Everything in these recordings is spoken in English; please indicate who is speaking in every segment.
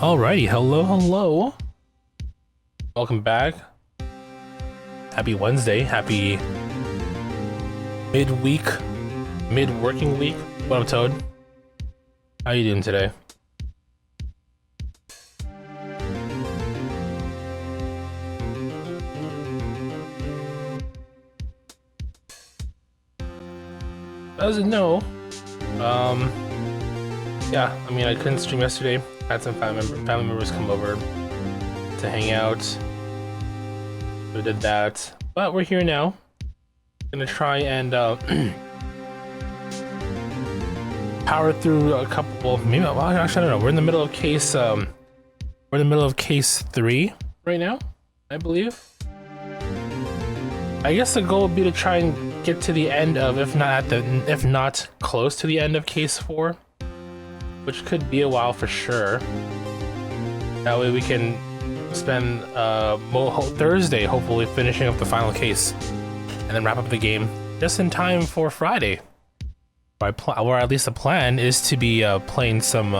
Speaker 1: Alrighty, hello. Welcome back. Happy Wednesday, happy mid-working week. What up, Toad? How you doing today? Doesn't know. Yeah, I mean, I couldn't stream yesterday. Had some family members come over to hang out. So we did that. But we're here now. Gonna try and power through a couple. Well, maybe. Well, actually, I don't know. We're in the middle of case. We're in the middle of case 3 right now, I believe. I guess the goal would be to try and get to the end of, if not close to the end of case 4, which could be a while for sure. That way we can spend Thursday hopefully finishing up the final case, and then wrap up the game just in time for Friday. Or at least the plan is to be playing some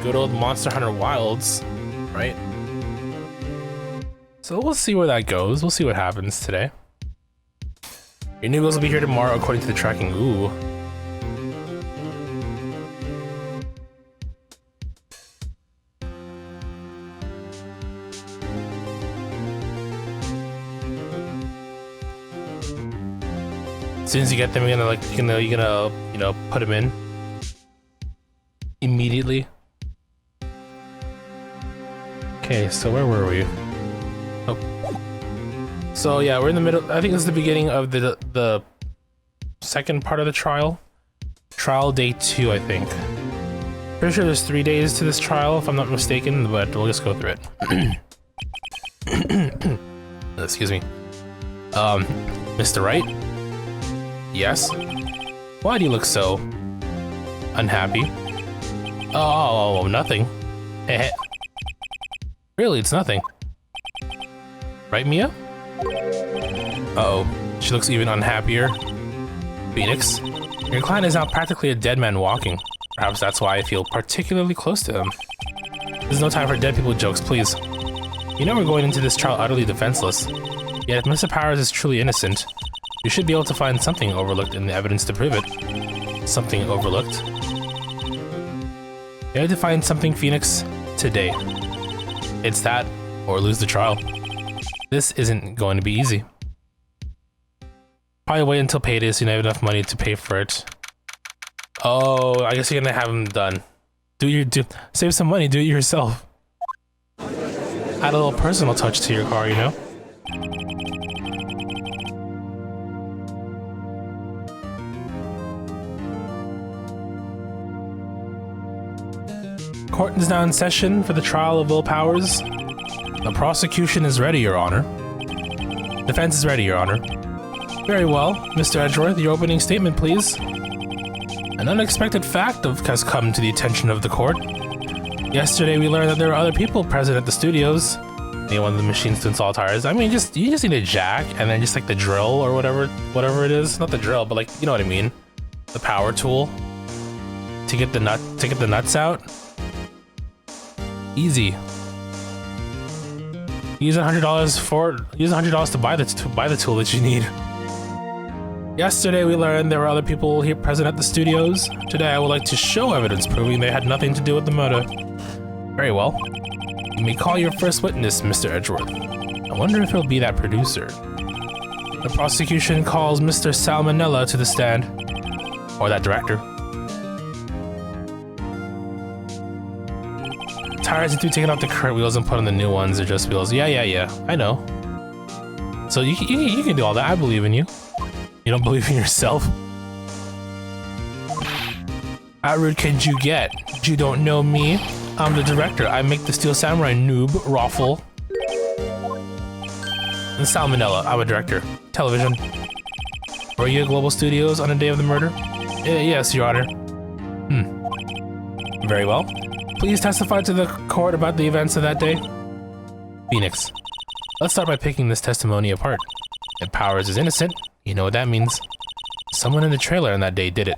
Speaker 1: good old Monster Hunter Wilds, right? So we'll see where that goes. We'll see what happens today. Your new goals will be here tomorrow according to the tracking. Ooh. As soon as you get them, you're gonna put them in immediately. Okay, so where were we? Oh, so yeah, we're in the middle. I think this is the beginning of the second part of the trial. Trial day 2, I think. Pretty sure there's 3 days to this trial, if I'm not mistaken, but we'll just go through it. Excuse me. Mr. Wright? Yes? Why do you look so unhappy? Oh, nothing. Really, it's nothing. Right, Mia? Uh-oh, she looks even unhappier. Phoenix, your client is now practically a dead man walking. Perhaps that's why I feel particularly close to him. There's no time for dead people jokes, please. You know we're going into this trial utterly defenseless. Yet if Mr. Powers is truly innocent, you should be able to find something overlooked in the evidence to prove it. Something overlooked? You have to find something, Phoenix, today. It's that, or lose the trial. This isn't going to be easy. Probably wait until payday so you have enough money to pay for it. Oh, I guess you're gonna have them done. Save some money, do it yourself. Add a little personal touch to your car, you know? Court is now in session for the trial of Will Powers. The prosecution is ready, Your Honor. Defense is ready, Your Honor. Very well, Mr. Edgeworth, your opening statement, please. An unexpected fact has come to the attention of the court. Yesterday, we learned that there were other people present at the studios. Need one of the machines to install tires. I mean, you just need a jack, and then just like the drill or whatever it is. Not the drill, but like, you know what I mean. The power tool to get the nuts out. Easy. Use $100 to buy the tool that you need. Yesterday we learned there were other people here present at the studios. Today I would like to show evidence proving they had nothing to do with the murder. Very well. You may call your first witness, Mr. Edgeworth. I wonder if he'll be that producer. The prosecution calls Mr. Salmonella to the stand. Or that director. Tires need to be taken off the current wheels and put on the new ones. They're just wheels. Yeah. I know. So you can do all that. I believe in you. You don't believe in yourself? How rude can you get? You don't know me? I'm the director. I make the Steel Samurai, noob. Raffle. And Salmonella. I'm a director. Television. Were you at Global Studios on the day of the murder? Yes, Your Honor. Very well. Please testify to the court about the events of that day. Phoenix. Let's start by picking this testimony apart. If Powers is innocent, you know what that means. Someone in the trailer on that day did it.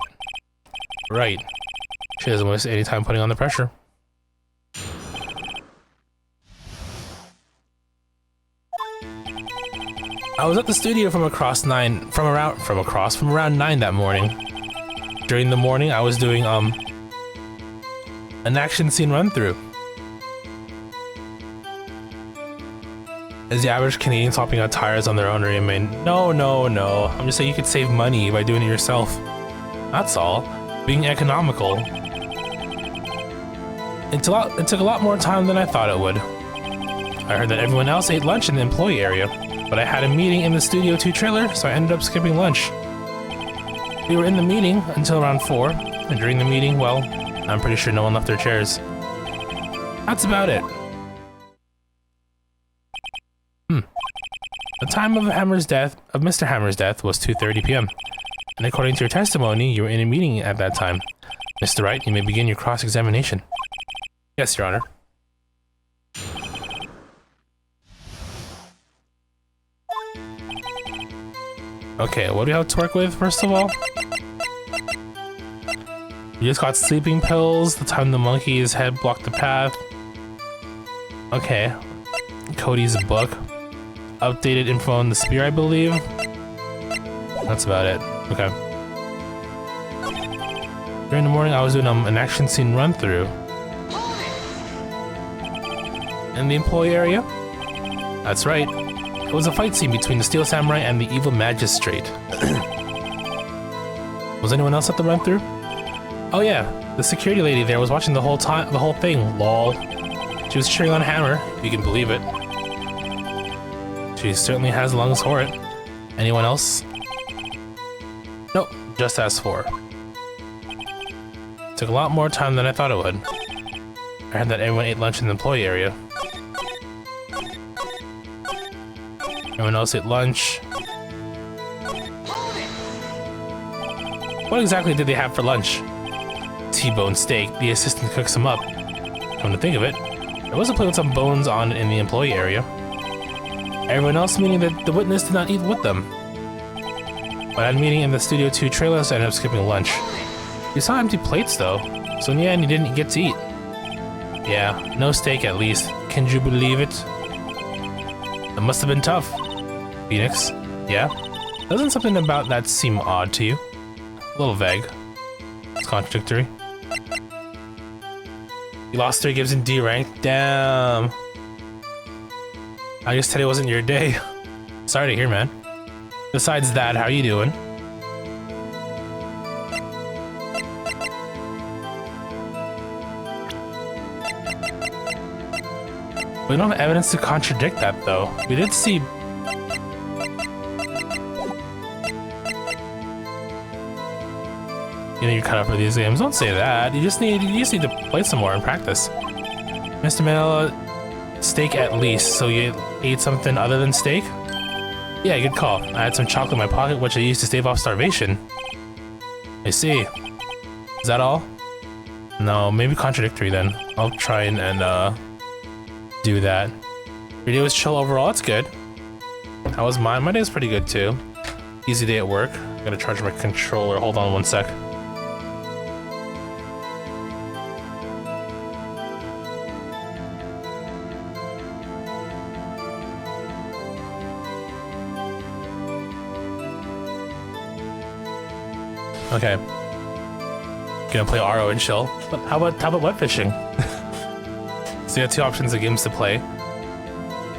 Speaker 1: Right. She doesn't waste any time putting on the pressure. I was at the studio from around 9 that morning. During the morning, I was doing, an action scene run-through. Is the average Canadian swapping out tires on their own or you mean? No. I'm just saying you could save money by doing it yourself. That's all. Being economical. It took a lot more time than I thought it would. I heard that everyone else ate lunch in the employee area, but I had a meeting in the Studio 2 trailer, so I ended up skipping lunch. We were in the meeting until around 4, and during the meeting, well, I'm pretty sure no one left their chairs. That's about it. The time of Mr. Hammer's death was 2:30 p.m. And according to your testimony, you were in a meeting at that time. Mr. Wright, you may begin your cross-examination. Yes, Your Honor. Okay, what do we have to work with, first of all? You just got sleeping pills, the time the monkey's head blocked the path. Okay. Cody's book. Updated info on the spear, I believe. That's about it. Okay. During the morning, I was doing an action scene run-through. In the employee area? That's right. It was a fight scene between the Steel Samurai and the evil magistrate. Was anyone else at the run-through? Oh yeah, the security lady there was watching the whole thing, lol. She was cheering on Hammer, if you can believe it. She certainly has lungs for it. Anyone else? Nope, just as for. Took a lot more time than I thought it would. I heard that everyone ate lunch in the employee area. Everyone else ate lunch. What exactly did they have for lunch? T-bone steak. The assistant cooks them up. Come to think of it, there was a plate with some bones on it in the employee area. Everyone else, meaning that the witness, did not eat with them. But at a meeting in the Studio 2 trailer, so I ended up skipping lunch. You saw empty plates though, so in the end you didn't get to eat. Yeah, no steak at least. Can you believe it? That must have been tough. Phoenix? Yeah? Doesn't something about that seem odd to you? A little vague. It's contradictory. You lost 3 gives in D rank? Damn. I guess today wasn't your day. Sorry to hear, man. Besides that, how you doing? We don't have evidence to contradict that, though. We did see... You know you're cut out for these games. Don't say that. You just need to play some more and practice. Mr. Manila, steak at least. So you ate something other than steak? Yeah, good call. I had some chocolate in my pocket, which I used to stave off starvation. I see. Is that all? No, maybe contradictory then. I'll try and do that. Your day was chill overall. That's good. How was mine? My day was pretty good too. Easy day at work. I gotta charge my controller. Hold on one sec. Okay. Gonna play RO and chill. But how about wet fishing? So you have 2 options of games to play.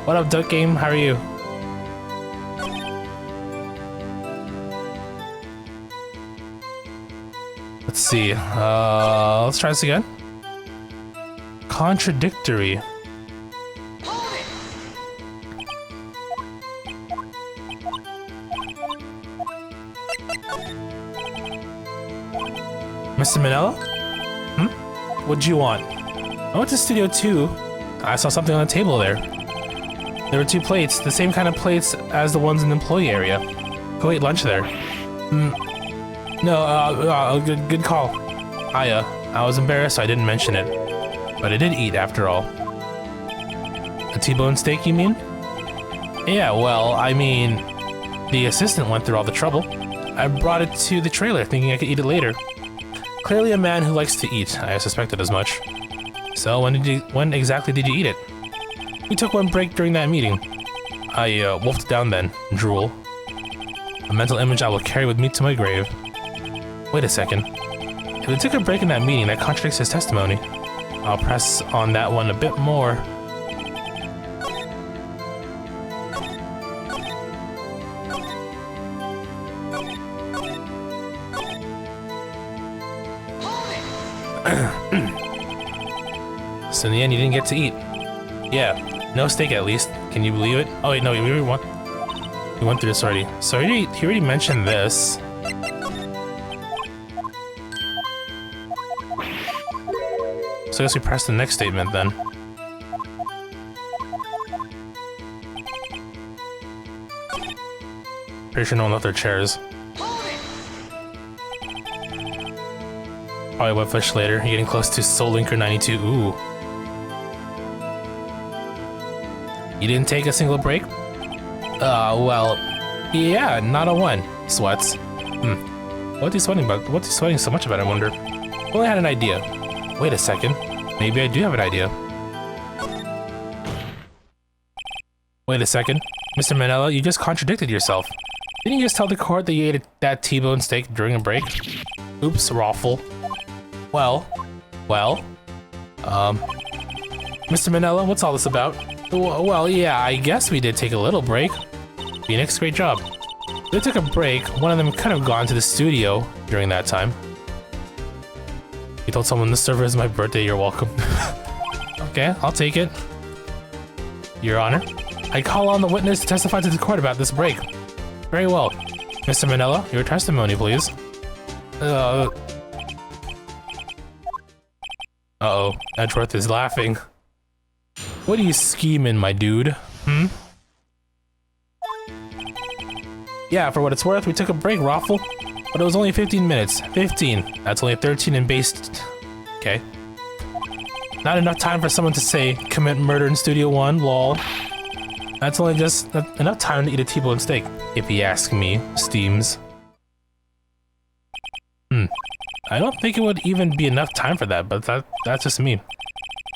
Speaker 1: What up, Duck Game? How are you? Let's see. Let's try this again. Contradictory. Mr. Manila? What'd you want? I went to Studio 2. I saw something on the table there. There were 2 plates, the same kind of plates as the ones in the employee area. Go eat lunch there. No, good call. I was embarrassed, so I didn't mention it. But I did eat, after all. A T-bone steak, you mean? Yeah, well, I mean... The assistant went through all the trouble. I brought it to the trailer, thinking I could eat it later. Clearly a man who likes to eat. I suspected as much. So when exactly did you eat it? We took one break during that meeting. I wolfed it down then. Drool. A mental image I will carry with me to my grave. Wait a second. If they took a break in that meeting, that contradicts his testimony. I'll press on that one a bit more. So in the end, you didn't get to eat. Yeah, no steak at least. Can you believe it? Oh wait, no, we went through this already. So he already mentioned this. So I guess we press the next statement then. Pretty sure no one left their chairs. Probably wet fish later. You're getting close to Soul Linker 92. Ooh. You didn't take a single break? Well, yeah, not a one. Sweats. What's he sweating about? What's he sweating so much about, I wonder? Well, I had an idea. Wait a second. Maybe I do have an idea. Wait a second. Mr. Manella, you just contradicted yourself. Didn't you just tell the court that you ate that T-bone steak during a break? Oops, Raffle. Well, Mr. Manella, what's all this about? Well, yeah, I guess we did take a little break. Phoenix, great job. They took a break. One of them could have gone to the studio during that time. You told someone this server is my birthday, you're welcome. Okay, I'll take it. Your Honor, I call on the witness to testify to the court about this break. Very well. Mr. Manella, your testimony, please. Uh-oh, Edgeworth is laughing. What are you scheming, my dude? Yeah, for what it's worth, we took a break, Raffle. But it was only 15 minutes. 15. That's only 13 in base... Okay. Not enough time for someone to say, commit murder in Studio 1, lol. That's only just enough time to eat a T-bone steak, if you ask me, Steams. I don't think it would even be enough time for that, but that's just me.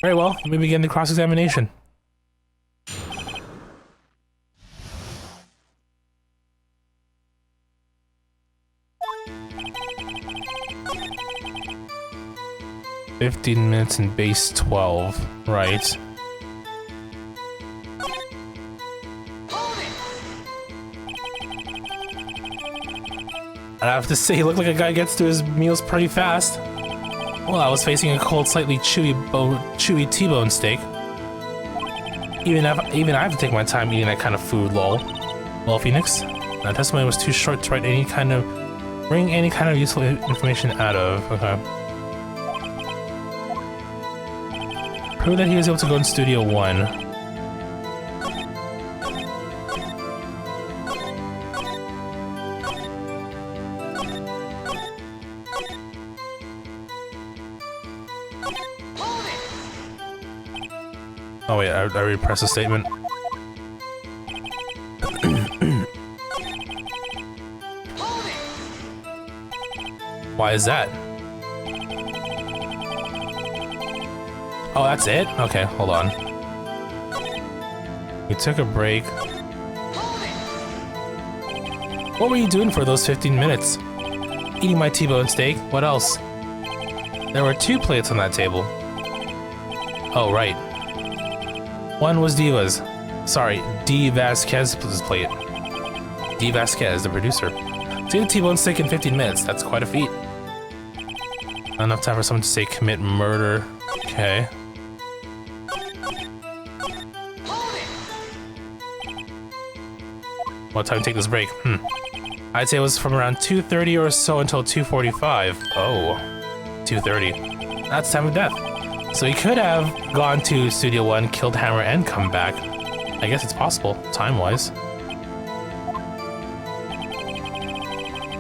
Speaker 1: Very well, let me begin the cross-examination. $15 in base 12, right? I have to say, he looked like a guy gets to his meals pretty fast. Well, I was facing a cold, slightly chewy T-bone steak. Even I have to take my time eating that kind of food, lol. Well, Phoenix, that testimony was too short to write any kind of useful information out of. Okay. Prove that he was able to go in Studio 1. Oh wait, I already pressed the statement. Why is that? Oh, that's it? Okay, hold on. We took a break. What were you doing for those 15 minutes? Eating my T-bone steak? What else? There were 2 plates on that table. Oh, right. One was Diva's. Sorry, D. Vasquez's plate. D. Vasquez, the producer. To eat a T-bone steak in 15 minutes, that's quite a feat. Not enough time for someone to say commit murder. Okay. What time to take this break? I'd say it was from around 2:30 or so until 2:45. Oh, 2:30. That's time of death. So he could have gone to Studio 1, killed Hammer, and come back. I guess it's possible, time-wise.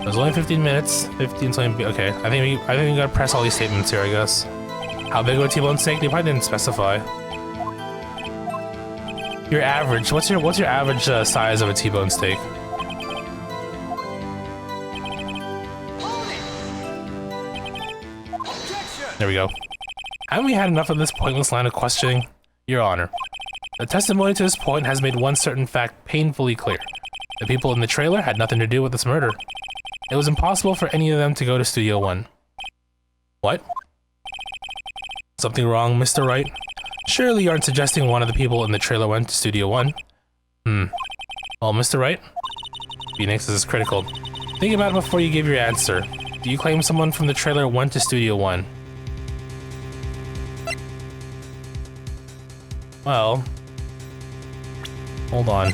Speaker 1: It was only 15 minutes. 15's only... Okay, I think we gotta press all these statements here, I guess. How big of a T-bone steak? They probably didn't specify. Your average. What's your average size of a T-bone steak? There we go. Haven't we had enough of this pointless line of questioning? Your Honor, The testimony to this point has made one certain fact painfully clear. The people in the trailer had nothing to do with this murder. It was impossible for any of them to go to Studio One. What? Something wrong, Mr. Wright? Surely you aren't suggesting one of the people in the trailer went to Studio One? Well, Mr. Wright? Phoenix, this is critical. Think about it before you give your answer. Do you claim someone from the trailer went to Studio One? Well... hold on.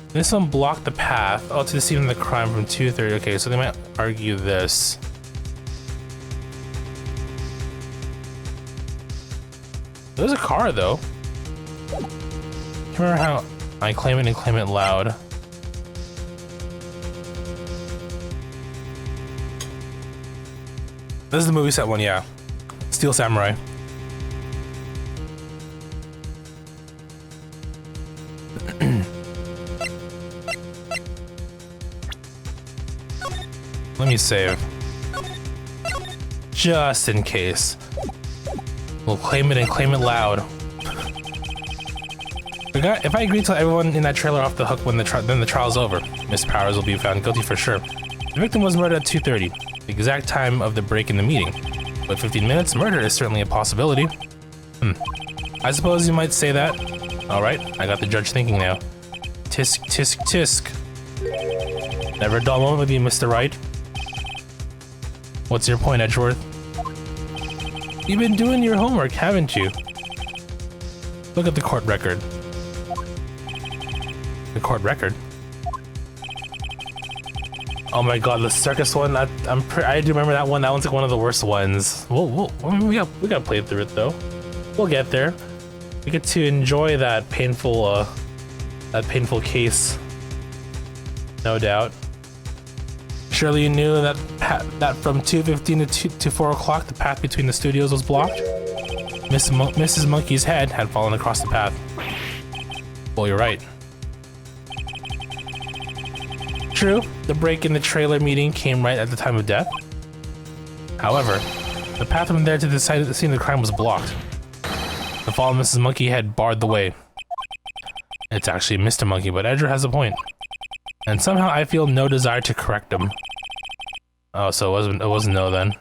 Speaker 1: This one blocked the path. Oh, to the scene of the crime from 2:30. Okay, so they might argue this. There's a car, though. Can't remember how I claim it and claim it loud. This is the movie set one, yeah. Steel Samurai. Let me save. Just in case. We'll claim it and claim it loud. If I agree to let everyone in that trailer off the hook when then the trial's over, Miss Powers will be found guilty for sure. The victim was murdered at 2:30, the exact time of the break in the meeting. But 15 minutes, murder is certainly a possibility. I suppose you might say that. Alright, I got the judge thinking now. Tisk, tisk, tisk. Never a dull moment with you, Mr. Wright. What's your point, Edgeworth? You've been doing your homework, haven't you? Look at the court record. The court record? Oh my god, the circus one, I do remember that one. That one's like one of the worst ones. We gotta play through it though. We'll get there. We get to enjoy that painful case. No doubt. Surely you knew that from 2:15 to 4 o'clock, the path between the studios was blocked? Mrs. Monkey's head had fallen across the path. Well, you're right. True, the break in the trailer meeting came right at the time of death. However, the path from there to the site of the scene of the crime was blocked. The fall of Mrs. Monkey had barred the way. It's actually Mr. Monkey, but Edgar has a point. And somehow I feel no desire to correct him. Oh, so it wasn't no then.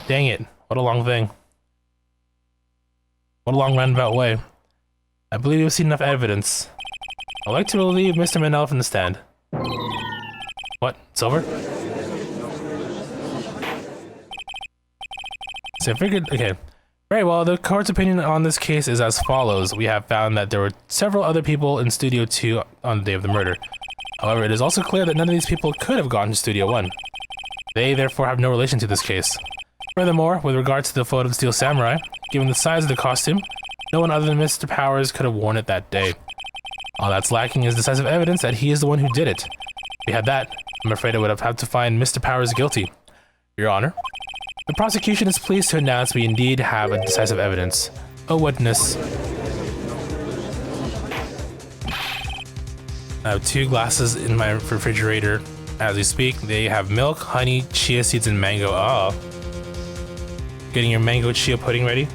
Speaker 1: Dang it, what a long thing. What a long roundabout way. I believe you've seen enough evidence. I'd like to relieve Mr. Manel from the stand. What? It's over? So I figured, okay. Very well, the court's opinion on this case is as follows. We have found that there were several other people in Studio 2 on the day of the murder. However, it is also clear that none of these people could have gone to Studio 1. They therefore have no relation to this case. Furthermore, with regard to the photo of Steel Samurai, given the size of the costume, no one other than Mr. Powers could have worn it that day. All that's lacking is decisive evidence that he is the one who did it. If we had that, I'm afraid I would have had to find Mr. Powers guilty. Your Honor, the prosecution is pleased to announce we indeed have a decisive evidence. A witness. I have 2 glasses in my refrigerator as we speak. They have milk, honey, chia seeds, and mango. Oh. Getting your mango chia pudding ready?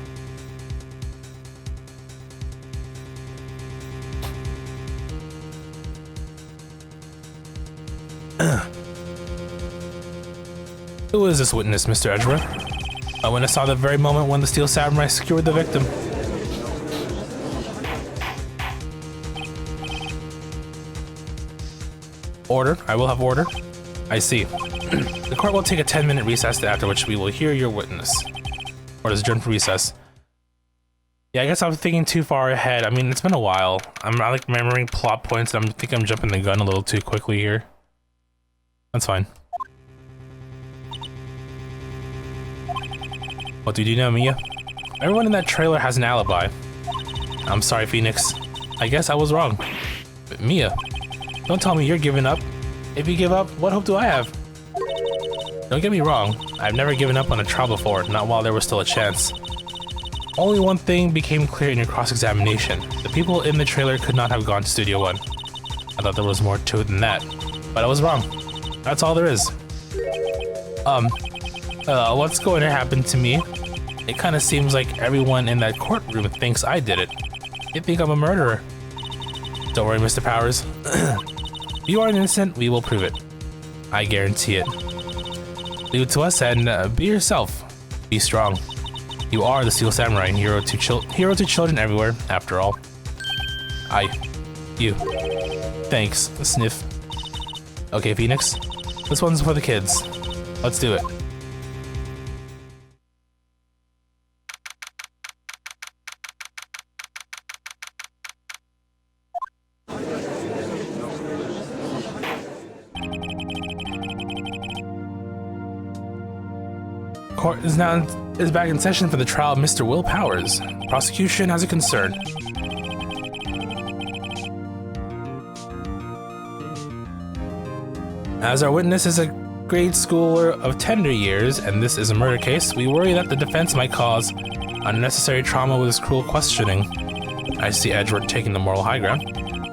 Speaker 1: Who is this witness, Mr. Edgeworth? A witness saw the very moment when the Steel Samurai secured the victim. Order. I will have order. I see. The court will take a 10-minute recess, after which we will hear your witness. Or does adjourn for recess? Yeah, I guess I'm thinking too far ahead. I mean, it's been a while. I like remembering plot points, and I think I'm jumping the gun a little too quickly here. That's fine. What do you do now, Mia? Everyone in that trailer has an alibi. I'm sorry, Phoenix. I guess I was wrong. But Mia, don't tell me you're giving up. If you give up, what hope do I have? Don't get me wrong, I've never given up on a trial before, not while there was still a chance. Only one thing became clear in your cross-examination. The people in the trailer could not have gone to Studio 1. I thought there was more to it than that, but I was wrong. That's all there is. What's going to happen to me? It kind of seems like everyone in that courtroom thinks I did it. They think I'm a murderer. Don't worry, Mr. Powers. If you are innocent, we will prove it. I guarantee it. Leave it to us and be yourself. Be strong. You are the Steel Samurai, hero to children everywhere, after all. You. Thanks, Sniff. Okay, Phoenix. This one's for the kids. Let's do it. Court is back in session for the trial of Mr. Will Powers. Prosecution has a concern. As our witness is a grade schooler of tender years, and this is a murder case, we worry that the defense might cause unnecessary trauma with his cruel questioning. I see Edward taking the moral high ground.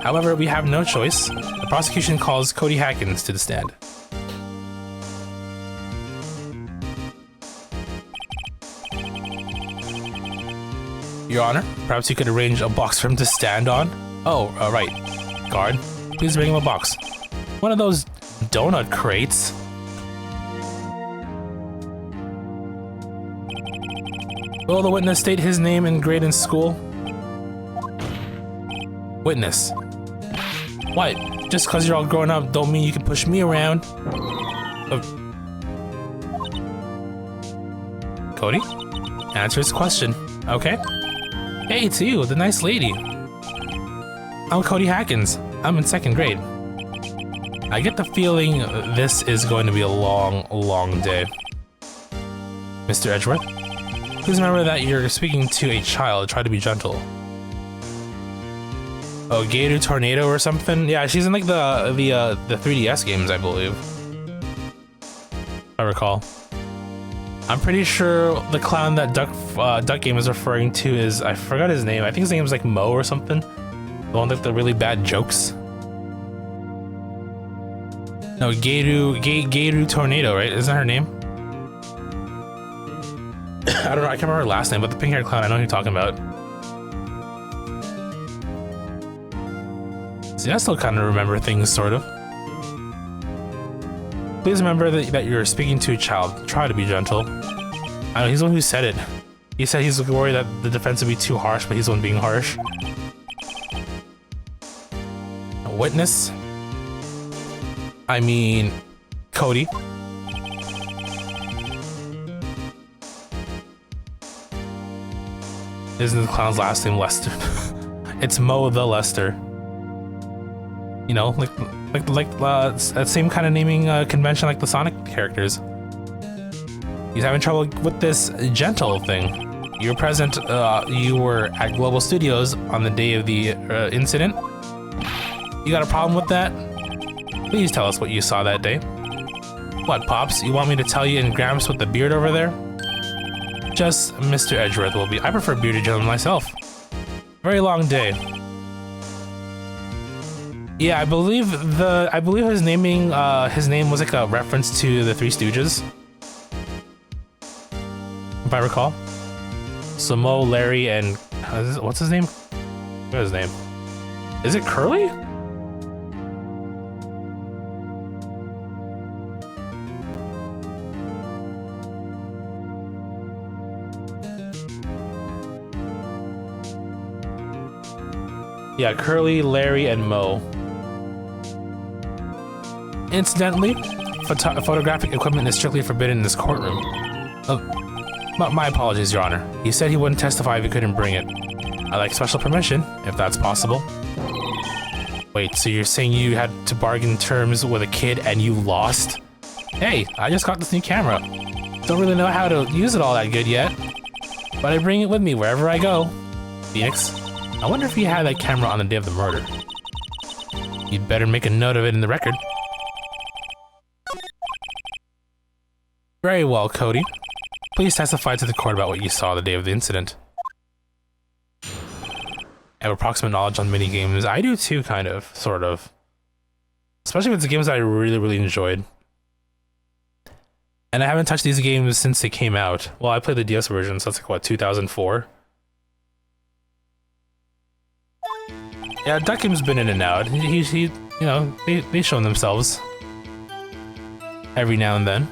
Speaker 1: However, we have no choice. The prosecution calls Cody Hackins to the stand. Your Honor, perhaps you could arrange a box for him to stand on? Oh, right. Guard, please bring him a box. One of those donut crates. Will the witness state his name and grade in school? Witness. What? Just because you're all grown up don't mean you can push me around. Cody? Answer his question. Okay. Hey, it's you, the nice lady. I'm Cody Hackins. I'm in 2nd grade. I get the feeling this is going to be a long, long day. Mr. Edgeworth, please remember that you're speaking to a child. Try to be gentle. Oh, Gator Tornado or something? Yeah, she's in like the 3DS games, I believe. If I recall. I'm pretty sure the clown that Duck Game is referring to is, I forgot his name. I think his name is like Mo or something. The one with the really bad jokes. No, Gayru Tornado, right? Isn't that her name? I don't know, I can't remember her last name, but the pink-haired clown, I know who you're talking about. See, I still kind of remember things, sort of. Please remember that you're speaking to a child. Try to be gentle. I know, he's the one who said it. He said he's worried that the defense would be too harsh, but he's the one being harsh. A witness? I mean, Cody. Isn't the clown's last name Lester? It's Mo the Lester. You know, like that same kind of naming convention like the Sonic characters. He's having trouble with this gentle thing. You were present. You were at Global Studios on the day of the incident. You got a problem with that? Please tell us what you saw that day. What, Pops? You want me to tell you and Gramps with the beard over there? Just Mr. Edgeworth will be. I prefer bearded gentlemen myself. Very long day. Yeah, I believe his name was like a reference to the Three Stooges, if I recall. So Mo, Larry, and what's his name? What's his name? Is it Curly? Yeah, Curly, Larry, and Mo. Incidentally, photographic equipment is strictly forbidden in this courtroom. My apologies, Your Honor. He said he wouldn't testify if he couldn't bring it. I'd like special permission, if that's possible. Wait, so you're saying you had to bargain terms with a kid and you lost? Hey, I just got this new camera. Don't really know how to use it all that good yet, but I bring it with me wherever I go. Phoenix, I wonder if he had that camera on the day of the murder. You'd better make a note of it in the record. Very well, Cody. Please testify to the court about what you saw the day of the incident. I have approximate knowledge on minigames. I do too, kind of, sort of. Especially if it's the games that I really, really enjoyed. And I haven't touched these games since they came out. Well, I played the DS version, so that's like, what, 2004? Yeah, that game's been in and out. He you know, they show themselves every now and then.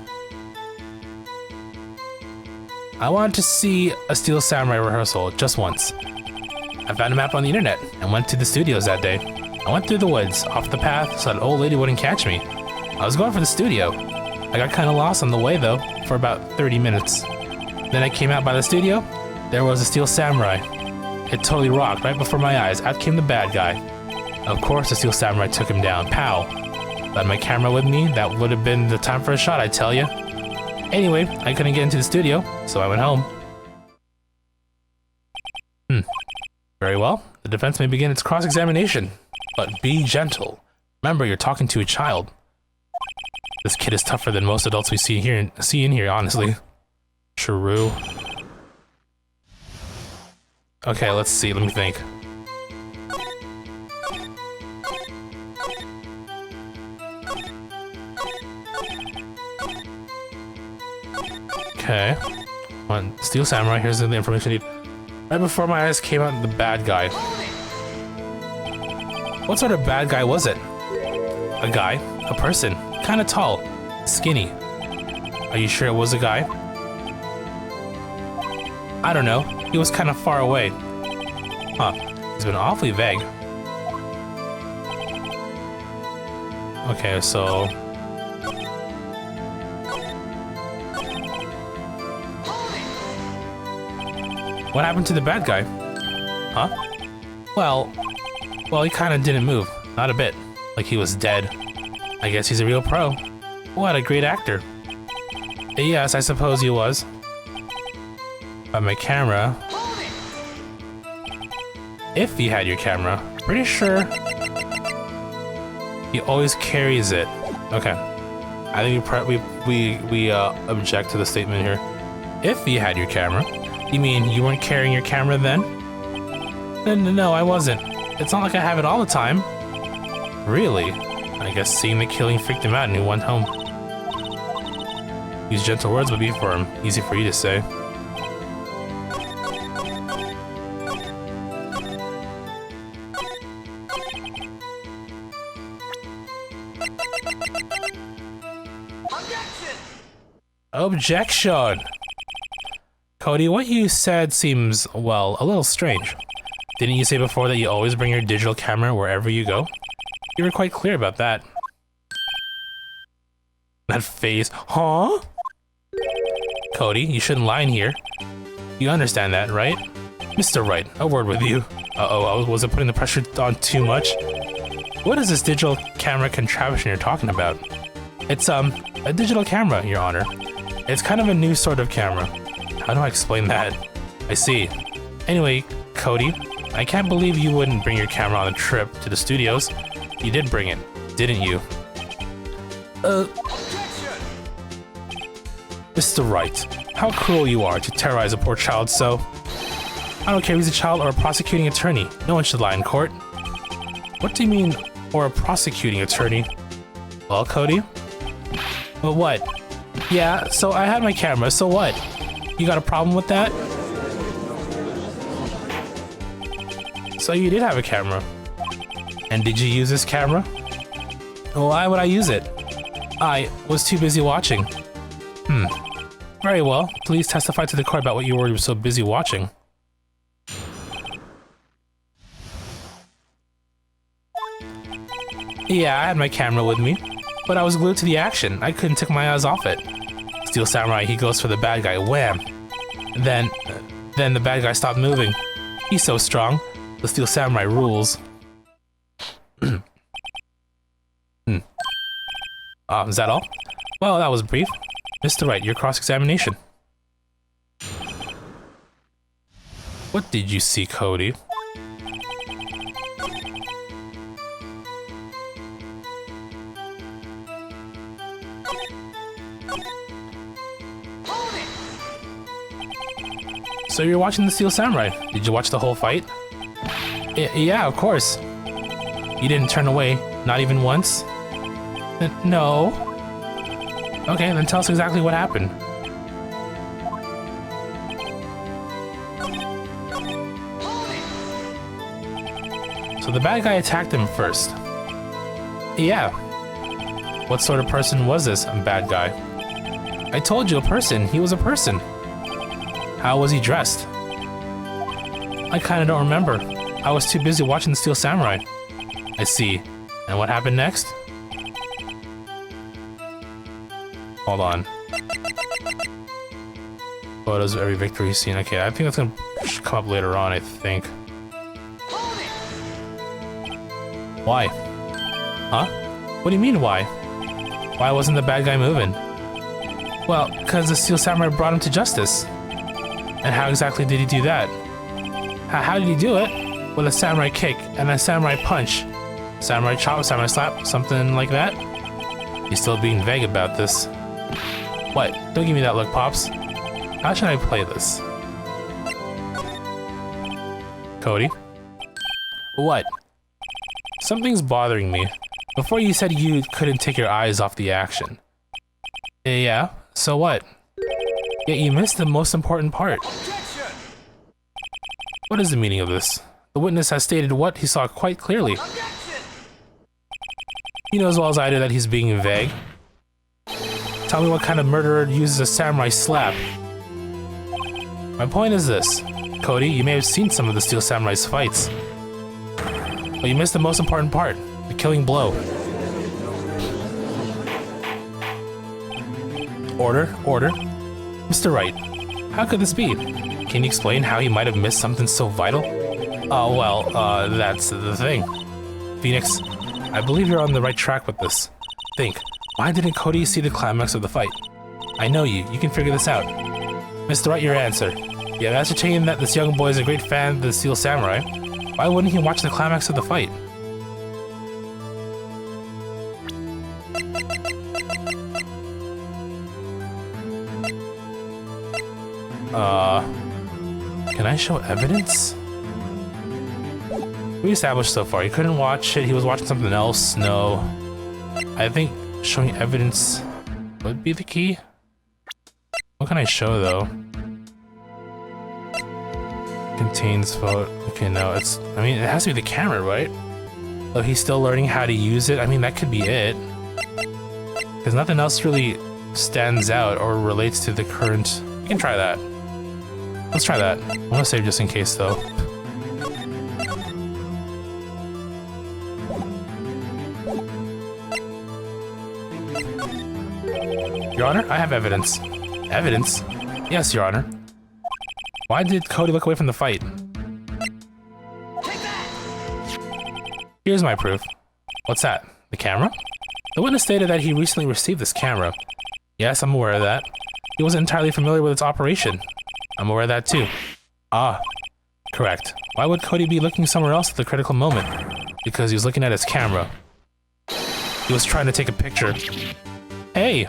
Speaker 1: I wanted to see a Steel Samurai rehearsal just once. I found a map on the internet and went to the studios that day. I went through the woods, off the path, so that old lady wouldn't catch me. I was going for the studio. I got kinda lost on the way though, for about 30 minutes. Then I came out by the studio, there was a Steel Samurai. It totally rocked right before my eyes. Out came the bad guy. Of course the Steel Samurai took him down, pow. Had my camera with me, that would have been the time for a shot, I tell ya. Anyway, I couldn't get into the studio, so I went home. Very well, the defense may begin its cross-examination. But be gentle. Remember, you're talking to a child. This kid is tougher than most adults we see in here, honestly. True. Okay, let's see, let me think. Okay. One Steel Samurai, here's the information I need. Right before my eyes came out the bad guy. What sort of bad guy was it? A guy? A person? Kinda tall. Skinny. Are you sure it was a guy? I don't know. He was kinda far away. Huh. He's been awfully vague. Okay, so... What happened to the bad guy? Huh? Well, he kinda didn't move. Not a bit. Like he was dead. I guess he's a real pro. What a great actor. Yes, I suppose he was. But my camera... If he had your camera, pretty sure... He always carries it. Okay. I think we object to the statement here. If he had your camera... You mean you weren't carrying your camera then? No, I wasn't. It's not like I have it all the time. Really? I guess seeing the killing freaked him out and he went home. These gentle words would be for him. Easy for you to say. Objection! Cody, what you said seems, well, a little strange. Didn't you say before that you always bring your digital camera wherever you go? You were quite clear about that. That face, huh? Cody, you shouldn't lie in here. You understand that, right? Mr. Wright, a word with you. Uh-oh, was I putting the pressure on too much? What is this digital camera contraption you're talking about? It's, a digital camera, Your Honor. It's kind of a new sort of camera. How do I explain that? I see. Anyway, Cody, I can't believe you wouldn't bring your camera on a trip to the studios. You did bring it, didn't you? Mr. Wright, how cruel you are to terrorize a poor child so. I don't care if he's a child or a prosecuting attorney. No one should lie in court. What do you mean, or a prosecuting attorney? Well, Cody? Well, what? Yeah, so I had my camera, so what? You got a problem with that? So you did have a camera. And did you use this camera? Why would I use it? I was too busy watching. Very well. Please testify to the court about what you were so busy watching. Yeah, I had my camera with me, but I was glued to the action. I couldn't take my eyes off it. Steel Samurai, he goes for the bad guy, wham! Then the bad guy stopped moving. He's so strong. The Steel Samurai rules. Is that all? Well, that was brief. Mr. Wright, your cross-examination. What did you see, Cody? So you're watching the Steel Samurai. Did you watch the whole fight? Yeah, of course. You didn't turn away, not even once? No. Okay, then tell us exactly what happened. So the bad guy attacked him first. Yeah. What sort of person was this bad guy? I told you, a person. He was a person. How was he dressed? I kinda don't remember. I was too busy watching the Steel Samurai. I see. And what happened next? Hold on. Photos of every victory scene. Okay, I think that's gonna come up later on, I think. Why? Huh? What do you mean, why? Why wasn't the bad guy moving? Well, because the Steel Samurai brought him to justice. And how exactly did he do that? How did he do it? With a samurai kick and a samurai punch. Samurai chop, samurai slap, something like that? He's still being vague about this. What? Don't give me that look, Pops. How should I play this? Cody? What? Something's bothering me. Before you said you couldn't take your eyes off the action. Yeah, so what? Yet you missed the most important part. Objection! What is the meaning of this? The witness has stated what he saw quite clearly. Objection! He knows as well as I do that he's being vague. Tell me what kind of murderer uses a samurai slap. My point is this. Cody, you may have seen some of the Steel Samurai's fights. But you missed the most important part. The killing blow. Order, order. Mr. Wright, how could this be? Can you explain how he might have missed something so vital? That's the thing. Phoenix, I believe you're on the right track with this. Think, why didn't Cody see the climax of the fight? I know you can figure this out. Mr. Wright, your answer. You have ascertained that this young boy is a great fan of the Steel Samurai. Why wouldn't he watch the climax of the fight? Can I show evidence? We established so far, he couldn't watch it, he was watching something else, no. I think showing evidence would be the key. What can I show though? Contains photo, okay no, it has to be the camera, right? Oh, he's still learning how to use it, I mean that could be it. Because nothing else really stands out or relates to the current, we can try that. Let's try that. I want to save just in case, though. Your Honor, I have evidence. Evidence? Yes, Your Honor. Why did Cody look away from the fight? Here's my proof. What's that? The camera? The witness stated that he recently received this camera. Yes, I'm aware of that. He wasn't entirely familiar with its operation. I'm aware of that too. Ah, correct. Why would Cody be looking somewhere else at the critical moment? Because he was looking at his camera. He was trying to take a picture. Hey!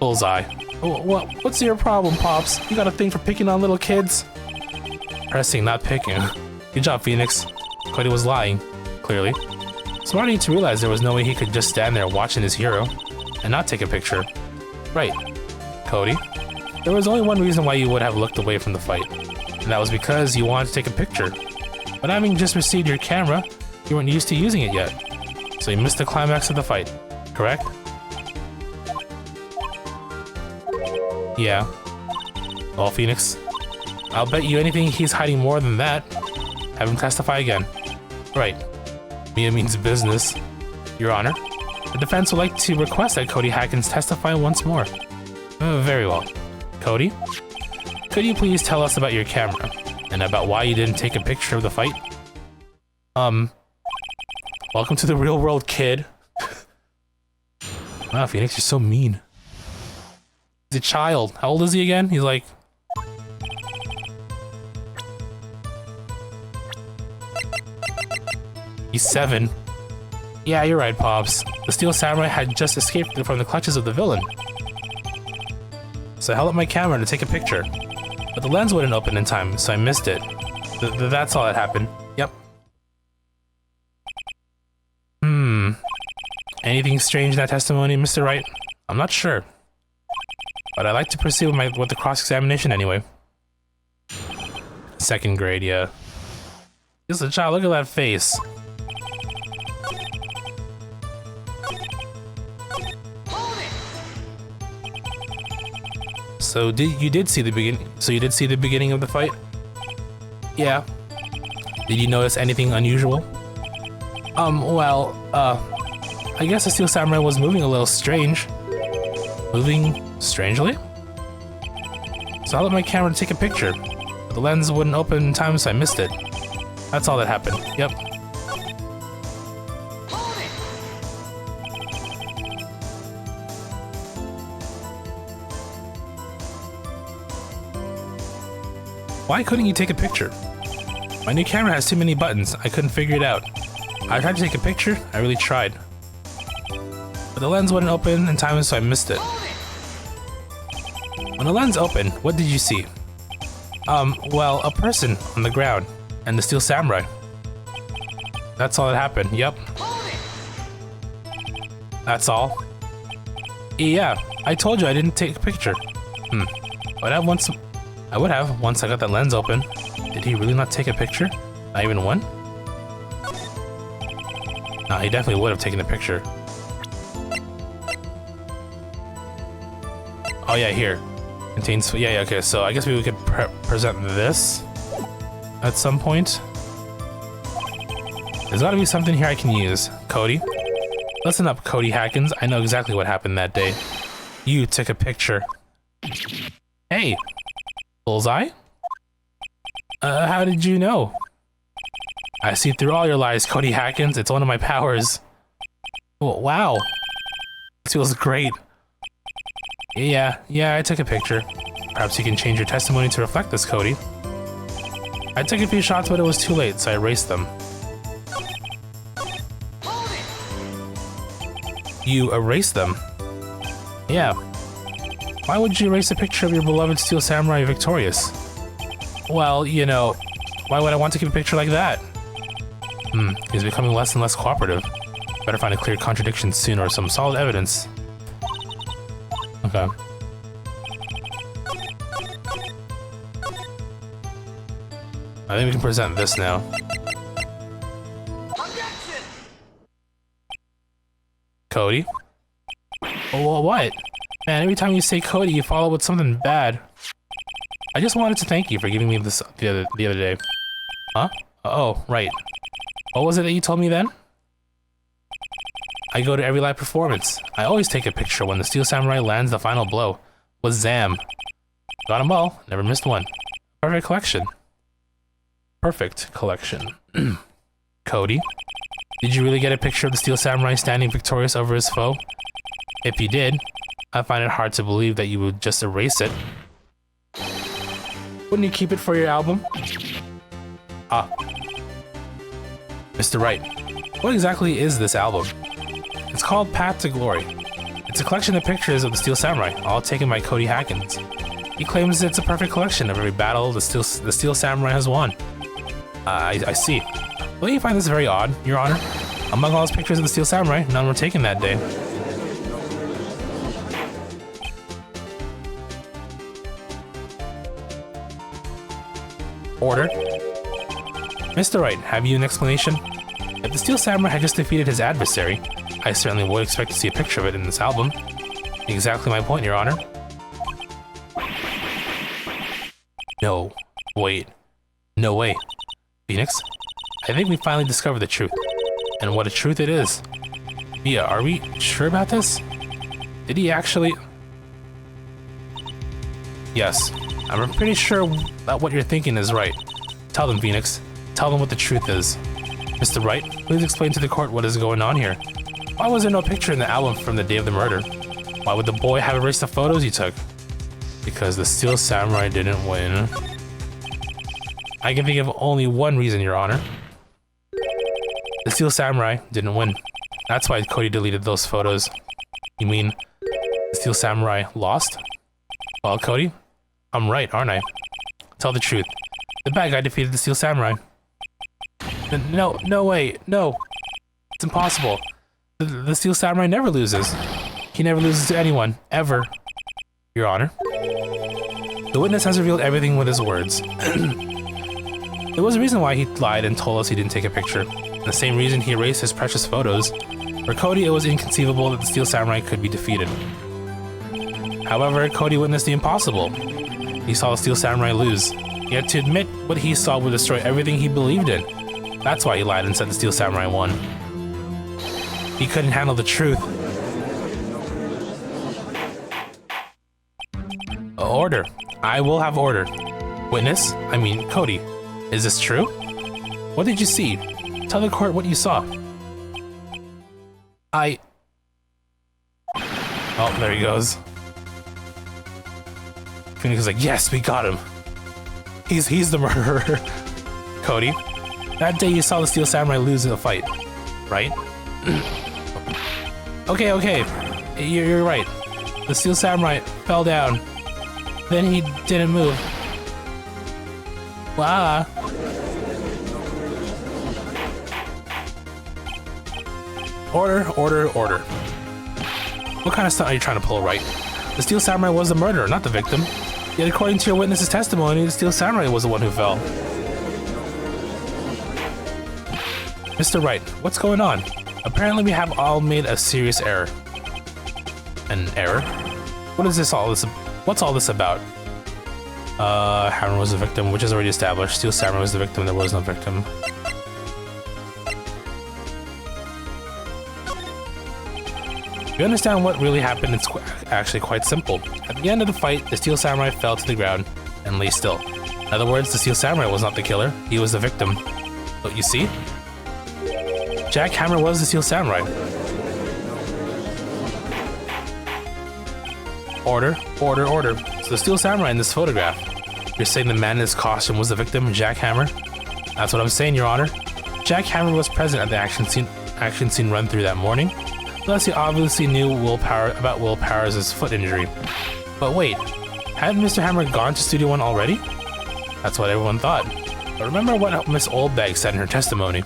Speaker 1: Bullseye. What's your problem, Pops? You got a thing for picking on little kids? Pressing, not picking. Good job, Phoenix. Cody was lying, clearly. Smart to realize there was no way he could just stand there watching his hero and not take a picture. Right. Cody? There was only one reason why you would have looked away from the fight, and that was because you wanted to take a picture. But having just received your camera, you weren't used to using it yet, so you missed the climax of the fight, correct? Yeah. Well, Phoenix, I'll bet you anything he's hiding more than that. Have him testify again. Right. Mia means business. Your Honor, the defense would like to request that Cody Hackins testify once more. Very well. Cody, could you please tell us about your camera and about why you didn't take a picture of the fight? Welcome to the real world, kid. Wow, Phoenix, you're so mean. He's a child. How old is he again? He's like... He's 7. Yeah, you're right, Pops. The Steel Samurai had just escaped from the clutches of the villain. So I held up my camera to take a picture. But the lens wouldn't open in time, so I missed it. That's all that happened. Yep. Anything strange in that testimony, Mr. Wright? I'm not sure. But I'd like to proceed with the cross-examination anyway. 2nd grade, yeah. Listen, child, look at that face. So you did see the beginning of the fight? Yeah. Did you notice anything unusual? Well, I guess the Steel Samurai was moving a little strange. Moving strangely? So I let my camera take a picture, but the lens wouldn't open in time, so I missed it. That's all that happened. Yep. Why couldn't you take a picture? My new camera has too many buttons. I couldn't figure it out. I tried to take a picture. I really tried. But the lens wouldn't open in time, so I missed it. When the lens opened, what did you see? Well, a person on the ground and the Steel Samurai. That's all that happened. Yep. That's all. Yeah, I told you I didn't take a picture. I would have once I got that lens open. Did he really not take a picture? Not even one? No, he definitely would have taken a picture. Oh yeah, here. Contains, yeah, okay, so I guess we could present this at some point. There's gotta be something here I can use. Cody? Listen up, Cody Hackins. I know exactly what happened that day. You took a picture. Hey! Bullseye? How did you know? I see through all your lies, Cody Hackins. It's one of my powers. Oh, wow. This feels great. Yeah, I took a picture. Perhaps you can change your testimony to reflect this, Cody. I took a few shots, but it was too late, so I erased them. You erased them? Yeah. Why would you erase a picture of your beloved Steel Samurai victorious? Well, you know, why would I want to keep a picture like that? He's becoming less and less cooperative. Better find a clear contradiction soon or some solid evidence. Okay. I think we can present this now. Objection! Cody? Oh, what? Man, every time you say Cody, you follow with something bad. I just wanted to thank you for giving me this the other day. Huh? Oh, right. What was it that you told me then? I go to every live performance. I always take a picture when the Steel Samurai lands the final blow. Was Zam. Got 'em all. Never missed one. Perfect collection. Perfect collection. Cody? Did you really get a picture of the Steel Samurai standing victorious over his foe? If you did, I find it hard to believe that you would just erase it. Wouldn't you keep it for your album? Ah. Mr. Wright, what exactly is this album? It's called Path to Glory. It's a collection of pictures of the Steel Samurai, all taken by Cody Hackins. He claims it's a perfect collection of every battle the Steel Samurai has won. I see. Don't you find this very odd, Your Honor? Among all those pictures of the Steel Samurai, none were taken that day. Order. Mr. Wright, have you an explanation? If the Steel Samurai had just defeated his adversary, I certainly would expect to see a picture of it in this album. Exactly my point, Your Honor. No. Wait. No way. Phoenix? I think we finally discovered the truth. And what a truth it is. Mia, are we sure about this? Did he actually... Yes. I'm pretty sure that what you're thinking is right. Tell them, Phoenix. Tell them what the truth is. Mr. Wright, please explain to the court what is going on here. Why was there no picture in the album from the day of the murder? Why would the boy have erased the photos he took? Because the Steel Samurai didn't win. I can think of only one reason, Your Honor. The Steel Samurai didn't win. That's why Cody deleted those photos. You mean the Steel Samurai lost? Well, Cody, I'm right, aren't I? Tell the truth. The bad guy defeated the Steel Samurai. No way, no. It's impossible. The Steel Samurai never loses. He never loses to anyone, ever, Your Honor. The witness has revealed everything with his words. There was a reason why he lied and told us he didn't take a picture. The same reason he erased his precious photos. For Cody, it was inconceivable that the Steel Samurai could be defeated. However, Cody witnessed the impossible. He saw the Steel Samurai lose. Yet to admit what he saw would destroy everything he believed in. That's why he lied and said the Steel Samurai won. He couldn't handle the truth. Order. I will have order. Witness, I mean Cody. Is this true? What did you see? Tell the court what you saw. Oh, there he goes. Phoenix is like, yes, we got him. He's the murderer. Cody, that day you saw the Steel Samurai lose in a fight, right? Okay. You're right. The Steel Samurai fell down. Then he didn't move. Wow. Order. What kind of stunt are you trying to pull, Wright? The Steel Samurai was the murderer, not the victim. Yet according to your witness's testimony, the Steel Samurai was the one who fell. Mr. Wright, what's going on? Apparently we have all made a serious error. An error? What's all this about? Hammer was the victim, which is already established. Steel Samurai was the victim, there was no victim. You understand what really happened? It's actually quite simple. At the end of the fight, the Steel Samurai fell to the ground and lay still. In other words, the Steel Samurai was not the killer, he was the victim. But you see? Jack Hammer was the Steel Samurai. Order. So the Steel Samurai in this photograph. You're saying the man in his costume was the victim, Jack Hammer? That's what I'm saying, Your Honor. Jack Hammer was present at the action scene run through that morning. Thus, he obviously knew about Will Powers' foot injury. But wait, hadn't Mr. Hammer gone to Studio 1 already? That's what everyone thought. But remember what Miss Oldbag said in her testimony.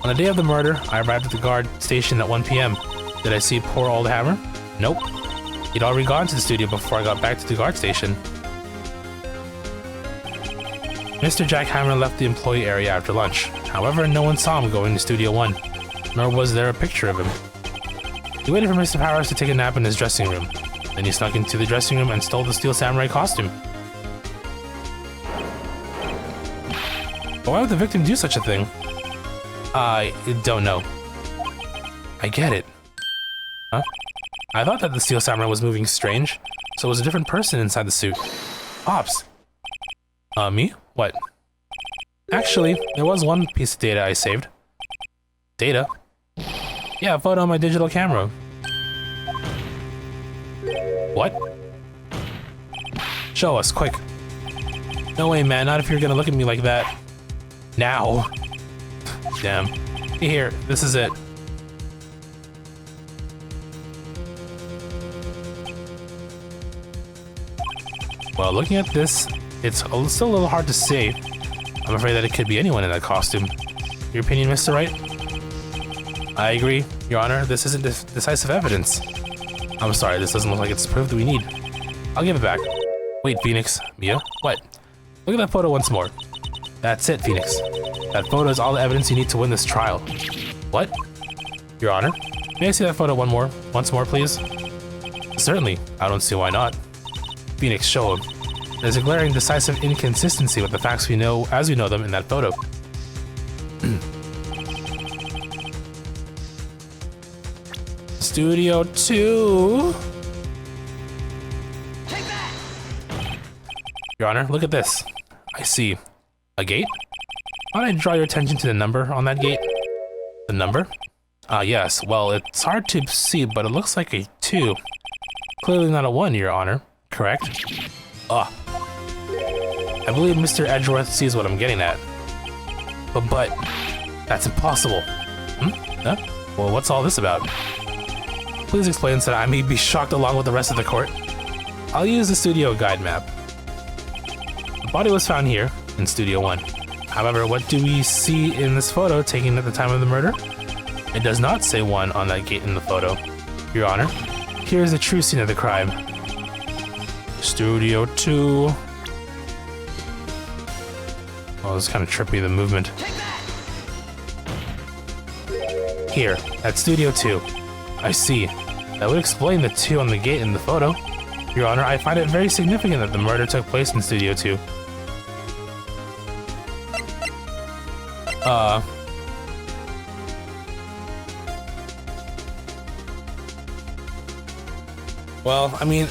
Speaker 1: On the day of the murder, I arrived at the guard station at 1 p.m. Did I see poor old Hammer? Nope. He'd already gone to the studio before I got back to the guard station. Mr. Jack Hammer left the employee area after lunch. However, no one saw him going to Studio 1. Nor was there a picture of him. He waited for Mr. Powers to take a nap in his dressing room. Then he snuck into the dressing room and stole the Steel Samurai costume. But why would the victim do such a thing? I don't know. I get it. Huh? I thought that the Steel Samurai was moving strange, so it was a different person inside the suit. Ops. Me? What? Actually, there was one piece of data I saved. Data? Yeah, a photo on my digital camera. What? Show us, quick. No way, man, not if you're gonna look at me like that. Now. Damn. Here, this is it. Well, looking at this, it's still a little hard to say. I'm afraid that it could be anyone in that costume. Your opinion, Mr. Wright? I agree, Your Honor. This isn't decisive evidence. I'm sorry, this doesn't look like it's the proof that we need. I'll give it back. Wait, Phoenix. Mia? What? Look at that photo once more. That's it, Phoenix. That photo is all the evidence you need to win this trial. What? Your Honor? May I see that photo once more, please? Certainly. I don't see why not. Phoenix, show him. There's a glaring decisive inconsistency with the facts we know as we know them in that photo. Studio 2. Take that! Your Honor, look at this. I see. A gate? Why don't I draw your attention to the number on that gate? The number? Yes. Well, it's hard to see, but it looks like a 2. Clearly not a 1, Your Honor. Correct? I believe Mr. Edgeworth sees what I'm getting at. But that's impossible. Huh? Well, what's all this about? Please explain so that I may be shocked along with the rest of the court. I'll use the studio guide map. The body was found here, in Studio 1. However, what do we see in this photo taken at the time of the murder? It does not say 1 on that gate in the photo. Your Honor, here is the true scene of the crime. Studio 2. Oh, this is kind of trippy, the movement. Here, at Studio 2. I see. That would explain the 2 on the gate in the photo. Your Honor, I find it very significant that the murder took place in Studio 2. Well, I mean,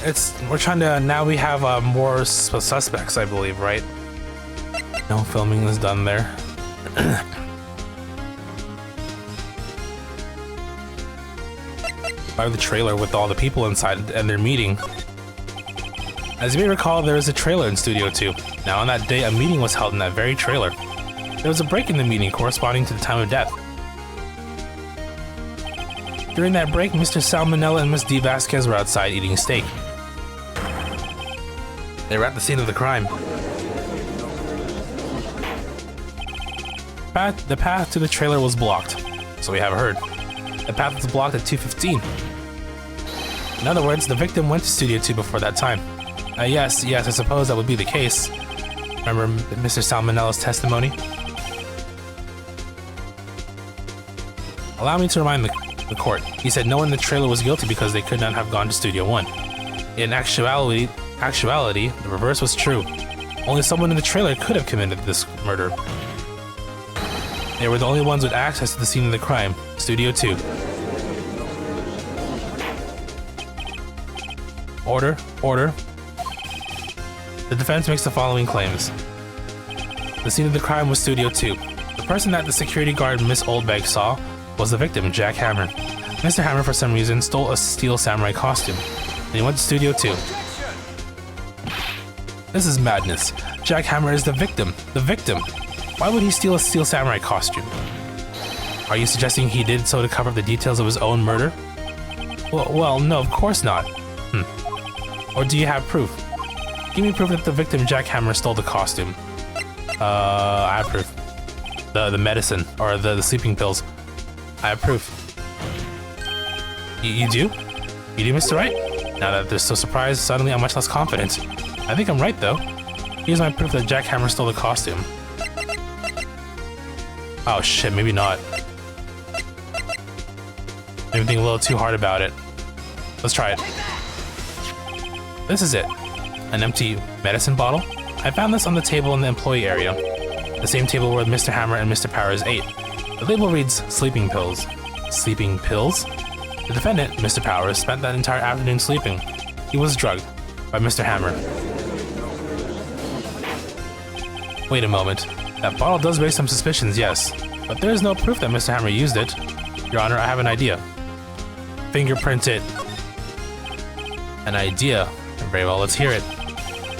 Speaker 1: we're trying to, now we have more suspects, I believe, right? No filming is done there. By the trailer with all the people inside and their meeting. As you may recall, there is a trailer in Studio 2. Now on that day, a meeting was held in that very trailer. There was a break in the meeting corresponding to the time of death. During that break, Mr. Salmonella and Miss D. Vasquez were outside eating steak. They were at the scene of the crime. The path to the trailer was blocked, so we have heard. The path was blocked at 2:15. In other words, the victim went to Studio 2 before that time. Yes, I suppose that would be the case. Remember Mr. Salmonella's testimony? Allow me to remind the court. He said no one in the trailer was guilty because they could not have gone to Studio 1. In actuality, the reverse was true. Only someone in the trailer could have committed this murder. They were the only ones with access to the scene of the crime, Studio 2. Order. The defense makes the following claims. The scene of the crime was Studio 2. The person that the security guard Miss Oldbag saw was the victim, Jack Hammer. Mr. Hammer, for some reason, stole a steel samurai costume, and he went to Studio 2. This is madness. Jack Hammer is the victim. The victim. Why would he steal a steel samurai costume? Are you suggesting he did so to cover up the details of his own murder? Well, no, of course not. Or do you have proof? Give me proof that the victim, Jack Hammer, stole the costume. I have proof. The medicine, or the sleeping pills. I have proof. You do? You do, Mr. Wright? Now that they're so surprised, suddenly I'm much less confident. I think I'm right, though. Here's my proof that Jack Hammer stole the costume. Oh shit, maybe not. Maybe think a little too hard about it. Let's try it. This is it. An empty medicine bottle. I found this on the table in the employee area. The same table where Mr. Hammer and Mr. Powers ate. The label reads, sleeping pills. Sleeping pills? The defendant, Mr. Powers, spent that entire afternoon sleeping. He was drugged by Mr. Hammer. Wait a moment. That bottle does raise some suspicions, yes. But there is no proof that Mr. Hammer used it. Your Honor, I have an idea. Fingerprint it. An idea? Very well, let's hear it.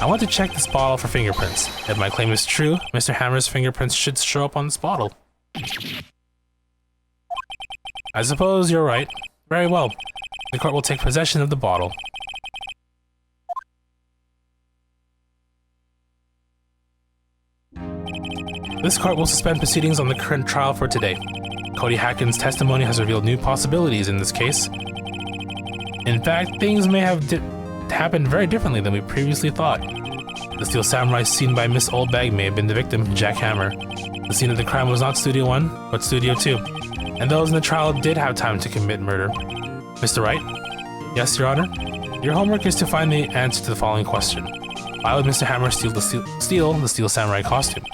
Speaker 1: I want to check this bottle for fingerprints. If my claim is true, Mr. Hammer's fingerprints should show up on this bottle. I suppose you're right. Very well. The court will take possession of the bottle. This court will suspend proceedings on the current trial for today. Cody Hacken's testimony has revealed new possibilities in this case. In fact, things may have happened very differently than we previously thought. The steel samurai seen by Miss Oldbag may have been the victim, Jack Hammer. The scene of the crime was not Studio 1, but Studio 2. And those in the trial did have time to commit murder. Mr. Wright? Yes, Your Honor? Your homework is to find the answer to the following question. Why would Mr. Hammer steal the steel samurai costume?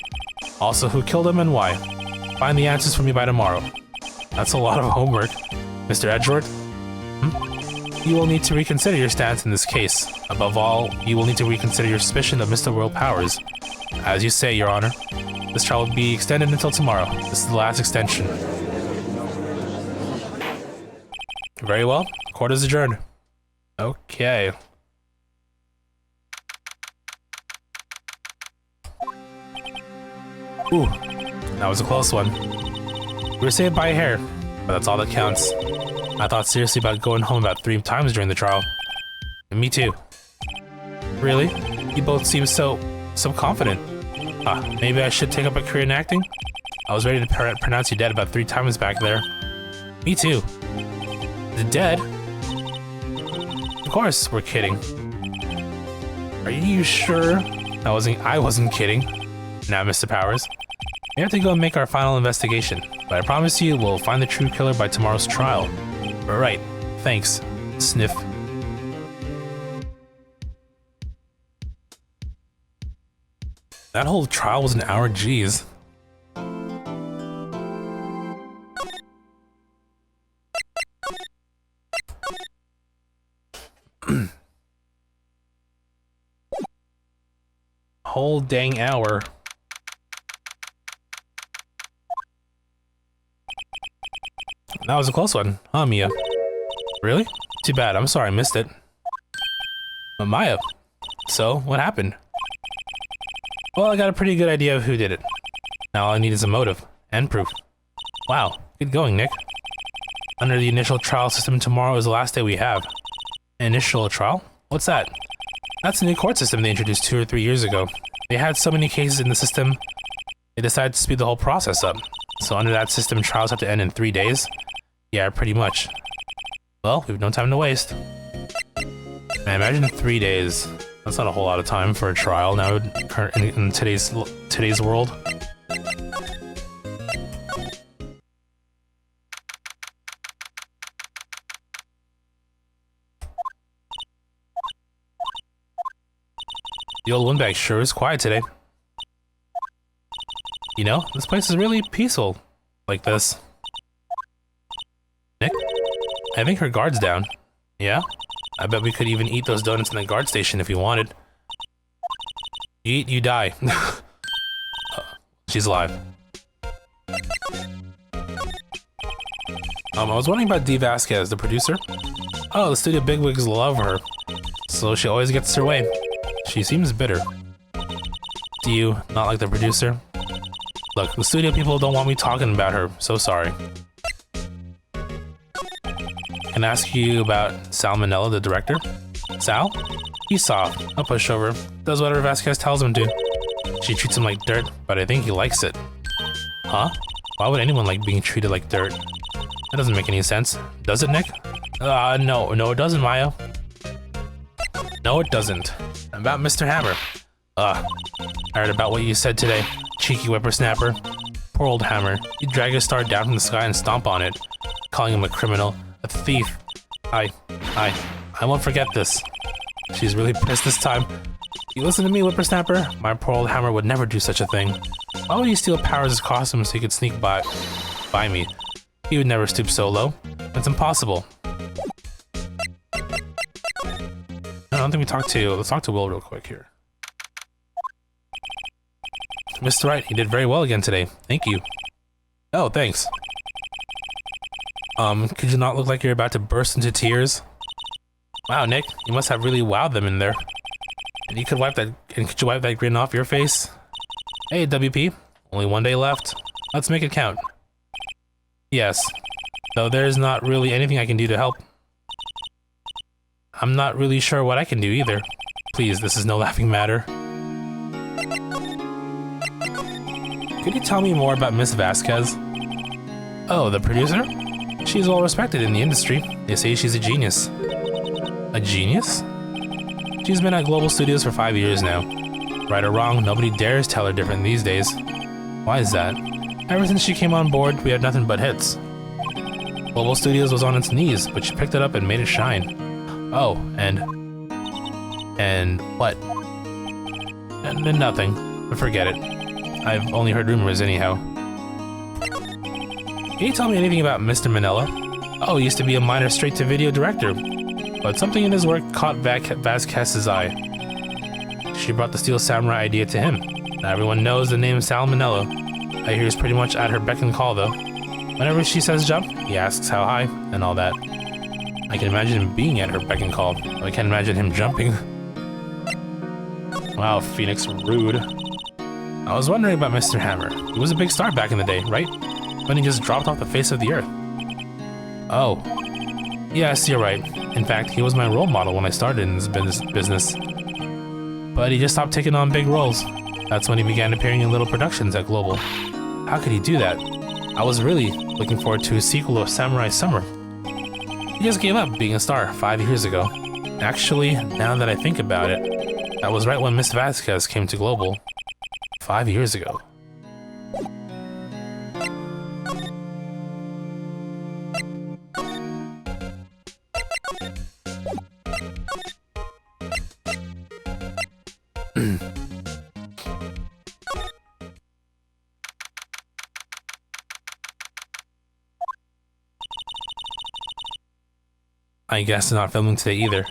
Speaker 1: Also, who killed him and why? Find the answers for me by tomorrow. That's a lot of homework. Mr. Edgeworth? You will need to reconsider your stance in this case. Above all, you will need to reconsider your suspicion of Mr. World Powers. As you say, Your Honor. This trial will be extended until tomorrow. This is the last extension. Very well. Court is adjourned. Okay. Ooh, that was a close one. We were saved by a hair, but that's all that counts. I thought seriously about going home about 3 times during the trial. And me too. Really? You both seem so confident. Maybe I should take up a career in acting? I was ready to pronounce you dead about 3 times back there. Me too. The dead? course, we're kidding. Are you sure? I wasn't kidding. Now, Mr. Powers, we have to go and make our final investigation, but I promise you we'll find the true killer by tomorrow's trial. Right. Thanks. Sniff. That whole trial was an hour, geez. Whole dang hour. That was a close one, huh, Mia? Really? Too bad, I'm sorry I missed it. But Maya, so what happened? Well, I got a pretty good idea of who did it. Now all I need is a motive and proof. Wow, good going, Nick. Under the initial trial system, tomorrow is the last day we have. Initial trial? What's that? That's a new court system they introduced 2 or 3 years ago. They had so many cases in the system, they decided to speed the whole process up. So under that system, trials have to end in 3 days? Yeah, pretty much. Well, we've no time to waste. I imagine 3 days. That's not a whole lot of time for a trial now in today's world. The old windbag sure is quiet today. You know, this place is really peaceful like this. Nick? I think her guard's down. Yeah? I bet we could even eat those donuts in the guard station if you wanted. You eat, you die. She's alive. I was wondering about Dee Vasquez, the producer. Oh, the studio bigwigs love her. So she always gets her way. She seems bitter. Do you not like the producer? Look, the studio people don't want me talking about her. So sorry. Can I ask you about Salmonella, the director? Sal? He's soft, a pushover, does whatever Vasquez tells him to. She treats him like dirt, but I think he likes it. Huh? Why would anyone like being treated like dirt? That doesn't make any sense. Does it, Nick? No, it doesn't, Maya. No, it doesn't. About Mr. Hammer. I heard about what you said today. Cheeky whippersnapper. Poor old Hammer. You drag a star down from the sky and stomp on it. Calling him a criminal. A thief. I won't forget this. She's really pissed this time. You listen to me, whippersnapper. My poor old Hammer would never do such a thing. Why would he steal Powers' costume so he could sneak by me? He would never stoop so low. It's impossible. I don't think we talked to... Let's talk to Will real quick here. Mr. Wright, you did very well again today. Thank you. Oh, thanks. Could you not look like you're about to burst into tears? Wow, Nick, you must have really wowed them in there. And could you wipe that grin off your face? Hey, WP, only 1 day left. Let's make it count. Yes, though there's not really anything I can do to help. I'm not really sure what I can do either. Please, this is no laughing matter. Could you tell me more about Miss Vasquez? Oh, the producer? She's well respected in the industry. They say she's a genius. A genius? She's been at Global Studios for 5 years now. Right or wrong, nobody dares tell her different these days. Why is that? Ever since she came on board, we had nothing but hits. Global Studios was on its knees, but she picked it up and made it shine. Oh, and what? And nothing. But forget it. I've only heard rumors anyhow. Can you tell me anything about Mr. Manila? Oh, he used to be a minor straight-to-video director. But something in his work caught Vasquez's eye. She brought the Steel Samurai idea to him. Now everyone knows the name Salmonella. I hear he's pretty much at her beck and call though. Whenever she says jump, he asks how high, and all that. I can imagine him being at her beck and call, but I can't imagine him jumping. Wow, Phoenix, rude. I was wondering about Mr. Hammer. He was a big star back in the day, right? When he just dropped off the face of the earth. Oh. Yes, you're right. In fact, he was my role model when I started in this business. But he just stopped taking on big roles. That's when he began appearing in little productions at Global. How could he do that? I was really looking forward to a sequel of Samurai Summer. He just gave up being a star 5 years ago. Actually, now that I think about it, that was right when Miss Vasquez came to Global. 5 years ago. I guess they're not filming today either.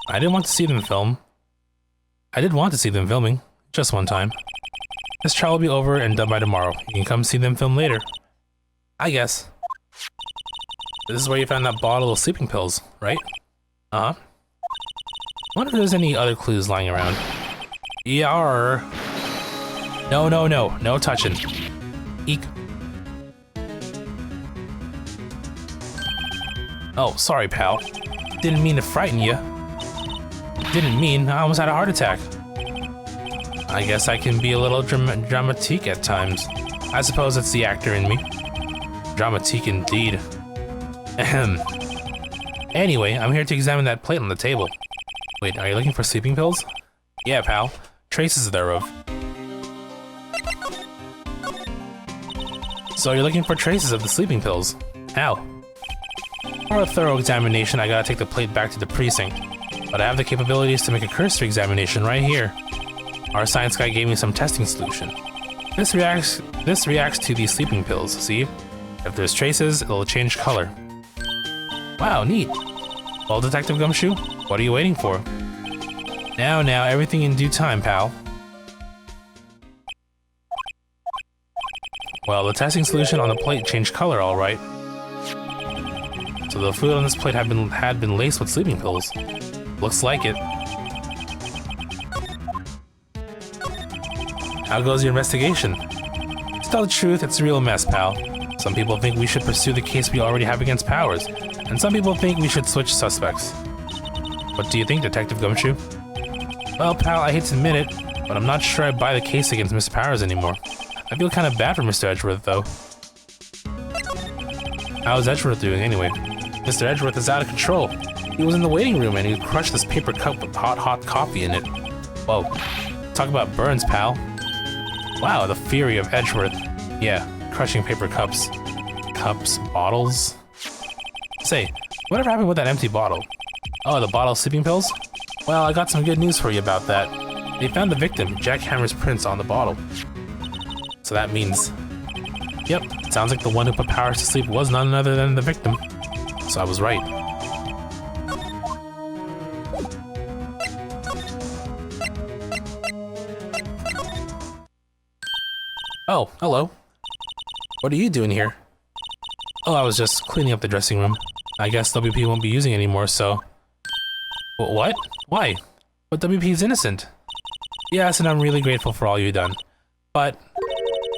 Speaker 1: I didn't want to see them film. I did want to see them filming, just one time. This trial will be over and done by tomorrow. You can come see them film later. I guess. This is where you found that bottle of sleeping pills, right? Uh-huh. Wonder if there's any other clues lying around. Yarr. No, no, no. No touching. Eek. Oh, sorry, pal. Didn't mean to frighten you. Didn't mean. I almost had a heart attack. I guess I can be a little dramatique at times. I suppose it's the actor in me. Dramatique indeed. Ahem. Anyway, I'm here to examine that plate on the table. Wait, are you looking for sleeping pills? Yeah, pal. Traces thereof. So you're looking for traces of the sleeping pills. How? For a thorough examination, I gotta take the plate back to the precinct. But I have the capabilities to make a cursory examination right here. Our science guy gave me some testing solution. This reacts to these sleeping pills, see? If there's traces, it'll change color. Wow, neat. Well, Detective Gumshoe, what are you waiting for? Now, everything in due time, pal. Well, the testing solution on the plate changed color, all right. So the food on this plate had been laced with sleeping pills. Looks like it. How goes your investigation? To tell the truth, it's a real mess, pal. Some people think we should pursue the case we already have against Powers, and some people think we should switch suspects. What do you think, Detective Gumshoe? Well, pal, I hate to admit it, but I'm not sure I buy the case against Mr. Powers anymore. I feel kind of bad for Mr. Edgeworth, though. How's Edgeworth doing, anyway? Mr. Edgeworth is out of control. He was in the waiting room and he crushed this paper cup with hot coffee in it. Whoa. Talk about burns, pal. Wow, the fury of Edgeworth. Yeah, crushing paper cups. Cups, bottles. Say, whatever happened with that empty bottle? Oh, the bottle of sleeping pills? Well, I got some good news for you about that. They found the victim, Jack Hammer's prints on the bottle. So that means... Yep, sounds like the one who put Powers to sleep was none other than the victim. So I was right. Oh, hello. What are you doing here? Oh, I was just cleaning up the dressing room. I guess WP won't be using it anymore, so... What? Why? But WP's innocent. Yes, and I'm really grateful for all you've done. But...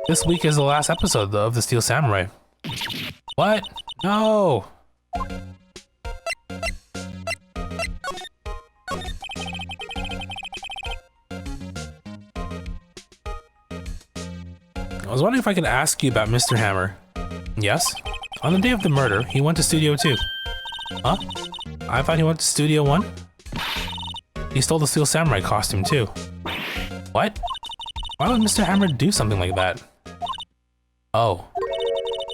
Speaker 1: this week is the last episode of The Steel Samurai. What? No! I was wondering if I could ask you about Mr. Hammer. Yes? On the day of the murder, he went to Studio 2. Huh? I thought he went to Studio 1? He stole the Steel Samurai costume too. What? Why would Mr. Hammer do something like that? Oh.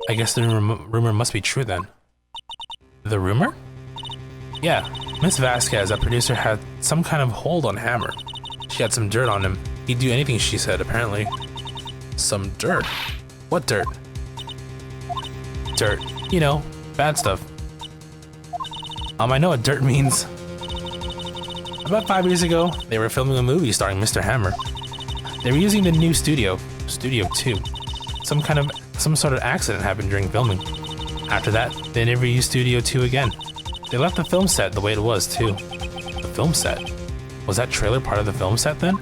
Speaker 1: I guess the rumor must be true then. The rumor? Yeah, Miss Vasquez, a producer, had some kind of hold on Hammer. She had some dirt on him. He'd do anything, she said, apparently. Some dirt? What dirt? Dirt. You know, bad stuff. I know what dirt means. About 5 years ago, they were filming a movie starring Mr. Hammer. They were using the new studio, Studio 2. Some sort of accident happened during filming. After that, they never used Studio 2 again. They left the film set the way it was, too. The film set? Was that trailer part of the film set, then?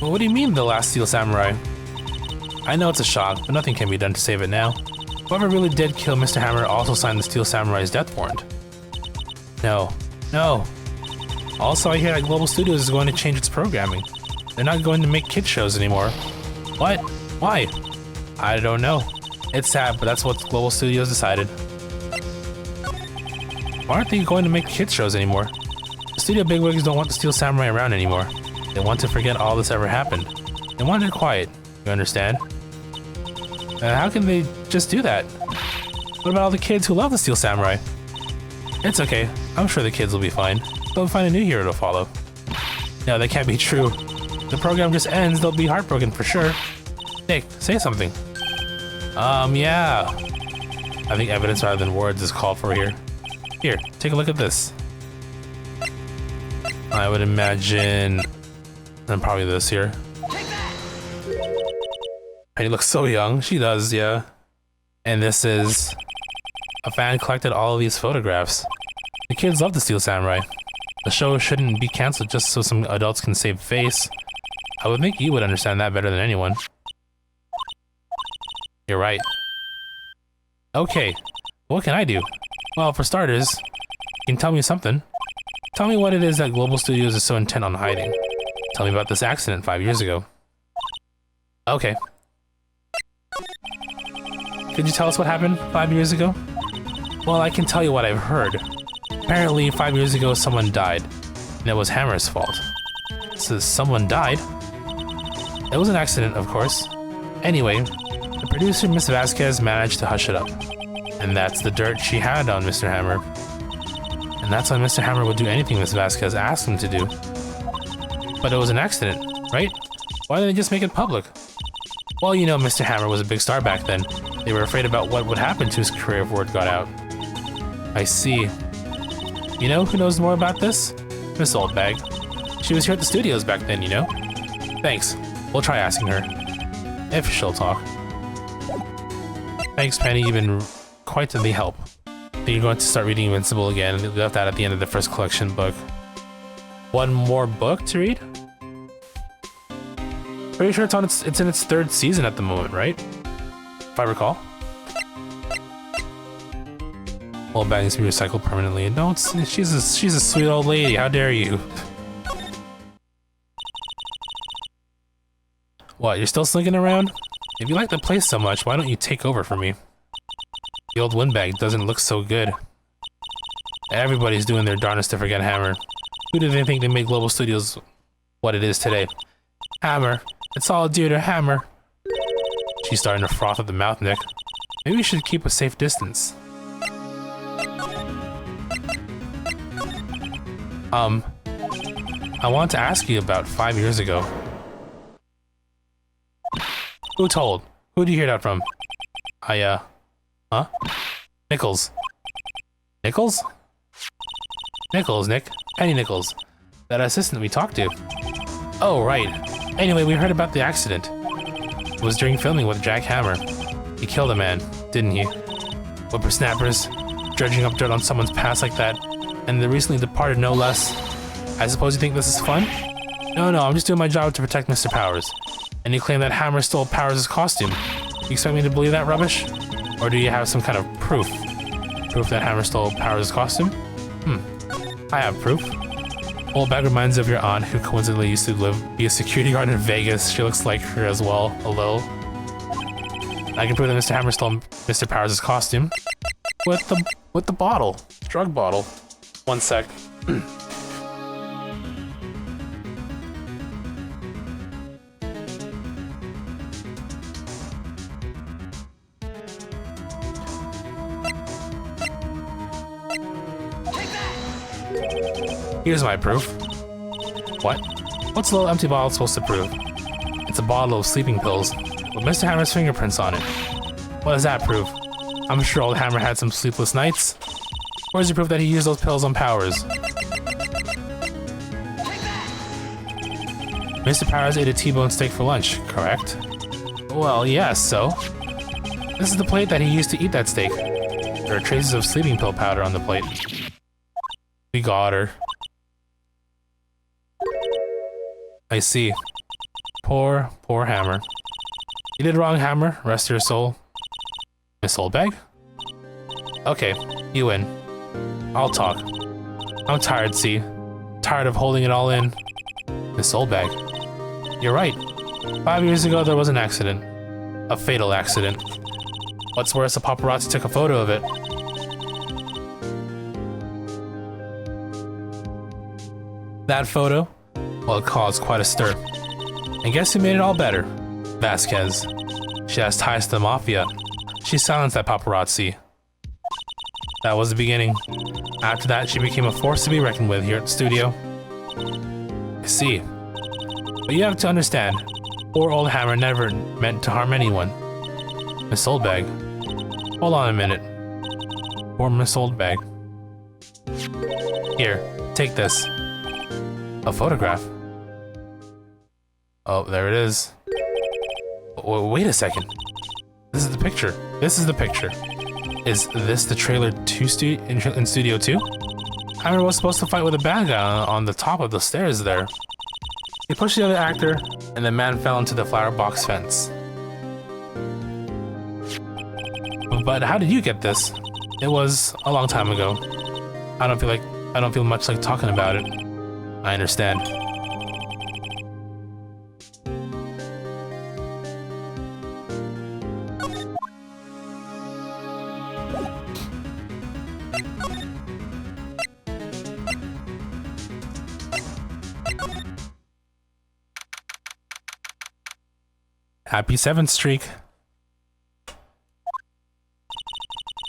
Speaker 1: Well, what do you mean, the last Steel Samurai? I know it's a shock, but nothing can be done to save it now. Whoever really did kill Mr. Hammer also signed the Steel Samurai's death warrant. No. No. Also, I hear that Global Studios is going to change its programming. They're not going to make kid shows anymore. What? Why? I don't know. It's sad, but that's what Global Studios decided. Why aren't they going to make kids shows anymore? The studio bigwigs don't want the Steel Samurai around anymore. They want to forget all this ever happened. They want it quiet, you understand? How can they just do that? What about all the kids who love the Steel Samurai? It's okay, I'm sure the kids will be fine. They'll find a new hero to follow. No, that can't be true. If the program just ends, they'll be heartbroken for sure. Nick, say something. Yeah. I think evidence rather than words is called for here. Here, take a look at this. I would imagine... and probably this here. Penny looks so young. She does, yeah. And this is... a fan collected all of these photographs. The kids love the Steel Samurai. The show shouldn't be cancelled just so some adults can save face. I would think you would understand that better than anyone. You're right. Okay, what can I do? Well, for starters, you can tell me something. Tell me what it is that Global Studios is so intent on hiding. Tell me about this accident 5 years ago. Okay. Could you tell us what happened 5 years ago? Well, I can tell you what I've heard. Apparently, 5 years ago, someone died, and it was Hammer's fault. So someone died? It was an accident, of course. Anyway, the producer, Miss Vasquez, managed to hush it up. And that's the dirt she had on Mr. Hammer. And that's why Mr. Hammer would do anything Miss Vasquez asked him to do. But it was an accident, right? Why didn't they just make it public? Well, you know, Mr. Hammer was a big star back then. They were afraid about what would happen to his career if word got out. I see. You know who knows more about this? Miss Oldbag. She was here at the studios back then, you know? Thanks. We'll try asking her. If she'll talk. Thanks, Penny. You've been quite to the help. You're going to start reading Invincible again. We left that at the end of the first collection book. One more book to read? Pretty sure it's in its third season at the moment, right? If I recall. Old bag needs to be recycled permanently. Don't. She's a sweet old lady. How dare you? What? You're still slinking around? If you like the place so much, why don't you take over for me? The old windbag doesn't look so good. Everybody's doing their darnest to forget Hammer. Who do they think they made Global Studios what it is today? Hammer. It's all due to Hammer. She's starting to froth at the mouth, Nick. Maybe we should keep a safe distance. I want to ask you about 5 years ago. Who told? Who did you hear that from? Huh? Nichols. Nichols? Nichols, Nick. Penny Nichols. That assistant we talked to. Oh, right. Anyway, we heard about the accident. It was during filming with Jack Hammer. He killed a man, didn't he? Whippersnappers, dredging up dirt on someone's past like that, and the recently departed no less. I suppose you think this is fun? No, I'm just doing my job to protect Mr. Powers. And you claim that Hammer stole Powers' costume. You expect me to believe that rubbish? Or do you have some kind of proof? Proof that Hammer stole Powers' costume? I have proof. Old bag reminds of your aunt, who coincidentally used to be a security guard in Vegas. She looks like her as well, a little. I can prove that Mr. Hammer stole Mr. Powers' costume. With the bottle. Drug bottle. One sec. Here's my proof. What? What's the little empty bottle supposed to prove? It's a bottle of sleeping pills with Mr. Hammer's fingerprints on it. What does that prove? I'm sure old Hammer had some sleepless nights. Where's the proof that he used those pills on Powers? Mr. Powers ate a T-bone steak for lunch, correct? Well, yes, so? This is the plate that he used to eat that steak. There are traces of sleeping pill powder on the plate. We got her. I see. Poor Hammer. You did wrong, Hammer. Rest your soul. Miss Oldbag? Okay, you win. I'll talk. I'm tired, see? Tired of holding it all in. Miss Oldbag. You're right. 5 years ago, there was an accident. A fatal accident. What's worse, a paparazzi took a photo of it. That photo? Well, it caused quite a stir. And guess who made it all better? Vasquez. She has ties to the Mafia. She silenced that paparazzi. That was the beginning. After that, she became a force to be reckoned with here at the studio. I see. But you have to understand, poor old Hammer never meant to harm anyone. Miss Oldbag. Hold on a minute. Poor Miss Oldbag. Here, take this. A photograph. Oh, there it is. Wait a second. This is the picture. This is the picture. Is this the trailer to in Studio 2? Hammer was supposed to fight with a bad guy on the top of the stairs there. He pushed the other actor, and the man fell into the flower box fence. But how did you get this? It was a long time ago. I don't feel much like talking about it. I understand. Happy 7th streak.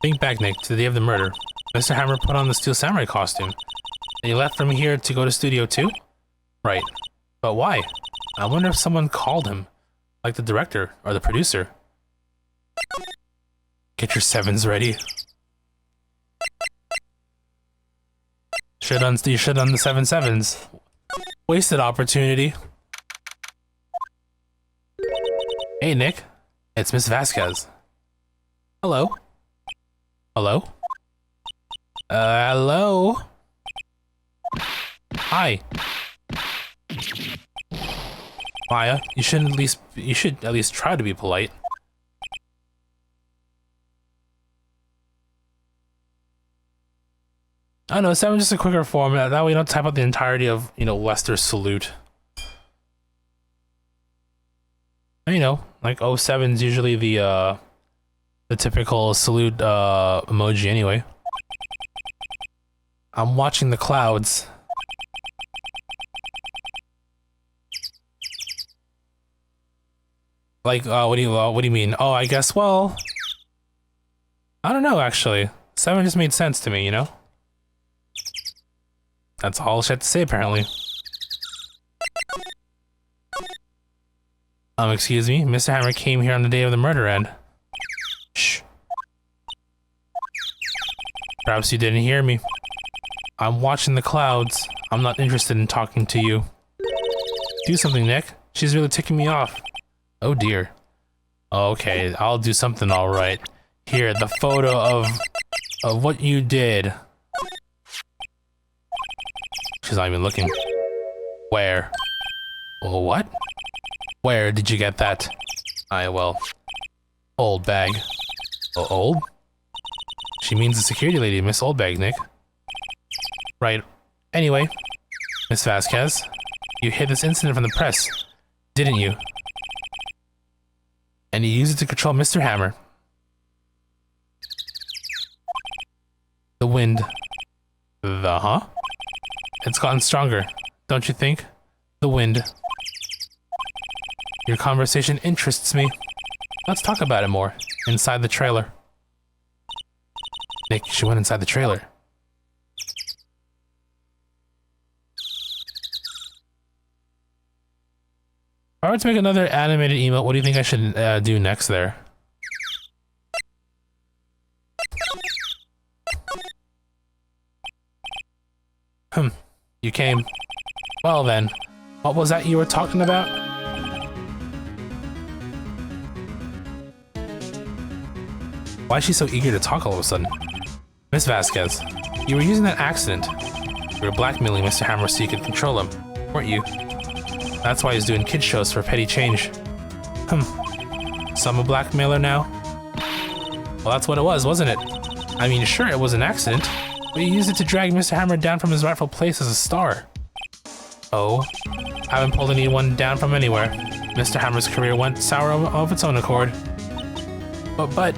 Speaker 1: Think back, Nick, to the day of the murder. Mr. Hammer put on the Steel Samurai costume. And he left from here to go to Studio 2? Right. But why? I wonder if someone called him. Like the director or the producer. Get your 7s ready. You should have done the 7-7s. Wasted opportunity. Hey, Nick. It's Miss Vasquez. Hello? Hello? Hello? Hi. Maya, you should at least try to be polite. I don't know, 7 just a quicker form. That way you don't type out the entirety of, Lester's salute. You know, like 07's usually the typical salute emoji anyway. I'm watching the clouds. Like, what do you mean? Oh, I guess, well, I don't know, actually. 7 just made sense to me, That's all she had to say, apparently. Excuse me? Mr. Hammer came here on the day of the murder, and... Shh. Perhaps you didn't hear me. I'm watching the clouds. I'm not interested in talking to you. Do something, Nick. She's really ticking me off. Oh dear. Okay, I'll do something alright. Here, the photo of what you did. She's not even looking. Where? Oh, what? Where did you get that? Well, old bag. Oh, old? She means the security lady, Miss Oldbag, Nick. Right. Anyway, Miss Vasquez, you hid this incident from the press, didn't you? And you used it to control Mr. Hammer. The wind. The huh? It's gotten stronger, don't you think? The wind. Your conversation interests me. Let's talk about it more. Inside the trailer. Nick, she went inside the trailer. If I were to make another animated emote, what do you think I should do next there? You came. Well then, what was that you were talking about? Why is she so eager to talk all of a sudden? Miss Vasquez, you were using that accident. You were blackmailing Mr. Hammer so you could control him, weren't you? That's why he's doing kid shows for petty change. So I'm a blackmailer now? Well, that's what it was, wasn't it? I mean, sure, it was an accident, but you used it to drag Mr. Hammer down from his rightful place as a star. Oh, I haven't pulled anyone down from anywhere. Mr. Hammer's career went sour of its own accord. But,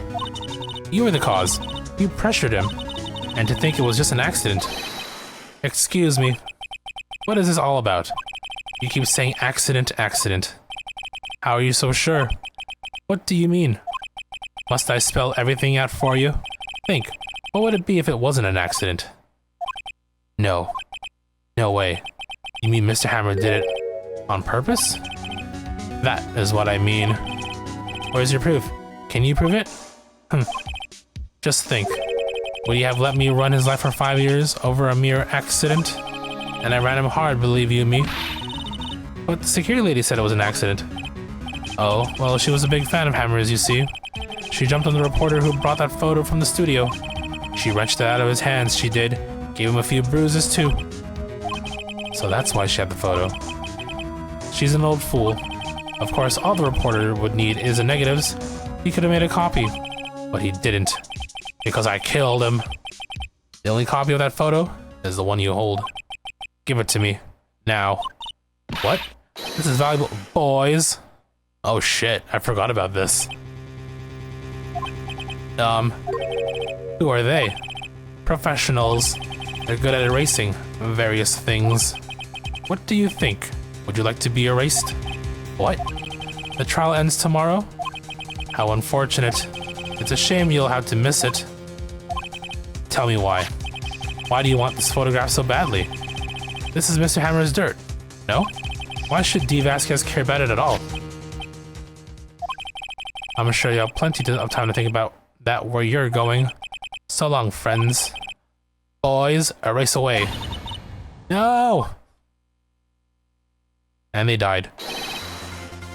Speaker 1: you were the cause. You pressured him. And to think it was just an accident. Excuse me. What is this all about? You keep saying accident, accident. How are you so sure? What do you mean? Must I spell everything out for you? Think, what would it be if it wasn't an accident? No. No way. You mean Mr. Hammer did it on purpose? That is what I mean. Where's your proof? Can you prove it? Just think. Would he have let me run his life for 5 years over a mere accident? And I ran him hard, believe you me. But the security lady said it was an accident. Oh, well, she was a big fan of Hammer's, you see. She jumped on the reporter who brought that photo from the studio. She wrenched it out of his hands, she did. Gave him a few bruises, too. So that's why she had the photo. She's an old fool. Of course, all the reporter would need is the negatives. He could have made a copy. But he didn't. Because I killed him. The only copy of that photo is the one you hold. Give it to me. Now. What? This is valuable. Boys. Oh shit, I forgot about this. Who are they? Professionals. They're good at erasing various things. What do you think? Would you like to be erased? What? The trial ends tomorrow? How unfortunate. It's a shame you'll have to miss it. Tell me why. Why do you want this photograph so badly? This is Mr. Hammer's dirt. No? Why should D. Vasquez care about it at all? I'm sure you have plenty of time to think about that where you're going. So long, friends. Boys, erase away. No! And they died.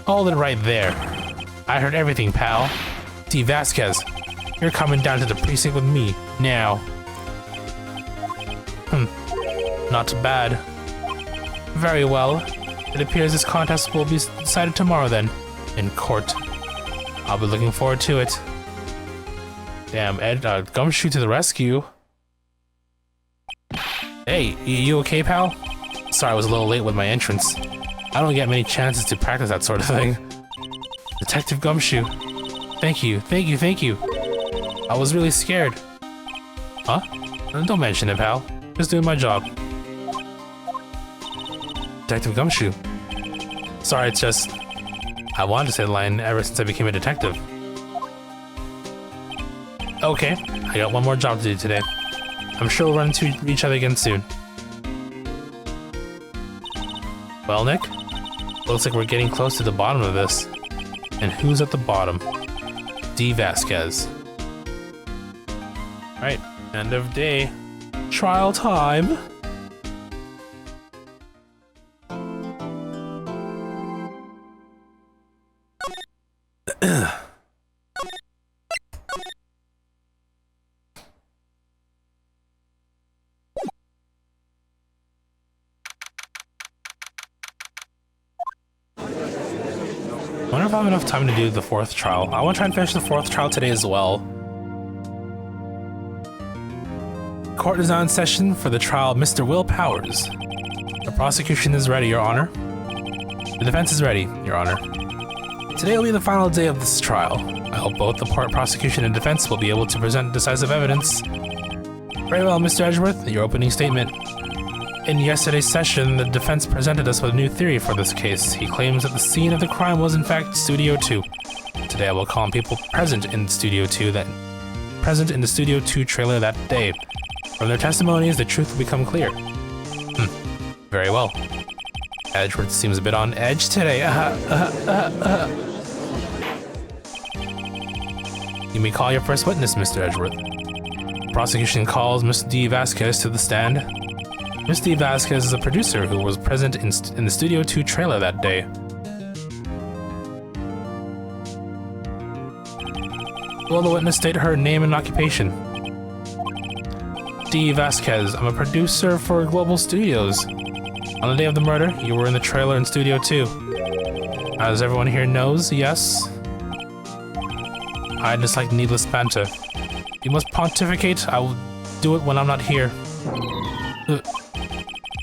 Speaker 1: Hold it right there. I heard everything, pal. D. Vasquez, you're coming down to the precinct with me, now. Not bad. Very well. It appears this contest will be decided tomorrow then, in court. I'll be looking forward to it. Damn, Ed, Gumshoe to the rescue. Hey, you okay, pal? Sorry I was a little late with my entrance. I don't get many chances to practice that sort of thing. Detective Gumshoe. Thank you, thank you, thank you. I was really scared. Huh? Don't mention it, pal. Just doing my job. Detective Gumshoe. Sorry, it's just... I wanted to say the line ever since I became a detective. Okay, I got one more job to do today. I'm sure we'll run into each other again soon. Well, Nick? Looks like we're getting close to the bottom of this. And who's at the bottom? D. Vasquez. Alright, end of day. Trial time! I wonder if I have enough time to do the 4th trial. I want to try and finish the 4th trial today as well. Court is now in session for the trial of Mr. Will Powers. The prosecution is ready, Your Honor. The defense is ready, Your Honor. Today will be the final day of this trial. I hope both the prosecution and defense will be able to present decisive evidence. Very well, Mr. Edgeworth, your opening statement. In yesterday's session, the defense presented us with a new theory for this case. He claims that the scene of the crime was in fact Studio 2. Today I will call on people present in Studio 2 trailer that day. From their testimonies, the truth will become clear. Very well. Edgeworth seems a bit on edge today. You may call your first witness, Mr. Edgeworth. Prosecution calls Miss D. Vasquez to the stand. Miss D. Vasquez is a producer who was present in the Studio 2 trailer that day. Will the witness state her name and occupation? D. Vasquez, I'm a producer for Global Studios. On the day of the murder, you were in the trailer in Studio 2. As everyone here knows, yes? I dislike needless banter. You must pontificate, I will do it when I'm not here.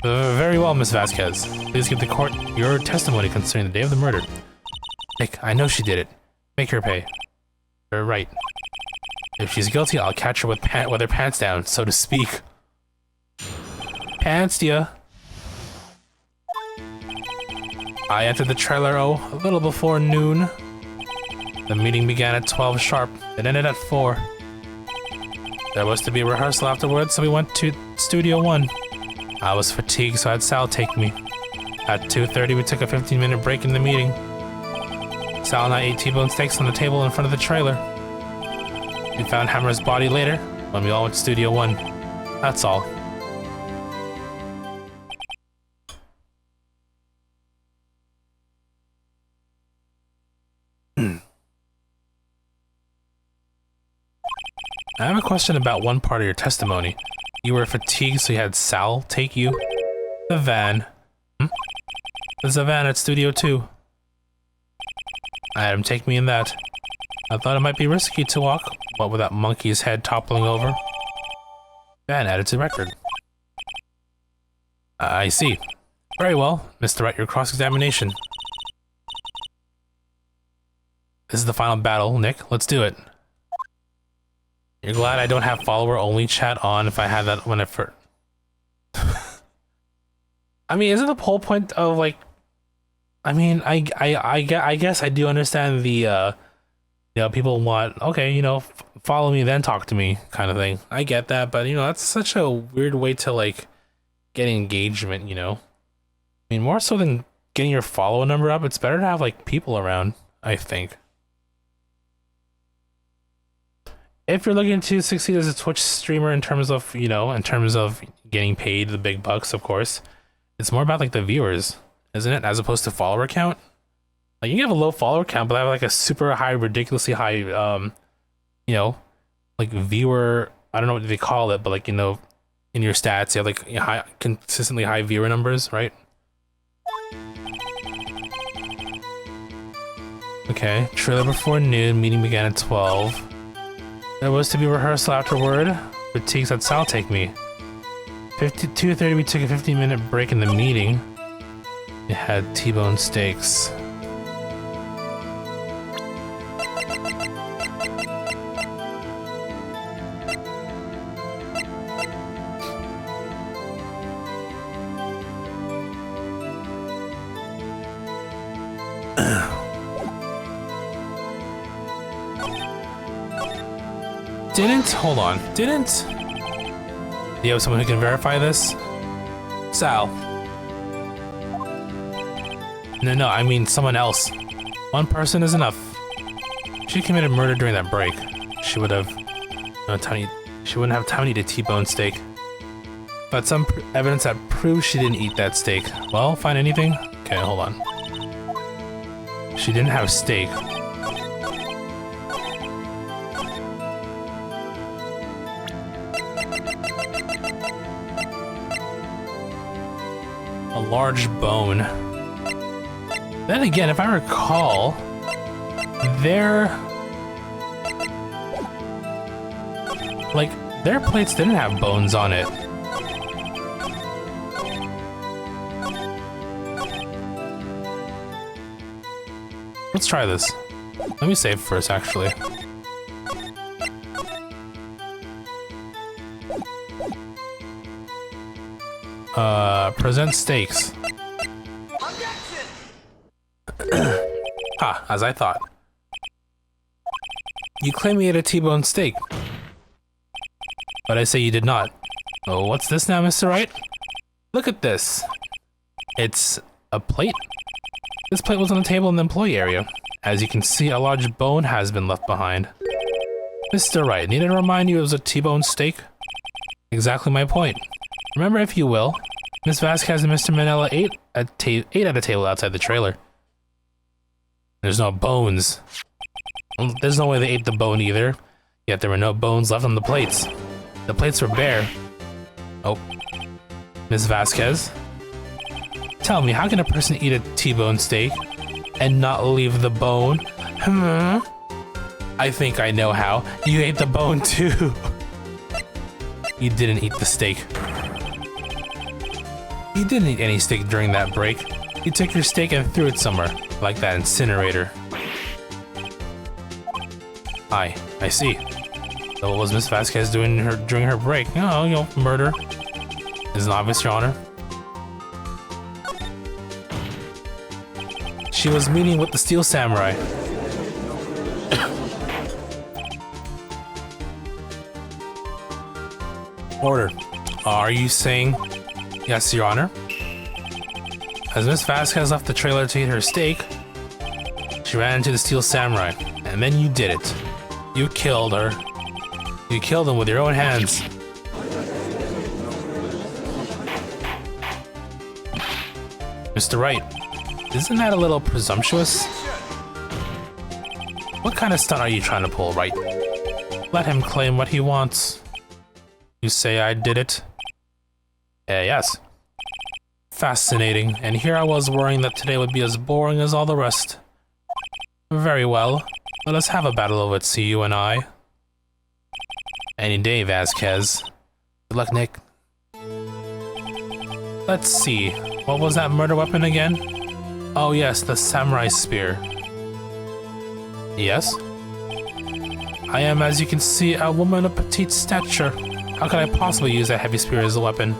Speaker 1: Very well, Miss Vasquez. Please give the court your testimony concerning the day of the murder. Nick, I know she did it. Make her pay. You're right. If she's guilty, I'll catch her with her pants down, so to speak. Pants, ya. I entered the trailer, a little before noon. The meeting began at 12 sharp. It ended at 4. There was to be a rehearsal afterwards, so we went to Studio 1. I was fatigued, so I had Sal take me. At 2:30, we took a 15-minute break in the meeting. Sal and I ate T-bone steaks on the table in front of the trailer. We found Hammer's body later, when we all went to Studio 1. That's all. I have a question about one part of your testimony. You were fatigued, so you had Sal take you? The van. There's a van at Studio 2. I had him take me in that. I thought it might be risky to walk, what with that monkey's head toppling over. Van added to record. I see. Very well, Mr. Wright, your cross-examination. This is the final battle, Nick. Let's do it. You're glad I don't have follower-only chat on. If I had that when I first... I mean, isn't the whole point of, like... I mean, I guess I do understand the, you know, people want, okay, you know, follow me, then talk to me, kind of thing. I get that, but, you know, that's such a weird way to, like, get engagement, you know? I mean, more so than getting your follower number up, it's better to have, like, people around, I think. If you're looking to succeed as a Twitch streamer in terms of, you know, in terms of getting paid the big bucks, of course, it's more about, like, the viewers, isn't it? As opposed to follower count. Like, you can have a low follower count, but have, like, a super high, ridiculously high, you know, like, viewer, I don't know what they call it, but, like, you know, in your stats, you have, like, high, consistently high viewer numbers, right? Okay, trailer before noon, meeting began at 12. There was to be rehearsal afterward. Fatigues had Sal take me. 2:30, we took a 15-minute break in the meeting. We had T-bone steaks. Hold on, didn't... Do you have someone who can verify this? Sal. No, I mean someone else. One person is enough. She committed murder during that break. She would have no time. She wouldn't have time to eat a T-bone steak. But some evidence that proves she didn't eat that steak. Well, find anything? Okay, hold on. She didn't have steak. A large bone. Then again, if I recall, their plates didn't have bones on it. Let's try this. Let me save first, actually. Present steaks. Ah, as I thought. You claim you ate a T-bone steak. But I say you did not. Oh, what's this now, Mr. Wright? Look at this. It's a plate. This plate was on the table in the employee area. As you can see, a large bone has been left behind. Mr. Wright, need I remind you it was a T-bone steak? Exactly my point. Remember, if you will, Miss Vasquez and Mr. Manella ate at a table outside the trailer. There's no bones. There's no way they ate the bone either, yet there were no bones left on the plates. The plates were bare. Oh. Miss Vasquez? Tell me, how can a person eat a T-bone steak and not leave the bone? I think I know how. You ate the bone too. You didn't eat the steak. You didn't eat any steak during that break. You took your steak and threw it somewhere, like that incinerator. I see. So what was Miss Vasquez doing during her break? Oh, you know, murder. Isn't obvious, Your Honor. She was meeting with the Steel Samurai. Order. Are you saying... Yes, Your Honor? As Miss Vasquez left the trailer to eat her steak, she ran into the Steel Samurai, and then you did it. You killed her. You killed him with your own hands. Mr. Wright, isn't that a little presumptuous? What kind of stunt are you trying to pull, Wright? Let him claim what he wants. You say I did it? Yes. Fascinating, and here I was worrying that today would be as boring as all the rest. Very well, let us have a battle of it, you and I. Any day, Vasquez. Good luck, Nick. Let's see, what was that murder weapon again? Oh yes, the samurai spear. Yes? I am, as you can see, a woman of petite stature. How could I possibly use that heavy spear as a weapon?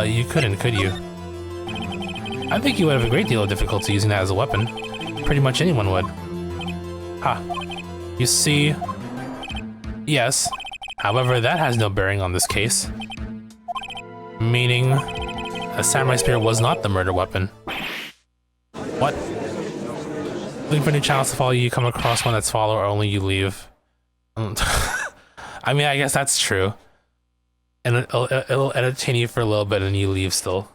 Speaker 1: You couldn't, could you? I think you would have a great deal of difficulty using that as a weapon. Pretty much anyone would. Ha. You see... Yes. However, that has no bearing on this case. Meaning... a samurai spear was not the murder weapon. What? Looking for new channels to follow you, come across one that's follow or only you leave. I mean, I guess that's true. And it'll entertain you for a little bit and you leave still.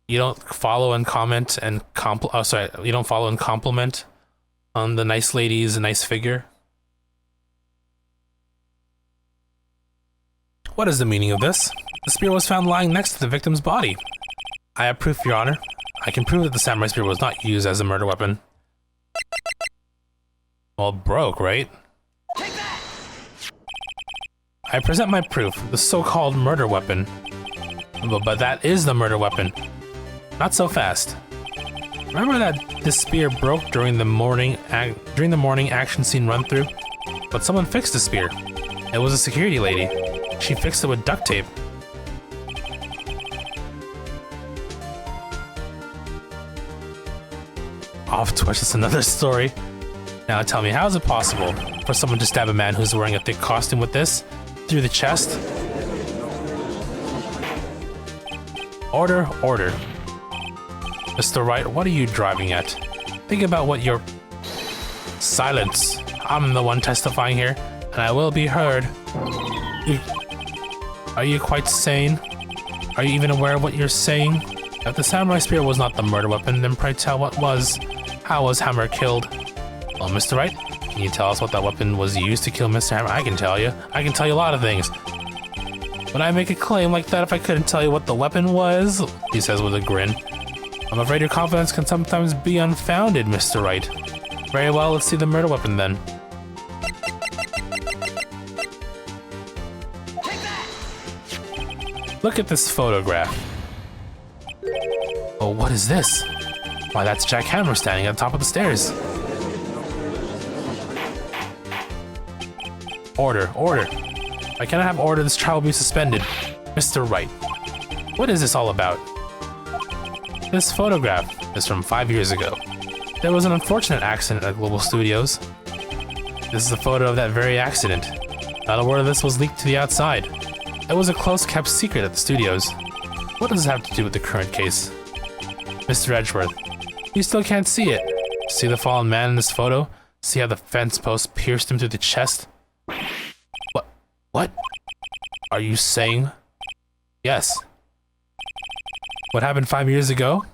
Speaker 1: You don't follow and comment and you don't follow and compliment on the nice lady's nice figure. What is the meaning of this? The spear was found lying next to the victim's body. I have proof, Your Honor. I can prove that the samurai spear was not used as a murder weapon. Well, it broke, right? I present my proof, the so-called murder weapon. But that is the murder weapon. Not so fast. Remember that this spear broke during the morning action scene run-through? But someone fixed the spear. It was a security lady. She fixed it with duct tape. Off Twitch, it's another story. Now tell me, how is it possible for someone to stab a man who's wearing a thick costume with this? Through the chest? Order, order. Mr. Wright, what are you driving at? Think about what you're... Silence. I'm the one testifying here, and I will be heard. Are you quite sane? Are you even aware of what you're saying? If the samurai spear was not the murder weapon, then pray tell what was. How was Hammer killed? Well, Mr. Wright, can you tell us what that weapon was used to kill Mr. Hammer? I can tell you. I can tell you a lot of things. Would I make a claim like that if I couldn't tell you what the weapon was? He says with a grin. I'm afraid your confidence can sometimes be unfounded, Mr. Wright. Very well, let's see the murder weapon then. Look at this photograph. Oh, what is this? Why, that's Jack Hammer standing at the top of the stairs. Order, order. I cannot have order, this trial will be suspended. Mr. Wright, what is this all about? This photograph is from 5 years ago. There was an unfortunate accident at Global Studios. This is a photo of that very accident. Not a word of this was leaked to the outside. It was a close-kept secret at the studios. What does this have to do with the current case? Mr. Edgeworth, you still can't see it. See the fallen man in this photo? See how the fence post pierced him through the chest? What? Are you saying? Yes. What happened 5 years ago?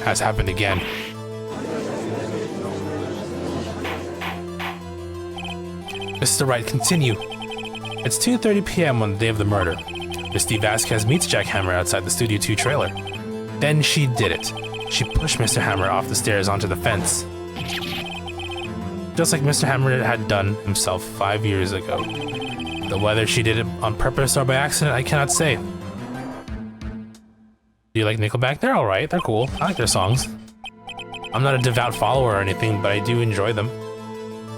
Speaker 1: Has happened again. Mr. Wright, continue. It's 2:30 p.m. on the day of the murder. Misty Vasquez meets Jack Hammer outside the Studio 2 trailer. Then she did it. She pushed Mr. Hammer off the stairs onto the fence. Just like Mr. Hammer had done himself 5 years ago. Though whether she did it on purpose or by accident, I cannot say. Do you like Nickelback? They're alright, they're cool. I like their songs. I'm not a devout follower or anything, but I do enjoy them.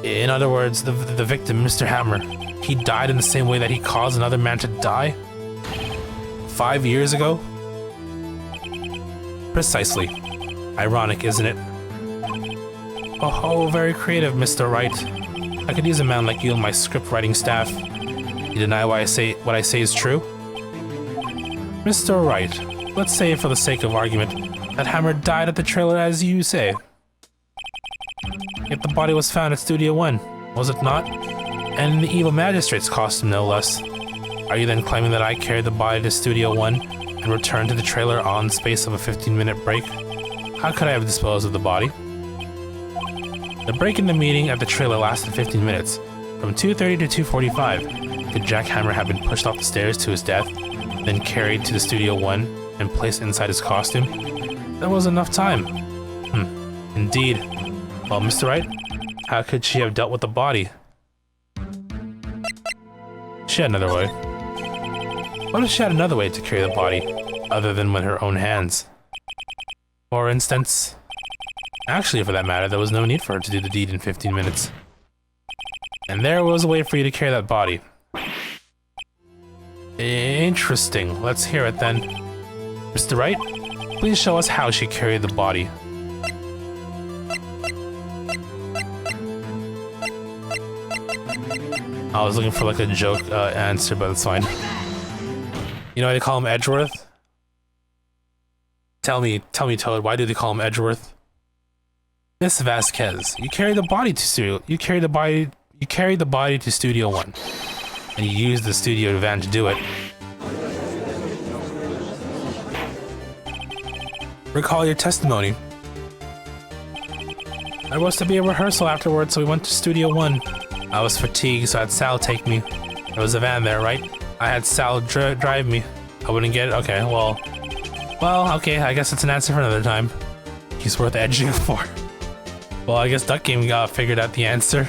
Speaker 1: In other words, the victim, Mr. Hammer, he died in the same way that he caused another man to die? 5 years ago? Precisely. Ironic, isn't it? Oh, very creative, Mr. Wright. I could use a man like you on my script writing staff. You deny what I say is true? Mr. Wright, let's say for the sake of argument that Hammer died at the trailer as you say. Yet the body was found at Studio One, was it not? And in the evil magistrate's costume, no less. Are you then claiming that I carried the body to Studio One and returned to the trailer on the space of a 15-minute break? How could I have disposed of the body? The break in the meeting at the trailer lasted 15 minutes, from 2:30 to 2:45. Could Jack Hammer have been pushed off the stairs to his death, then carried to the Studio One and placed inside his costume? That was enough time. Indeed. Well, Mr. Wright, how could she have dealt with the body? She had another way. What if she had another way to carry the body, other than with her own hands? For instance... Actually, for that matter, there was no need for her to do the deed in 15 minutes. And there was a way for you to carry that body. Interesting. Let's hear it then. Mr. Wright, please show us how she carried the body. I was looking for like a joke answer, but it's fine. You know why they call him Edgeworth? Tell me, Toad, why do they call him Edgeworth? Miss Vasquez, you carried the body to Studio One, and you used the studio van to do it. Recall your testimony. There was to be a rehearsal afterwards, so we went to Studio One. I was fatigued, so I had Sal take me. There was a van there, right? I had Sal drive me. I wouldn't get it? Okay, well, okay, I guess it's an answer for another time. He's worth edging for. Well, I guess Duck Game figured out the answer.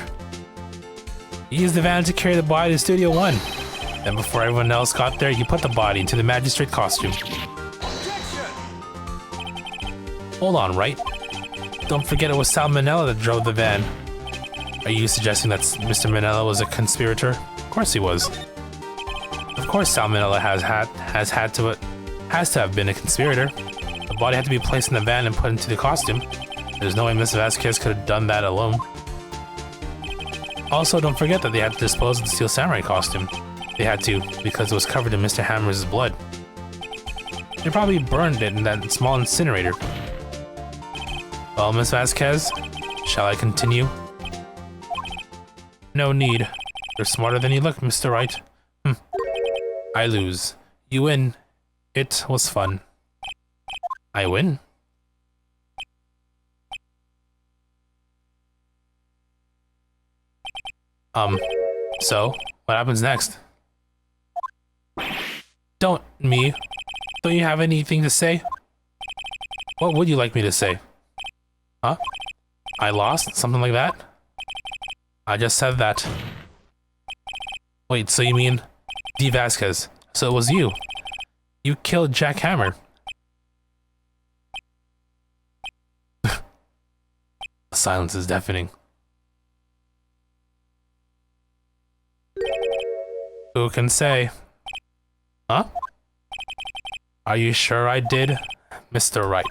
Speaker 1: You used the van to carry the body to Studio One. Then before everyone else got there, you put the body into the magistrate costume. Hold on, Wright? Don't forget it was Sal Manella that drove the van. Are you suggesting that Mr. Manella was a conspirator? Of course he was. Of course Sal Manella has to have been a conspirator. The body had to be placed in the van and put into the costume. There's no way Miss Vasquez could have done that alone. Also, don't forget that they had to dispose of the Steel Samurai costume. They had to, because it was covered in Mr. Hammer's blood. They probably burned it in that small incinerator. Well, Miss Vasquez, shall I continue? No need. You're smarter than you look, Mr. Wright. I lose. You win. It was fun. I win? So, what happens next? Don't you have anything to say? What would you like me to say? Huh? I lost? Something like that? I just said that. Wait, so you mean D. Vasquez? So it was you? You killed Jack Hammer? The silence is deafening. Who can say? Huh? Are you sure I did? Mr. Wright,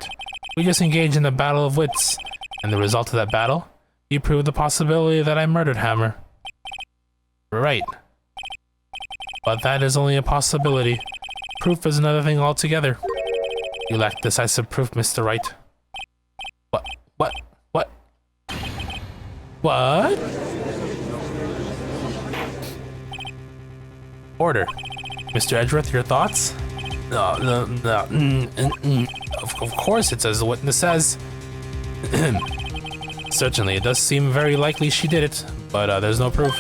Speaker 1: we just engaged in a battle of wits, and the result of that battle, you proved the possibility that I murdered Hammer. Right. But that is only a possibility. Proof is another thing altogether. You lack decisive proof, Mr. Wright. What? Order. Mr. Edgeworth, your thoughts? No. Of course it's as the witness says. Certainly, it does seem very likely she did it, but there's no proof.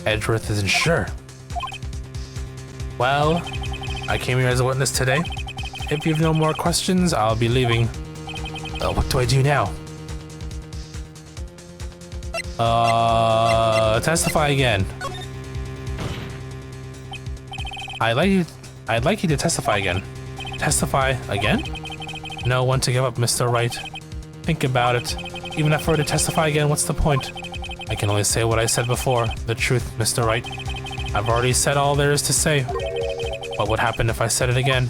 Speaker 1: Edgeworth isn't sure. Well, I came here as a witness today. If you've no more questions, I'll be leaving. What do I do now? Testify again. I'd like you to testify again. Testify again? No one to give up, Mr. Wright. Think about it. Even if I were to testify again, what's the point? I can only say what I said before. The truth, Mr. Wright. I've already said all there is to say. What would happen if I said it again?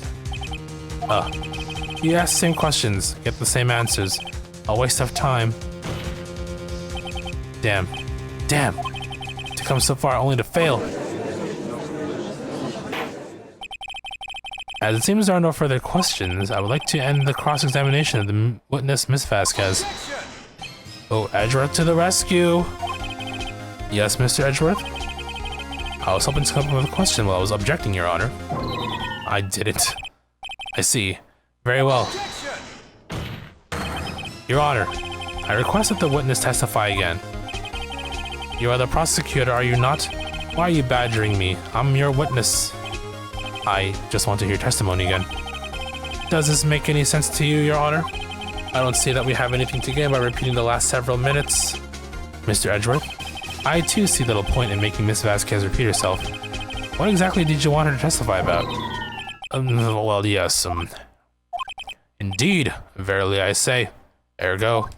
Speaker 1: You ask the same questions, get the same answers. A waste of time. Damn. To come so far only to fail. As it seems there are no further questions, I would like to end the cross-examination of the witness, Miss Vasquez. Oh, Edgeworth to the rescue! Yes, Mr. Edgeworth? I was hoping to come up with a question while I was objecting, Your Honor. I didn't. I see. Very well. Your Honor, I request that the witness testify again. You are the prosecutor, are you not? Why are you badgering me? I'm your witness. I just want to hear testimony again. Does this make any sense to you, Your Honor? I don't see that we have anything to gain by repeating the last several minutes. Mr. Edgeworth, I too see little point in making Miss Vasquez repeat herself. What exactly did you want her to testify about? Well, yes, Indeed, verily I say. Ergo.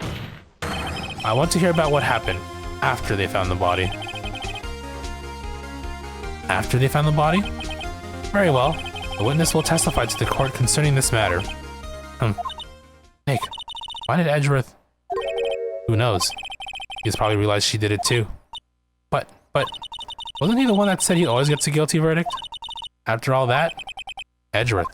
Speaker 1: I want to hear about what happened after they found the body. After they found the body? Very well. The witness will testify to the court concerning this matter. Nick, why did Edgeworth... Who knows? He's probably realized she did it too. But, wasn't he the one that said he always gets a guilty verdict? After all that, Edgeworth.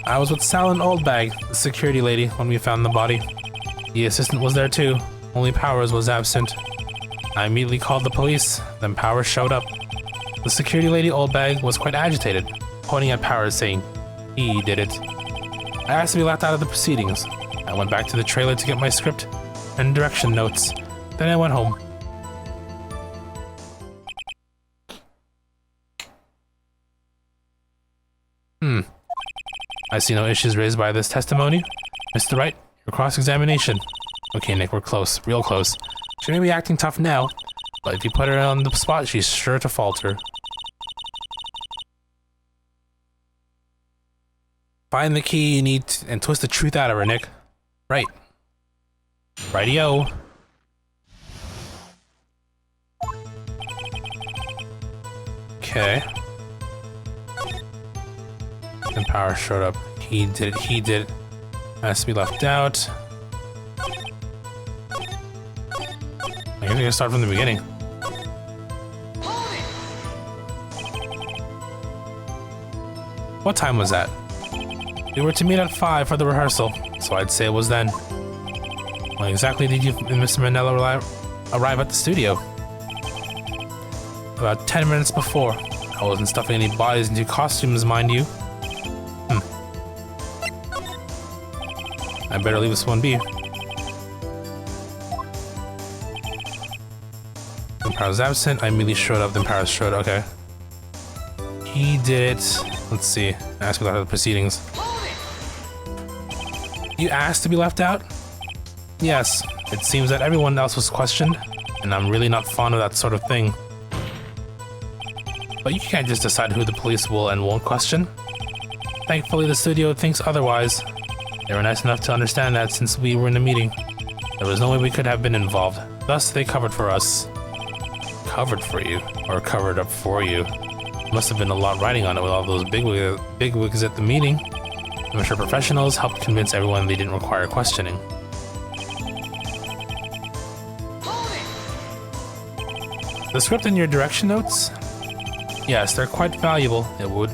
Speaker 1: I was with Sal and Oldbag, the security lady, when we found the body. The assistant was there too, only Powers was absent. I immediately called the police, then Powers showed up. The security lady Oldbag was quite agitated, pointing at Powers saying, he did it. I asked to be left out of the proceedings. I went back to the trailer to get my script and direction notes. Then I went home. I see no issues raised by this testimony. Mr. Wright, your cross-examination. Okay, Nick, we're close, real close. She may be acting tough now, but if you put her on the spot, she's sure to falter. Find the key you need and twist the truth out of her, Nick. Right. Rightio. Okay. And Power showed up. He did it. Has to be left out. I guess we gotta start from the beginning. What time was that? We were to meet at 5 for the rehearsal, so I'd say it was then. When exactly did you and Mr. Manella arrive at the studio? About 10 minutes before. I wasn't stuffing any bodies into costumes, mind you. I better leave this one be. When Powers absent, I immediately showed up, then Powers showed up, okay. He did it. Let's see. Ask me about the proceedings. You asked to be left out? Yes. It seems that everyone else was questioned, and I'm really not fond of that sort of thing. But you can't just decide who the police will and won't question. Thankfully, the studio thinks otherwise. They were nice enough to understand that since we were in a meeting. There was no way we could have been involved. Thus, they covered for us. Covered for you? Or covered up for you? Must have been a lot riding on it with all those bigwigs at the meeting. I'm sure professionals helped convince everyone they didn't require questioning. The script and your direction notes? Yes, they're quite valuable. It would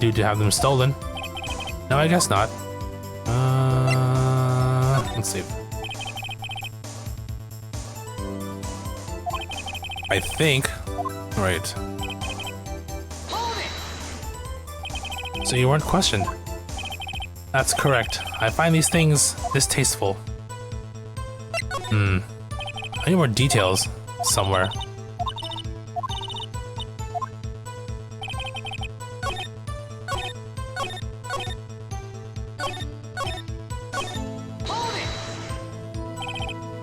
Speaker 1: do to have them stolen. No, I guess not. Let's see. I think... Right. So you weren't questioned? That's correct. I find these things distasteful. I need more details somewhere.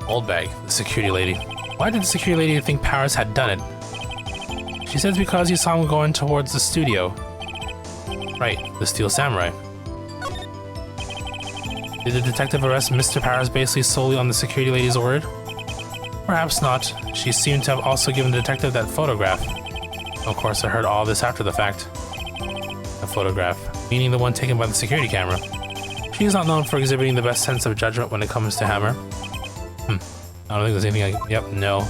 Speaker 1: Oldbag, the security lady. Why did the security lady think Powers had done it? She says because you saw him going towards the studio. Right, the Steel Samurai. Did the detective arrest Mr. Powers basically solely on the security lady's word? Perhaps not. She seemed to have also given the detective that photograph. Of course, I heard all this after the fact. A photograph, meaning the one taken by the security camera. She is not known for exhibiting the best sense of judgment when it comes to Hammer. I don't think there's anything I... Yep, no.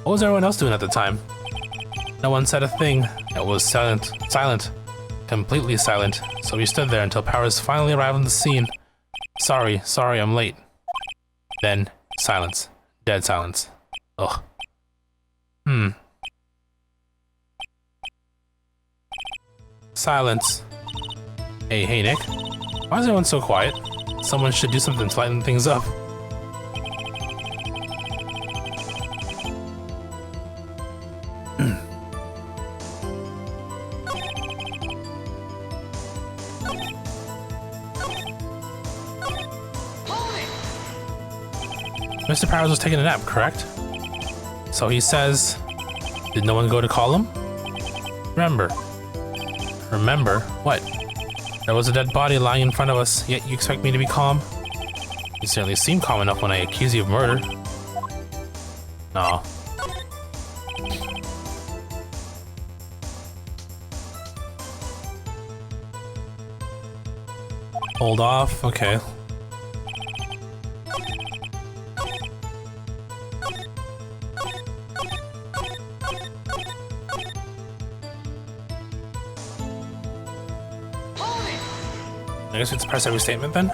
Speaker 1: What was everyone else doing at the time? No one said a thing. It was silent. Silent. Completely silent. So we stood there until Powers finally arrived on the scene. Sorry, I'm late. Then, silence. Dead silence. Ugh. Silence. Hey, Nick. Why is everyone so quiet? Someone should do something to lighten things up. Mr. Powers was taking a nap, correct? So he says, did no one go to call him? Remember? What? There was a dead body lying in front of us, yet you expect me to be calm? You certainly seem calm enough when I accuse you of murder. No. Hold off, okay. I guess we have to press every statement then?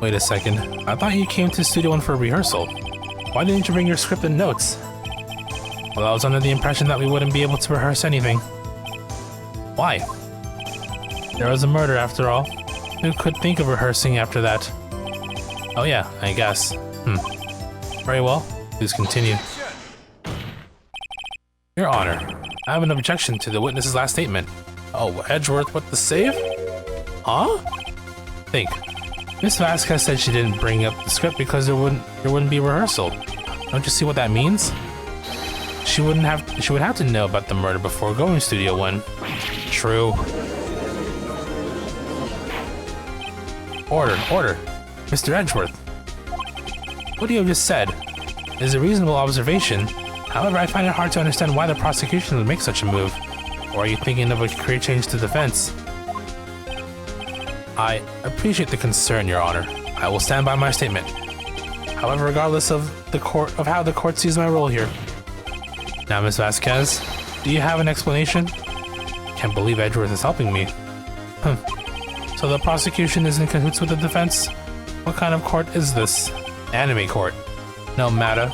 Speaker 1: Wait a second. I thought you came to Studio One for a rehearsal. Why didn't you bring your script and notes? Well, I was under the impression that we wouldn't be able to rehearse anything. Why? There was a murder after all. Who could think of rehearsing after that? Oh yeah, I guess. Very well. Please continue. Your Honor, I have an objection to the witness's last statement. Oh, Edgeworth, what the save? Huh? Think. Miss Vasquez said she didn't bring up the script because there wouldn't be rehearsal. Don't you see what that means? She would have to know about the murder before going to Studio One. True. Order. Mr. Edgeworth. What you have just said is a reasonable observation. However, I find it hard to understand why the prosecution would make such a move. Or are you thinking of a career change to defense? I appreciate the concern, Your Honor. I will stand by my statement. However, regardless of how the court sees my role here. Now, Miss Vasquez, do you have an explanation? Can't believe Edgeworth is helping me. So the prosecution is in cahoots with the defense? What kind of court is this? Anime court. No matter.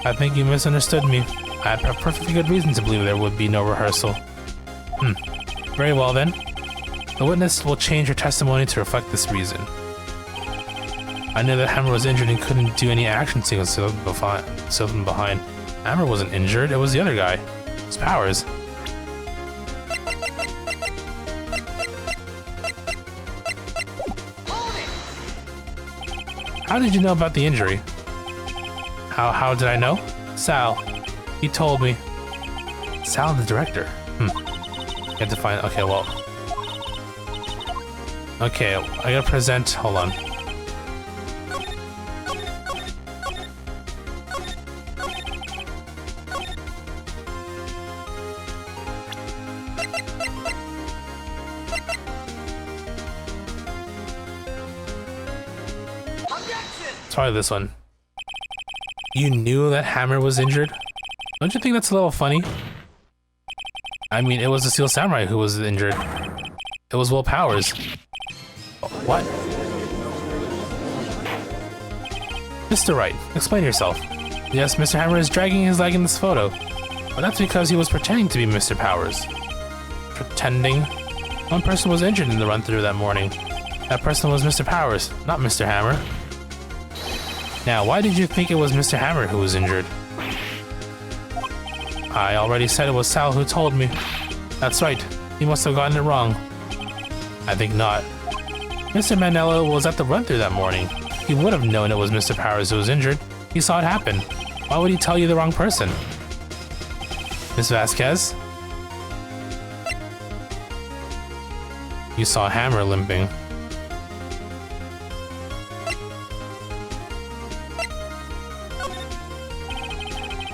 Speaker 1: I think you misunderstood me. I had a perfectly good reason to believe there would be no rehearsal. Very well then. The witness will change her testimony to reflect this reason. I knew that Hammer was injured and couldn't do any action sequence to him behind. Hammer wasn't injured, it was the other guy. It was Powers. How did you know about the injury? How did I know? Sal. He told me. Sal, the director. I have to find... Okay, well... Okay, I gotta present... Hold on. Let's try this one. You knew that Hammer was injured? Don't you think that's a little funny? I mean, it was the Steel Samurai who was injured. It was Will Powers. What? Mr. Wright, explain yourself. Yes, Mr. Hammer is dragging his leg in this photo. But that's because he was pretending to be Mr. Powers. Pretending? One person was injured in the run-through that morning. That person was Mr. Powers, not Mr. Hammer. Now, why did you think it was Mr. Hammer who was injured? I already said it was Sal who told me. That's right. He must have gotten it wrong. I think not. Mr. Manella was at the run-through that morning. He would have known it was Mr. Powers who was injured. He saw it happen. Why would he tell you the wrong person? Miss Vasquez? You saw Hammer limping.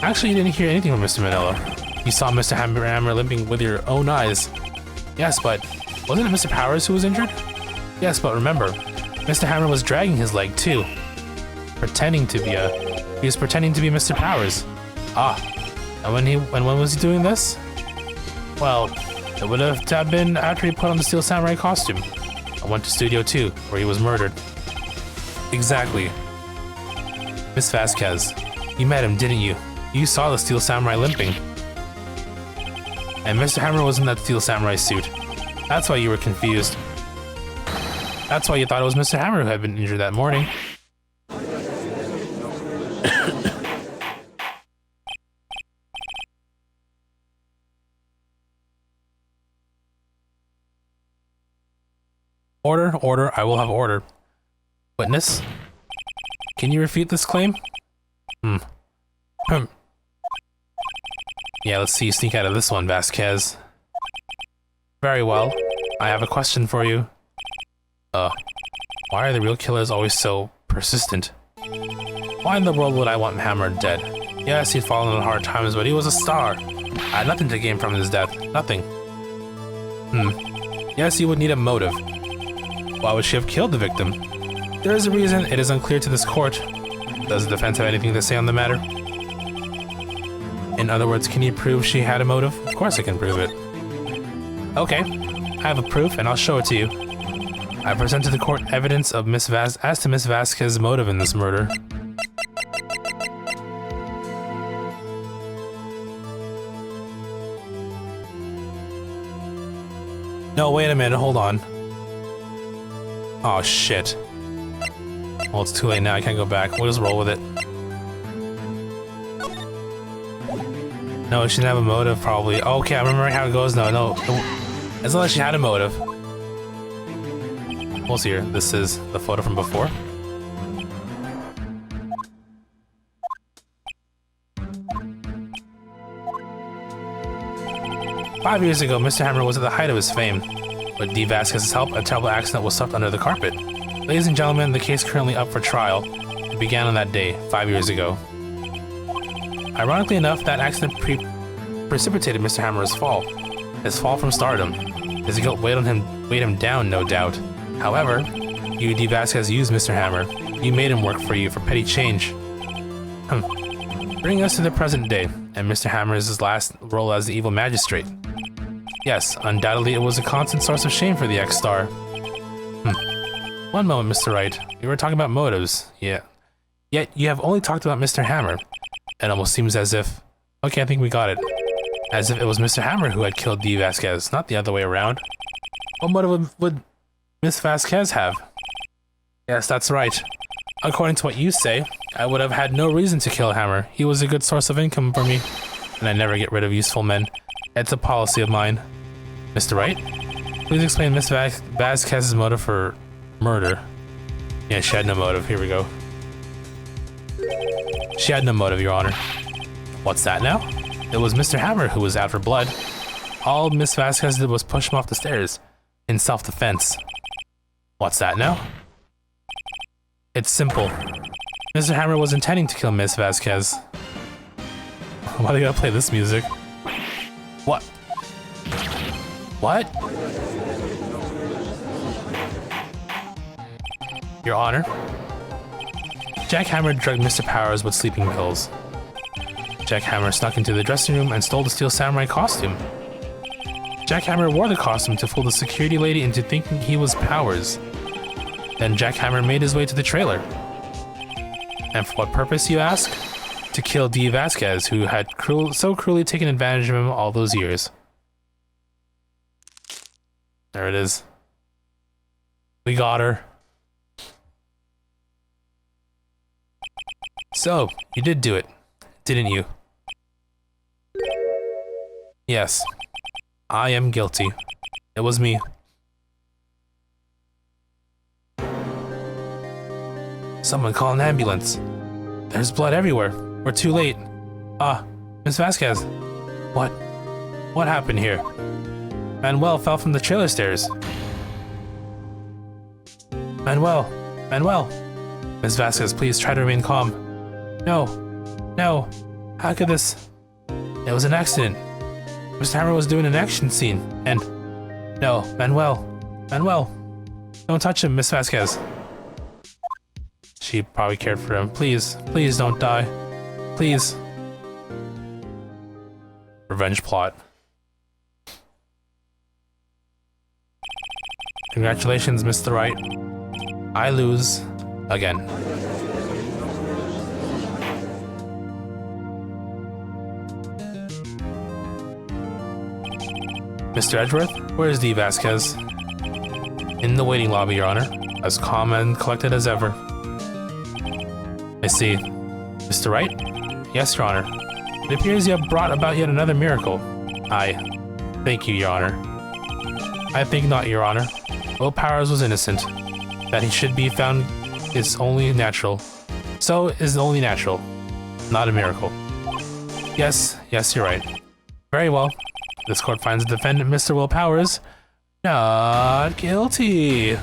Speaker 1: Actually, you didn't hear anything from Mr. Manella. You saw Mr. Hammer limping with your own eyes. Yes, but wasn't it Mr. Powers who was injured? Yes, but remember, Mr. Hammer was dragging his leg too. He was pretending to be Mr. Powers. Ah, and when was he doing this? Well, it would have been after he put on the Steel Samurai costume. I went to Studio 2, where he was murdered. Exactly. Miss Vasquez, you met him, didn't you? You saw the Steel Samurai limping. And Mr. Hammer was in that Steel Samurai suit. That's why you were confused. That's why you thought it was Mr. Hammer who had been injured that morning. Order, order, I will have order. Witness? Can you refute this claim? Yeah, let's see you sneak out of this one, Vasquez. Very well. I have a question for you. Why are the real killers always so persistent? Why in the world would I want Hammer dead? Yes, he'd fallen on hard times, but he was a star. I had nothing to gain from his death. Nothing. Yes, you would need a motive. Why would she have killed the victim? There is a reason. It is unclear to this court. Does the defense have anything to say on the matter? In other words, can you prove she had a motive? Of course I can prove it. Okay, I have a proof and I'll show it to you. I present to the court evidence of Miss Vasquez's motive in this murder. No, wait a minute, hold on. Oh shit. Well, it's too late now, I can't go back. We'll just roll with it. No, she didn't have a motive, probably. Okay, I remember how it goes now. No, as long as she had a motive. We'll see here. This is the photo from before. "5 years ago, Mr. Hammer was at the height of his fame. With D. Vasquez's help, a terrible accident was swept under the carpet. Ladies and gentlemen, the case currently up for trial. It began on that day, 5 years ago. Ironically enough, that accident precipitated Mr. Hammer's fall. His fall from stardom. His guilt weighed him down, no doubt. However, you, D. Vasquez, used Mr. Hammer. You made him work for you for petty change. Bringing us to the present day, and Mr. Hammer's last role as the evil magistrate. Yes, undoubtedly it was a constant source of shame for the ex-star. One moment, Mr. Wright. We were talking about motives. Yeah. Yet you have only talked about Mr. Hammer. It almost seems as if... Okay, I think we got it. As if it was Mr. Hammer who had killed D. Vasquez, not the other way around. What motive would Miss Vasquez have? Yes, that's right. According to what you say, I would have had no reason to kill Hammer. He was a good source of income for me, and I never get rid of useful men. It's a policy of mine. Mr. Wright? Please explain Miss Vasquez's motive for murder. Yeah, she had no motive. Here we go. She had no motive, Your Honor. What's that now? It was Mr. Hammer who was out for blood. All Miss Vasquez did was push him off the stairs, in self-defense. What's that now? It's simple. Mr. Hammer was intending to kill Miss Vasquez. Why do they gotta play this music? What? What? Your Honor, Jack Hammer drugged Mr. Powers with sleeping pills. Jack Hammer snuck into the dressing room and stole the Steel Samurai costume. Jack Hammer wore the costume to fool the security lady into thinking he was Powers. Then Jack Hammer made his way to the trailer. And for what purpose, you ask? To kill D. Vasquez, who had so cruelly taken advantage of him all those years. There it is. We got her. So, you did do it, didn't you? Yes. I am guilty. It was me. Someone call an ambulance. There's blood everywhere. We're too late. Miss Vasquez. What happened here? Manuel fell from the trailer stairs. Manuel! Miss Vasquez, please try to remain calm. No. How could this... It was an accident. Mr. Hammer was doing an action scene, and... No, Manuel. Don't touch him, Miss Vasquez. She probably cared for him. Please don't die. Please. Revenge plot. Congratulations, Mr. Wright. I lose again. Mr. Edgeworth, where is D. Vasquez? In the waiting lobby, Your Honor, as calm and collected as ever. I see. Mr. Wright? Yes, Your Honor. It appears you have brought about yet another miracle. Thank you, Your Honor. I think not, Your Honor. Will Powers was innocent. That he should be found is only natural. So is only natural, not a miracle. Yes, you're right. Very well. This court finds the defendant, Mr. Will Powers, not guilty.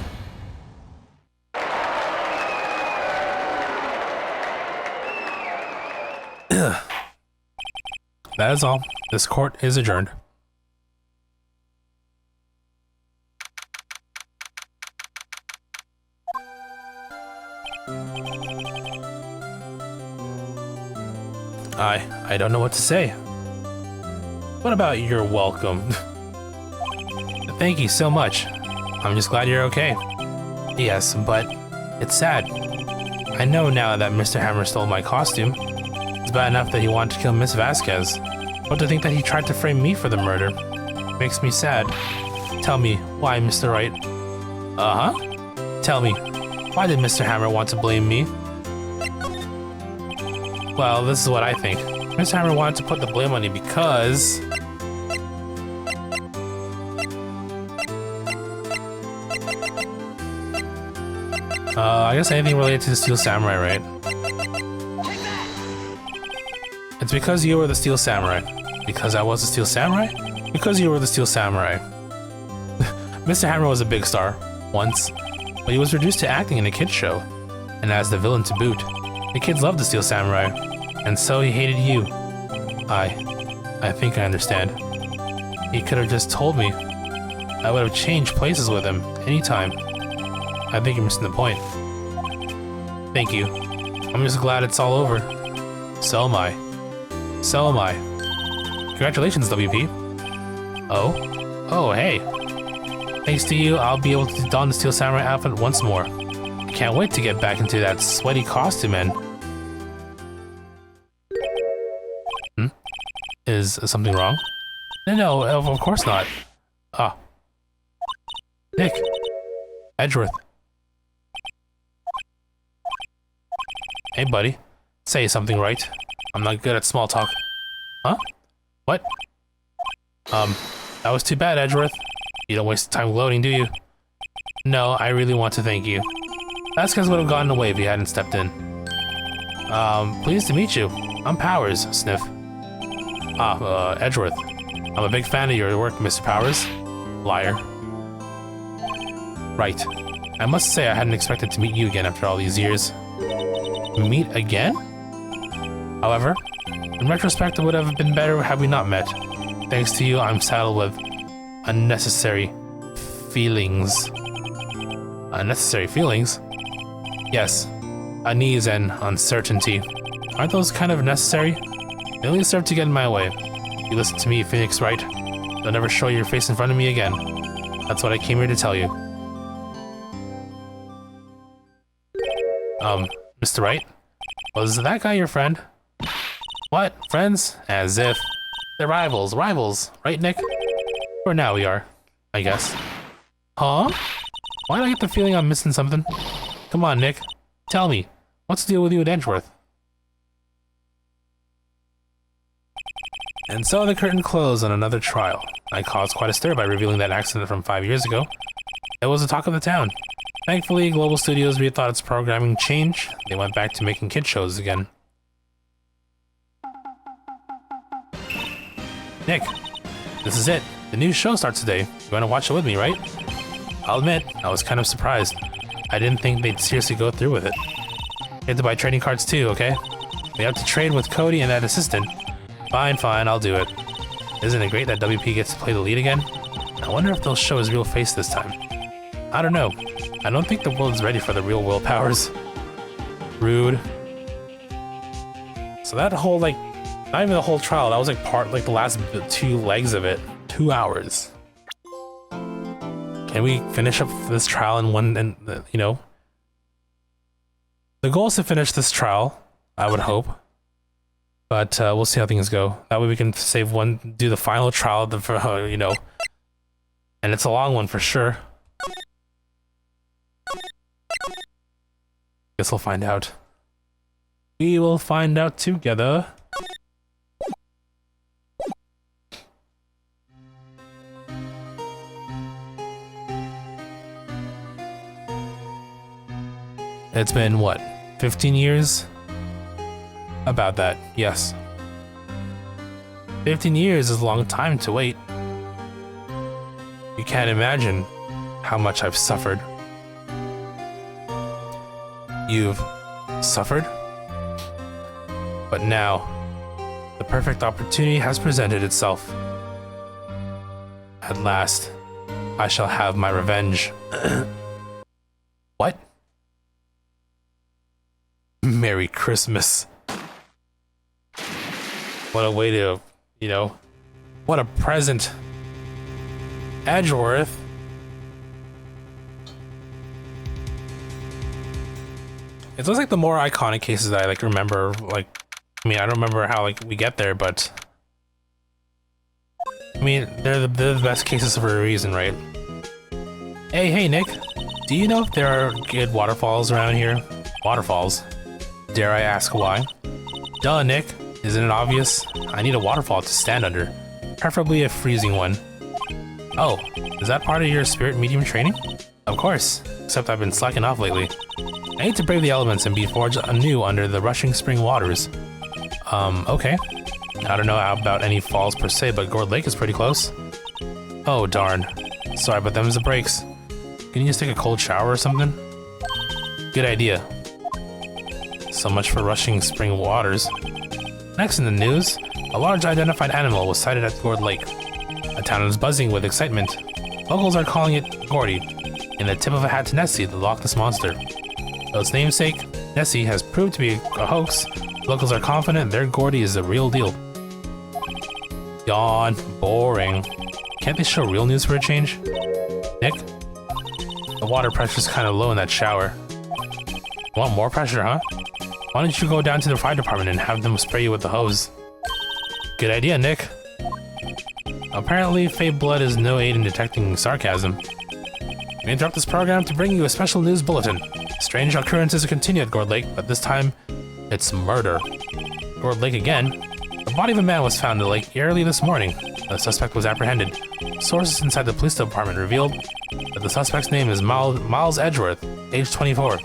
Speaker 1: That is all. This court is adjourned. I don't know what to say. What about you're welcome? Thank you so much. I'm just glad you're okay. Yes, but it's sad. I know now that Mr. Hammer stole my costume. It's bad enough that he wanted to kill Miss Vasquez, but to think that he tried to frame me for the murder makes me sad. Tell me, why, Mr. Wright? Tell me, why did Mr. Hammer want to blame me? Well, this is what I think. Mr. Hammer wanted to put the blame on you because... I guess anything related to the Steel Samurai, right? It's because you were the Steel Samurai. Because I was the Steel Samurai? Because you were the Steel Samurai. Mr. Hammer was a big star, once, but he was reduced to acting in a kids show, and as the villain to boot. The kids loved the Steel Samurai, and so he hated you. I think I understand. He could have just told me. I would have changed places with him, anytime. I think you're missing the point. Thank you. I'm just glad it's all over. So am I. Congratulations, WP. Oh, hey. Thanks to you, I'll be able to don the Steel Samurai outfit once more. I can't wait to get back into that sweaty costume and... Is something wrong? No, of course not. Nick. Edgeworth. Hey, buddy. Say something, right? I'm not good at small talk. Huh? What? That was too bad, Edgeworth. You don't waste time gloating, do you? No, I really want to thank you. Vasquez would have gotten away if you hadn't stepped in. Pleased to meet you. I'm Powers, Sniff. Edgeworth. I'm a big fan of your work, Mr. Powers. Liar. Right. I must say I hadn't expected to meet you again after all these years. Meet again? However, in retrospect, it would have been better had we not met. Thanks to you, I'm saddled with unnecessary feelings. Unnecessary feelings? Yes. Unease and uncertainty. Aren't those kind of necessary? They only serve to get in my way. You listen to me, Phoenix Wright. You'll never show your face in front of me again. That's what I came here to tell you. Mr. Wright? Was that guy your friend? What? Friends? As if. They're rivals. Right, Nick? For now we are, I guess. Huh? Why do I get the feeling I'm missing something? Come on, Nick. Tell me. What's the deal with you at Edgeworth? And so the curtain closed on another trial. I caused quite a stir by revealing that accident from 5 years ago. It was the talk of the town. Thankfully, Global Studios rethought its programming change. They went back to making kid shows again. Nick, this is it. The new show starts today. You want to watch it with me, right? I'll admit, I was kind of surprised. I didn't think they'd seriously go through with it. You have to buy trading cards too, okay? We have to trade with Cody and that assistant. Fine, I'll do it. Isn't it great that WP gets to play the lead again? I wonder if they'll show his real face this time. I don't know. I don't think the world is ready for the real will powers. Rude. So that whole, like, not even the whole trial, that was like the last 2 legs of it. 2 hours. Can we finish up this trial in one, and you know? The goal is to finish this trial, I would hope. But we'll see how things go. That way we can do the final trial of the, you know. And it's a long one for sure. Guess we'll find out. We will find out together. It's been, what, 15 years? About that, yes. 15 years is a long time to wait. You can't imagine how much I've suffered. You've suffered? But now, the perfect opportunity has presented itself. At last, I shall have my revenge. What? Merry Christmas. What a way to, you know, what a present. Edgeworth. It looks like the more iconic cases that I like remember, like, I mean, I don't remember how like we get there, but I mean, they're the best cases for a reason, right? Hey, Nick. Do you know if there are good waterfalls around here? Waterfalls? Dare I ask why? Duh, Nick. Isn't it obvious? I need a waterfall to stand under. Preferably a freezing one. Oh, is that part of your spirit medium training? Of course, except I've been slacking off lately. I need to brave the elements and be forged anew under the rushing spring waters. Okay. I don't know about any falls per se, but Gourd Lake is pretty close. Oh, darn. Sorry, but them's the breaks. Can you just take a cold shower or something? Good idea. So much for rushing spring waters. Next in the news, a large identified animal was sighted at Gourd Lake. The town is buzzing with excitement. Locals are calling it Gordy, in the tip of a hat to Nessie, the Loch Ness Monster. Though its namesake, Nessie, has proved to be a hoax, locals are confident their Gordy is the real deal. Yawn. Boring. Can't they show real news for a change? Nick? The water pressure's kind of low in that shower. Want more pressure, huh? Why don't you go down to the fire department and have them spray you with the hose? Good idea, Nick. Apparently, fey blood is no aid in detecting sarcasm. We interrupt this program to bring you a special news bulletin. Strange occurrences continue at Gourd Lake, but this time, it's murder. Gourd Lake again? The body of a man was found in the lake early this morning. The suspect was apprehended. Sources inside the police department revealed that the suspect's name is Miles Edgeworth, age 24.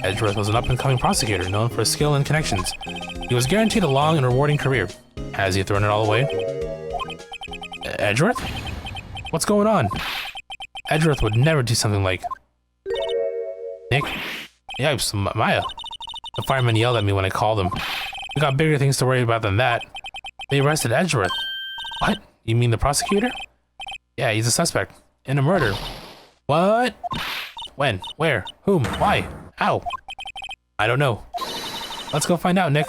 Speaker 1: Edgeworth was an up-and-coming prosecutor known for his skill and connections. He was guaranteed a long and rewarding career. Has he thrown it all away? Edgeworth? What's going on? Edgeworth would never do something like... Nick? Yipes, Maya. The fireman yelled at me when I called him. We got bigger things to worry about than that. They arrested Edgeworth. What? You mean the prosecutor? Yeah, he's a suspect. In a murder. What? When? Where? Whom? Why? How? I don't know. Let's go find out, Nick.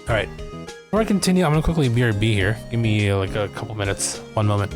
Speaker 1: Alright. Before I continue, I'm gonna quickly BRB here. Give me like a couple minutes. 1 moment.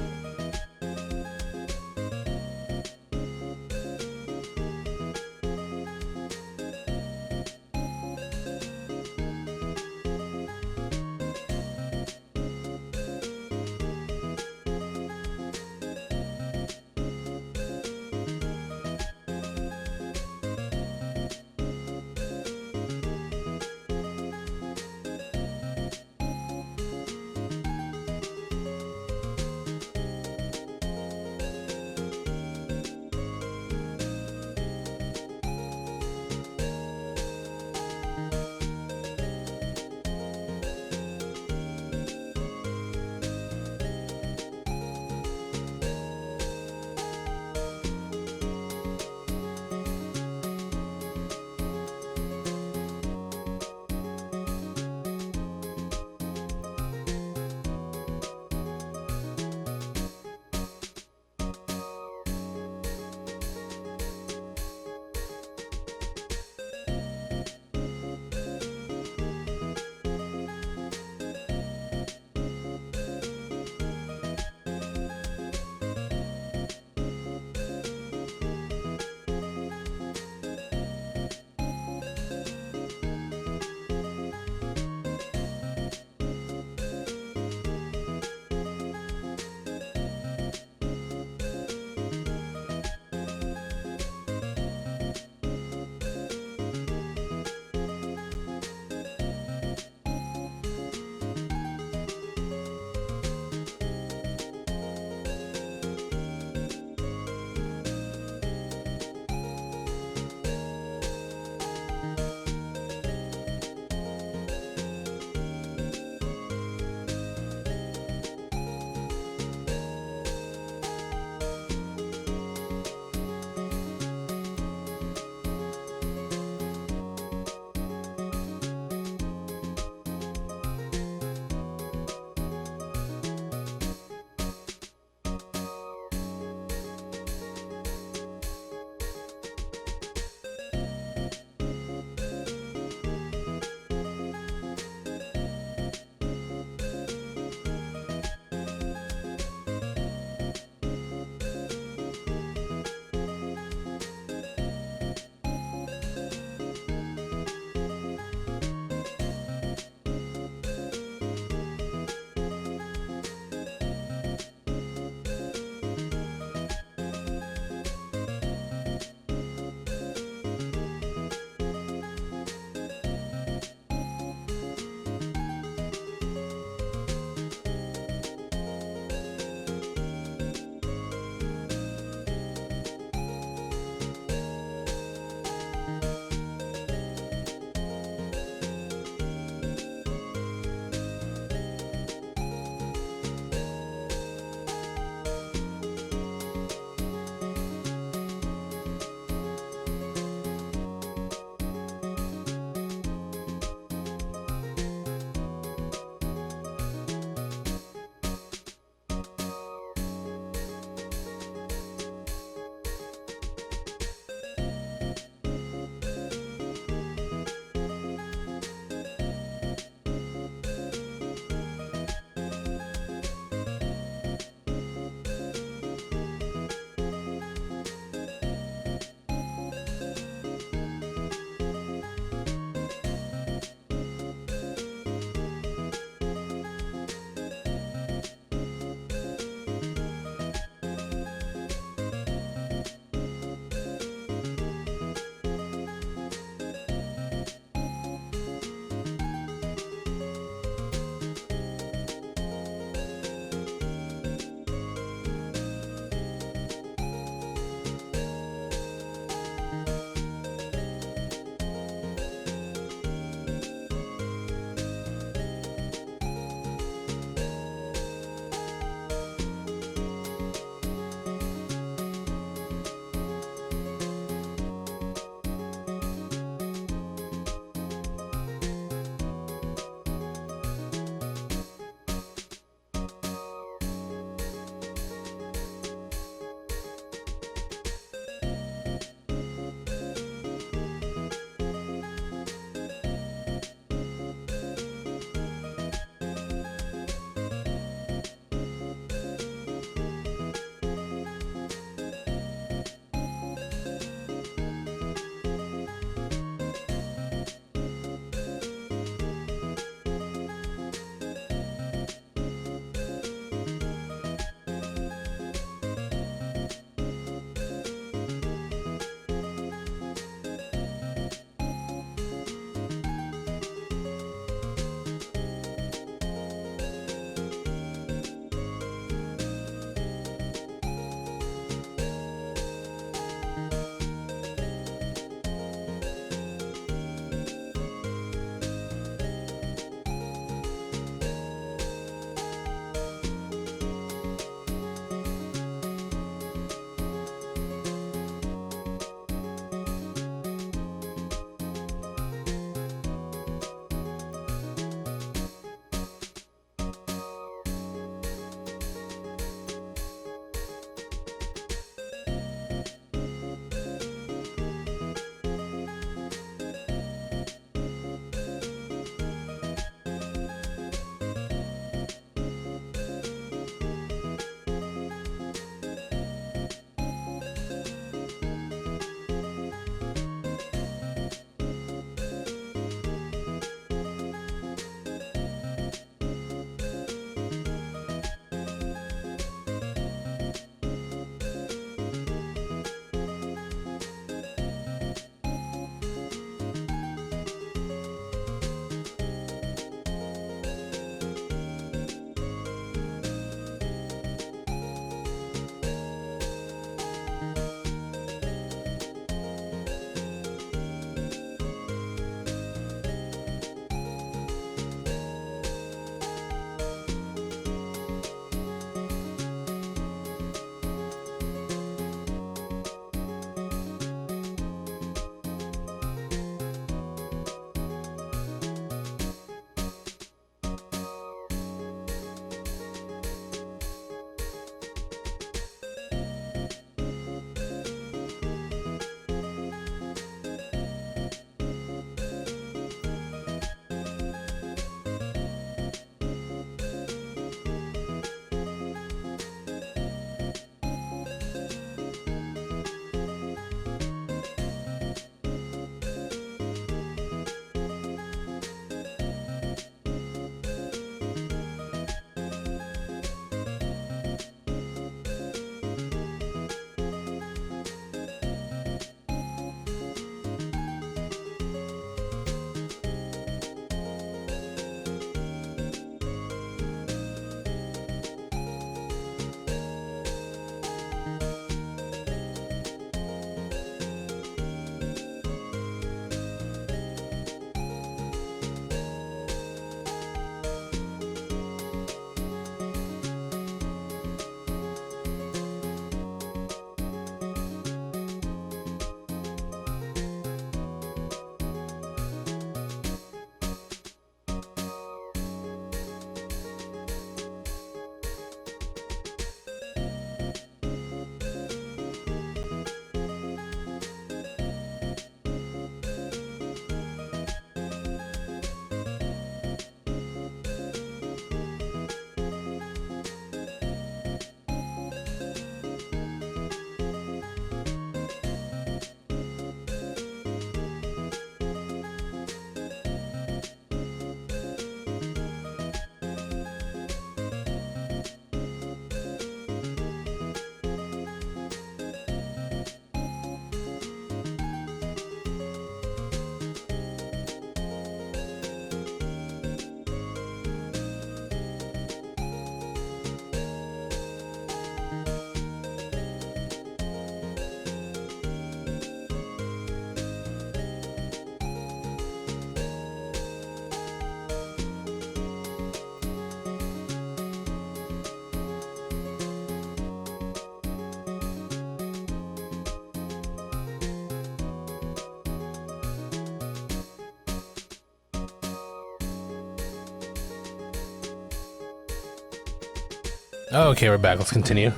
Speaker 1: Okay, we're back. Let's continue.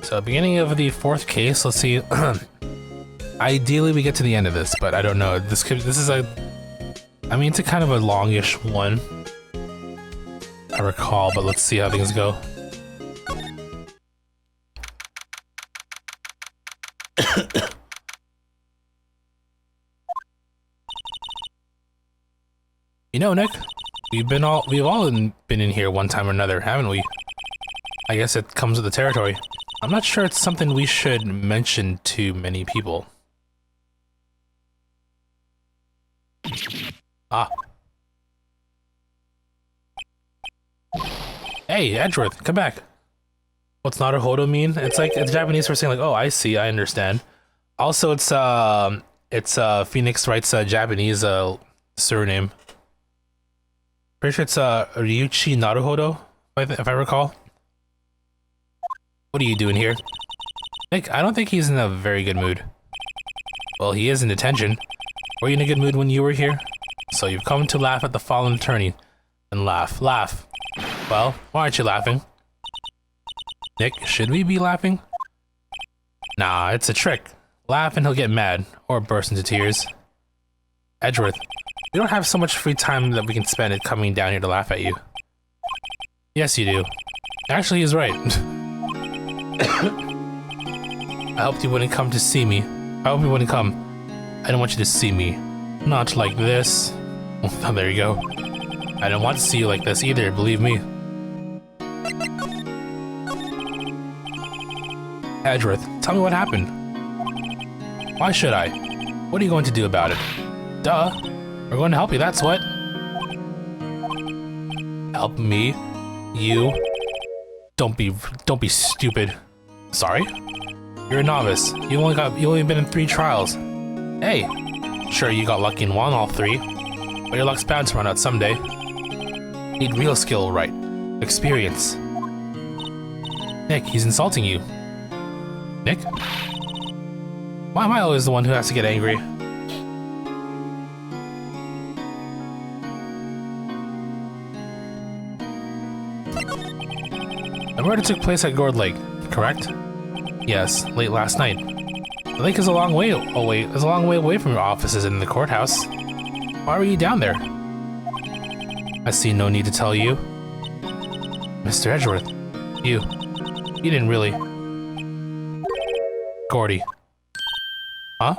Speaker 1: So, beginning of the fourth case, let's see. Ideally, we get to the end of this, but I don't know. This is a... I mean, it's a kind of a longish one, I recall, but let's see how things go. You know, Nick, we've all been in here one time or another, haven't we? I guess it comes with the territory. I'm not sure it's something we should mention to many people. Ah. Hey, Edgeworth, come back. What's Naruhodo mean? It's like, it's Japanese for saying like, oh, I see, I understand. Also, it's Phoenix Wright's Japanese surname. Pretty sure it's Ryuichi Naruhodo, if I recall. What are you doing here? Nick, I don't think he's in a very good mood. Well, he is in detention. Were you in a good mood when you were here? So you've come to laugh at the fallen attorney. Then laugh. Laugh. Well, why aren't you laughing? Nick, should we be laughing? Nah, it's a trick. Laugh and he'll get mad, or burst into tears. Edgeworth, we don't have so much free time that we can spend it coming down here to laugh at you. Yes, you do. Actually, he's right. I hoped you wouldn't come to see me. I hope you wouldn't come. I don't want you to see me. Not like this. Oh, there you go. I don't want to see you like this either, believe me. Edgeworth, tell me what happened. Why should I? What are you going to do about it? Duh. We're going to help you, that's what. Help me? You? Don't be stupid. Sorry? You're a novice. You only been in 3 trials. Hey, sure you got lucky in all 3, but your luck's bound to run out someday. Need real skill, right? Experience. Nick, he's insulting you. Nick? Why am I always the one who has to get angry? The murder took place at Gourd Lake, correct? Yes, late last night. The lake is a long way away from your offices and the courthouse. Why were you down there? I see no need to tell you. Mr. Edgeworth, you didn't really. Gordy. Huh?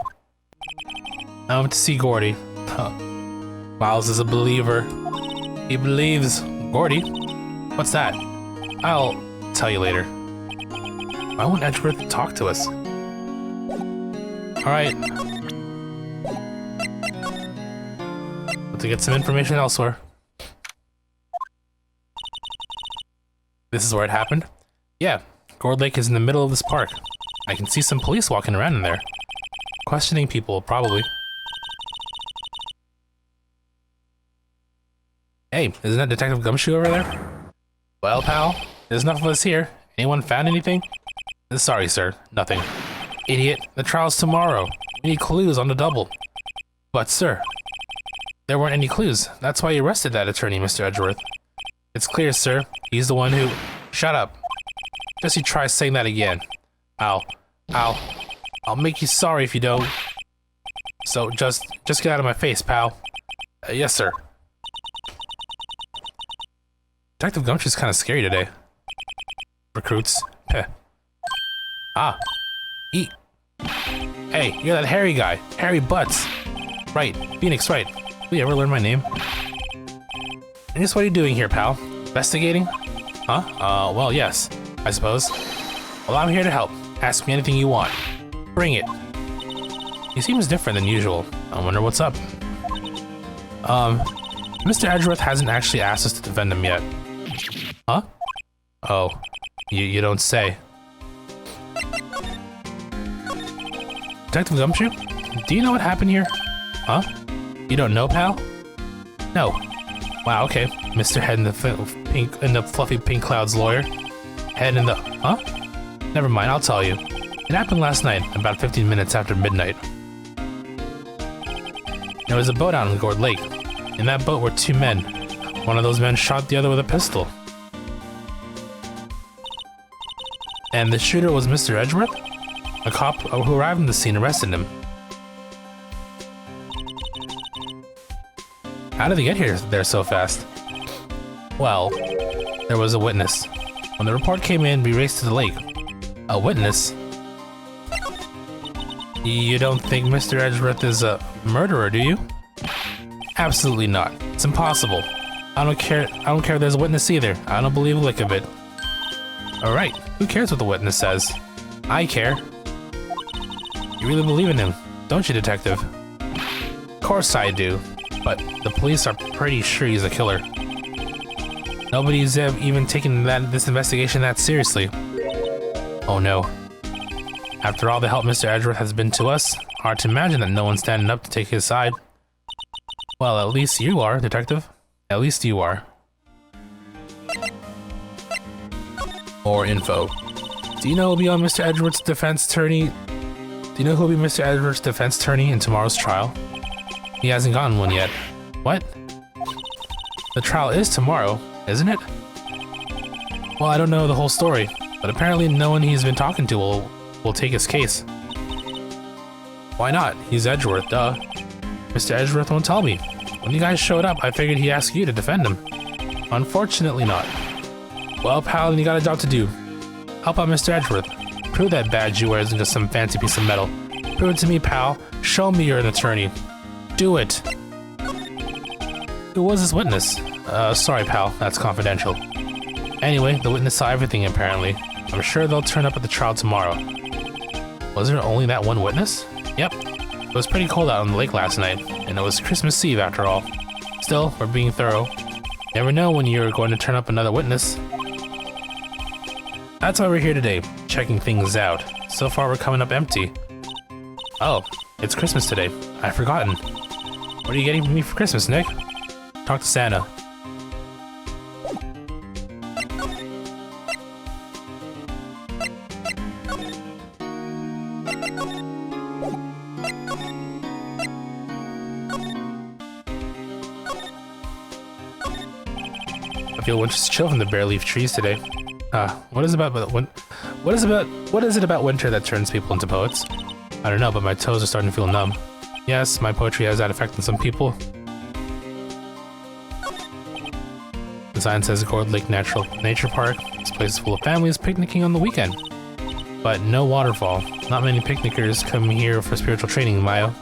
Speaker 1: I went to see Gordy. Huh. Miles is a believer. He believes. Gordy? What's that? I'll tell you later. Why won't Edgeworth talk to us? Alright. Let's get some information elsewhere. This is where it happened? Yeah, Gourd Lake is in the middle of this park. I can see some police walking around in there. Questioning people, probably. Hey, isn't that Detective Gumshoe over there? Well, pal, there's enough of us here. Anyone found anything? Sorry, sir. Nothing. Idiot, the trial's tomorrow. We need clues on the double. But, sir, there weren't any clues. That's why you arrested that attorney, Mr. Edgeworth. It's clear, sir. He's the one who... Shut up. Just you try saying that again. I'll make you sorry if you don't. So, just get out of my face, pal. Yes, sir. Detective Gumshoe's kind of scary today. Recruits. Heh. Ah. Eat. Hey, you're that hairy guy. Hairy Butts. Right. Phoenix Wright. Will you ever learn my name? And just what are you doing here, pal? Investigating? Huh? Well, yes. I suppose. Well, I'm here to help. Ask me anything you want. Bring it. He seems different than usual. I wonder what's up. Mr. Edgeworth hasn't actually asked us to defend him yet. Huh? Oh. You don't say. Detective Gumshoe? Do you know what happened here? Huh? You don't know, pal? No. Wow, okay. Mr. Head in the fluffy pink clouds lawyer. Head in the... Huh? Never mind, I'll tell you. It happened last night, about 15 minutes after midnight. There was a boat out on Gourd Lake. In that boat were 2 men. One of those men shot the other with a pistol. And the shooter was Mr. Edgeworth? A cop who arrived on the scene arrested him. How did they get there so fast? Well, there was a witness. When the report came in, we raced to the lake. A witness? You don't think Mr. Edgeworth is a murderer, do you? Absolutely not. It's impossible. I don't care if there's a witness either. I don't believe a lick of it. Alright, who cares what the witness says? I care. You really believe in him, don't you, detective? Of course I do, but the police are pretty sure he's a killer. Nobody's even taken this investigation that seriously. Oh no. After all the help Mr. Edgeworth has been to us, hard to imagine that no one's standing up to take his side. Well, at least you are, detective. At least you are. More info. Do you know who'll be on Mr. Edgeworth's defense attorney? Do you know who'll be Mr. Edgeworth's defense attorney in tomorrow's trial? He hasn't gotten one yet. What? The trial is tomorrow, isn't it? Well, I don't know the whole story, but apparently no one he's been talking to will take his case. Why not? He's Edgeworth, duh. Mr. Edgeworth won't tell me. When you guys showed up, I figured he'd ask you to defend him. Unfortunately not. Well, pal, then you got a job to do. Help out Mr. Edgeworth. Prove that badge you wear isn't just some fancy piece of metal. Prove it to me, pal. Show me you're an attorney. Do it. Who was this witness? Sorry, pal. That's confidential. Anyway, the witness saw everything, apparently. I'm sure they'll turn up at the trial tomorrow. Was there only that one witness? Yep. It was pretty cold out on the lake last night, and it was Christmas Eve after all. Still, we're being thorough. Never know when you're going to turn up another witness. That's why we're here today, checking things out. So far we're coming up empty. Oh, it's Christmas today. I've forgotten. What are you getting me for Christmas, Nick? Talk to Santa. I feel winter's chill from the bare leaf trees today. What is it about winter that turns people into poets? I don't know, but my toes are starting to feel numb. Yes, my poetry has that effect on some people. The sign says Gourd Lake Nature Park. This place is full of families picnicking on the weekend. But no waterfall. Not many picnickers come here for spiritual training, Mayo.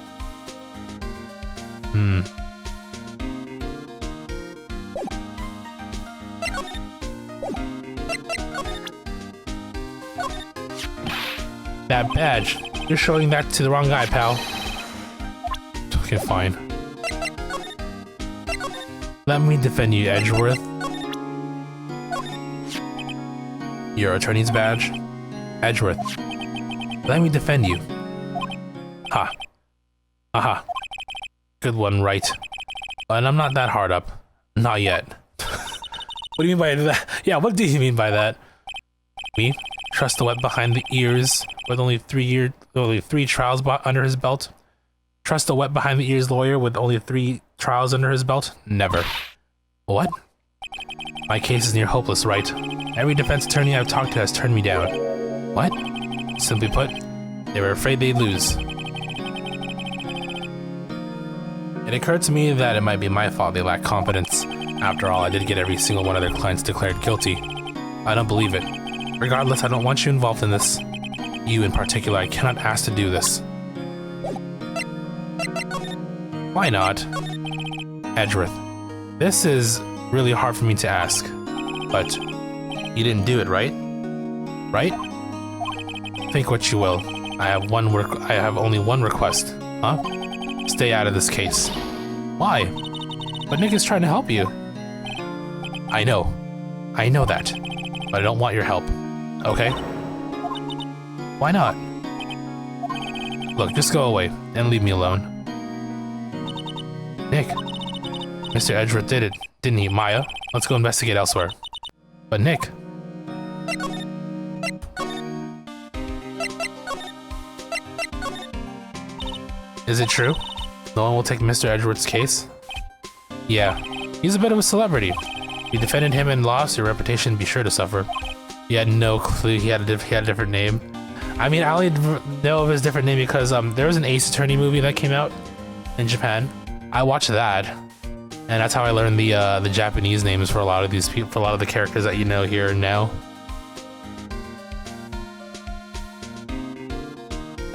Speaker 1: That badge. You're showing that to the wrong guy, pal. Okay, fine. Let me defend you, Edgeworth. Your attorney's badge? Edgeworth. Let me defend you. Ha. Aha. Good one, Wright. And I'm not that hard up. Not yet. What do you mean by that? Yeah, what do you mean by that? Me? Trust the wet behind the ears with only 3 trials under his belt? Trust a wet behind the ears lawyer with only 3 trials under his belt? Never. What? My case is near hopeless, Wright. Every defense attorney I've talked to has turned me down. What? Simply put, they were afraid they'd lose. It occurred to me that it might be my fault they lacked confidence. After all, I did get every single one of their clients declared guilty. I don't believe it. Regardless, I don't want you involved in this. You in particular, I cannot ask to do this. Why not? Edgeworth, this is really hard for me to ask, but you didn't do it, right? Right? Think what you will. I have only one request. Huh? Stay out of this case. Why? But Nick is trying to help you. I know that, but I don't want your help. Okay? Why not? Look, just go away and leave me alone. Nick, Mr. Edgeworth did it, didn't he, Maya? Let's go investigate elsewhere. But Nick... Is it true? No one will take Mr. Edgeworth's case? Yeah, he's a bit of a celebrity. If you defended him and lost, your reputation would be sure to suffer. He had no clue he had a different name. I mean, I only know of his different name because there was an Ace Attorney movie that came out in Japan. I watched that, and that's how I learned the Japanese names for a lot of these people, for a lot of the characters that you know here and now.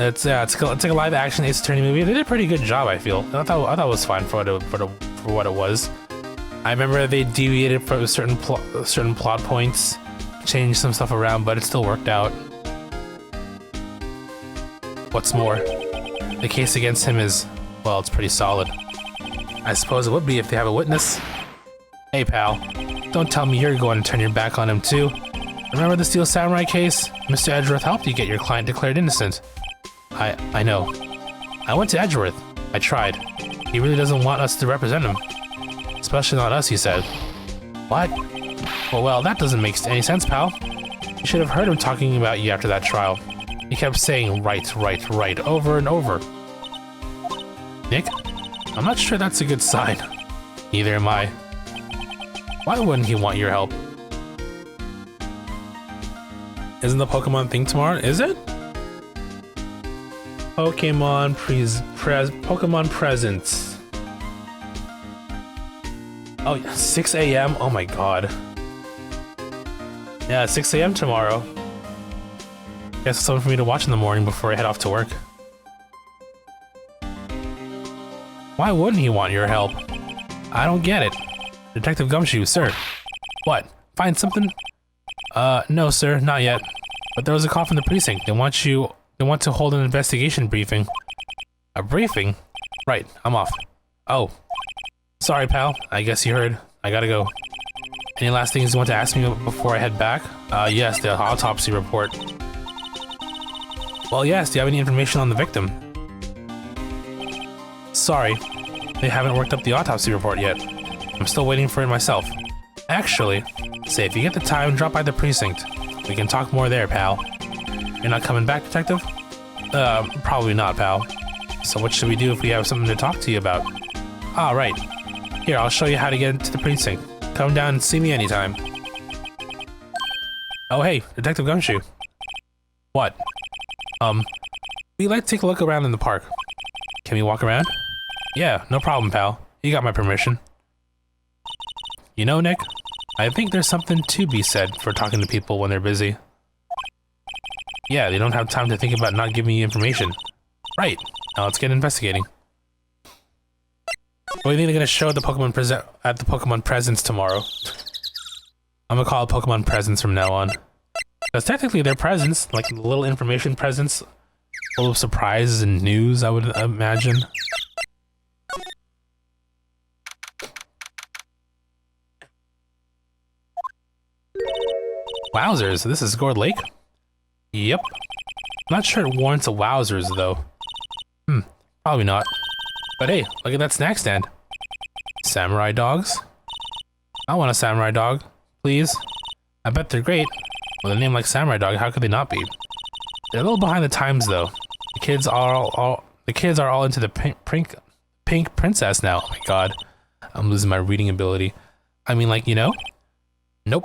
Speaker 1: It's like a live action Ace Attorney movie. They did a pretty good job, I feel. I thought it was fine for what it was. I remember they deviated from certain plot points, changed some stuff around, but it still worked out. What's more, the case against him is, well, it's pretty solid. I suppose it would be if they have a witness. Hey, pal, don't tell me you're going to turn your back on him too. Remember the Steel Samurai case? Mr. Edgeworth helped you get your client declared innocent. I know. I went to Edgeworth. I tried. He really doesn't want us to represent him. Especially not us, he said. What? Well, that doesn't make any sense, pal. You should have heard him talking about you after that trial. He kept saying right, right, right, over and over. Nick? I'm not sure that's a good sign. Neither am I. Why wouldn't he want your help? Isn't the Pokemon thing tomorrow? Is it? Pokemon presents. Oh, 6 a.m. Oh my god. Yeah, 6 a.m. tomorrow. Guess it's something for me to watch in the morning before I head off to work. Why wouldn't he want your help? I don't get it. Detective Gumshoe, sir. What? Find something? No, sir, not yet. But there was a call from the precinct. They want to hold an investigation briefing. A briefing? Right, I'm off. Oh. Sorry, pal. I guess you heard. I gotta go. Any last things you want to ask me before I head back? Yes, the autopsy report. Well, yes, do you have any information on the victim? Sorry, they haven't worked up the autopsy report yet. I'm still waiting for it myself. Actually, say if you get the time, drop by the precinct. We can talk more there, pal. You're not coming back, detective? Probably not, pal. So what should we do if we have something to talk to you about? Ah, right. Here, I'll show you how to get into the precinct. Come down and see me anytime. Oh, hey, Detective Gumshoe. What? We'd like to take a look around in the park. Can we walk around? Yeah, no problem, pal. You got my permission. You know, Nick, I think there's something to be said for talking to people when they're busy. Yeah, they don't have time to think about not giving you information. Right. Now let's get investigating. What do you think they're gonna show at the Pokemon Presents tomorrow? I'm gonna call it Pokemon Presents from now on. Because technically they're presents, like little information presents, full of surprises and news, I would imagine. Wowzers, this is Gourd Lake? Yep. Not sure it warrants a Wowzers though. Probably not. But hey, look at that snack stand. Samurai dogs? I want a samurai dog, please. I bet they're great. With a name like Samurai Dog, how could they not be? They're a little behind the times though. The kids are all into the pink princess now. Oh my god. I'm losing my reading ability. I mean, like, you know? Nope.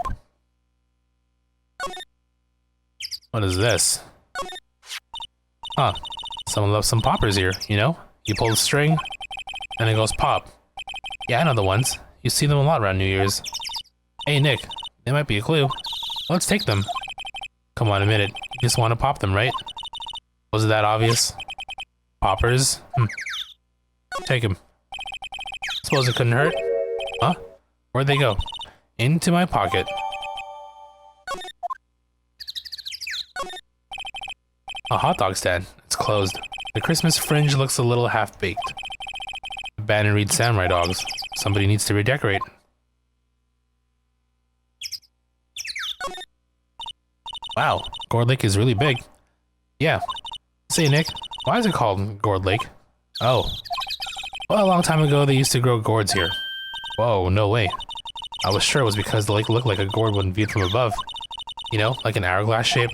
Speaker 1: What is this? Huh. Someone loves some poppers here, you know? You pull the string, and it goes pop. Yeah, I know the ones. You see them a lot around New Year's. Hey, Nick. They might be a clue. Let's take them. Come on, admit it. You just want to pop them, right? Was it that obvious? Poppers? Take them. Suppose it couldn't hurt? Huh? Where'd they go? Into my pocket. A hot dog stand. It's closed. The Christmas fringe looks a little half-baked. The banner reads Samurai Dogs. Somebody needs to redecorate. Wow, Gourd Lake is really big. Yeah. Say, Nick, why is it called Gourd Lake? Oh. Well, a long time ago they used to grow gourds here. Whoa, no way. I was sure it was because the lake looked like a gourd when viewed from above. You know, like an hourglass shape.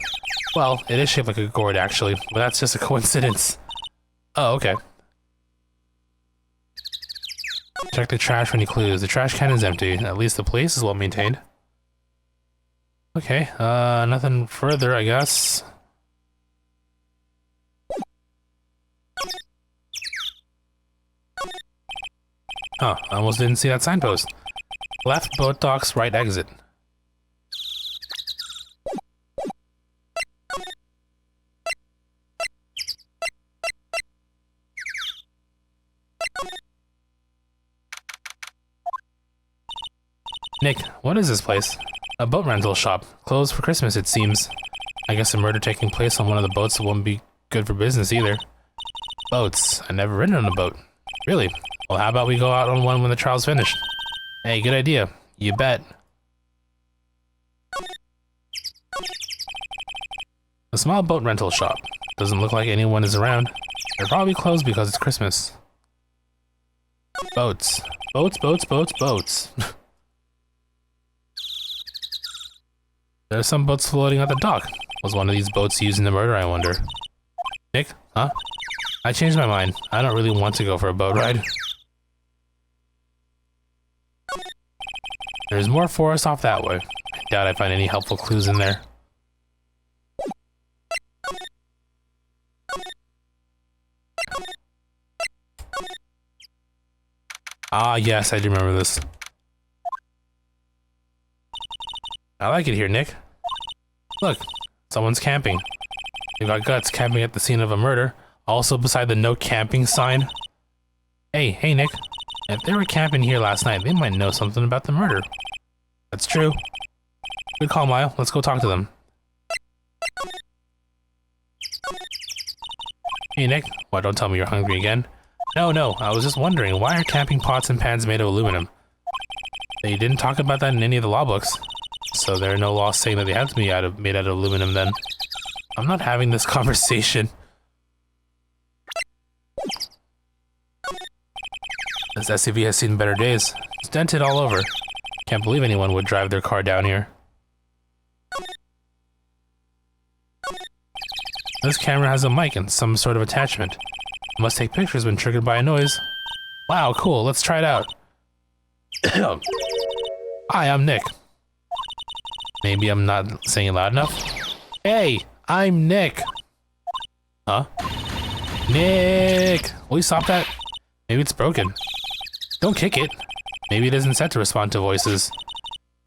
Speaker 1: Well, it is shaped like a gourd actually, but that's just a coincidence. Oh, okay. Check the trash for any clues. The trash can is empty. At least the place is well maintained. Okay, nothing further, I guess. Huh, I almost didn't see that signpost. Left boat docks, right exit. Nick, what is this place? A boat rental shop. Closed for Christmas, it seems. I guess a murder taking place on one of the boats won't be good for business either. Boats. I've never ridden on a boat. Really? Well, how about we go out on one when the trial's finished? Hey, good idea. You bet. A small boat rental shop. Doesn't look like anyone is around. They're probably closed because it's Christmas. Boats. Boats, boats, boats, boats. There are some boats floating at the dock. Was one of these boats used in the murder, I wonder? Nick? Huh? I changed my mind. I don't really want to go for a boat ride. There's more forest off that way. I doubt I find any helpful clues in there. Ah, yes, I do remember this. I like it here, Nick. Look, someone's camping. They got guts camping at the scene of a murder, also beside the no camping sign. Hey, Nick. If they were camping here last night, they might know something about the murder. That's true. Good call, Mile. Let's go talk to them. Hey, Nick. Why, don't tell me you're hungry again. No, I was just wondering, why are camping pots and pans made of aluminum? They didn't talk about that in any of the law books. So there are no laws saying that they have to be made out of aluminum then. I'm not having this conversation. This SUV has seen better days. It's dented all over. Can't believe anyone would drive their car down here. This camera has a mic and some sort of attachment. It must take pictures when triggered by a noise. Wow, cool, let's try it out. Hi, I'm Nick. Maybe I'm not saying it loud enough. Hey, I'm Nick. Huh? Nick! Will you stop that? Maybe it's broken. Don't kick it. Maybe it isn't set to respond to voices.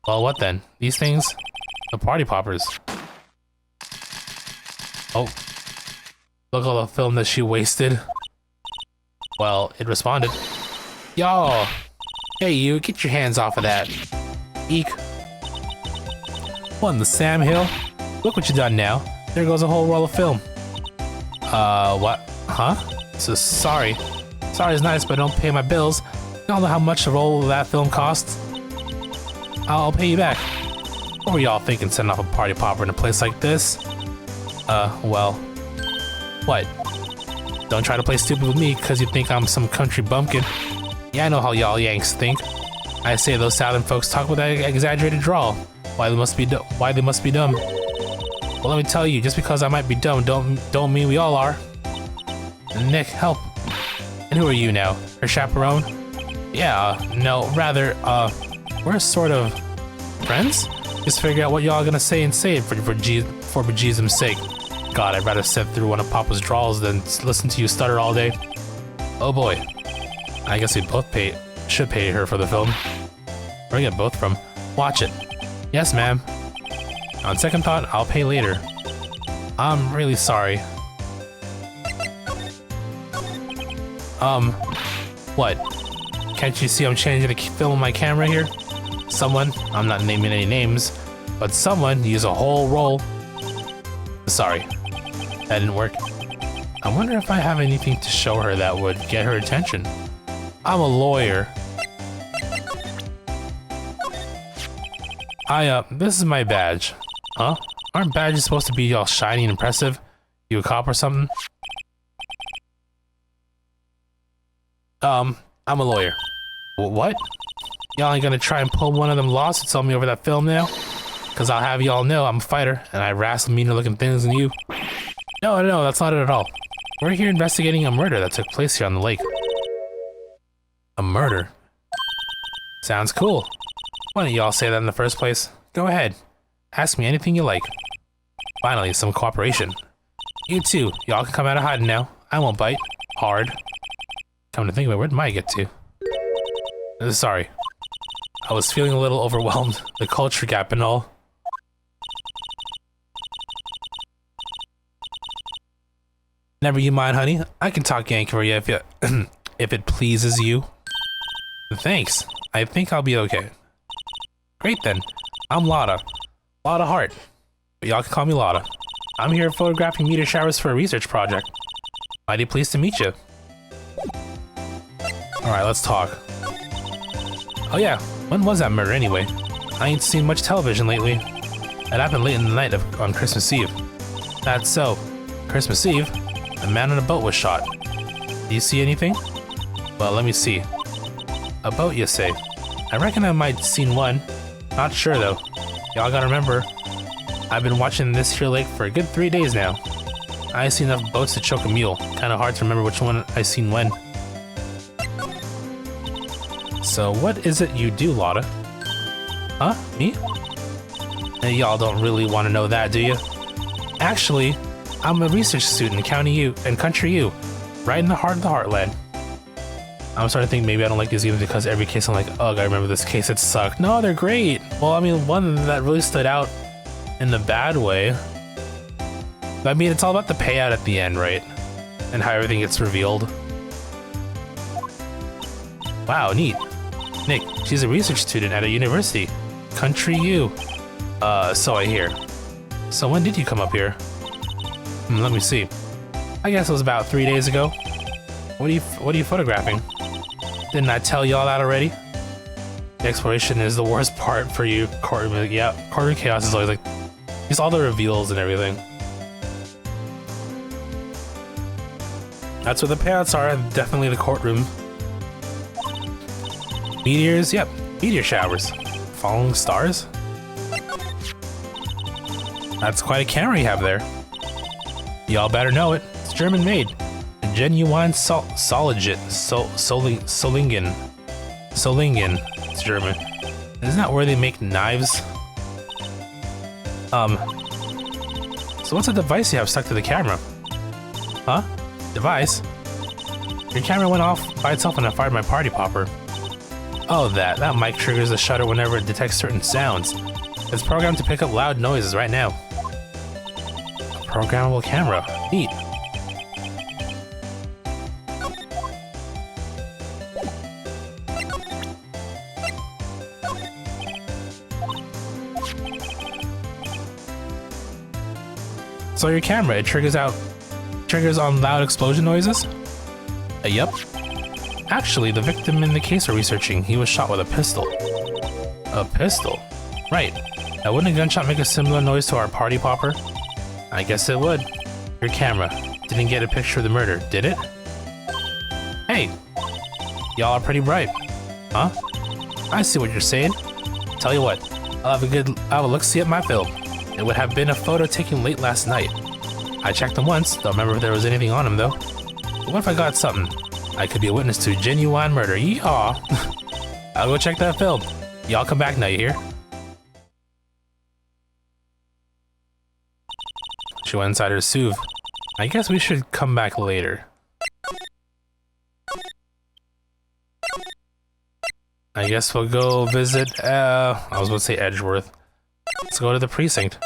Speaker 1: Well, what then? These things? The party poppers. Oh. Look at all the film that she wasted. Well, it responded. Yo! Hey you, get your hands off of that. Eek. What in the Sam Hill? Look what you done now. There goes a whole roll of film. What? Huh? So sorry. Sorry is nice, but don't pay my bills. You don't know how much a roll of that film costs. I'll pay you back. What were y'all thinking setting off a party popper in a place like this? Well. What? Don't try to play stupid with me because you think I'm some country bumpkin. Yeah, I know how y'all Yanks think. I say those Southern folks talk with that exaggerated drawl. Why they must be dumb. Well, let me tell you, just because I might be dumb don't mean we all are. Nick, help. And who are you now? Her chaperone? Yeah, no, rather, we're sort of friends? Just figure out what y'all gonna say and say it for bejesus's sake. God, I'd rather sit through one of Papa's drawls than listen to you stutter all day. Oh boy. I guess we both should pay her for the film. Where do I get both from? Watch it. Yes, ma'am. On second thought, I'll pay later. I'm really sorry. What? Can't you see I'm changing the film on my camera here? Someone, I'm not naming any names, but someone used a whole roll. Sorry, that didn't work. I wonder if I have anything to show her that would get her attention. I'm a lawyer. This is my badge. Huh? Aren't badges supposed to be all shiny and impressive? You a cop or something? I'm a lawyer. What? Y'all ain't gonna try and pull one of them lawsuits on me over that film now? Cause I'll have y'all know I'm a fighter, and I wrestle meaner looking things than you. No, that's not it at all. We're here investigating a murder that took place here on the lake. A murder? Sounds cool. Why didn't y'all say that in the first place? Go ahead. Ask me anything you like. Finally, some cooperation. You too. Y'all can come out of hiding now. I won't bite. Hard. Come to think of it, where did Maya get to? Sorry. I was feeling a little overwhelmed. The culture gap and all. Never you mind, honey. I can talk Yankee for you if it pleases you. Thanks. I think I'll be okay. Great then. I'm Lotta. Lotta Hart. But y'all can call me Lotta. I'm here photographing meteor showers for a research project. Mighty pleased to meet you. Alright, let's talk. Oh yeah, when was that murder anyway? I ain't seen much television lately. It happened late in the night on Christmas Eve. That's so. Christmas Eve? A man on a boat was shot. Do you see anything? Well, let me see. A boat, you say? I reckon I might seen one. Not sure though. Y'all gotta remember, I've been watching this here lake for a good 3 days now. I see enough boats to choke a mule. Kinda hard to remember which one I seen when. So what is it you do, Lotta? Huh? Me? Y'all don't really want to know that, do you? Actually, I'm a research student in County U and Country U, right in the heart of the Heartland. I'm starting to think maybe I don't like these games because every case I'm like, ugh, I remember this case, it sucked. No, they're great. Well, I mean, one that really stood out in the bad way. I mean, it's all about the payout at the end, right? And how everything gets revealed. Wow, neat. Nick, she's a research student at a university. Country U. So I hear. So when did you come up here? Let me see. I guess it was about 3 days ago. What are you photographing? Didn't I tell you all that already? The exploration is the worst part for you, courtroom. Yeah, courtroom chaos is always like, just all the reveals and everything. That's where the payouts are, definitely the courtroom. Meteors, yep, meteor showers. Falling stars? That's quite a camera you have there. Y'all better know it. It's German made. A genuine Solingen. Solingen. It's German. Isn't that where they make knives? So what's the device you have stuck to the camera? Huh? Device? Your camera went off by itself when I fired my party popper. Oh, that mic triggers the shutter whenever it detects certain sounds. It's programmed to pick up loud noises right now. A programmable camera. Neat. So your camera, it triggers on loud explosion noises? Yep. Actually, the victim in the case we're researching, he was shot with a pistol. A pistol? Right. Now wouldn't a gunshot make a similar noise to our party popper? I guess it would. Your camera didn't get a picture of the murder, did it? Hey! Y'all are pretty bright. Huh? I see what you're saying. Tell you what, I'll have a look-see at my film. It would have been a photo taken late last night. I checked them once, don't remember if there was anything on him though. But what if I got something? I could be a witness to genuine murder. Yeehaw! I'll go check that film. Y'all come back now, you hear? She went inside her SUV. I guess we should come back later. I guess we'll go visit, I was about to say Edgeworth. Let's go to the precinct.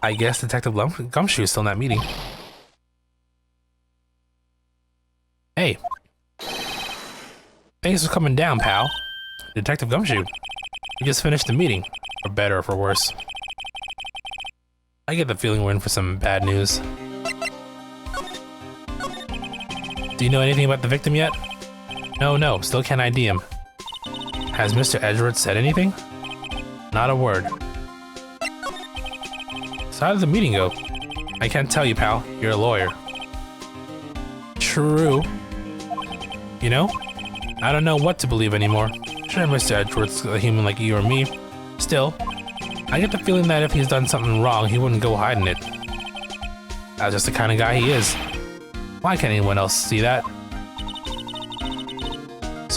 Speaker 1: I guess Detective Gumshoe is still in that meeting. Hey. Thanks for coming down, pal. Detective Gumshoe. We just finished the meeting. For better or for worse. I get the feeling we're in for some bad news. Do you know anything about the victim yet? No, still can't ID him. Has Mr. Edgeworth said anything? Not a word. So how did the meeting go? I can't tell you, pal. You're a lawyer. True. You know, I don't know what to believe anymore. Sure, Mr. Edgeworth's a human like you or me. Still, I get the feeling that if he's done something wrong, he wouldn't go hiding it. That's just the kind of guy he is. Why can't anyone else see that?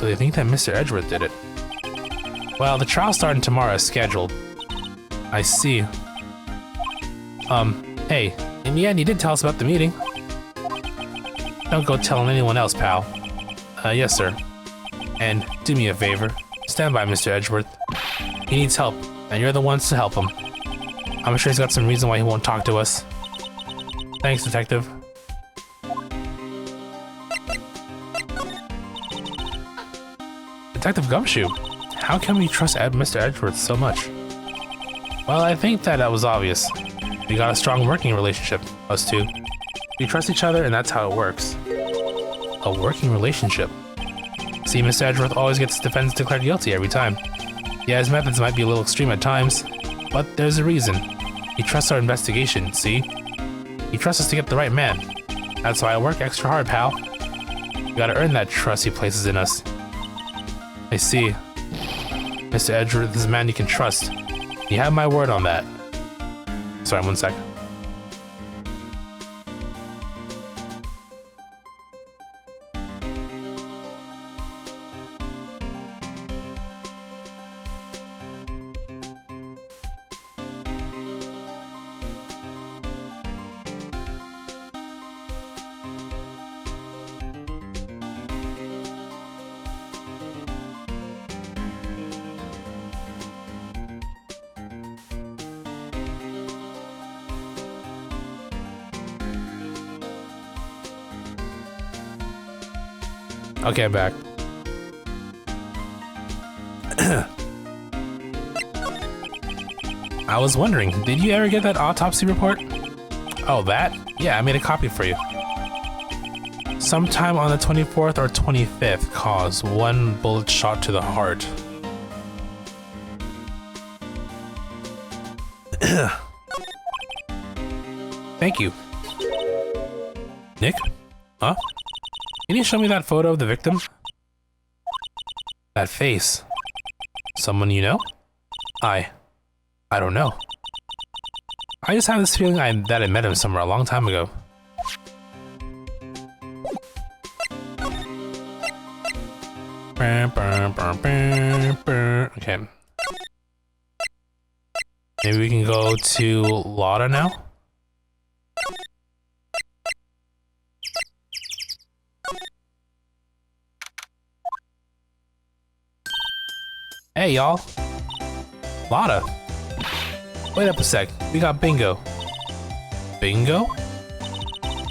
Speaker 1: So they think that Mr. Edgeworth did it. Well, the trial's starting tomorrow as scheduled. I see. Hey, in the end you did tell us about the meeting. Don't go telling anyone else, pal. Yes, sir. And do me a favor. Stand by Mr. Edgeworth. He needs help, and you're the ones to help him. I'm sure he's got some reason why he won't talk to us. Thanks, Detective. Detective Gumshoe, how can we trust Mr. Edgeworth so much? Well, I think that was obvious. We got a strong working relationship, us two. We trust each other, and that's how it works. A working relationship? See, Mr. Edgeworth always gets his defense declared guilty every time. Yeah, his methods might be a little extreme at times, but there's a reason. He trusts our investigation, see? He trusts us to get the right man. That's why I work extra hard, pal. We gotta earn that trust he places in us. I see. Mr. Edgeworth is a man you can trust. You have my word on that. Sorry, 1 sec. Okay, I'm back. I was wondering, did you ever get that autopsy report? Oh, that? Yeah, I made a copy for you. Sometime on the 24th or 25th, cause 1 bullet shot to the heart. Thank you. Nick? Huh? Can you show me that photo of the victim? That face. Someone you know? I don't know. I just have this feeling that I met him somewhere a long time ago. Okay. Maybe we can go to Lotta now? Hey, y'all. Lotta. Wait up a sec. We got bingo. Bingo?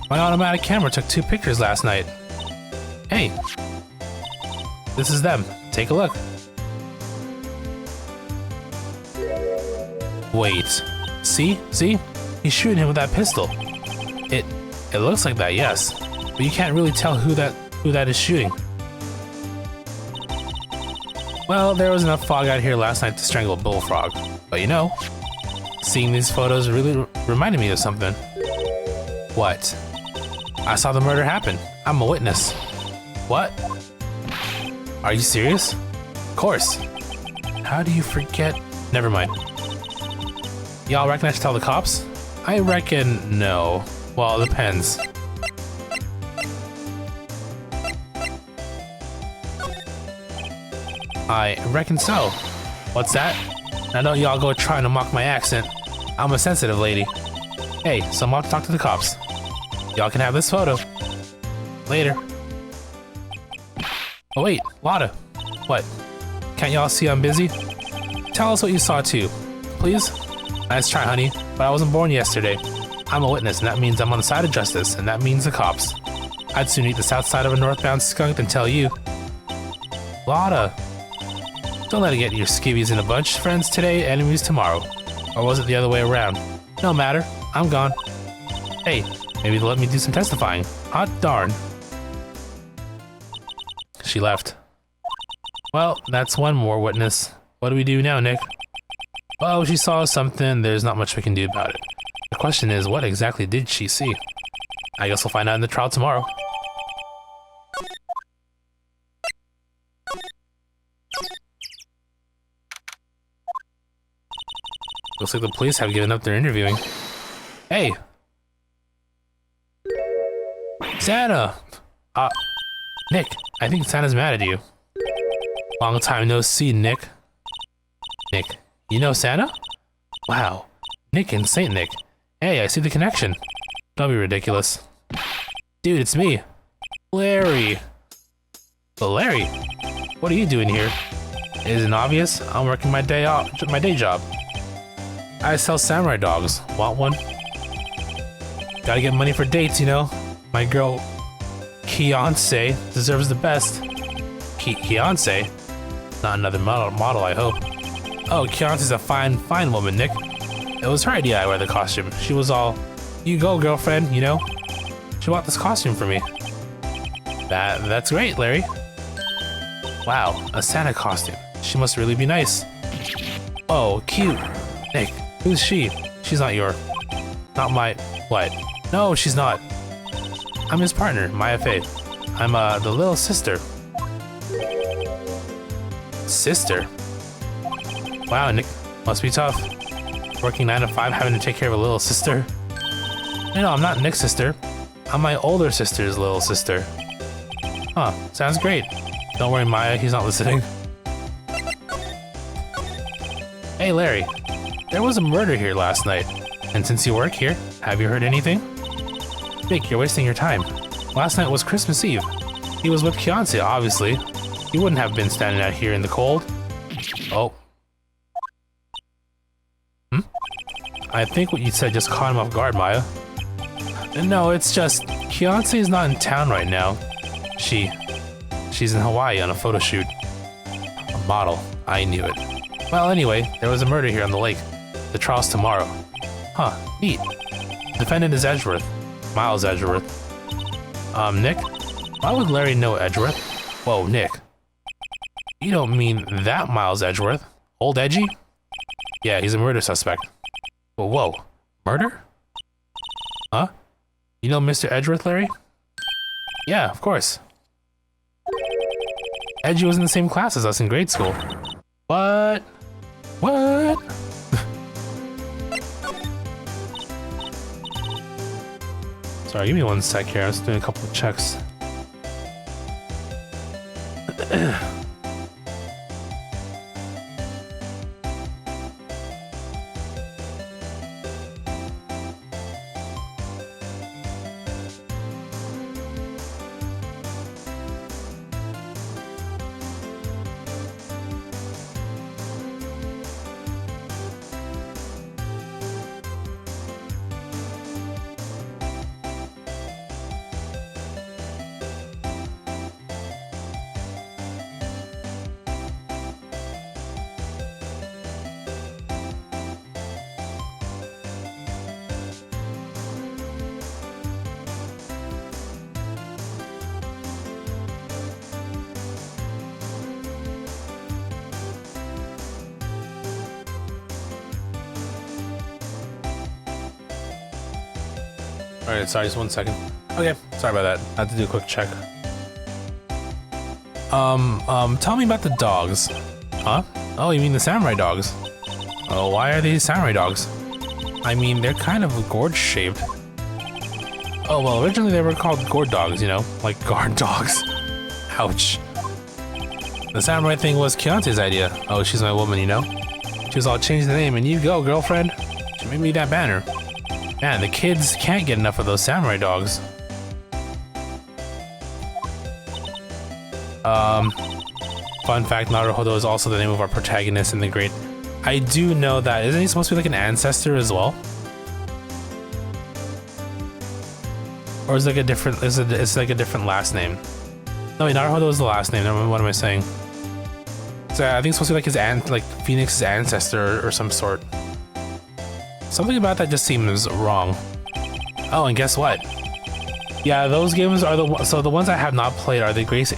Speaker 1: My automatic camera took 2 pictures last night. Hey. This is them. Take a look. Wait. See? See? He's shooting him with that pistol. It looks like that, yes. But you can't really tell who that is shooting. Well, there was enough fog out here last night to strangle a bullfrog. But you know, seeing these photos really reminded me of something. What? I saw the murder happen. I'm a witness. What? Are you serious? Of course. How do you forget? Never mind. Y'all reckon I should tell the cops? I reckon no. Well, it depends. I reckon so. What's that? Now don't y'all go trying to mock my accent. I'm a sensitive lady. Hey, so I'm off to talk to the cops. Y'all can have this photo. Later. Oh wait, Lotta. What? Can't y'all see I'm busy? Tell us what you saw too. Please? Nice try, honey, but I wasn't born yesterday. I'm a witness, and that means I'm on the side of justice, and that means the cops. I'd sooner eat the south side of a northbound skunk than tell you. Lotta. Don't let it get your skivvies in a bunch. Friends today, enemies tomorrow. Or was it the other way around? No matter. I'm gone. Hey, maybe they'll let me do some testifying. Hot darn. She left. Well, that's one more witness. What do we do now, Nick? Well, she saw something. There's not much we can do about it. The question is, what exactly did she see? I guess we'll find out in the trial tomorrow. Looks like the police have given up their interviewing. Hey! Santa! Nick, I think Santa's mad at you. Long time no see, Nick. Nick, you know Santa? Wow, Nick and Saint Nick. Hey, I see the connection. Don't be ridiculous. Dude, it's me. Larry. But Larry, what are you doing here? Isn't obvious? I'm working my day job. I sell samurai dogs. Want one? Gotta get money for dates, you know? My girl, Fiance, deserves the best. Fiance? Not another model, I hope. Oh, Fiance's a fine woman, Nick. It was her idea I wear the costume. She was all, you go, girlfriend, you know? She bought this costume for me. That's great, Larry. Wow, a Santa costume. She must really be nice. Oh, cute. Nick, who's she? She's not not my, what? No, she's not. I'm his partner, Maya Faye. I'm, the little sister. Sister? Wow, Nick, must be tough. Working 9 to 5, having to take care of a little sister. No, I'm not Nick's sister. I'm my older sister's little sister. Huh, sounds great. Don't worry, Maya, he's not listening. Hey, Larry. There was a murder here last night. And since you work here, have you heard anything? Nick, you're wasting your time. Last night was Christmas Eve. He was with Fiance, obviously. He wouldn't have been standing out here in the cold. Oh. I think what you said just caught him off guard, Maya. No, it's just, Fiance is not in town right now. She's in Hawaii on a photo shoot. A model. I knew it. Well, anyway, there was a murder here on the lake. The trial's tomorrow. Huh, neat. Defendant is Edgeworth. Miles Edgeworth. Nick? Why would Larry know Edgeworth? Whoa, Nick. You don't mean that Miles Edgeworth? Old Edgy? Yeah, he's a murder suspect. Whoa, murder? Huh? You know Mr. Edgeworth, Larry? Yeah, of course. Edgy was in the same class as us in grade school. What? What? Sorry, give me one sec here. I was doing a couple of checks. Alright, sorry, just 1 second. Okay, sorry about that. I had to do a quick check. Tell me about the dogs. Huh? Oh, you mean the samurai dogs? Oh, why are these samurai dogs? I mean, they're kind of gourd-shaped. Oh, well, originally they were called gourd dogs, you know? Like guard dogs. Ouch. The samurai thing was Kiante's idea. Oh, she's my woman, you know? She was all, change the name and you go, girlfriend. She made me that banner. Man, the kids can't get enough of those samurai dogs. Fun fact, Naruhodo is also the name of our protagonist in the great... I do know that. Isn't he supposed to be like an ancestor as well? Or is it like a different... It's like a different last name. No, wait, Naruhodo is the last name. What am I saying? So I think it's supposed to be like his like Phoenix's ancestor or some sort. Something about that just seems wrong. Oh, and guess what? Yeah, those games are the ones I have not played are the great.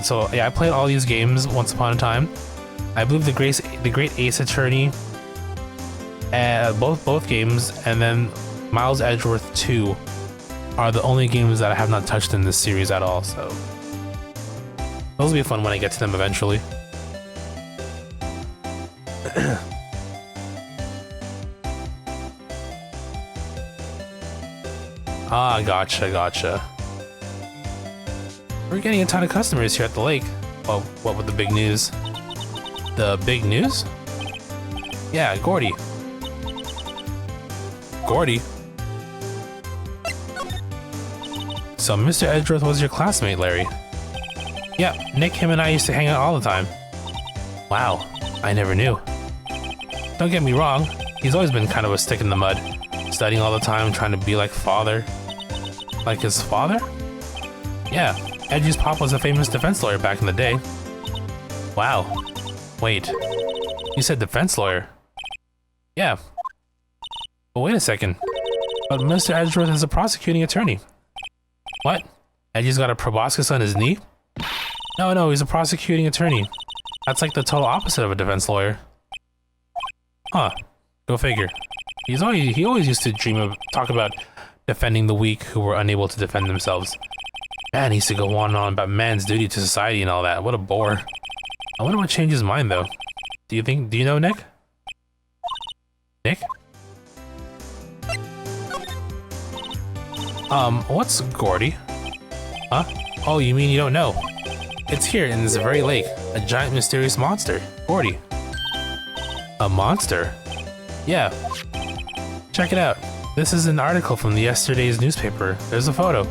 Speaker 1: So yeah, I played all these games once upon a time. I believe the Great Ace Attorney, both games, and then Miles Edgeworth 2 are the only games that I have not touched in this series at all. So those will be fun when I get to them eventually. Ah, gotcha. We're getting a ton of customers here at the lake. Well, what with the big news? The big news? Yeah, Gordy. Gordy? So Mr. Edgeworth was your classmate, Larry? Yep, Nick, him, and I used to hang out all the time. Wow, I never knew. Don't get me wrong, he's always been kind of a stick in the mud. Studying all the time, trying to be like father. Like his father? Yeah, Edgy's pop was a famous defense lawyer back in the day. Wow. Wait, you said defense lawyer? Yeah. But wait a second. But Mr. Edgeworth is a prosecuting attorney. What? Edgy's got a proboscis on his knee? No, he's a prosecuting attorney. That's like the total opposite of a defense lawyer. Huh. Go figure. He always used to talk about defending the weak who were unable to defend themselves. Man, he used to go on and on about man's duty to society and all that. What a bore. I wonder what changed his mind though. Do you know Nick? Nick? What's Gordy? Huh? Oh, you mean you don't know? It's here in this very lake. A giant mysterious monster. Gordy. A monster? Yeah. Check it out. This is an article from yesterday's newspaper. There's a photo.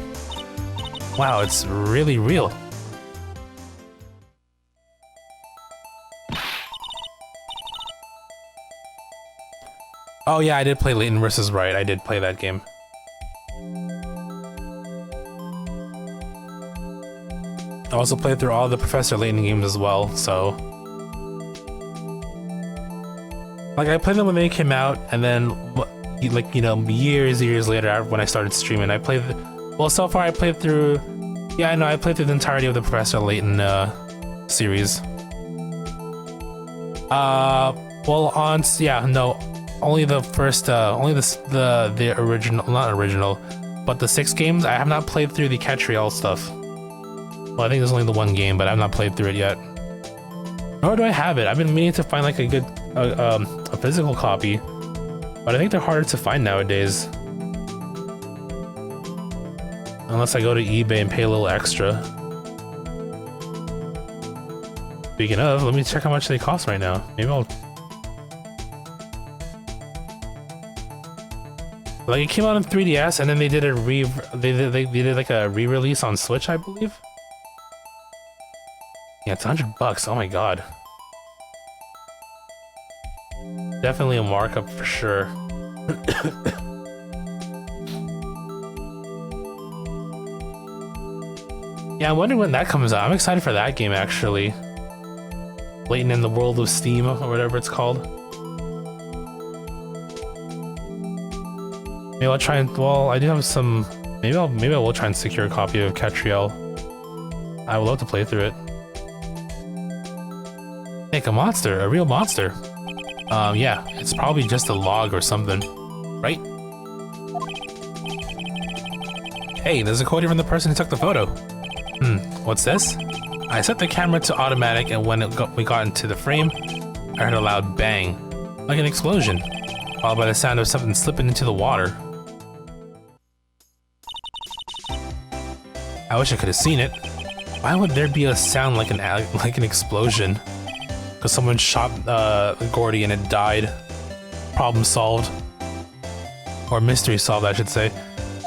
Speaker 1: Wow, it's really real. Oh yeah, I did play Layton vs. Wright. I did play that game. I also played through all the Professor Layton games as well, so... Like, I played them when they came out, and then, like, you know, years later, when I started streaming, I played... Well, so far I played through... Yeah, I know, I played through the entirety of the Professor Layton, series. Well, yeah, no, only the first, only the original, not original, but the 6 games. I have not played through the Catriel stuff. Well, I think there's only the 1 game, but I've not played through it yet. Nor do I have it. I've been meaning to find like a good, a physical copy, but I think they're harder to find nowadays. Unless I go to eBay and pay a little extra. Speaking of, let me check how much they cost right now. Maybe I'll... Like, it came out on 3DS, and then they did a they did like a re-release on Switch, I believe. Yeah, it's $100. Oh my god. Definitely a markup for sure. Yeah, I'm wondering when that comes out. I'm excited for that game, actually. Layton in the World of Steam, or whatever it's called. Maybe I'll try and... Well, I do have some... Maybe I will try and secure a copy of Catriel. I would love to play through it. Make a monster, a real monster. Yeah, it's probably just a log or something, right? Hey, there's a quote here from the person who took the photo. What's this? I set the camera to automatic, and when we got into the frame, I heard a loud bang, like an explosion, followed by the sound of something slipping into the water. I wish I could have seen it. Why would there be a sound like an explosion? Because someone shot Gordy and it died. Problem solved. Or mystery solved, I should say.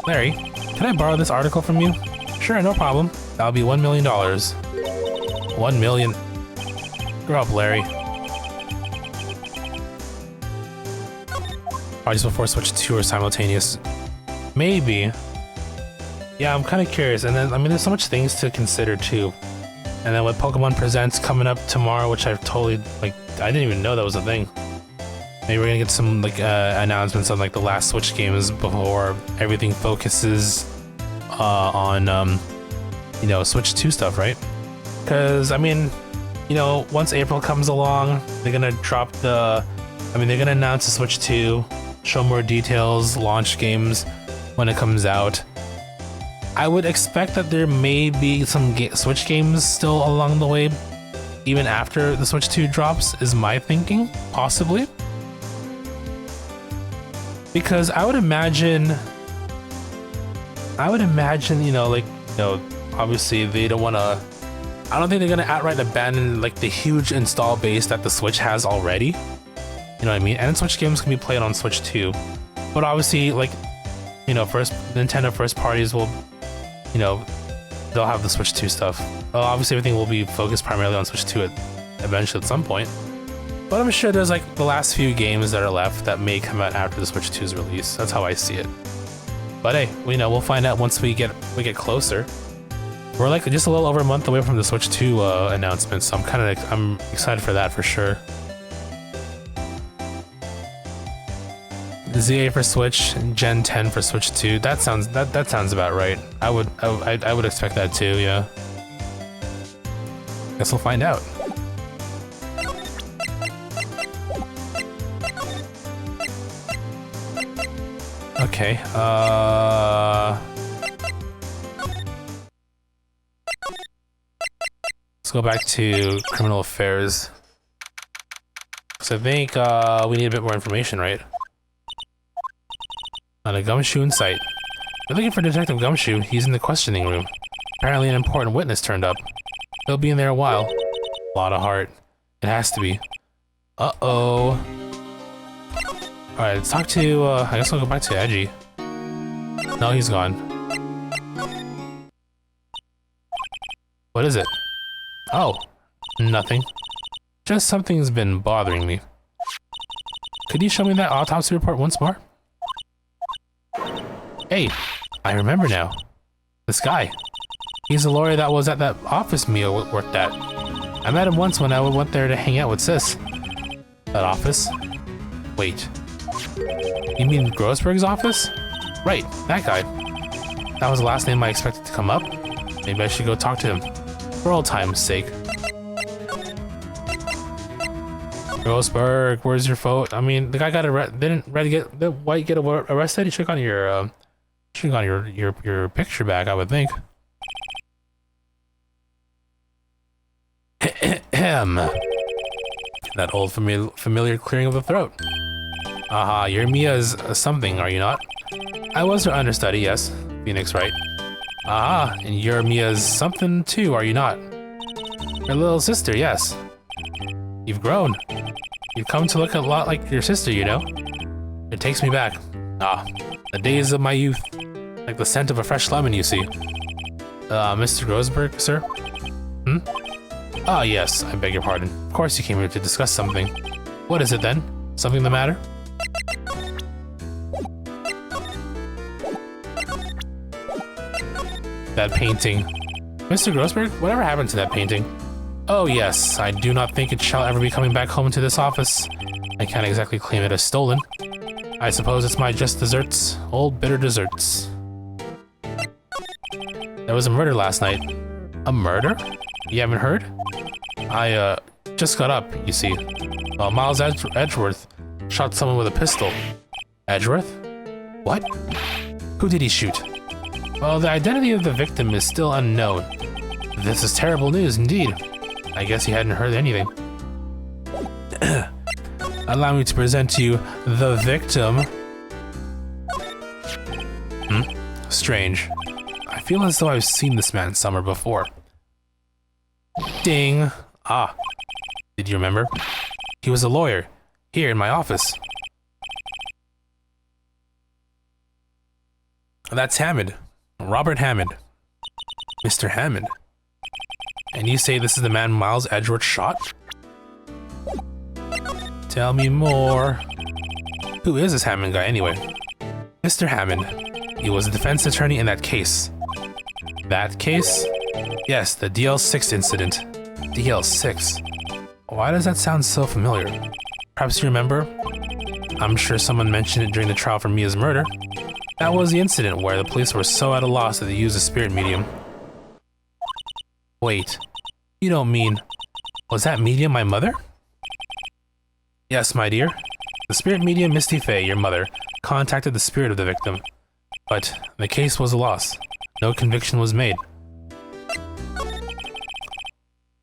Speaker 1: Larry, can I borrow this article from you? Sure, no problem. That'll be $1 million. 1 million. Grow up, Larry. Probably just before Switch 2 or simultaneous. Maybe. Yeah, I'm kind of curious. And then, I mean, there's so much things to consider too. And then with Pokemon Presents coming up tomorrow, which I've totally, like, I didn't even know that was a thing. Maybe we're gonna get some, like, announcements on, like, the last Switch games before everything focuses on, you know, Switch 2 stuff, right? Because, I mean, you know, once April comes along, they're gonna drop the... I mean, they're gonna announce the Switch 2, show more details, launch games when it comes out. I would expect that there may be some Switch games still along the way, even after the Switch 2 drops, is my thinking, possibly. Because I would imagine, you know, like, you know, obviously they don't want to I don't think they're gonna outright abandon like the huge install base that the Switch has already. You know what I mean? And Switch games can be played on Switch too. But obviously, like, you know, Nintendo first parties will, you know, they'll have the Switch 2 stuff. Well, obviously everything will be focused primarily on Switch 2 eventually at some point. But I'm sure there's like the last few games that are left that may come out after the Switch 2's release. That's how I see it. But hey, you know, we'll find out once we get closer. We're like just a little over a month away from the Switch 2 announcement, so I'm excited for that for sure. The ZA for Switch, Gen 10 for Switch 2. That sounds about right. I would expect that too. Yeah. Guess we'll find out. Okay. Let's go back to criminal affairs. So I think we need a bit more information, right? On a Gumshoe in sight. We're looking for Detective Gumshoe. He's in the questioning room. Apparently an important witness turned up. He'll be in there a while. A lot of heart. It has to be. Uh-oh. Alright, let's talk to, I guess I'll go back to Edgy. No, he's gone. What is it? Oh, nothing. Just something's been bothering me. Could you show me that autopsy report once more? Hey, I remember now. This guy. He's the lawyer that was at that office meal worked at. I met him once when I went there to hang out with Sis. That office? Wait. You mean Grossberg's office? Right, that guy. That was the last name I expected to come up. Maybe I should go talk to him. For old time's sake. Grossberg, where's your vote? I mean, the guy got arrested. Didn't White get arrested? He should have gotten your picture back, I would think. That old familiar clearing of the throat. Aha, you're Mia's something, are you not? I was her understudy, yes. Phoenix, right? Aha, and you're Mia's something too, are you not? Her little sister, yes. You've grown. You've come to look a lot like your sister, you know? It takes me back. Ah, the days of my youth. Like the scent of a fresh lemon, you see. Mr. Grossberg, sir? Hmm? Ah, yes, I beg your pardon. Of course you came here to discuss something. What is it then? Something the matter? That painting. Mr. Grossberg, whatever happened to that painting? Oh yes, I do not think it shall ever be coming back home to this office. I can't exactly claim it as stolen. I suppose it's my just desserts, old bitter desserts. There was a murder last night. A murder? You haven't heard? I, just got up, you see. Miles Edgeworth shot someone with a pistol. Edgeworth? What? Who did he shoot? Well, the identity of the victim is still unknown. This is terrible news indeed. I guess he hadn't heard anything. Allow me to present to you the victim. Strange. I feel as though I've seen this man somewhere before. Ding. Ah. Did you remember? He was a lawyer, here in my office. That's Hammond. Robert Hammond. Mr. Hammond. And you say this is the man Miles Edgeworth shot? Tell me more. Who is this Hammond guy anyway? Mr. Hammond. He was a defense attorney in that case. That case? Yes, the DL6 incident. DL6? Why does that sound so familiar? Perhaps you remember? I'm sure someone mentioned it during the trial for Mia's murder. That was the incident where the police were so at a loss that they used a spirit medium. Wait, you don't mean... Was that medium my mother? Yes, my dear. The spirit medium Misty Faye, your mother, contacted the spirit of the victim. But the case was a loss. No conviction was made.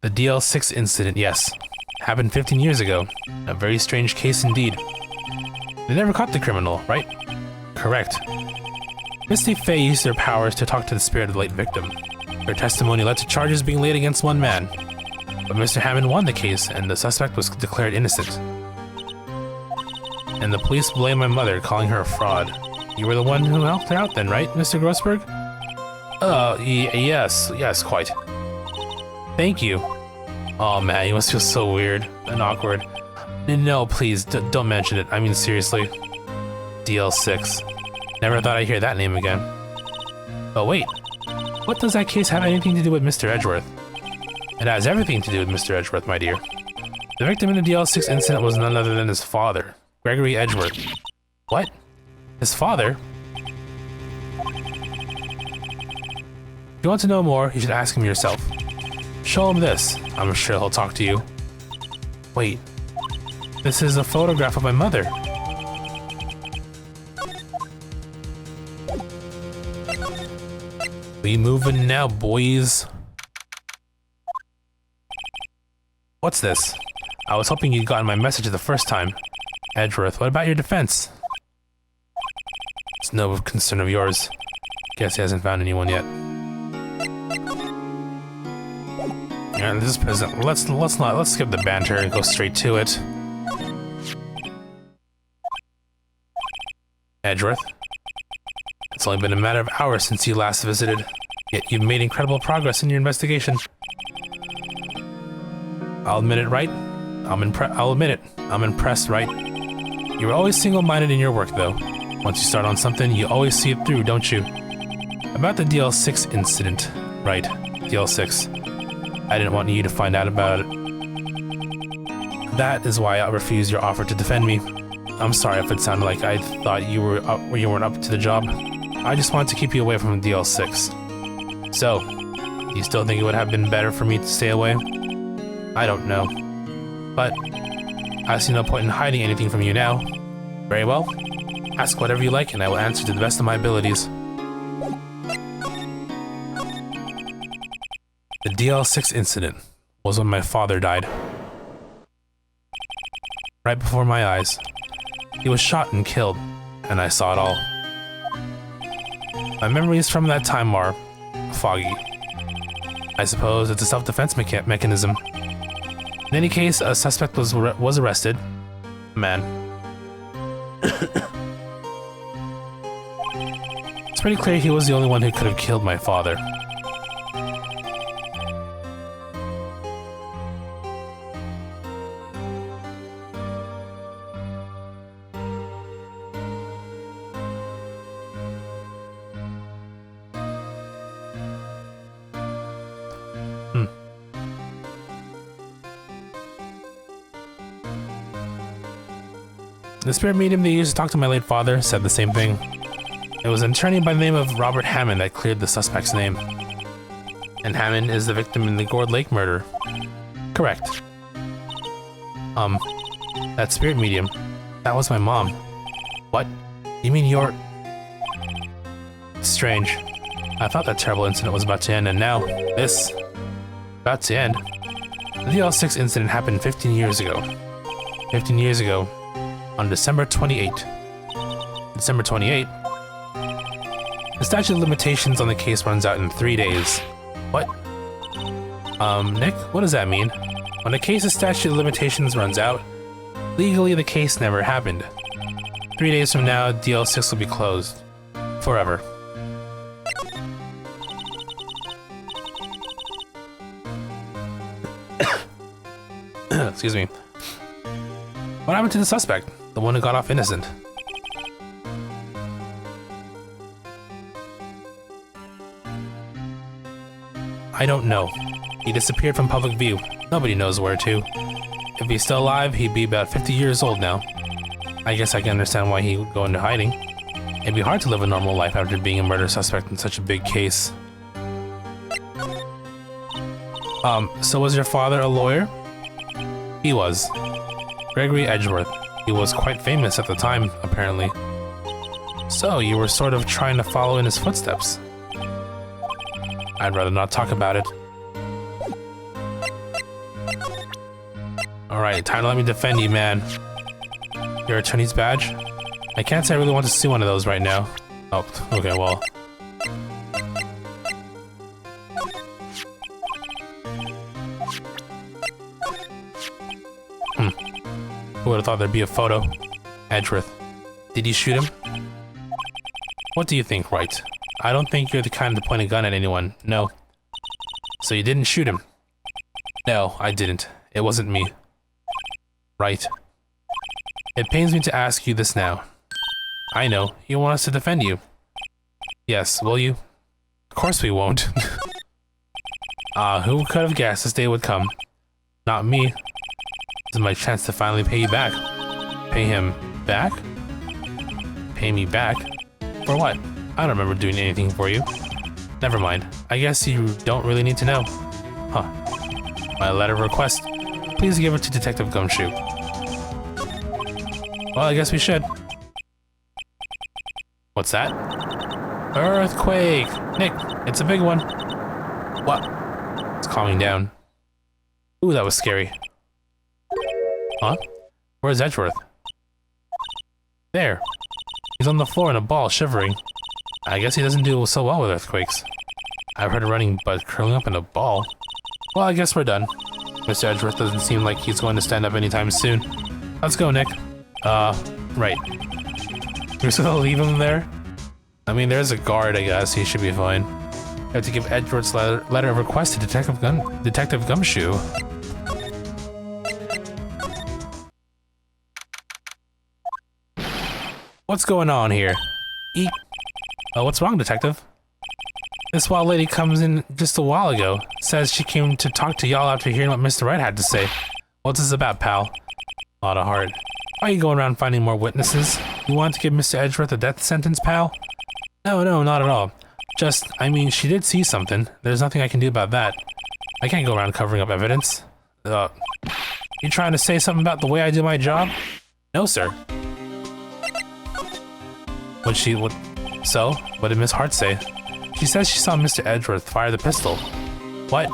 Speaker 1: The DL6 incident, yes. Happened 15 years ago. A very strange case indeed. They never caught the criminal, right? Correct. Misty Faye used their powers to talk to the spirit of the late victim. Their testimony led to charges being laid against one man. But Mr. Hammond won the case, and the suspect was declared innocent. And the police blamed my mother, calling her a fraud. You were the one who helped her out then, right, Mr. Grossberg? Yes, quite. Thank you. Oh man, you must feel so weird and awkward. No, please, don't mention it. I mean, seriously. DL6. Never thought I'd hear that name again. But wait, what does that case have anything to do with Mr. Edgeworth? It has everything to do with Mr. Edgeworth, my dear. The victim in the DL6 incident was none other than his father, Gregory Edgeworth. What? His father? If you want to know more, you should ask him yourself. Show him this. I'm sure he'll talk to you. Wait. This is a photograph of my mother. We moving now, boys. What's this? I was hoping you'd gotten my message the first time. Edgeworth, what about your defense? It's no concern of yours. Guess he hasn't found anyone yet. Yeah, this is present. Let's skip the banter and go straight to it. Edgeworth, it's only been a matter of hours since you last visited, yet you've made incredible progress in your investigation. I'll admit it, Wright. I'll admit it. I'm impressed, Wright. You're always single-minded in your work, though. Once you start on something, you always see it through, don't you? About the DL6 incident, right? DL6. I didn't want you to find out about it. That is why I refused your offer to defend me. I'm sorry if it sounded like I thought you weren't up to the job. I just wanted to keep you away from DL6. So, do you still think it would have been better for me to stay away? I don't know. But I see no point in hiding anything from you now. Very well. Ask whatever you like and I will answer to the best of my abilities. The DL6 incident was when my father died. Right before my eyes. He was shot and killed, and I saw it all. My memories from that time are foggy. I suppose it's a self-defense mechanism. In any case, a suspect was arrested. A man. It's pretty clear he was the only one who could have killed my father. The spirit medium they used to talk to my late father said the same thing. It was an attorney by the name of Robert Hammond that cleared the suspect's name. And Hammond is the victim in the Gourd Lake murder. Correct. That spirit medium, that was my mom. What? You mean you're... Strange. I thought that terrible incident was about to end, and now, this... About to end. The DL6 incident happened 15 years ago. 15 years ago. On December 28. December 28? The statute of limitations on the case runs out in 3 days. What? Nick, what does that mean? When a case's statute of limitations runs out, legally the case never happened. 3 days from now, DL6 will be closed. Forever. Excuse me. What happened to the suspect? The one who got off innocent? I don't know. He disappeared from public view. Nobody knows where to. If he's still alive, he'd be about 50 years old now. I guess I can understand why he would go into hiding. It'd be hard to live a normal life after being a murder suspect in such a big case. So was your father a lawyer? He was. Gregory Edgeworth. He was quite famous at the time, apparently. So, you were sort of trying to follow in his footsteps. I'd rather not talk about it. Alright, time to let me defend you, man. Your attorney's badge? I can't say I really want to see one of those right now. Oh, okay, well. Who would have thought there'd be a photo? Edgeworth. Did you shoot him? What do you think, Wright? I don't think you're the kind to point a gun at anyone. No. So you didn't shoot him? No, I didn't. It wasn't me. Right. It pains me to ask you this now. I know. You want us to defend you. Yes, will you? Of course we won't. Who could have guessed this day would come? Not me. This is my chance to finally pay you back. Pay him back? Pay me back? For what? I don't remember doing anything for you. Never mind. I guess you don't really need to know. Huh. My letter of request. Please give it to Detective Gumshoe. Well, I guess we should. What's that? Earthquake! Nick, it's a big one. What? It's calming down. Ooh, that was scary. Huh? Where's Edgeworth? There. He's on the floor in a ball, shivering. I guess he doesn't do so well with earthquakes. I've heard of running, but curling up in a ball? Well, I guess we're done. Mr. Edgeworth doesn't seem like he's going to stand up anytime soon. Let's go, Nick. Right. You're just gonna leave him there? I mean, there's a guard, I guess. He should be fine. I have to give Edgeworth's letter of request to Detective Gumshoe. What's going on here? Eek. What's wrong, Detective? This wild lady comes in just a while ago. Says she came to talk to y'all after hearing what Mr. Wright had to say. What's this about, pal? A lot of heart. Why are you going around finding more witnesses? You want to give Mr. Edgeworth a death sentence, pal? No, not at all. Just, I mean, she did see something. There's nothing I can do about that. I can't go around covering up evidence. You trying to say something about the way I do my job? No, sir. So? What did Miss Hart say? She says she saw Mr. Edgeworth fire the pistol. What?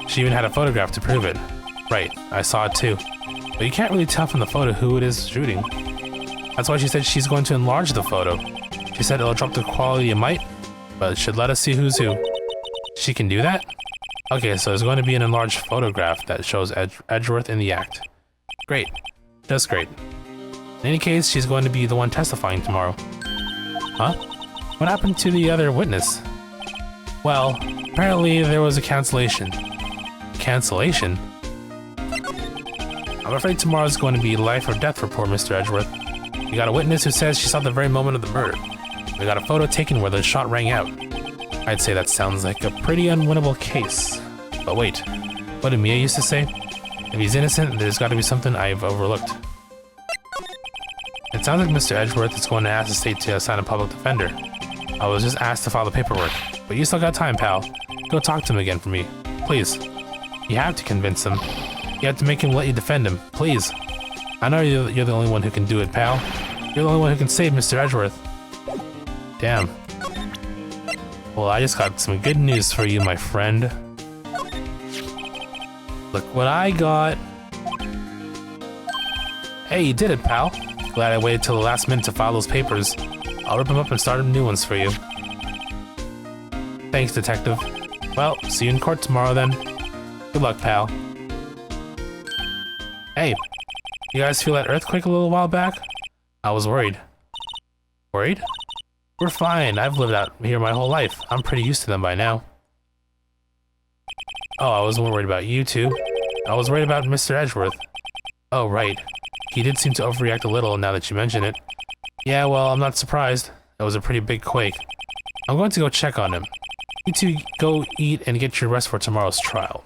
Speaker 1: She even had a photograph to prove it. Right, I saw it too. But you can't really tell from the photo who it is shooting. That's why she said she's going to enlarge the photo. She said it'll drop the quality a mite, but it should let us see who's who. She can do that? Okay, so there's going to be an enlarged photograph that shows Edgeworth in the act. Great. Just great. In any case, she's going to be the one testifying tomorrow. Huh? What happened to the other witness? Well, apparently there was a cancellation. Cancellation? I'm afraid tomorrow's going to be life or death for poor Mr. Edgeworth. We got a witness who says she saw the very moment of the murder. We got a photo taken where the shot rang out. I'd say that sounds like a pretty unwinnable case. But wait, what did Mia used to say? If he's innocent, there's got to be something I've overlooked. It sounds like Mr. Edgeworth is going to ask the state to assign a public defender. I was just asked to file the paperwork, but you still got time, pal. Go talk to him again for me, please. You have to convince him. You have to make him let you defend him, please. I know you're the only one who can do it, pal. You're the only one who can save Mr. Edgeworth. Damn. Well, I just got some good news for you, my friend. Look what I got. Hey, you did it, pal. Glad I waited till the last minute to file those papers. I'll rip them up and start new ones for you. Thanks, Detective. Well, see you in court tomorrow then. Good luck, pal. Hey, you guys feel that earthquake a little while back? I was worried. Worried? We're fine. I've lived out here my whole life. I'm pretty used to them by now. Oh, I was worried about you too. I was worried about Mr. Edgeworth. Oh, right. He did seem to overreact a little now that you mention it. Yeah, well, I'm not surprised. It was a pretty big quake. I'm going to go check on him. You two go eat and get your rest for tomorrow's trial.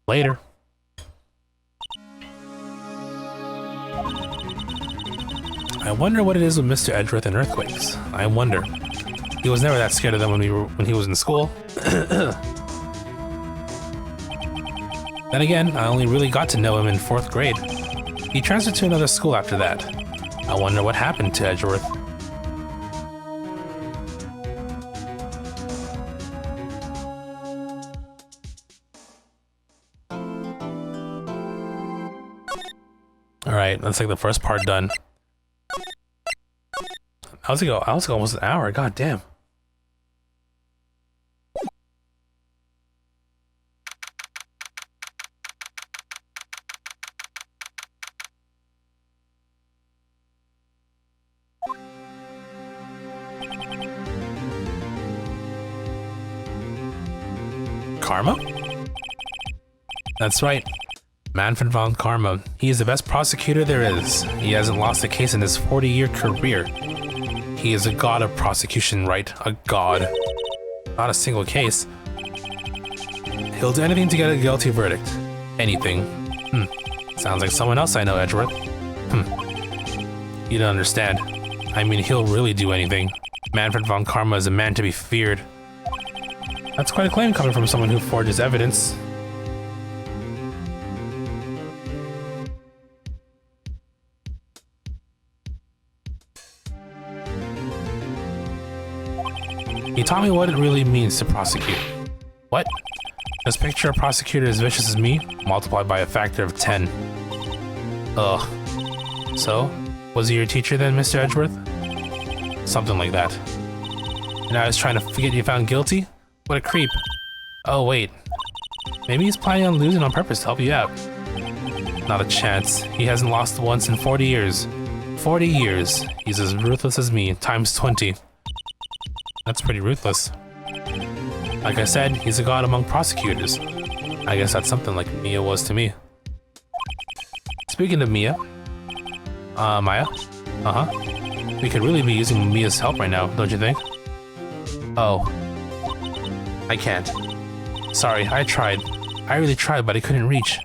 Speaker 1: Later. I wonder what it is with Mr. Edgeworth and earthquakes. I wonder. He was never that scared of them when he was in school. Then again, I only really got to know him in 4th grade. He transferred to another school after that. I wonder what happened to Edgeworth. Alright, that's like the first part done. I was almost an hour, god damn. Karma? That's right. Manfred von Karma. He is the best prosecutor there is. He hasn't lost a case in his 40-year career. He is a god of prosecution, Wright. A god. Not a single case. He'll do anything to get a guilty verdict. Anything. Sounds like someone else I know, Edgeworth. You don't understand. I mean, he'll really do anything. Manfred von Karma is a man to be feared. That's quite a claim coming from someone who forges evidence. He taught me what it really means to prosecute. What? Just picture a prosecutor as vicious as me, multiplied by a factor of 10. Ugh. So, was he your teacher then, Mr. Edgeworth? Something like that. And I was trying to forget you found guilty? What a creep. Oh, wait. Maybe he's planning on losing on purpose to help you out. Not a chance. He hasn't lost once in 40 years. 40 years. He's as ruthless as me, times 20. That's pretty ruthless. Like I said, he's a god among prosecutors. I guess that's something like Mia was to me. Speaking of Mia... Maya? We could really be using Mia's help right now, don't you think? Oh. I can't. Sorry, I tried. I really tried, but I couldn't reach.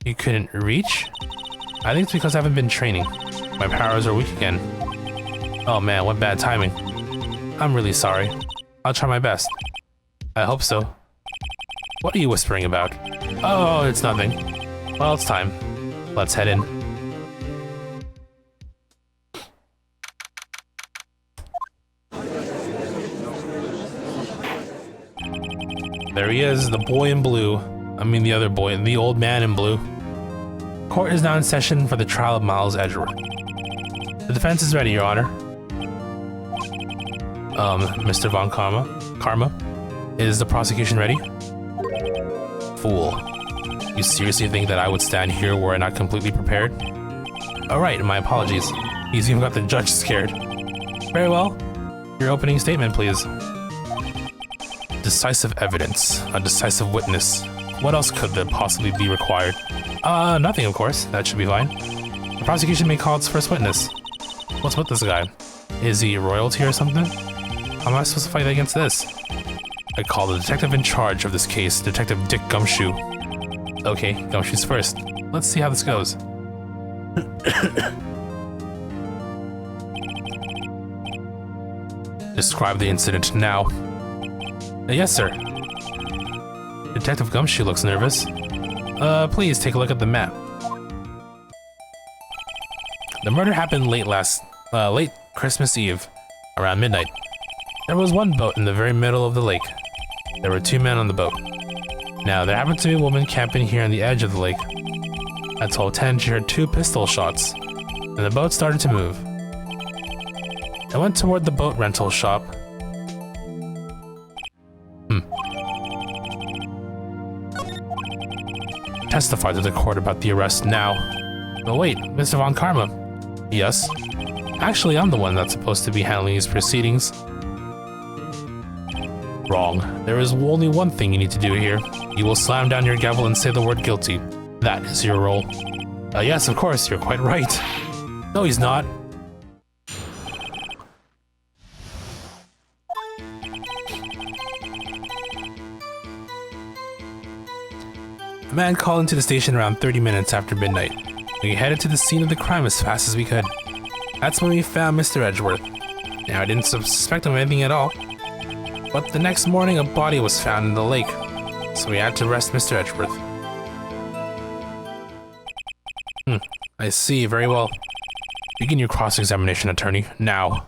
Speaker 1: You couldn't reach? I think it's because I haven't been training. My powers are weak again. Oh man, what bad timing. I'm really sorry. I'll try my best. I hope so. What are you whispering about? Oh, it's nothing. Well, it's time. Let's head in. There he is, the boy in blue. I mean the other boy, the old man in blue. Court is now in session for the trial of Miles Edgeworth. The defense is ready, Your Honor. Mr. von Karma? Is the prosecution ready? Fool. You seriously think that I would stand here were I not completely prepared? Alright, my apologies. He's even got the judge scared. Very well. Your opening statement, please. Decisive evidence. A decisive witness. What else could there possibly be required? Nothing, of course. That should be fine. The prosecution may call its first witness. What's with this guy? Is he royalty or something? How am I supposed to fight against this? I call the detective in charge of this case, Detective Dick Gumshoe. Okay, Gumshoe's first. Let's see how this goes. Describe the incident now. Yes, sir. Detective Gumshoe looks nervous. Please take a look at the map. The murder happened late Christmas Eve, around midnight. There was one boat in the very middle of the lake. There were 2 men on the boat. Now, there happened to be a woman camping here on the edge of the lake. At 12:10, she heard 2 pistol shots, and the boat started to move. I went toward the boat rental shop. Testify to the court about the arrest now. But wait, Mr. von Karma. Yes? Actually, I'm the one that's supposed to be handling these proceedings. Wrong. There is only one thing you need to do here. You will slam down your gavel and say the word guilty. That is your role. Yes, of course, you're quite right. No, he's not. A man called into the station around 30 minutes after midnight. We headed to the scene of the crime as fast as we could. That's when we found Mr. Edgeworth. Now, I didn't suspect him of anything at all. But the next morning, a body was found in the lake, so we had to arrest Mr. Edgeworth. I see, very well. Begin your cross-examination, attorney, now.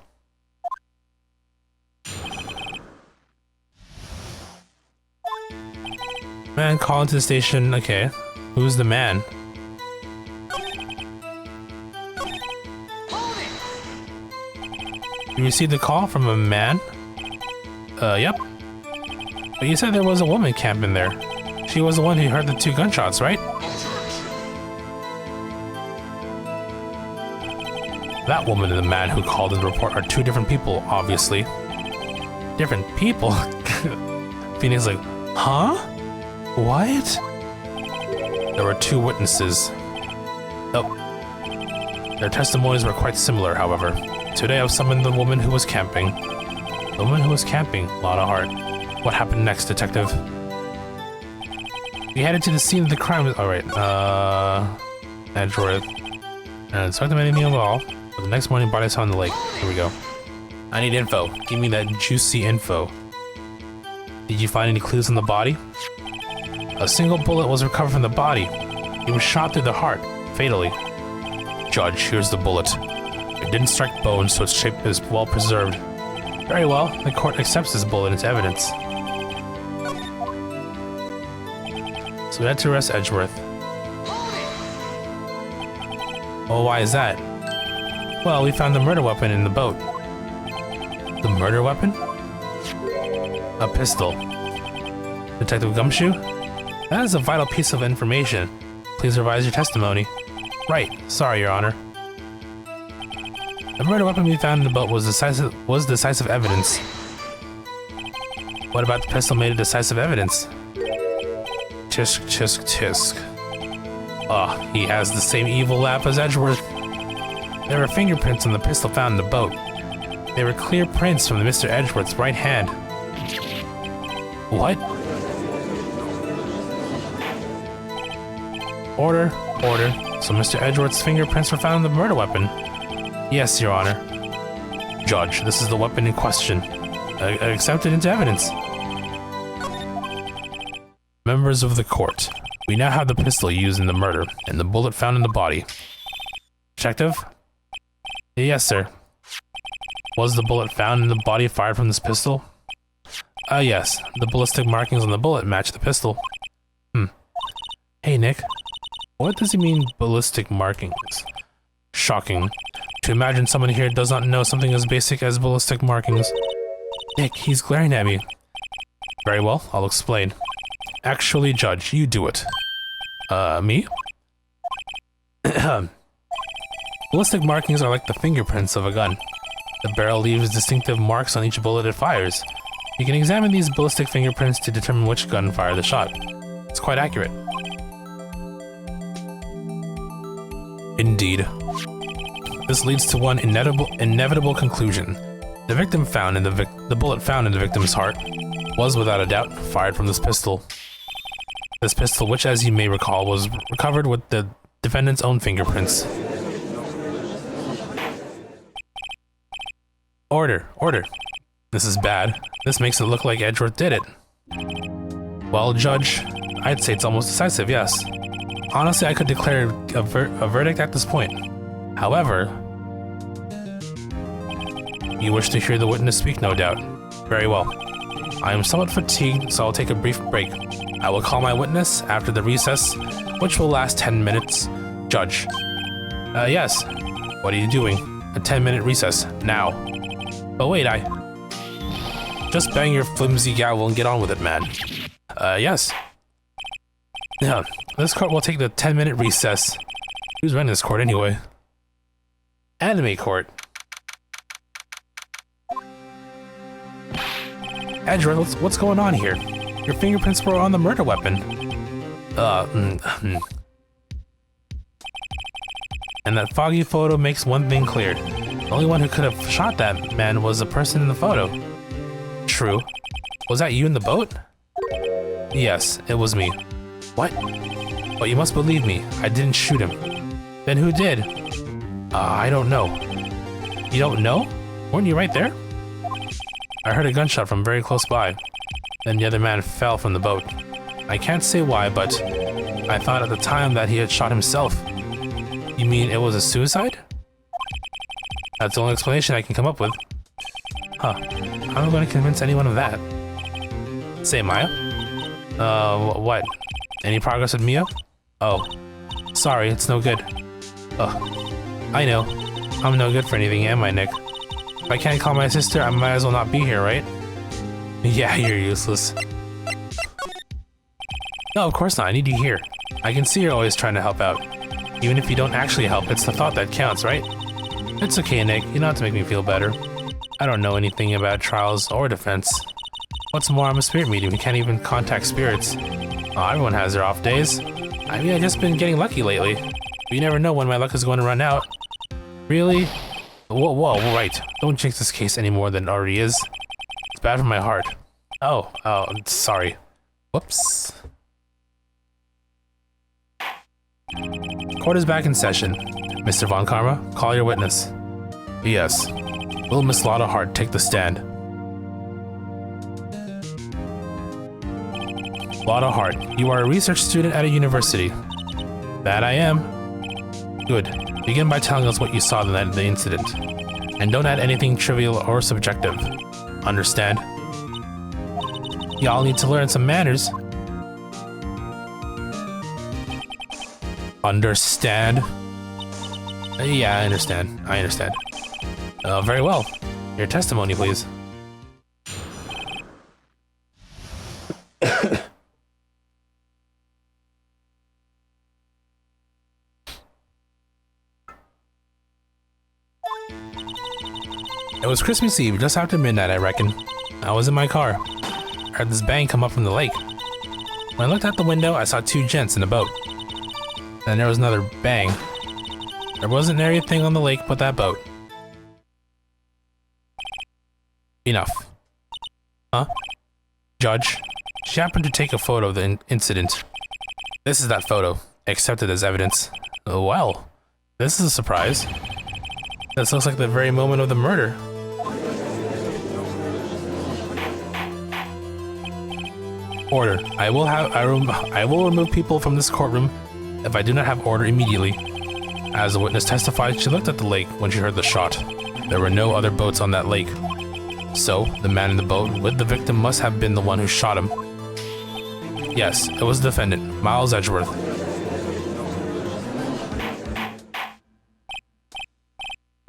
Speaker 1: Man called into the station, okay. Who's the man? You received a call from a man? Yep. But you said there was a woman camping there. She was the one who heard the 2 gunshots, right? That woman and the man who called in the report are two different people, obviously. Different people? Phoenix is like, huh? What? There were two witnesses. Oh. Their testimonies were quite similar, however. Today I've summoned the woman who was camping. The woman who was camping? Lot of heart. What happened next, detective? We headed to the scene of the crime. Alright, Android. And it's not anything at all. But the next morning, body saw on the lake. Here we go. I need info. Give me that juicy info. Did you find any clues on the body? A single bullet was recovered from the body. It was shot through the heart, fatally. Judge, here's the bullet. It didn't strike bones, so its shape is well preserved. Very well, the court accepts this bullet as evidence. So we had to arrest Edgeworth. Well, why is that? Well, we found the murder weapon in the boat. The murder weapon? A pistol. Detective Gumshoe? That is a vital piece of information. Please revise your testimony. Right. Sorry, Your Honor. The murder weapon we found in the boat was decisive evidence. What about the pistol made of decisive evidence? Tisk, tisk, tisk. He has the same evil laugh as Edgeworth. There were fingerprints on the pistol found in the boat. They were clear prints from Mr. Edgeworth's right hand. What? Order. So Mr. Edgeworth's fingerprints were found on the murder weapon? Yes, Your Honor. Judge, this is the weapon in question. Accepted into evidence. Members of the court, we now have the pistol used in the murder and the bullet found in the body. Detective? Yes, sir. Was the bullet found in the body fired from this pistol? Yes. The ballistic markings on the bullet match the pistol. Hey, Nick. What does he mean, ballistic markings? Shocking. To imagine someone here does not know something as basic as ballistic markings. Nick, he's glaring at me. Very well, I'll explain. Actually, Judge, you do it. Me? Ballistic markings are like the fingerprints of a gun. The barrel leaves distinctive marks on each bullet it fires. You can examine these ballistic fingerprints to determine which gun fired the shot. It's quite accurate. Indeed. This leads to one inevitable conclusion. The victim found in the bullet found in the victim's heart was, without a doubt, fired from this pistol. This pistol, which, as you may recall, was recovered with the defendant's own fingerprints. Order. This is bad. This makes it look like Edgeworth did it. Well, Judge, I'd say it's almost decisive, yes. Honestly, I could declare a verdict at this point. However, you wish to hear the witness speak, no doubt. Very well. I am somewhat fatigued, so I'll take a brief break. I will call my witness after the recess, which will last 10 minutes. Judge. Yes. What are you doing? A 10-minute recess, now. But wait, just bang your flimsy gavel and get on with it, man. Yes. Yeah, this court will take the 10-minute recess. Who's running this court anyway? Anime court. Edgeworth, what's going on here? Your fingerprints were on the murder weapon. And that foggy photo makes one thing clear. The only one who could have shot that man was the person in the photo. True. Was that you in the boat? Yes, it was me. What? But you must believe me, I didn't shoot him. Then who did? I don't know. You don't know? Weren't you right there? I heard a gunshot from very close by. Then the other man fell from the boat. I can't say why, but I thought at the time that he had shot himself. You mean it was a suicide? That's the only explanation I can come up with. Huh. How am I going to convince anyone of that? Say, Maya? What? Any progress with Mia? Oh. Sorry, it's no good. Ugh. I know. I'm no good for anything, am I, Nick? If I can't call my sister, I might as well not be here, right? Yeah, you're useless. No, of course not. I need you here. I can see you're always trying to help out. Even if you don't actually help, it's the thought that counts, right? It's okay, Nick. You don't have to make me feel better. I don't know anything about trials or defense. What's more, I'm a spirit medium who can't even contact spirits. Oh, everyone has their off days. I mean, I've just been getting lucky lately. But you never know when my luck is going to run out. Really? Whoa, right. Don't jinx this case any more than it already is. It's bad for my heart. Oh, sorry. Whoops. Court is back in session. Mr. Von Karma, call your witness. Yes. Will Miss Lotta Hart take the stand? Lotta Hart, you are a research student at a university. That I am. Good. Begin by telling us what you saw the night of the incident. And don't add anything trivial or subjective. Understand? Y'all need to learn some manners. Understand? Yeah, I understand. Very well. Your testimony, please. It was Christmas Eve, just after midnight, I reckon. I was in my car. I heard this bang come up from the lake. When I looked out the window, I saw two gents in a boat. Then there was another bang. There wasn't anything on the lake but that boat. Enough. Huh? Judge, she happened to take a photo of the incident. This is that photo, accepted as evidence. Oh, well, this is a surprise. This looks like the very moment of the murder. Order. I will remove people from this courtroom if I do not have order immediately. As the witness testified, she looked at the lake when she heard the shot. There were no other boats on that lake. So, the man in the boat with the victim must have been the one who shot him. Yes, it was the defendant, Miles Edgeworth.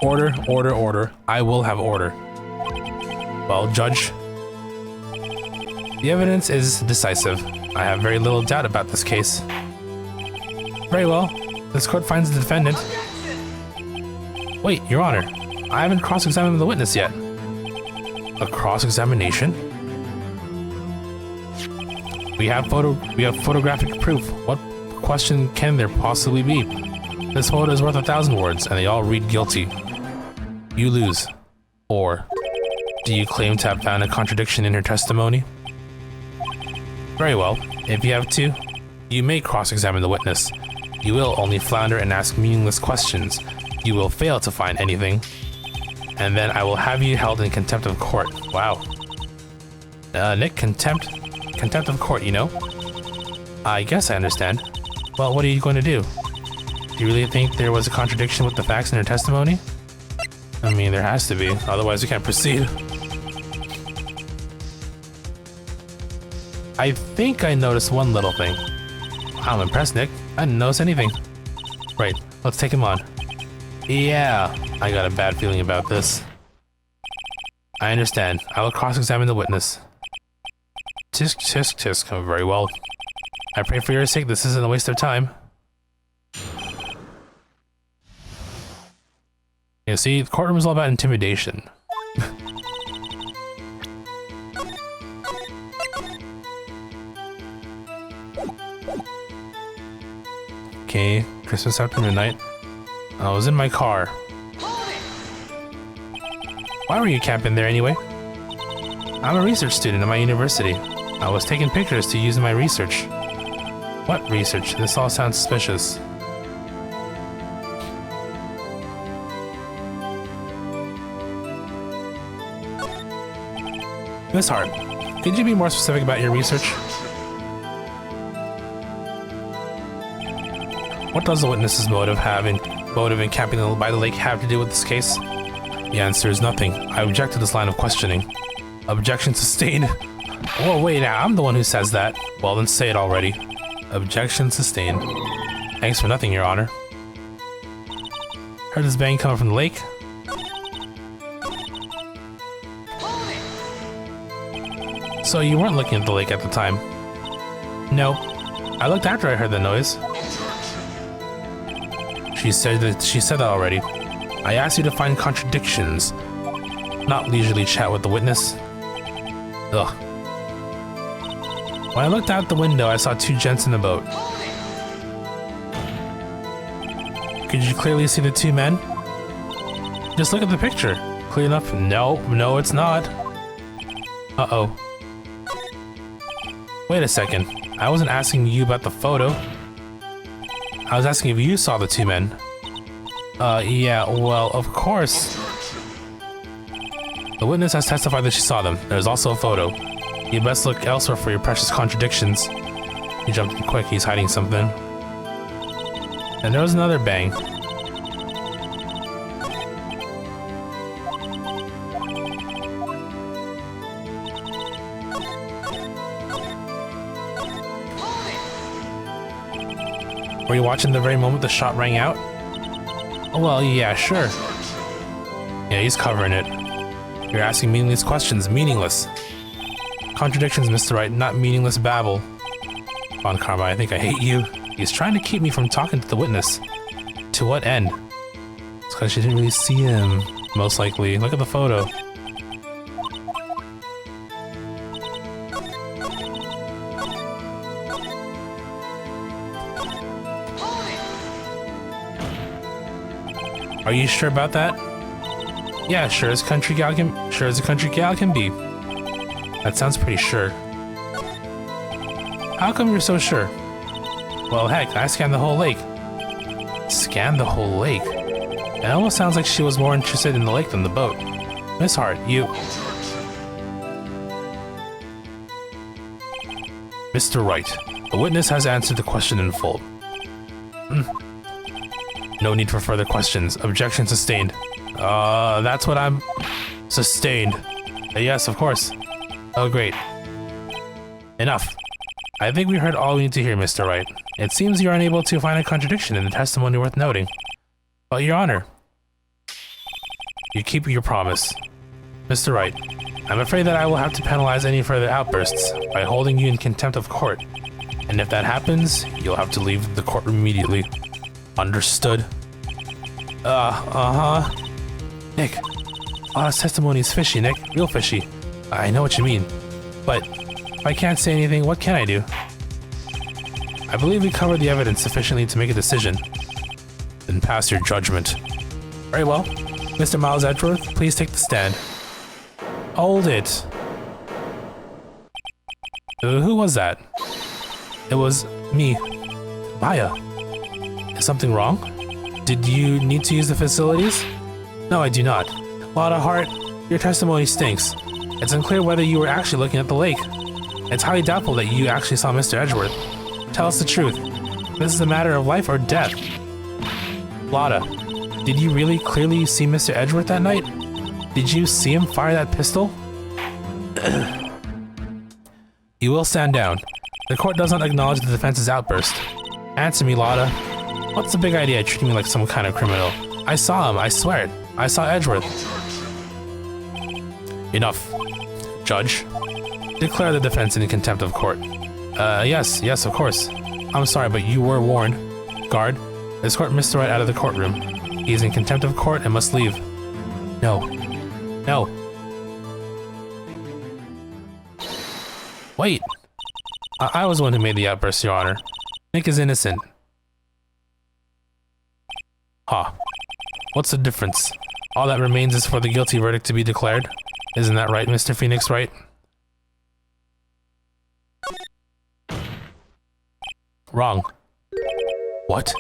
Speaker 1: Order. I will have order. Well, Judge, the evidence is decisive. I have very little doubt about this case. Very well. This court finds the defendant. Wait, Your Honor. I haven't cross-examined the witness yet. A cross-examination? We have photographic proof. What question can there possibly be? This photo is worth 1,000 words, and they all read guilty. You lose. Or, do you claim to have found a contradiction in her testimony? Very well. If you have to, you may cross-examine the witness. You will only flounder and ask meaningless questions. You will fail to find anything. And then I will have you held in contempt of court. Wow. Nick, contempt of court, you know? I guess I understand. Well, what are you going to do? Do you really think there was a contradiction with the facts in her testimony? I mean, there has to be, otherwise we can't proceed. I think I noticed one little thing. I'm impressed, Nick. I didn't notice anything. Right, let's take him on. Yeah, I got a bad feeling about this. I understand. I will cross-examine the witness. Tisk, tisk, tisk. Oh, very well. I pray for your sake this isn't a waste of time. You see, the courtroom is all about intimidation. Okay, Christmas after midnight. I was in my car. Why were you camping there anyway? I'm a research student at my university. I was taking pictures to use in my research. What research? This all sounds suspicious. Miss Hart, could you be more specific about your research? What does the witness's motive in camping by the lake have to do with this case? The answer is nothing. I object to this line of questioning. Objection sustained. Whoa, wait, now I'm the one who says that. Well, then say it already. Objection sustained. Thanks for nothing, Your Honor. Heard this bang coming from the lake? So you weren't looking at the lake at the time? No. I looked after I heard the noise. She said that already. I asked you to find contradictions, not leisurely chat with the witness. Ugh. When I looked out the window, I saw two gents in the boat. Could you clearly see the two men? Just look at the picture. Clear enough? No, it's not. Uh-oh. Wait a second. I wasn't asking you about the photo. I was asking if you saw the two men. Yeah, well, of course. The witness has testified that she saw them. There's also a photo. You best look elsewhere for your precious contradictions. He jumped in quick. He's hiding something. And there was another bang. Were you watching the very moment the shot rang out? Oh, well, yeah, sure. Yeah, he's covering it. You're asking meaningless questions. Meaningless. Contradictions, Mr. Wright, not meaningless babble. Von Karma, I think I hate you. He's trying to keep me from talking to the witness. To what end? It's because she didn't really see him, most likely. Look at the photo. Are you sure about that? Yeah, sure as a country gal can be. That sounds pretty sure. How come you're so sure? Well, heck, I scanned the whole lake. Scanned the whole lake? It almost sounds like she was more interested in the lake than the boat. Miss Hart, you... Mr. Wright, the witness has answered the question in full. No need for further questions. Objection sustained. That's what I'm... Sustained. Yes, of course. Oh, great. Enough. I think we heard all we need to hear, Mr. Wright. It seems you're unable to find a contradiction in the testimony worth noting. But, Your Honor, you keep your promise. Mr. Wright, I'm afraid that I will have to penalize any further outbursts by holding you in contempt of court. And if that happens, you'll have to leave the courtroom immediately. Understood? Nick, Lana's testimony is fishy, Nick. Real fishy. I know what you mean. But if I can't say anything, what can I do? I believe we covered the evidence sufficiently to make a decision. Then pass your judgment. Very well. Mr. Miles Edgeworth, please take the stand. Hold it. Who was that? It was me. Maya. Is something wrong? Did you need to use the facilities? No, I do not. Lotta Hart, your testimony stinks. It's unclear whether you were actually looking at the lake. It's highly doubtful that you actually saw Mr. Edgeworth. Tell us the truth. This is a matter of life or death. Lotta, did you really clearly see Mr. Edgeworth that night? Did you see him fire that pistol? You will stand down. The court does not acknowledge the defense's outburst. Answer me, Lotta. What's the big idea treating me like some kind of criminal? I saw him, I swear it. I saw Edgeworth. Enough. Judge, declare the defense in contempt of court. Yes, of course. I'm sorry, but you were warned. Guard, escort Mr. Wright out of the courtroom. He is in contempt of court and must leave. No. No. Wait. I was the one who made the outburst, Your Honor. Nick is innocent. Ha. What's the difference? All that remains is for the guilty verdict to be declared. Isn't that right, Mr. Phoenix Wright? Wrong. What?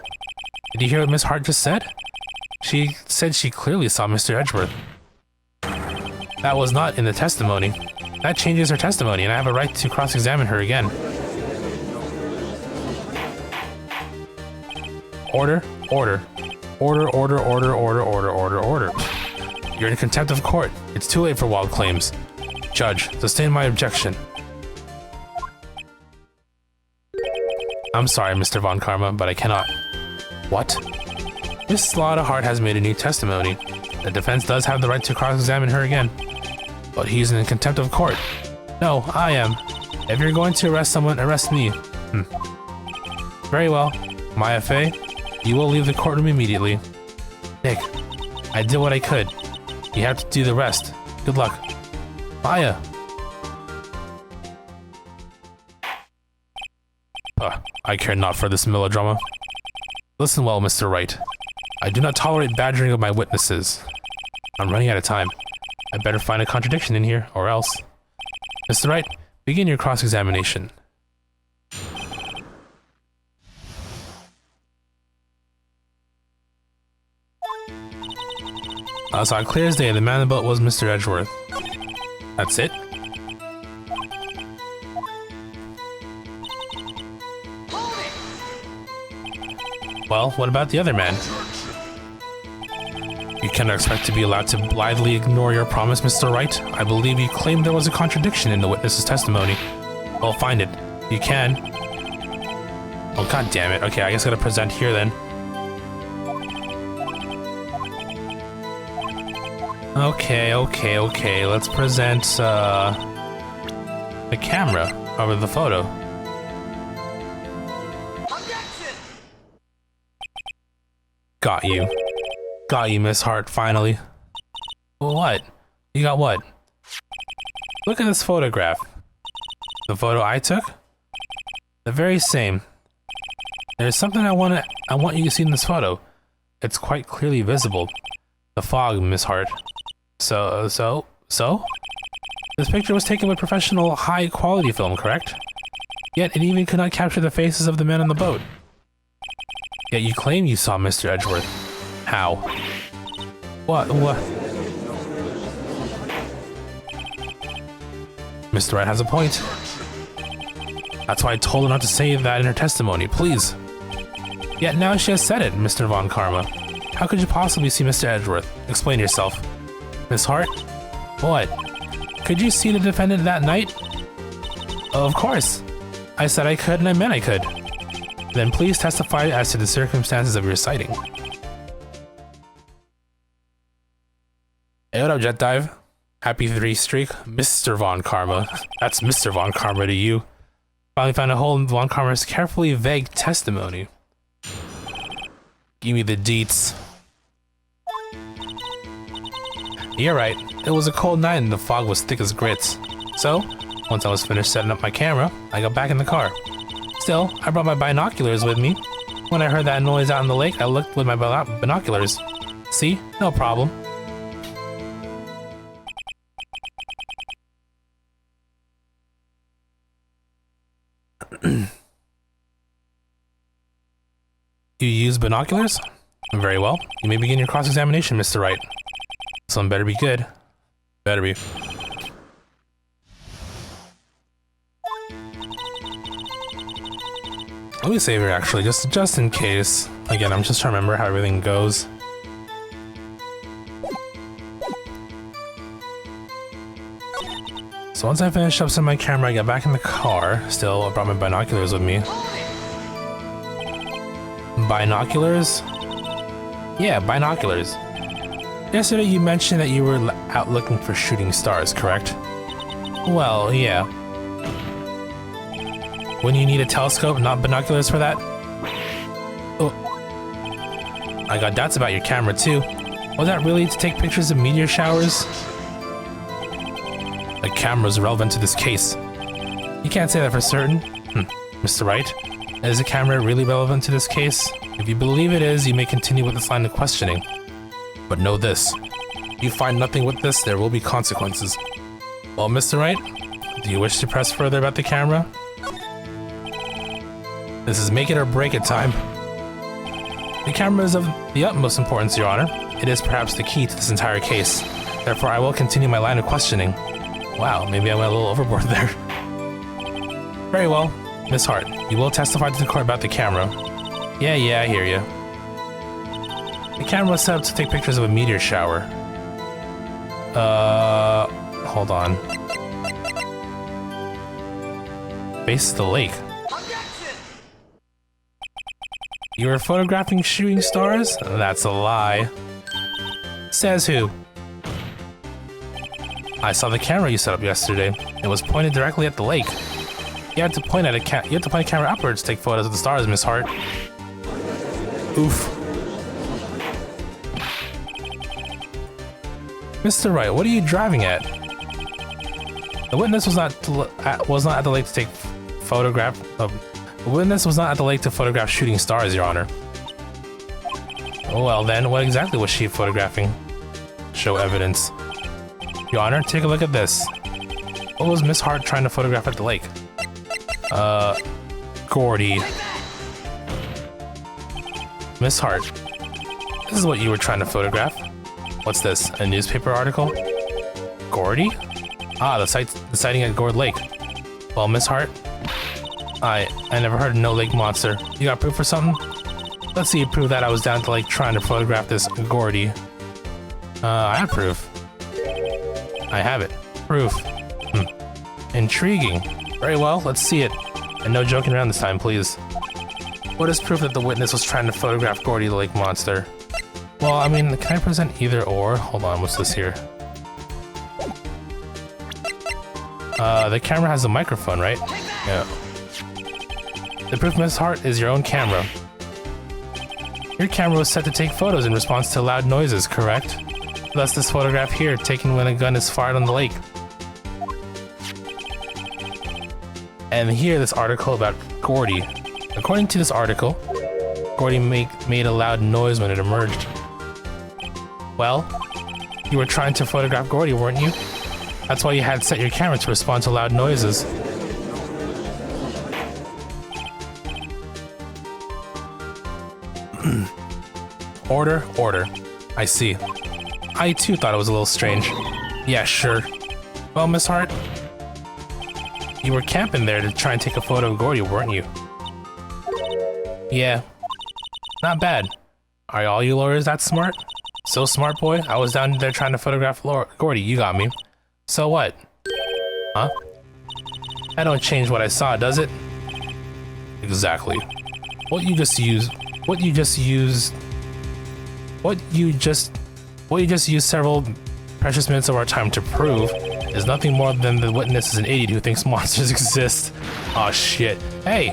Speaker 1: Did you hear what Miss Hart just said? She said she clearly saw Mr. Edgeworth. That was not in the testimony. That changes her testimony, and I have a right to cross-examine her again. Order, order. Order, order, order, order, order, order, order. You're in contempt of court. It's too late for wild claims. Judge, sustain my objection. I'm sorry, Mr. Von Karma, but I cannot. What? Miss Lotta Hart has made a new testimony. The defense does have the right to cross-examine her again. But he's in contempt of court. No, I am. If you're going to arrest someone, arrest me. Very well. Maya Fey, you will leave the courtroom immediately. Nick, I did what I could. You have to do the rest. Good luck. Bye. I care not for this melodrama. Listen well, Mr. Wright. I do not tolerate badgering of my witnesses. I'm running out of time. I better find a contradiction in here, or else. Mr. Wright, begin your cross-examination. So on clear as day, the man in the boat was Mr. Edgeworth. That's it? Well, what about the other man? You cannot expect to be allowed to blithely ignore your promise, Mr. Wright. I believe you claimed there was a contradiction in the witness's testimony. Well, find it. You can. Oh, god damn it. Okay, I guess I gotta present here then. Okay. Let's present, the camera over the photo. Got you. Got you, Miss Hart, finally. What? You got what? Look at this photograph. The photo I took? The very same. There's something I want you to see in this photo. It's quite clearly visible. The fog, Miss Hart. So? This picture was taken with professional, high-quality film, correct? Yet it even could not capture the faces of the men on the boat. Yet you claim you saw Mr. Edgeworth. How? What? Mr. Wright has a point. That's why I told her not to say that in her testimony, please. Yet now she has said it, Mr. Von Karma. How could you possibly see Mr. Edgeworth? Explain yourself. Miss Hart? What? Could you see the defendant that night? Of course. I said I could and I meant I could. Then please testify as to the circumstances of your sighting. Hey, what up, Jet Dive? Happy 3 streak, Mr. Von Karma. That's Mr. Von Karma to you. Finally found a hole in Von Karma's carefully vague testimony. Give me the deets. You're right. It was a cold night and the fog was thick as grits. So, once I was finished setting up my camera, I got back in the car. Still, I brought my binoculars with me. When I heard that noise out in the lake, I looked with my binoculars. See? No problem. You use binoculars? Very well. You may begin your cross-examination, Mr. Wright. This one better be good. Better be. Let me save here, actually, just in case. Again, I'm just trying to remember how everything goes. So once I finished up setting my camera, I got back in the car. Still, I brought my binoculars with me. Binoculars? Yeah, binoculars. Yesterday you mentioned that you were out looking for shooting stars, correct? Well, yeah. When you need a telescope, not binoculars for that? Oh. I got doubts about your camera too. Was that really to take pictures of meteor showers? The camera's relevant to this case. You can't say that for certain. Mr. Wright, is the camera really relevant to this case? If you believe it is, you may continue with this line of questioning. But know this. If you find nothing with this, there will be consequences. Well, Mr. Wright, do you wish to press further about the camera? This is make it or break it time. The camera is of the utmost importance, Your Honor. It is perhaps the key to this entire case. Therefore, I will continue my line of questioning. Wow, maybe I went a little overboard there. Very well. Miss Hart, you will testify to the court about the camera. Yeah, I hear you. The camera was set up to take pictures of a meteor shower. Hold on. Faces the lake. You were photographing shooting stars? That's a lie. Says who? I saw the camera you set up yesterday. It was pointed directly at the lake. You have to point a camera upwards to take photos of the stars, Miss Hart. Oof. Mr. Wright, what are you driving at? The witness was not at the lake to take photograph. The witness was not at the lake to photograph shooting stars, Your Honor. Well then, what exactly was she photographing? Show evidence. Your Honor, take a look at this. What was Miss Hart trying to photograph at the lake? Gordy. Miss Hart, this is what you were trying to photograph. What's this, a newspaper article? Gordy? Ah, the sighting at Gourd Lake. Well, Miss Hart, I never heard of no lake monster. You got proof or something? Let's see you prove that I was down at the lake trying to photograph this Gordy. I have proof. I have it. Proof. Intriguing. Very well, let's see it. And no joking around this time, please. What is proof that the witness was trying to photograph Gordy the lake monster? Well, I mean, can I present either or? Hold on, what's this here? The camera has a microphone, right? Yeah. The proof, Miss Hart, is your own camera. Your camera was set to take photos in response to loud noises, correct? Thus this photograph here, taken when a gun is fired on the lake. And here, this article about Gordy. According to this article, Gordy made a loud noise when it emerged. Well, you were trying to photograph Gordy, weren't you? That's why you had set your camera to respond to loud noises. Order, order. I see. I too thought it was a little strange. Yeah, sure. Well, Miss Hart, you were camping there to try and take a photo of Gordy, weren't you? Yeah. Not bad. Are all you lawyers that smart? So smart, boy. I was down there trying to photograph Gordy. You got me. So what? Huh? That don't change what I saw, does it? Exactly. What you just used several precious minutes of our time to prove is nothing more than the witness is an idiot who thinks monsters exist. Aw, shit. Hey!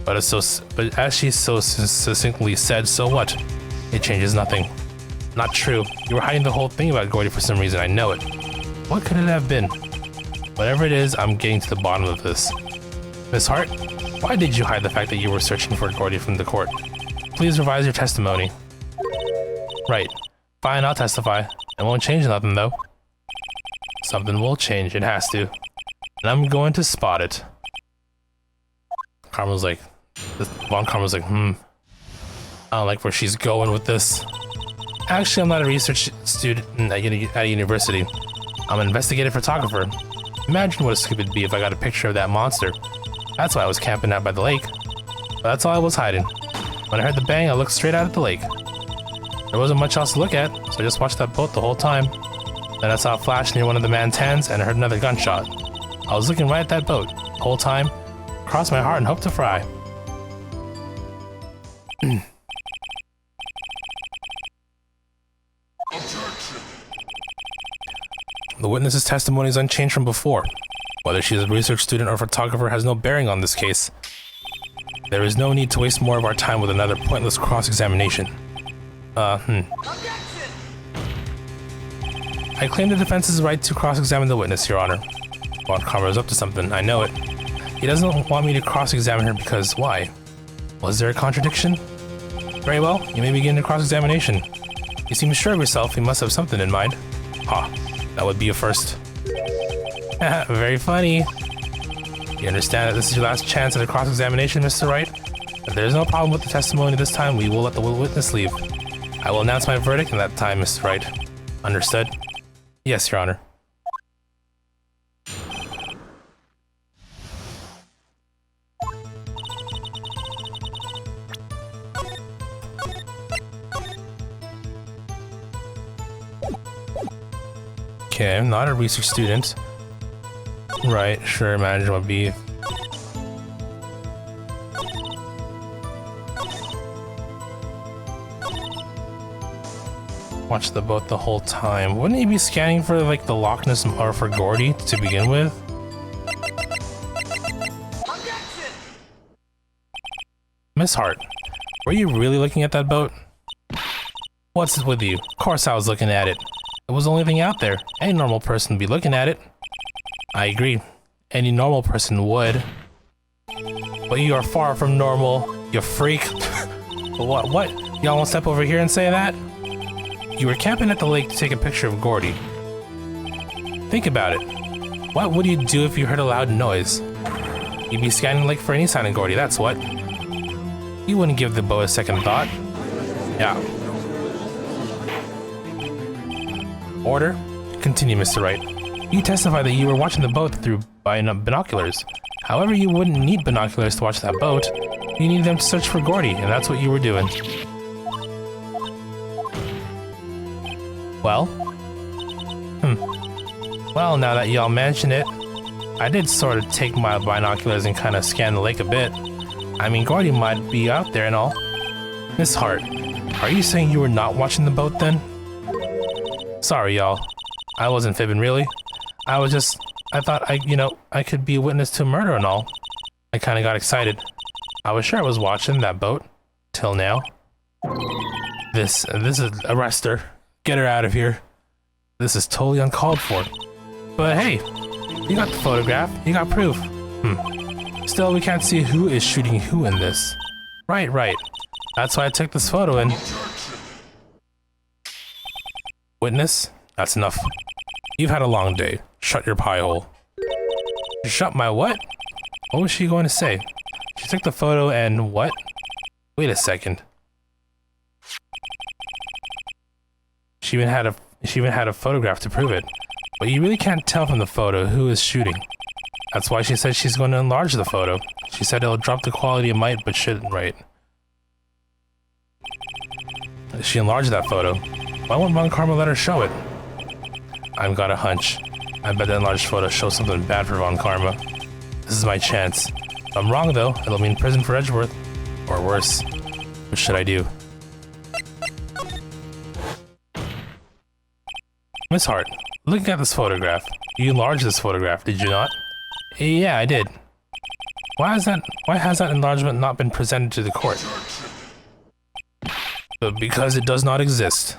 Speaker 1: But as she so succinctly said, so what? It changes nothing. Not true. You were hiding the whole thing about Gordy for some reason, I know it. What could it have been? Whatever it is, I'm getting to the bottom of this. Miss Hart, why did you hide the fact that you were searching for Gordy from the court? Please revise your testimony. Right. Fine, I'll testify. It won't change nothing, though. Something will change, it has to. And I'm going to spot it. Von Karma's like, I don't like where she's going with this. Actually, I'm not a research student at a university. I'm an investigative photographer. Imagine what a scoop it'd be if I got a picture of that monster. That's why I was camping out by the lake. But that's all I was hiding. When I heard the bang, I looked straight out at the lake. There wasn't much else to look at, so I just watched that boat the whole time. Then I saw a flash near one of the man's hands and I heard another gunshot. I was looking right at that boat the whole time, crossed my heart and hoped to fry. The witness's testimony is unchanged from before. Whether she is a research student or photographer has no bearing on this case. There is no need to waste more of our time with another pointless cross-examination. I claim the defense's right to cross-examine the witness, Your Honor. Von Karma is up to something, I know it. He doesn't want me to cross-examine her because why? Was there a contradiction? Very well, you may begin the cross-examination. You seem sure of yourself, you must have something in mind. Ha, that would be a first. Very funny. You understand that this is your last chance at a cross-examination, Mr. Wright? If there is no problem with the testimony this time, we will let the witness leave. I will announce my verdict in that time, Mr. Wright. Understood? Yes, Your Honor. Okay, I'm not a research student. Right, sure, imagine what be. Watch the boat the whole time. Wouldn't he be scanning for like the Loch Ness or for Gordy to begin with? Miss Hart, were you really looking at that boat? What's with you? Of course I was looking at it. It was the only thing out there. Any normal person would be looking at it. I agree. Any normal person would. But you are far from normal, you freak. What? Y'all won't step over here and say that? You were camping at the lake to take a picture of Gordy. Think about it. What would you do if you heard a loud noise? You'd be scanning the lake for any sign of Gordy, that's what. You wouldn't give the boat a second thought. Yeah. Order? Continue, Mr. Wright. You testified that you were watching the boat through binoculars. However, you wouldn't need binoculars to watch that boat. You need them to search for Gordy, and that's what you were doing. Well? Well, now that y'all mention it, I did sort of take my binoculars and kind of scan the lake a bit. I mean, Gordy might be out there and all. Miss Hart, are you saying you were not watching the boat then? Sorry, y'all. I wasn't fibbing, really. I thought I could be a witness to a murder and all. I kind of got excited. I was sure I was watching that boat. Till now. This is arrest her. Get her out of here. This is totally uncalled for. But hey, you got the photograph. You got proof. Still, we can't see who is shooting who in this. Right. That's why I took this photo and... Witness? That's enough. You've had a long day. Shut your pie hole. Shut my what? What was she going to say? She took the photo and what? Wait a second. She even had a photograph to prove it. But you really can't tell from the photo who is shooting. That's why she said she's going to enlarge the photo. She said it'll drop the quality it might, but shouldn't, right? She enlarged that photo. Why won't Von Karma let her show it? I've got a hunch. I bet the enlarged photo shows something bad for Von Karma. This is my chance. If I'm wrong though, it'll mean prison for Edgeworth. Or worse. What should I do? Miss Hart, looking at this photograph. You enlarged this photograph, did you not? Yeah, I did. Why has that enlargement not been presented to the court? Because it does not exist.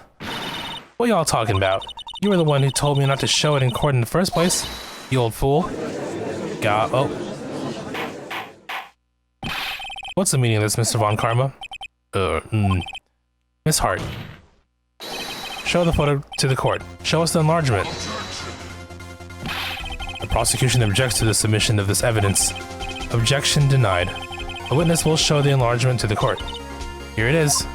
Speaker 1: What y'all talking about? You were the one who told me not to show it in court in the first place, you old fool. What's the meaning of this, Mr. Von Karma? Miss Hart. Show the photo to the court. Show us the enlargement. The prosecution objects to the submission of this evidence. Objection denied. The witness will show the enlargement to the court. Here it is.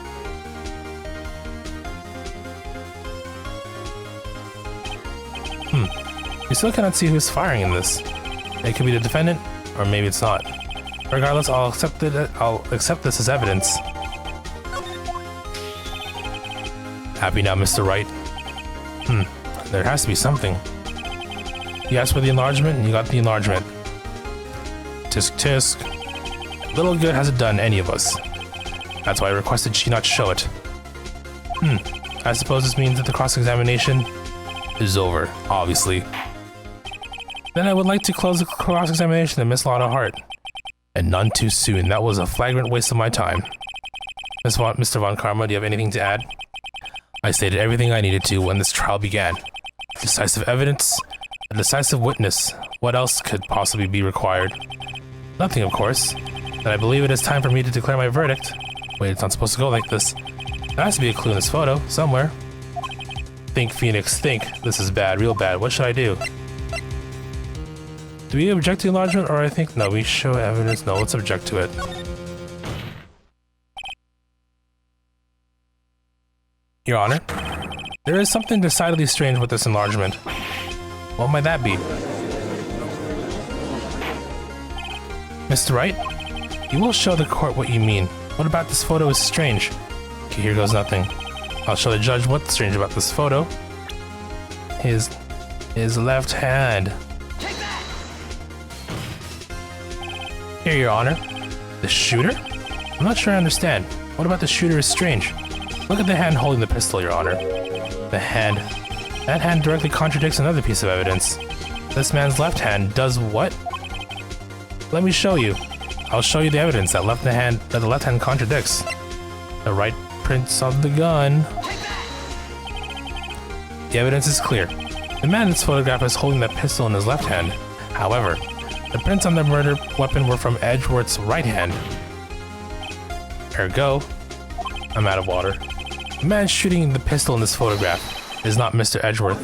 Speaker 1: We still cannot see who's firing in this. It could be the defendant, or maybe it's not. Regardless, I'll accept this as evidence. Happy now, Mr. Wright? There has to be something. You asked for the enlargement, and you got the enlargement. Tisk tisk. Little good has it done any of us. That's why I requested she not show it. I suppose this means that the cross-examination is over, obviously. Then I would like to close the cross-examination of Miss Lotta Hart. And none too soon. That was a flagrant waste of my time. Mr. Von Karma, do you have anything to add? I stated everything I needed to when this trial began. Decisive evidence, a decisive witness. What else could possibly be required? Nothing, of course. Then I believe it is time for me to declare my verdict. Wait, it's not supposed to go like this. There has to be a clue in this photo, somewhere. Think, Phoenix, think. This is bad, real bad. What should I do? Do we object to enlargement, or I think no, we show evidence. No, let's object to it. Your Honor, there is something decidedly strange with this enlargement. What might that be? Mr. Wright, you will show the court what you mean. What about this photo is strange? Okay, here goes nothing. I'll show the judge what's strange about this photo. His left hand. Here, Your Honor. The shooter? I'm not sure I understand. What about the shooter is strange? Look at the hand holding the pistol, Your Honor. The hand. That hand directly contradicts another piece of evidence. This man's left hand does what? Let me show you. I'll show you the evidence that the left hand contradicts. The right prints of the gun. The evidence is clear. The man in this photograph is holding that pistol in his left hand. However, the prints on the murder weapon were from Edgeworth's right hand. Ergo, I'm out of water. The man shooting the pistol in this photograph is not Mr. Edgeworth.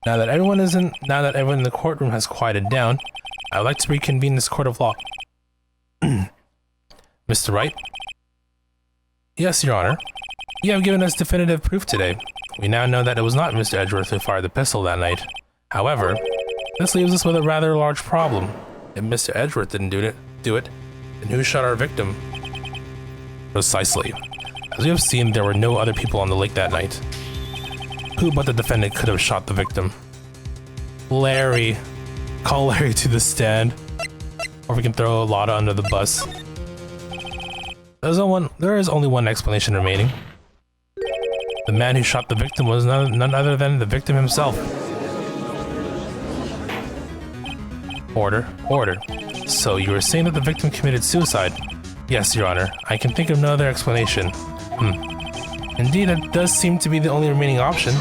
Speaker 1: Now that everyone in the courtroom has quieted down, I would like to reconvene this court of law. Mr. Wright? Yes, Your Honor. You have given us definitive proof today. We now know that it was not Mr. Edgeworth who fired the pistol that night. However, this leaves us with a rather large problem. If Mr. Edgeworth didn't do it, then who shot our victim? Precisely. As we have seen, there were no other people on the lake that night. Who but the defendant could have shot the victim? Larry. Call Larry to the stand. Or we can throw Lotta under the bus. There is only one explanation remaining. The man who shot the victim was none other than the victim himself. Order. So you were saying that the victim committed suicide? Yes, Your Honor. I can think of no other explanation. Indeed, that does seem to be the only remaining option.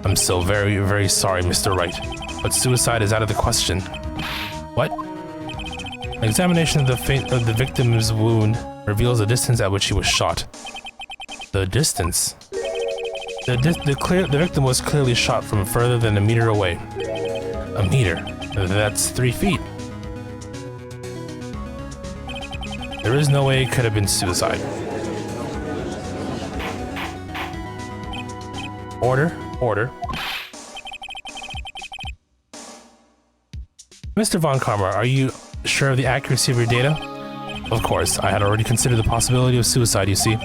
Speaker 1: I'm so very, very sorry, Mr. Wright, but suicide is out of the question. What? An examination of the victim's wound reveals the distance at which he was shot. The distance? The victim was clearly shot from further than a meter away. A meter? That's 3 feet. There is no way it could have been suicide. Order. Mr. Von Karma, are you sure of the accuracy of your data? Of course, I had already considered the possibility of suicide, you see.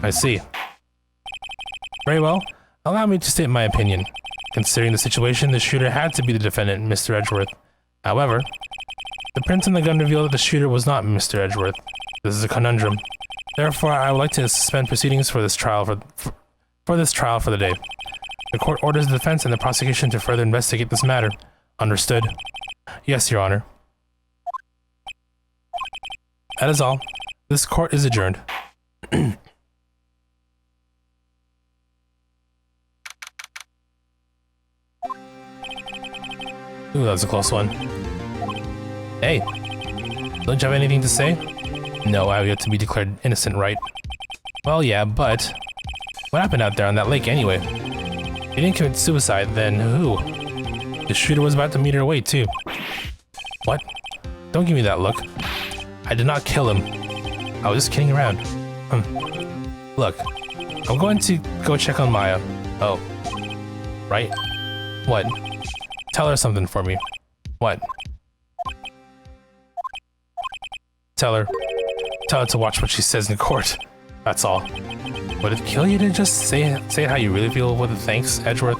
Speaker 1: I see. Very well. Allow me to state my opinion. Considering the situation, the shooter had to be the defendant, Mr. Edgeworth. However, the prints on the gun reveal that the shooter was not Mr. Edgeworth. This is a conundrum. Therefore, I would like to suspend proceedings for this trial for the day. The court orders the defense and the prosecution to further investigate this matter. Understood? Yes, Your Honor. That is all. This court is adjourned. Ooh, that was a close one. Hey, don't you have anything to say? No, I have yet to be declared innocent, right? Well, yeah, but what happened out there on that lake anyway? If he didn't commit suicide, then who? The shooter was about to meter away, too. What? Don't give me that look. I did not kill him. I was just kidding around. Look, I'm going to go check on Maya. Oh. Right? What? Tell her something for me. What? Tell her to watch what she says in court. That's all. Would it kill you to just say how you really feel with the thanks, Edgeworth?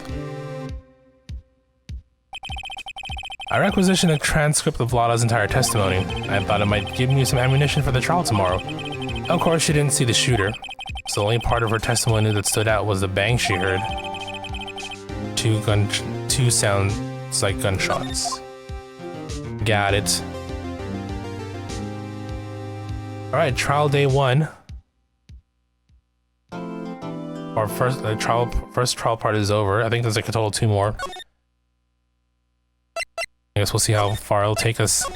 Speaker 1: I requisitioned a transcript of Lotta's entire testimony. I thought it might give me some ammunition for the trial tomorrow. Of course, she didn't see the shooter, so the only part of her testimony that stood out was the bang she heard. Two sounds like gunshots. Got it. Alright, trial day 1. Our first trial part is over. I think there's like a total of 2 more. I guess we'll see how far it'll take us.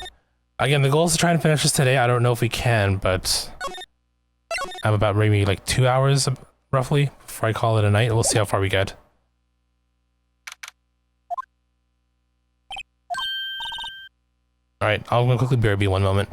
Speaker 1: Again, the goal is to try and finish this today. I don't know if we can, but I have about maybe like 2 hours roughly before I call it a night. We'll see how far we get. Alright, I'm gonna quickly BRB 1 moment.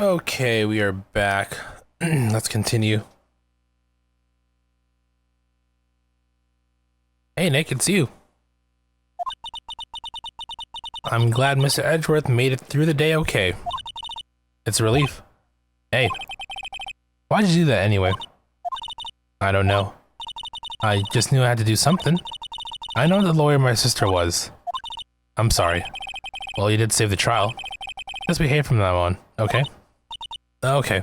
Speaker 1: Okay, we are back. Let's continue. Hey Nick, it's you. I'm glad Mr. Edgeworth made it through the day okay. It's a relief. Hey, why'd you do that anyway? I don't know. I just knew I had to do something. I know the lawyer my sister was. I'm sorry. Well, you did save the trial. Just behave from now on, okay? Okay.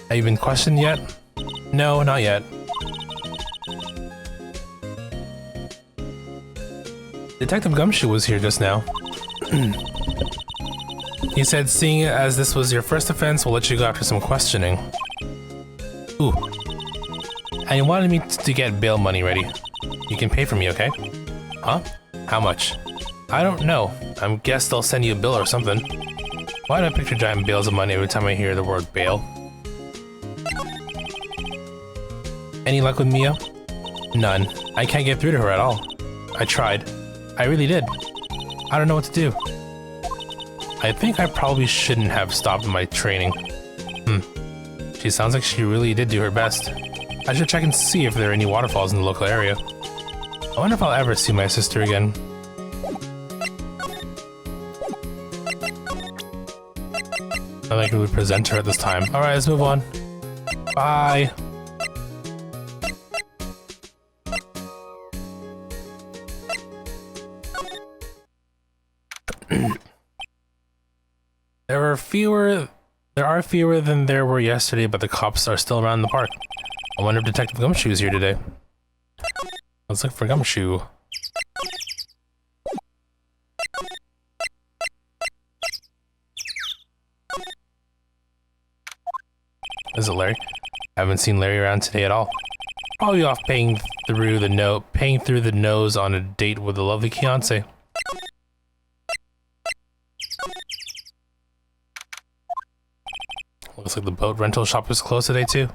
Speaker 1: Have you been questioned yet? No, not yet. Detective Gumshoe was here just now. He said seeing it as this was your first offense, we'll let you go after some questioning. Ooh. And he wanted me to get bail money ready. You can pay for me, okay? Huh? How much? I don't know. I guess they'll send you a bill or something. Why do I picture giant bales of money every time I hear the word bail? Any luck with Mia? None. I can't get through to her at all. I tried. I really did. I don't know what to do. I think I probably shouldn't have stopped my training. She sounds like she really did do her best. I should check and see if there are any waterfalls in the local area. I wonder if I'll ever see my sister again. I think we would present her at this time. Alright, let's move on. Bye! There are fewer than there were yesterday, but the cops are still around the park. I wonder if Detective Gumshoe is here today. Let's look for Gumshoe. Is it Larry? I haven't seen Larry around today at all. Probably off paying through the nose on a date with a lovely fiancé. Looks like the boat rental shop is closed today too.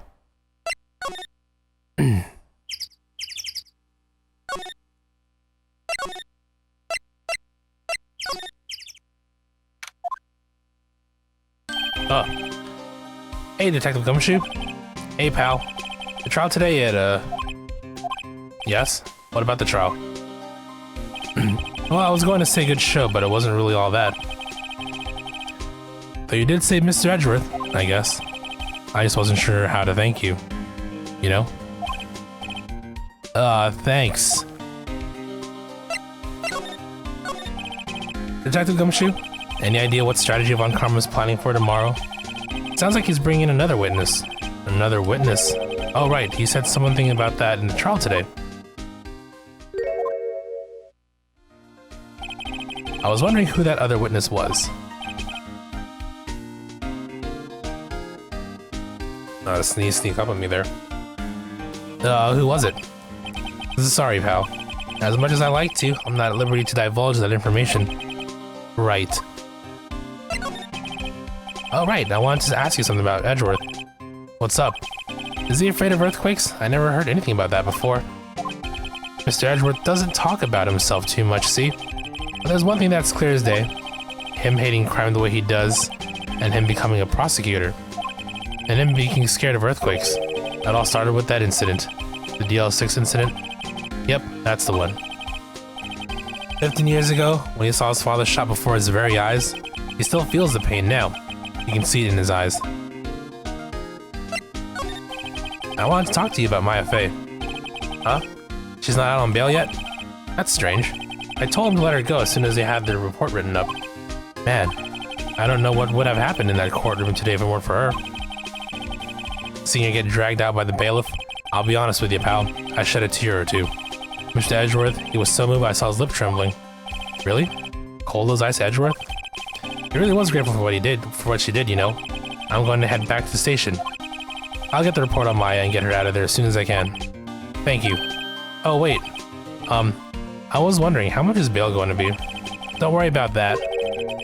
Speaker 1: Oh. Hey, Detective Gumshoe. Hey, pal. The trial today at, Yes? What about the trial? Well, I was going to say good show, but it wasn't really all that. Though you did save Mr. Edgeworth, I guess. I just wasn't sure how to thank you. You know? Thanks. Detective Gumshoe? Any idea what strategy Von Karma's planning for tomorrow? Sounds like he's bringing in another witness. Another witness? Oh, right, he said something about that in the trial today. I was wondering who that other witness was. Sneak up on me there. Who was it? Sorry, pal. As much as I like to, I'm not at liberty to divulge that information. Right. Oh, right, I wanted to ask you something about Edgeworth. What's up? Is he afraid of earthquakes? I never heard anything about that before. Mr. Edgeworth doesn't talk about himself too much, see? But there's one thing that's clear as day. Him hating crime the way he does, and him becoming a prosecutor. And him being scared of earthquakes. That all started with that incident. The DL6 incident? Yep, that's the one. 15 years ago, when he saw his father shot before his very eyes, he still feels the pain now. You can see it in his eyes. I wanted to talk to you about Maya Fey. Huh? She's not out on bail yet? That's strange. I told him to let her go as soon as they had their report written up. Man, I don't know what would have happened in that courtroom today if it weren't for her. Seeing her get dragged out by the bailiff, I'll be honest with you, pal, I shed a tear or two. Mr. Edgeworth, he was so moved I saw his lip trembling. Really? Cold as ice Edgeworth? He really was grateful for what she did, you know. I'm going to head back to the station. I'll get the report on Maya and get her out of there as soon as I can. Thank you. Oh, wait. I was wondering, how much is bail going to be? Don't worry about that.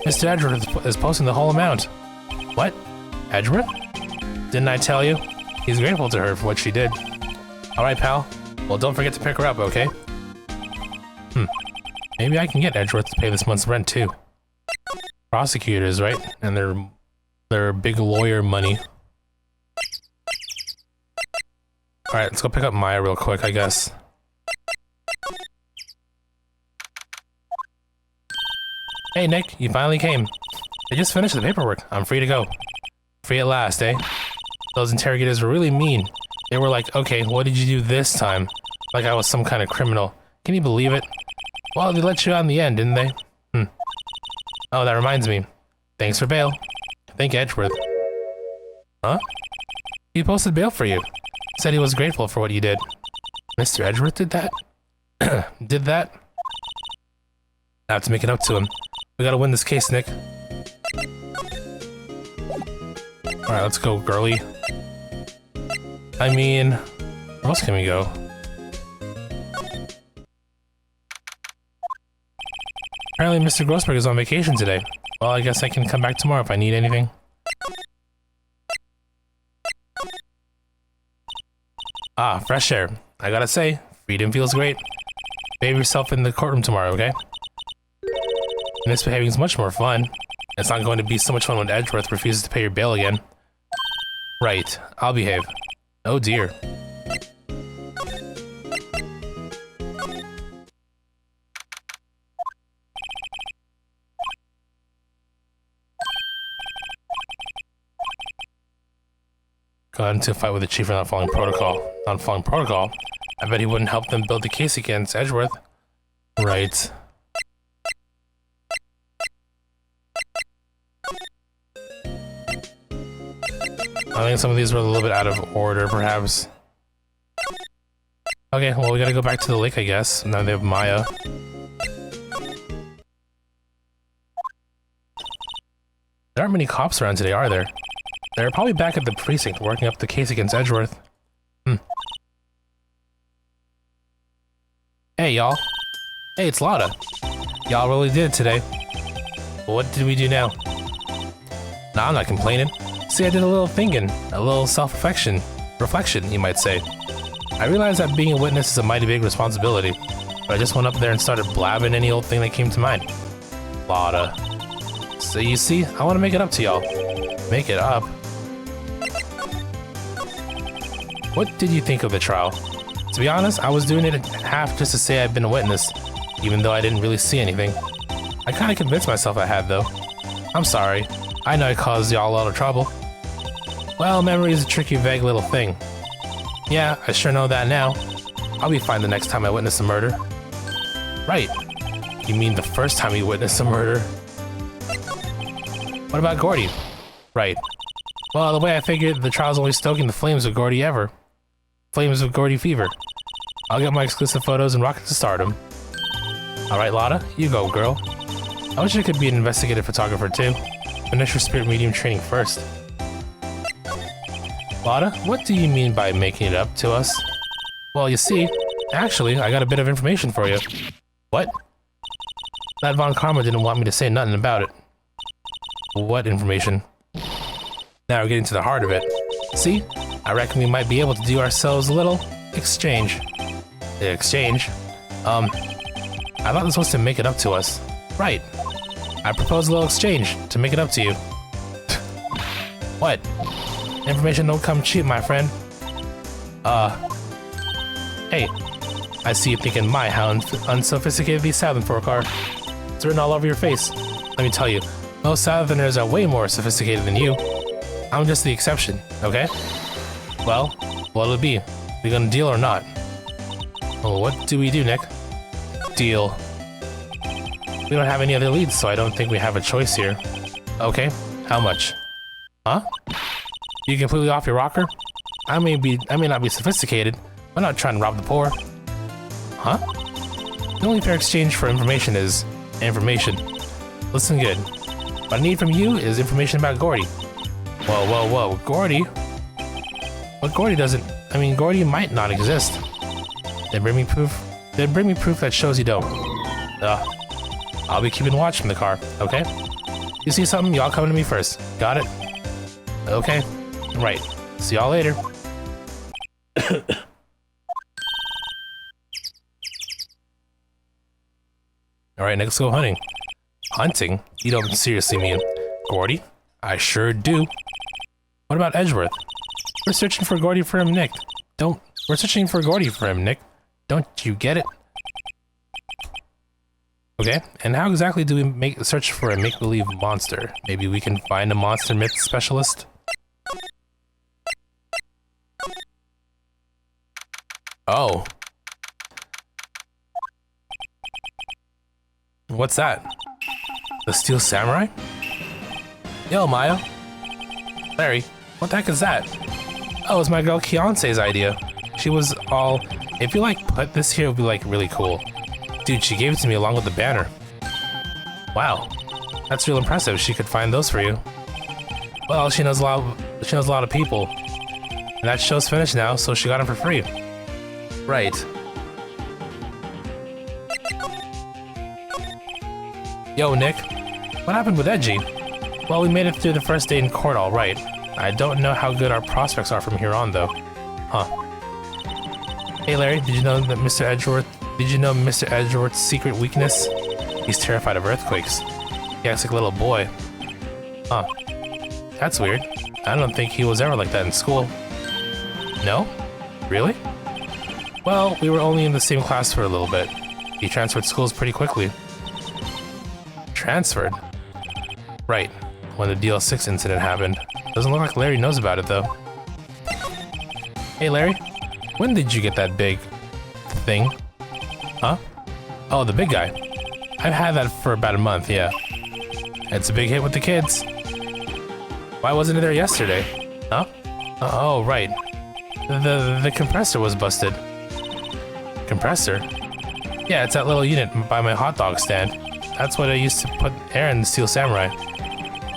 Speaker 1: Mr. Edgeworth is posting the whole amount. What? Edgeworth? Didn't I tell you? He's grateful to her for what she did. Alright, pal. Well, don't forget to pick her up, okay? Maybe I can get Edgeworth to pay this month's rent, too. prosecutors, right? And their big lawyer money. Alright, let's go pick up Maya real quick, I guess. Hey Nick, you finally came. I just finished the paperwork. I'm free to go. Free at last, eh? Those interrogators were really mean. They were like, okay, what did you do this time? Like I was some kind of criminal. Can you believe it? Well, they let you out in the end, didn't they? Oh, that reminds me. Thanks for bail. Thank Edgeworth. Huh? He posted bail for you. Said he was grateful for what you did. Mr. Edgeworth did that? Did that? I have to make it up to him. We gotta win this case, Nick. Alright, let's go, girly. I mean, where else can we go? Apparently Mr. Grossberg is on vacation today. Well, I guess I can come back tomorrow if I need anything. Ah, fresh air. I gotta say, freedom feels great. Behave yourself in the courtroom tomorrow, okay? Misbehaving is much more fun. It's not going to be so much fun when Edgeworth refuses to pay your bail again. Right, I'll behave. Oh dear. Got into a fight with the chief for not following protocol. Not following protocol? I bet he wouldn't help them build the case against Edgeworth. Right. I think some of these were a little bit out of order, perhaps. Okay, well, we gotta go back to the lake, I guess. Now they have Maya. There aren't many cops around today, are there? They're probably back at the precinct working up the case against Edgeworth. Hey, y'all. Hey, it's Lotta. Y'all really did it today. What did we do now? Nah, I'm not complaining. See, I did a little thinking, a little self-reflection, you might say. I realized that being a witness is a mighty big responsibility, but I just went up there and started blabbing any old thing that came to mind. Lotta. So you see, I want to make it up to y'all. Make it up? What did you think of the trial? To be honest, I was doing it half just to say I've been a witness, even though I didn't really see anything. I kind of convinced myself I had, though. I'm sorry. I know I caused y'all a lot of trouble. Well, memory is a tricky, vague little thing. Yeah, I sure know that now. I'll be fine the next time I witness a murder. Right. You mean the first time you witnessed a murder? What about Gordy? Right. Well, the way I figured, the trial's only stoking the flames of Gordy ever. Flames of Gordy fever. I'll get my exclusive photos and rocket to stardom. Alright, Lotta, you go, girl. I wish I could be an investigative photographer, too. Finish your spirit medium training first. Lotta, what do you mean by making it up to us? Well, you see, actually, I got a bit of information for you. What? That Von Karma didn't want me to say nothing about it. What information? Now we're getting to the heart of it. See? I reckon we might be able to do ourselves a little exchange. Exchange? I thought this was to make it up to us. Right. I propose a little exchange to make it up to you. What? Information don't come cheap, my friend. Hey. I see you thinking, my, how unsophisticated these Southern folk are. It's written all over your face. Let me tell you, most Southerners are way more sophisticated than you. I'm just the exception, okay? Well, what'll it be? We gonna deal or not? Well, what do we do, Nick? Deal. We don't have any other leads, so I don't think we have a choice here. Okay, how much? Huh? You completely off your rocker? I may not be sophisticated, but I'm not trying to rob the poor. Huh? The only fair exchange for information is information. Listen good. What I need from you is information about Gordy. Whoa, whoa, whoa, Gordy? But Gordy doesn't, Gordy might not exist. Then bring me proof that shows you don't. I'll be keeping watch from the car, okay? You see something, y'all come to me first. Got it? Okay. Right. See y'all later. Alright, next go hunting. Hunting? You don't seriously mean Gordy? I sure do. What about Edgeworth? We're searching for Gordy for him, Nick. We're searching for Gordy for him, Nick. Don't you get it? Okay, and how exactly do we search for a make-believe monster? Maybe we can find a monster myth specialist? Oh. What's that? The Steel Samurai? Yo, Maya. Larry, what the heck is that? Oh, it's my girl Keonce's idea. She was all, if you like put this here, it would be like really cool. Dude, she gave it to me along with the banner. Wow, that's real impressive. She could find those for you. Well, she knows a lot of people. And that show's finished now, so she got them for free. Right. Yo, Nick. What happened with Edgy? Well, we made it through the first day in court all right. I don't know how good our prospects are from here on, though. Huh. Hey, Larry, did you know that Mr. Edgeworth's secret weakness? He's terrified of earthquakes. He acts like a little boy. Huh. That's weird. I don't think he was ever like that in school. No? Really? Well, we were only in the same class for a little bit. He transferred schools pretty quickly. Transferred? Right. When the DL6 incident happened. Doesn't look like Larry knows about it, though. Hey, Larry. When did you get that big thing? Huh? Oh, the big guy. I've had that for about a month, yeah. It's a big hit with the kids. Why wasn't it there yesterday? Huh? Oh, right. The compressor was busted. Compressor? Yeah, it's that little unit by my hot dog stand. That's what I used to put air in the Steel Samurai.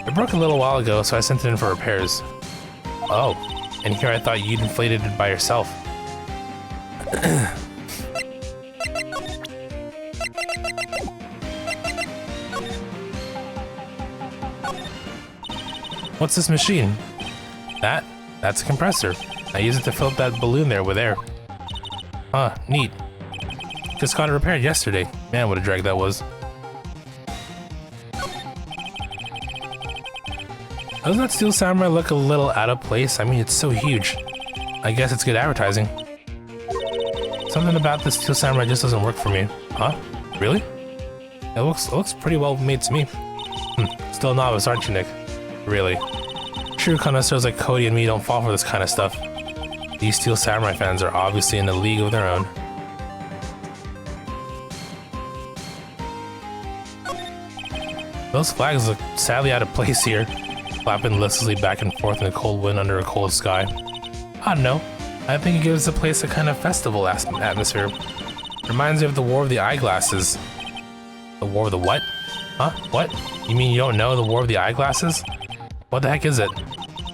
Speaker 1: It broke a little while ago, so I sent it in for repairs. Oh, and here I thought you'd inflated it by yourself. What's this machine? That's a compressor. I use it to fill up that balloon there with air. Huh, neat. Just got it repaired yesterday. Man, what a drag that was. Doesn't that Steel Samurai look a little out of place? I mean, it's so huge. I guess it's good advertising. Something about this Steel Samurai just doesn't work for me. Huh? Really? It looks pretty well made to me. Still a novice, aren't you, Nick? Really? True connoisseurs like Cody and me don't fall for this kind of stuff. These Steel Samurai fans are obviously in a league of their own. Those flags look sadly out of place here, flapping listlessly back and forth in the cold wind under a cold sky. I don't know. I think it gives the place a kind of festival atmosphere. Reminds me of the War of the Eyeglasses. The War of the what? Huh? What? You mean you don't know the War of the Eyeglasses? What the heck is it?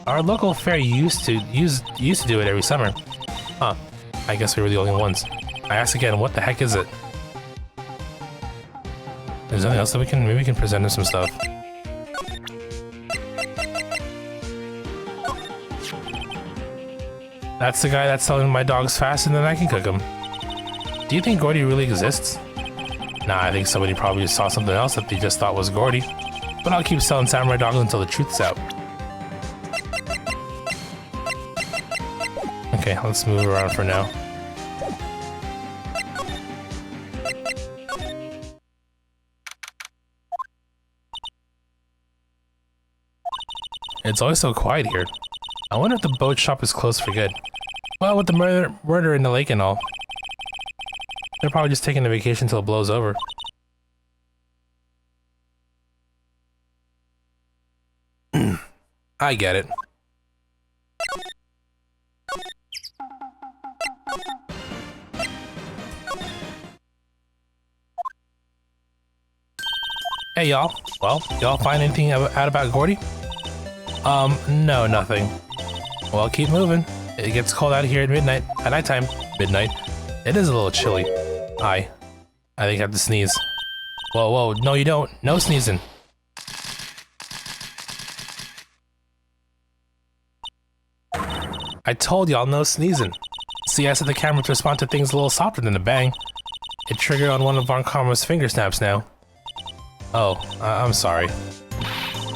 Speaker 1: Our local fair used to do it every summer. Huh. I guess we were the only ones. I ask again, what the heck is it? There's nothing else that maybe we can present him some stuff. That's the guy that's selling my dogs faster than I can cook them. Do you think Gordy really exists? Nah, I think somebody probably saw something else that they just thought was Gordy. But I'll keep selling samurai dogs until the truth's out. Okay, let's move around for now. It's always so quiet here. I wonder if the boat shop is closed for good. Well, with the murder in the lake and all. They're probably just taking a vacation till it blows over. I get it. Hey y'all. Well, y'all find anything out about Gordy? No, nothing. Well, keep moving. It gets cold out here at midnight. At nighttime. Midnight. It is a little chilly. I think I have to sneeze. Whoa, whoa, no you don't. No sneezing. I told y'all no sneezing. See, I set the camera to respond to things a little softer than a bang. It triggered on one of Von Karma's finger snaps now. Oh, I'm sorry.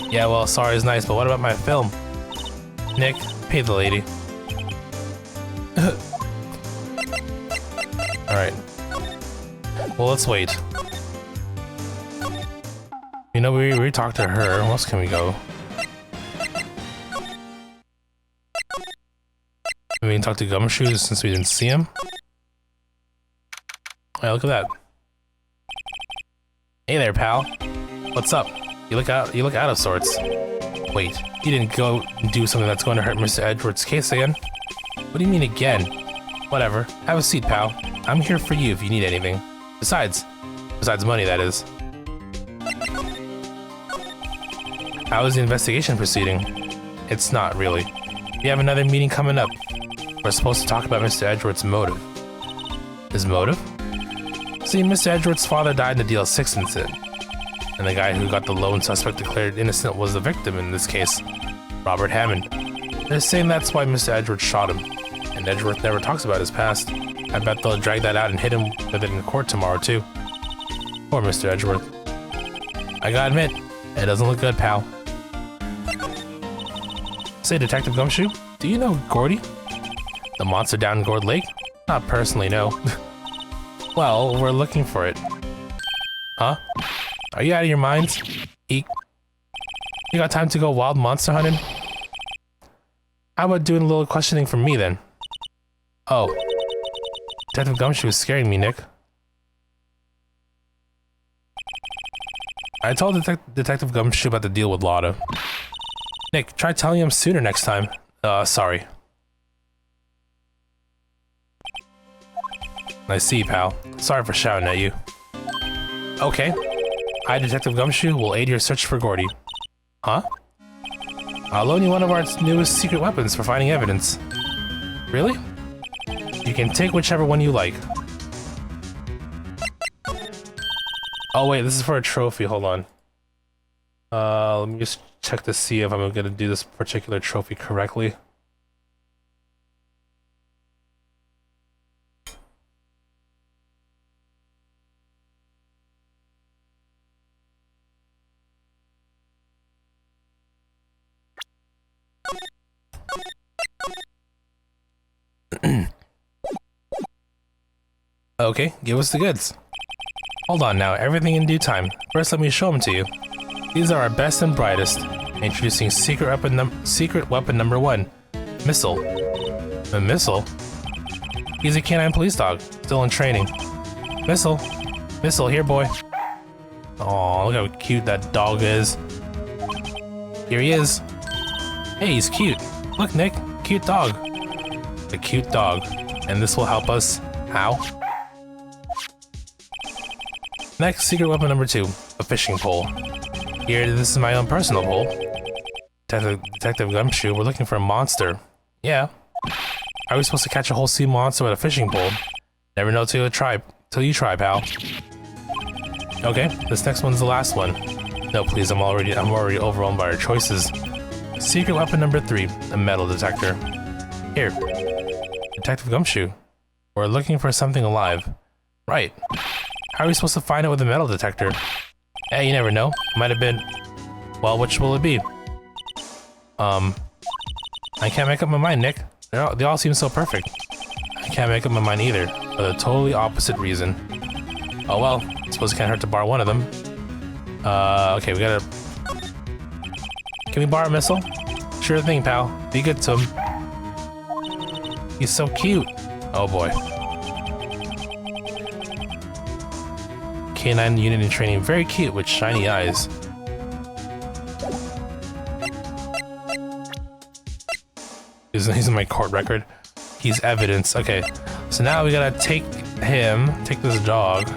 Speaker 1: Yeah, well, sorry is nice, but what about my film? Nick, pay the lady. Alright. Well, let's wait. You know, we talked to her. Where else can we go? We can talk to Gumshoe since we didn't see him. Hey, look at that. Hey there, pal. What's up? You look out of sorts. Wait, you didn't go and do something that's going to hurt Mr. Edgeworth's case again? What do you mean again? Whatever. Have a seat, pal. I'm here for you if you need anything. Besides money, that is. How is the investigation proceeding? It's not, really. We have another meeting coming up. We're supposed to talk about Mr. Edgeworth's motive. His motive? See, Mr. Edgeworth's father died in the DL6 incident. And the guy who got the lone suspect declared innocent was the victim in this case, Robert Hammond. They're saying that's why Mr. Edgeworth shot him. And Edgeworth never talks about his past. I bet they'll drag that out and hit him with it in court tomorrow, too. Poor Mr. Edgeworth. I gotta admit, it doesn't look good, pal. Say, Detective Gumshoe, do you know Gordy? The monster down in Gourd Lake? Not personally, no. Well, we're looking for it. Huh? Are you out of your minds? Eek. You got time to go wild monster hunting? How about doing a little questioning from me, then? Oh. Detective Gumshoe is scaring me, Nick. I told Detective Gumshoe about the deal with Lotta. Nick, try telling him sooner next time. Sorry. I see, pal. Sorry for shouting at you. Okay. I, Detective Gumshoe, will aid your search for Gordy. Huh? I'll loan you one of our newest secret weapons for finding evidence. Really? You can take whichever one you like. Oh wait, this is for a trophy, hold on. Let me just check to see if I'm gonna do this particular trophy correctly. Okay, give us the goods. Hold on now, everything in due time. First, let me show them to you. These are our best and brightest. Introducing secret weapon number 1, Missile. A Missile? He's a canine police dog, still in training. Missile. Missile, here boy. Aw, look how cute that dog is. Here he is. Hey, he's cute. Look, Nick, cute dog. A cute dog. And this will help us. How? Next, secret weapon number 2, a fishing pole. Here, this is my own personal pole. Detective Gumshoe, we're looking for a monster. Yeah. Are we supposed to catch a whole sea monster with a fishing pole? Never know till you try, pal. Okay, this next one's the last one. No, please, I'm already overwhelmed by our choices. Secret weapon number 3, a metal detector. Here. Detective Gumshoe, we're looking for something alive. Right. How are we supposed to find it with a metal detector? Hey, you never know. Might have been... Well, which will it be? I can't make up my mind, Nick. They all seem so perfect. I can't make up my mind either, for the totally opposite reason. Oh well, I suppose it can't hurt to borrow one of them. Okay, we gotta... Can we borrow a missile? Sure thing, pal. Be good to him. He's so cute. Oh boy. Canine unit in training, very cute with shiny eyes. He's in my court record. He's evidence. Okay, so now we gotta take this dog.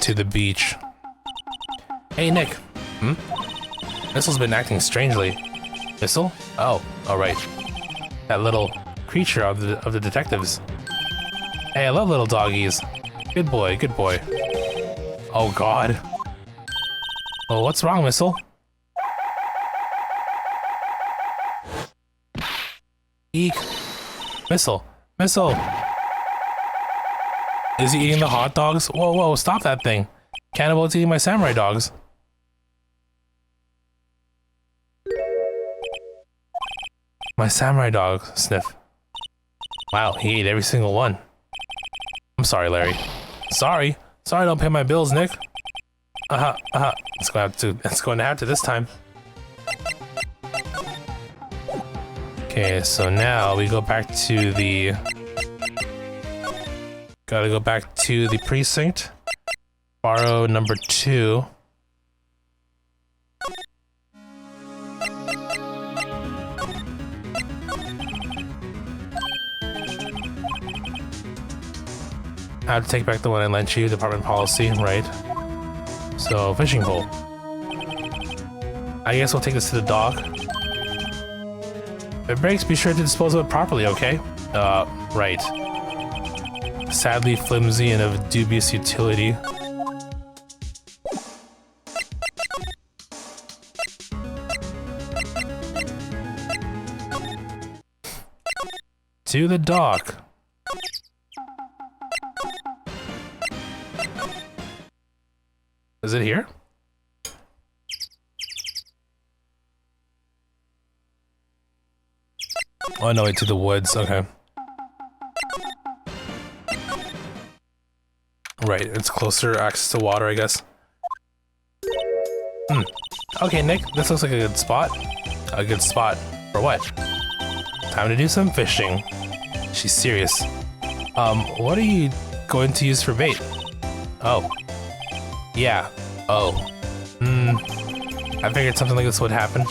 Speaker 1: To the beach. Hey, Nick. Missil's been acting strangely. Missile? Oh, alright. That little creature of the detectives. Hey, I love little doggies. Good boy, good boy. Oh god. Oh, what's wrong, Missile? Eek. Missile. Missile. Is he eating the hot dogs? Whoa, whoa, stop that thing. Cannibal is eating my samurai dogs. My samurai dog, sniff. Wow, he ate every single one. I'm sorry, Larry. Sorry. Sorry I don't pay my bills, Nick. It's going to have to this time. Okay, so now we go back to the... Gotta go back to the precinct. Borrow number 2. How to take back the one I lent you, department policy, right? So, fishing pole. I guess we'll take this to the dock. If it breaks, be sure to dispose of it properly, okay? Right. Sadly flimsy and of dubious utility. To the dock. Is it here? Oh no, wait, to the woods, okay. Right, it's closer access to water, I guess. Okay, Nick, this looks like a good spot. A good spot for what? Time to do some fishing. She's serious. What are you going to use for bait? Oh. Yeah. Oh. I figured something like this would happen.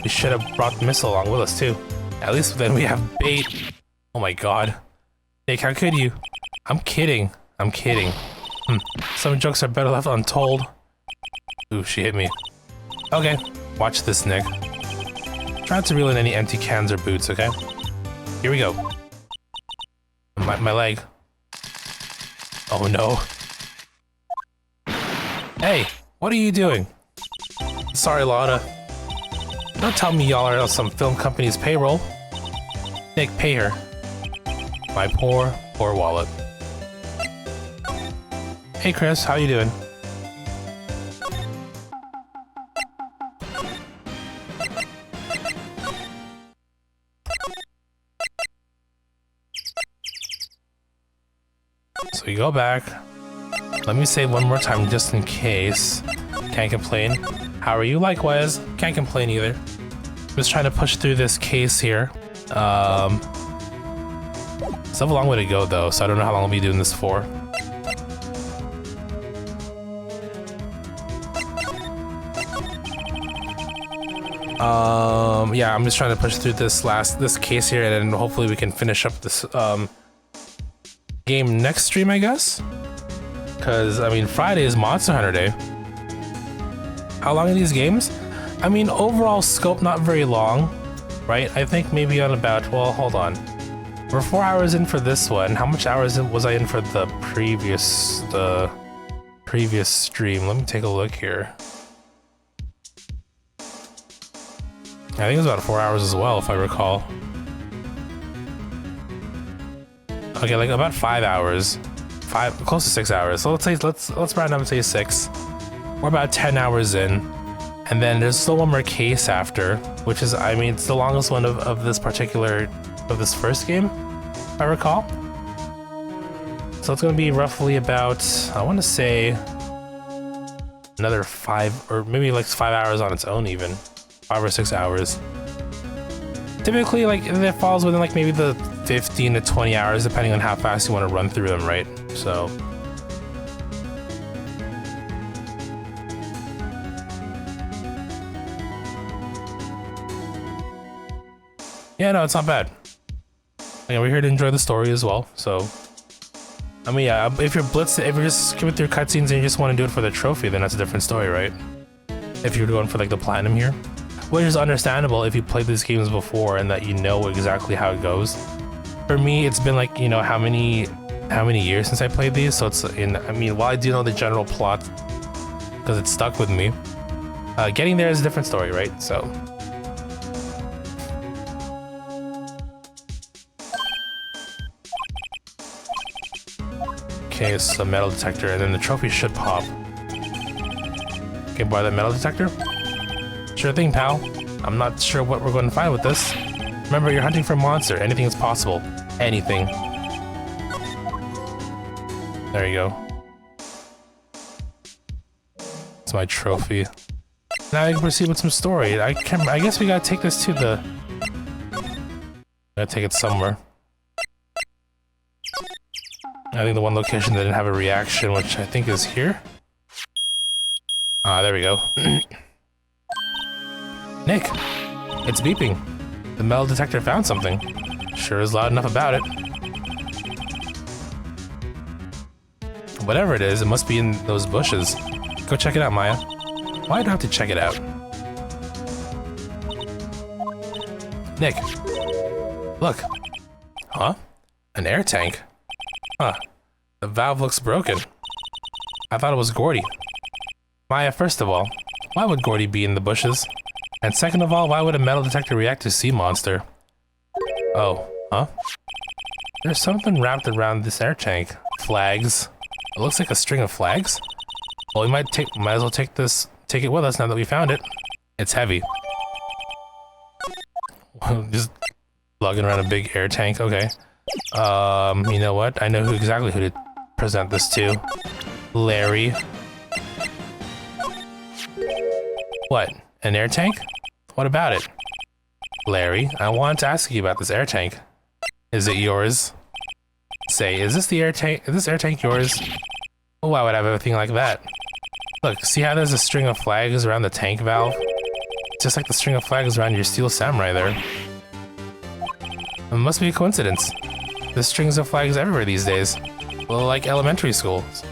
Speaker 1: We should have brought the missile along with us, too. At least then we have bait. Oh my god. Nick, how could you? I'm kidding. I'm kidding. Some jokes are better left untold. Ooh, she hit me. Okay. Watch this, Nick. Try not to reel in any empty cans or boots, okay? Here we go. My leg. Oh no. Hey, what are you doing? Sorry, Lana. Don't tell me y'all are on some film company's payroll. Nick, pay her. My poor, poor wallet. Hey Chris, how you doing? So you go back. Let me say one more time just in case. Can't complain. How are you? Likewise. Can't complain either. I'm just trying to push through this case here. Still have a long way to go though, so I don't know how long I'll be doing this for. Yeah, I'm just trying to push through this case here, and then hopefully we can finish up this game next stream, I guess. Because I mean, Friday is Monster Hunter Day. How long are these games? I mean, overall scope not very long, right? I think maybe on about, well, hold on. We're 4 hours in for this one. How much hours was I in for the previous stream? Let me take a look here. I think it was about 4 hours as well, if I recall. Okay, like about 5 hours. Close to 6 hours. So let's round up and say 6. We're about 10 hours in. And then there's still one more case after, which is, I mean, it's the longest one of this first game, if I recall. So it's gonna be roughly about, I wanna say, another 5, or maybe like 5 hours on its own even. 5 or 6 hours. Typically, like, it falls within like maybe the 15 to 20 hours, depending on how fast you want to run through them, right? So. Yeah, no, it's not bad. Again, we're here to enjoy the story as well, so. I mean, yeah, if you're just skipping through cutscenes and you just want to do it for the trophy, then that's a different story, right? If you're going for like the platinum here. Which is understandable if you played these games before and that you know exactly how it goes. For me, it's been like, you know, how many years since I played these, so it's I mean, while I do know the general plot, because it stuck with me, getting there is a different story, right? So. Okay, it's a metal detector, and then the trophy should pop. Okay, buy that metal detector? Sure thing, pal. I'm not sure what we're going to find with this. Remember, you're hunting for a monster. Anything is possible. Anything. There you go. It's my trophy. Now I can proceed with some story. I guess we gotta take this to the... Gotta take it somewhere. I think the one location that didn't have a reaction, which I think is here. Ah, there we go. Nick! It's beeping. The metal detector found something. Sure is loud enough about it. Whatever it is, it must be in those bushes. Go check it out, Maya. Why do I have to check it out? Nick. Look. Huh? An air tank? Huh. The valve looks broken. I thought it was Gordy. Maya, first of all, why would Gordy be in the bushes? And second of all, why would a metal detector react to sea monster? Oh, huh? There's something wrapped around this air tank. Flags. It looks like a string of flags. Well, we might as well take it with us now that we found it. It's heavy. Just lugging around a big air tank, okay. You know what? I know exactly who to present this to. Larry. What? An air tank? What about it? Larry, I wanted to ask you about this air tank. Is it yours? Say, is this air tank yours? Oh, why would I have everything like that? Look, see how there's a string of flags around the tank valve? Just like the string of flags around your steel samurai there. It must be a coincidence. There's strings of flags everywhere these days. Well, like elementary schools.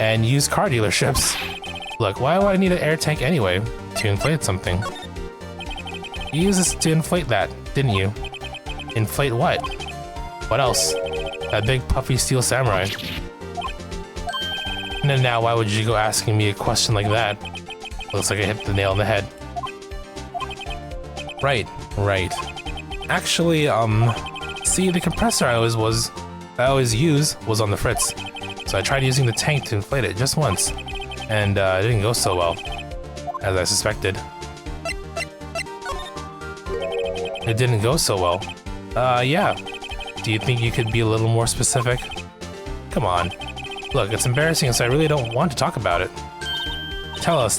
Speaker 1: And used car dealerships. Look, why would I need an air tank anyway? To inflate something. You used this to inflate that, didn't you? Inflate what? What else? That big puffy steel samurai. And then now, why would you go asking me a question like that? Looks like I hit the nail on the head. Right. Actually, see, the compressor I always use was on the fritz. So I tried using the tank to inflate it just once. And it didn't go so well, as I suspected. It didn't go so well. Yeah. Do you think you could be a little more specific? Come on. Look, it's embarrassing, so I really don't want to talk about it. Tell us.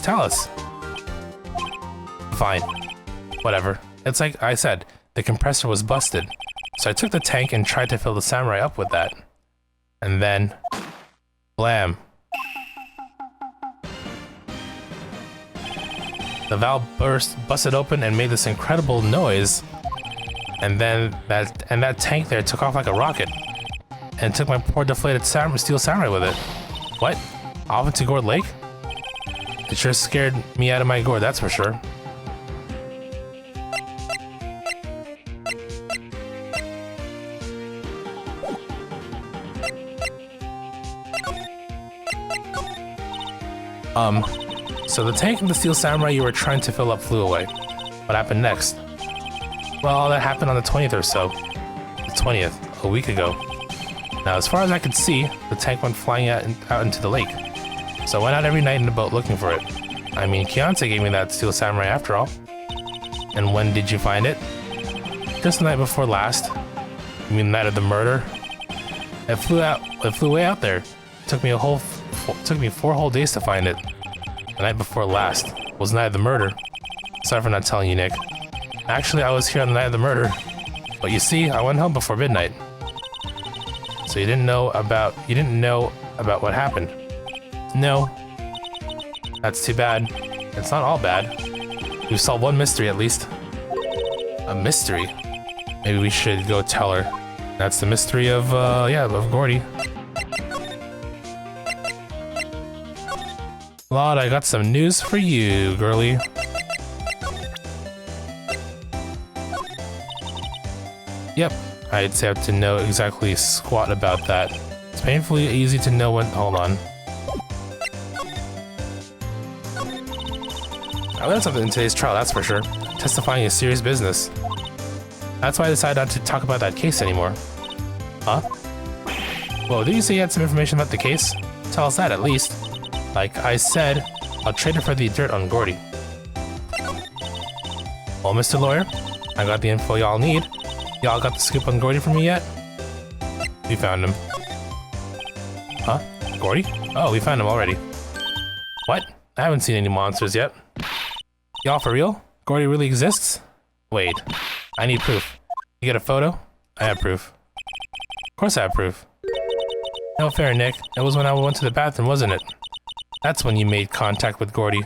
Speaker 1: Fine. Whatever. It's like I said, the compressor was busted. So I took the tank and tried to fill the samurai up with that. And then... blam. The valve busted open and made this incredible noise. And then that tank there took off like a rocket. And took my poor deflated steel samurai with it. What? Off into Gourd Lake? It sure scared me out of my gourd, that's for sure. So the tank and the steel samurai you were trying to fill up flew away. What happened next? Well, all that happened on the 20th or so. The 20th, a week ago. Now, as far as I could see, the tank went flying out into the lake. So I went out every night in a boat looking for it. I mean, Kianse gave me that steel samurai after all. And when did you find it? Just the night before last. You mean the night of the murder? It flew way out there. Took me 4 whole days to find it. The night before last was the night of the murder. Sorry for not telling you, Nick. Actually, I was here on the night of the murder. But you see, I went home before midnight. So you didn't know about what happened? No. That's too bad. It's not all bad. We've solved one mystery at least. A mystery? Maybe we should go tell her. That's the mystery of Gordy. Lord, I got some news for you, girly. Yep, I'd say I have to know exactly squat about that. It's painfully easy to know when. Hold on. I learned something in today's trial, that's for sure. Testifying is serious business. That's why I decided not to talk about that case anymore. Huh? Whoa, did you say you had some information about the case? Tell us that at least. Like I said, I'll trade it for the dirt on Gordy. Well, Mr. Lawyer, I got the info y'all need. Y'all got the scoop on Gordy for me yet? We found him. Huh? Gordy? Oh, we found him already. What? I haven't seen any monsters yet. Y'all for real? Gordy really exists? Wait, I need proof. You get a photo? I have proof. Of course I have proof. No fair, Nick. It was when I went to the bathroom, wasn't it? That's when you made contact with Gordy.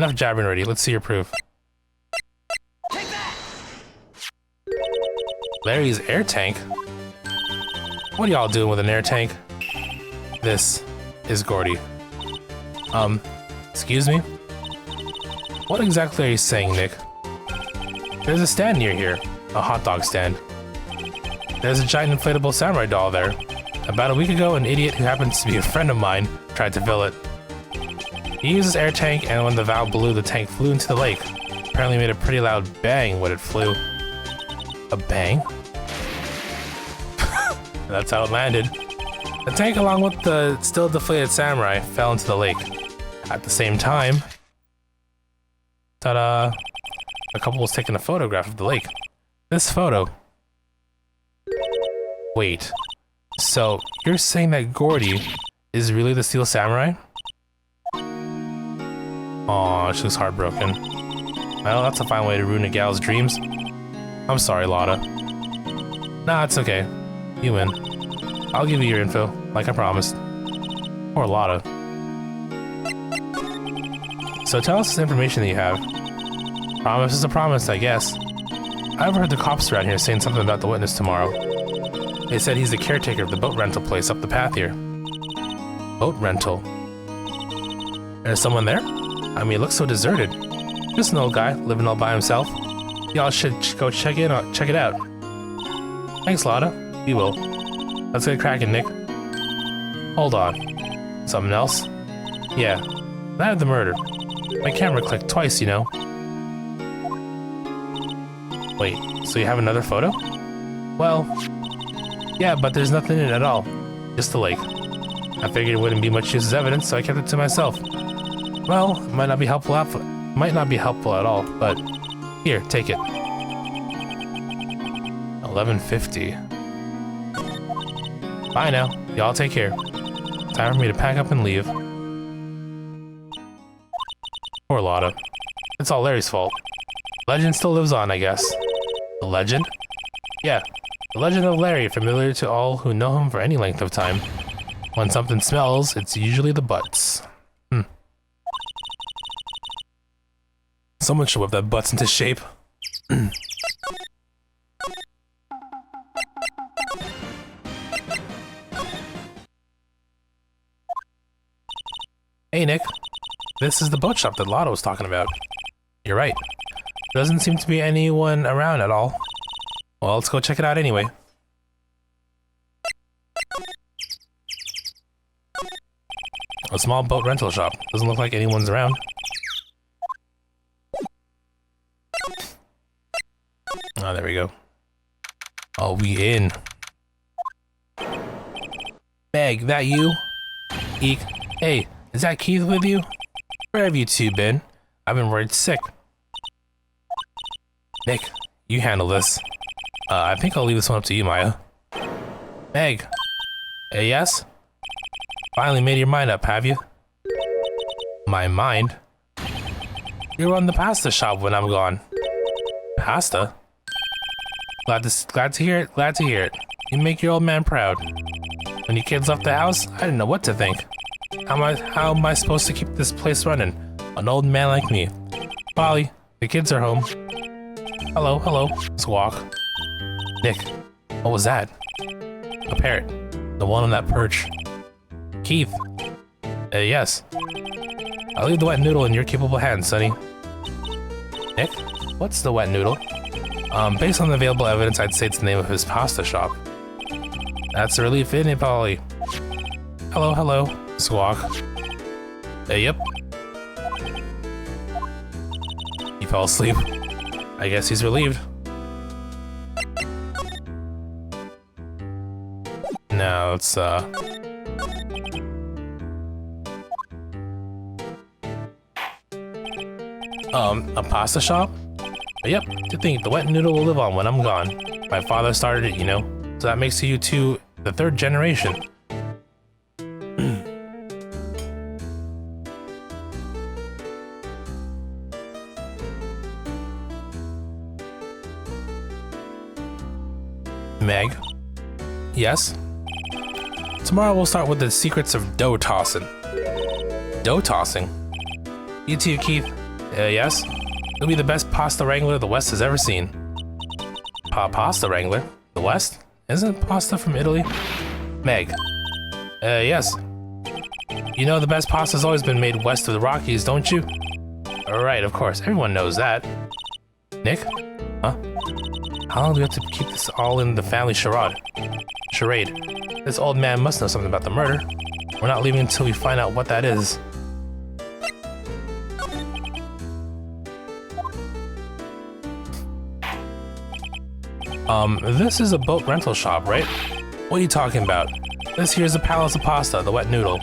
Speaker 1: Enough jabbering already. Let's see your proof.
Speaker 2: Take that!
Speaker 1: Larry's air tank? What are y'all doing with an air tank? This is Gordy. Excuse me? What exactly are you saying, Nick? There's a stand near here. A hot dog stand. There's a giant inflatable samurai doll there. About a week ago, an idiot who happens to be a friend of mine tried to fill it. He used his air tank, and when the valve blew, the tank flew into the lake. Apparently made a pretty loud bang when it flew. A bang? That's how it landed. The tank, along with the still deflated samurai, fell into the lake. At the same time, ta-da! A couple was taking a photograph of the lake. This photo. Wait. So, you're saying that Gordy is really the Steel Samurai? Aw, she looks heartbroken. Well, that's a fine way to ruin a gal's dreams. I'm sorry, Lotta. Nah, it's okay. You win. I'll give you your info, like I promised. Poor Lotta. So tell us the information that you have. Promise is a promise, I guess. I overheard the cops around here saying something about the witness tomorrow. They said he's the caretaker of the boat rental place up the path here. Boat rental? There's someone there? I mean, it looks so deserted. Just an old guy, living all by himself. Y'all should go check it out. Thanks, Lotta. We will. Let's get cracking, Nick. Hold on. Something else? Yeah. That of the murder. My camera clicked twice, you know. Wait, so you have another photo? Well, yeah, but there's nothing in it at all. Just the lake. I figured it wouldn't be much use as evidence, so I kept it to myself. Well, it might not be helpful at all, but here, take it. 11:50. Bye now. Y'all take care. Time for me to pack up and leave. Poor Lotta. It's all Larry's fault. Legend still lives on, I guess. The legend? Yeah. The legend of Larry, familiar to all who know him for any length of time. When something smells, it's usually the butts. Someone should whip that butts into shape. Hey, Nick. This is the boat shop that Lotta was talking about. You're right. Doesn't seem to be anyone around at all. Well, let's go check it out anyway. A small boat rental shop. Doesn't look like anyone's around. Oh, there we go. Oh, we in. Meg, that you? Eek. Hey, is that Keith with you? Where have you two been? I've been worried sick. Nick, you handle this. I think I'll leave this one up to you, Maya. Meg. Yes? Finally made your mind up, have you? My mind? You run the pasta shop when I'm gone. Pasta? Glad to hear it, glad to hear it. You make your old man proud. When you kids left the house, I didn't know what to think. How am I supposed to keep this place running? An old man like me. Polly, the kids are home. Hello, Squawk. Nick, what was that? A parrot. The one on that perch. Keith. Yes. I'll leave the wet noodle in your capable hands, Sonny. Nick, what's the wet noodle? Based on the available evidence, I'd say it's the name of his pasta shop. That's a relief, isn't it, Polly? Hello, Squawk. Yep. He fell asleep. I guess he's relieved. No, Now let's a pasta shop? Yep, to think the wet noodle will live on when I'm gone. My father started it, you know, so that makes you two the third generation. Meg? Yes? Tomorrow we'll start with the secrets of dough tossing. Dough tossing? You too, Keith. Yes? You'll be the best pasta wrangler the West has ever seen. Pasta wrangler? The West? Isn't pasta from Italy? Meg? Yes. You know the best pasta's always been made west of the Rockies, don't you? Right, of course. Everyone knows that. Nick? Huh? How long do we have to keep this all in the family charade? This old man must know something about the murder. We're not leaving until we find out what that is. This is a boat rental shop, right? What are you talking about? This here's a palace of pasta, the wet noodle.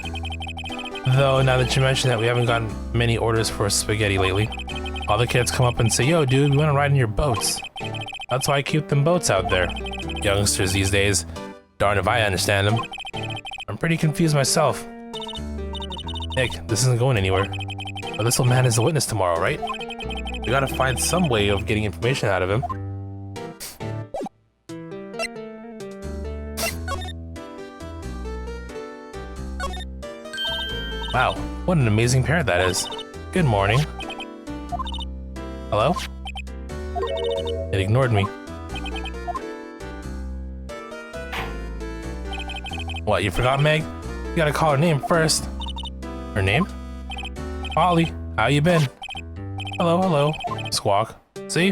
Speaker 1: Though, now that you mention that, we haven't gotten many orders for spaghetti lately. All the kids come up and say, yo, dude, we want to ride in your boats. That's why I keep them boats out there. Youngsters these days, darn if I understand them. I'm pretty confused myself. Nick, this isn't going anywhere. But this old man is the witness tomorrow, right? We gotta find some way of getting information out of him. Wow, what an amazing parrot that is. Good morning. Hello? It ignored me. What, you forgot Meg? You gotta call her name first. Her name? Polly, how you been? Hello, hello. Squawk. See?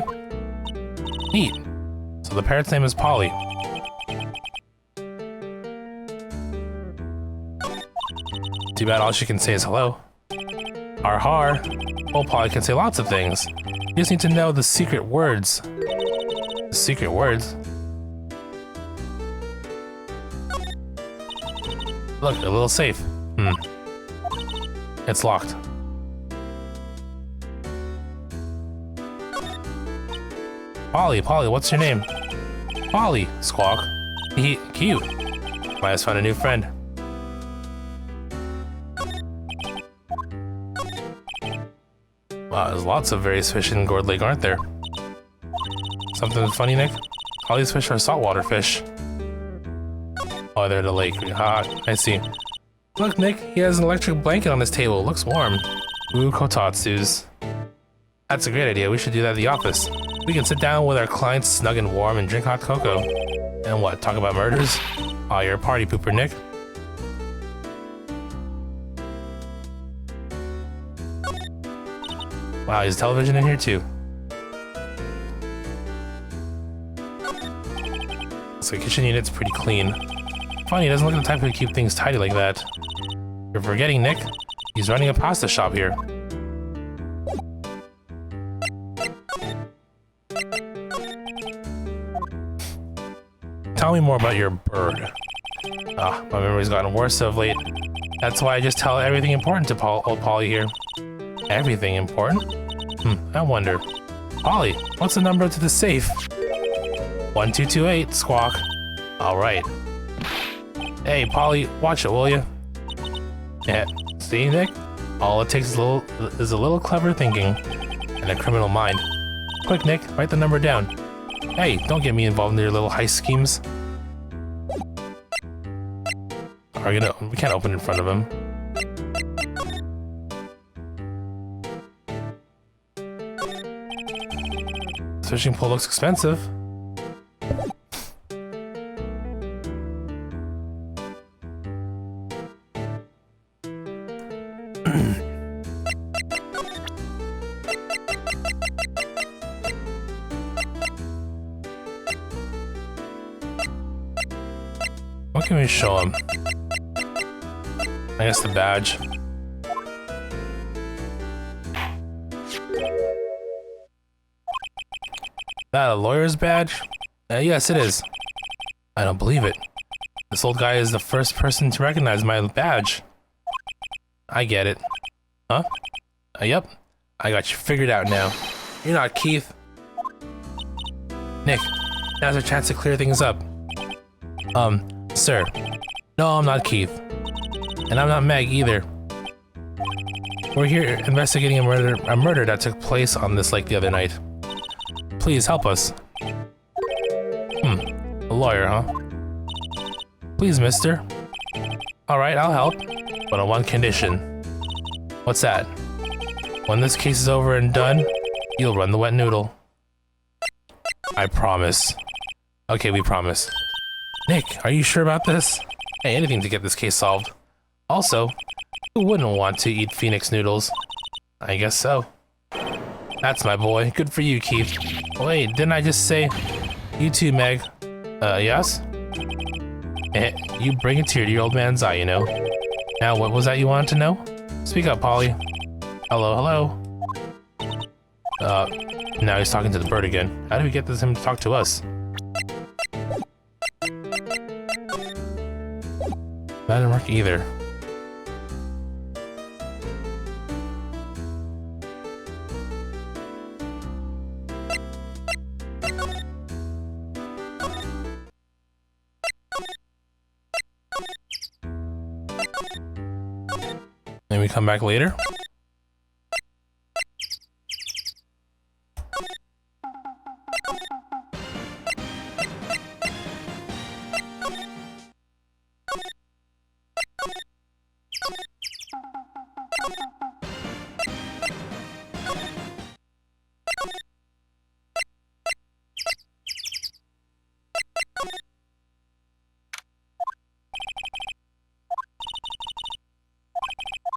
Speaker 1: Neat. So the parrot's name is Polly. Too bad all she can say is hello. Har har. Well, Polly can say lots of things. You just need to know the secret words. The secret words? Look, a little safe. It's locked. Polly, what's your name? Polly, Squawk. Cute. Might have found a new friend. Wow, there's lots of various fish in Gourd Lake, aren't there? Something funny, Nick? All these fish are saltwater fish. Oh, they're at the lake. Ah, I see. Look, Nick, he has an electric blanket on his table. Looks warm. Ooh, kotatsus. That's a great idea. We should do that at the office. We can sit down with our clients snug and warm and drink hot cocoa. And what, talk about murders? Oh, you're a party pooper, Nick. Wow, there's television in here too. So the kitchen unit's pretty clean. Funny, he doesn't look the type to keep things tidy like that. You're forgetting, Nick. He's running a pasta shop here. Tell me more about your bird. Ah, my memory's gotten worse of late. That's why I just tell everything important to old Polly here. Everything important? I wonder. Polly, what's the number to the safe? 1228, Squawk. Alright. Hey, Polly, watch it, will you? Yeah, see, Nick? All it takes is a little clever thinking and a criminal mind. Quick, Nick, write the number down. Hey, don't get me involved in your little heist schemes. We can't open in front of him. This fishing pole looks expensive. What can we show him? I guess the badge. That a lawyer's badge? Yes, it is. I don't believe it. This old guy is the first person to recognize my badge. I get it. Huh? Yep. I got you figured out now. You're not Keith. Nick, now's our chance to clear things up. Sir. No, I'm not Keith. And I'm not Meg either. We're here investigating a murder that took place on this lake the other night. Please help us. A lawyer, huh? Please, mister. Alright, I'll help. But on one condition. What's that? When this case is over and done, you'll run the wet noodle. I promise. Okay, we promise. Nick, are you sure about this? Hey, anything to get this case solved. Also, who wouldn't want to eat Phoenix noodles? I guess so. That's my boy. Good for you, Keith. Wait, didn't I just say... You too, Meg. Yes? You bring a tear to your old man's eye, you know. Now, what was that you wanted to know? Speak up, Polly. Hello, hello. Now he's talking to the bird again. How do we get him to talk to us? That didn't work either. Then we come back later.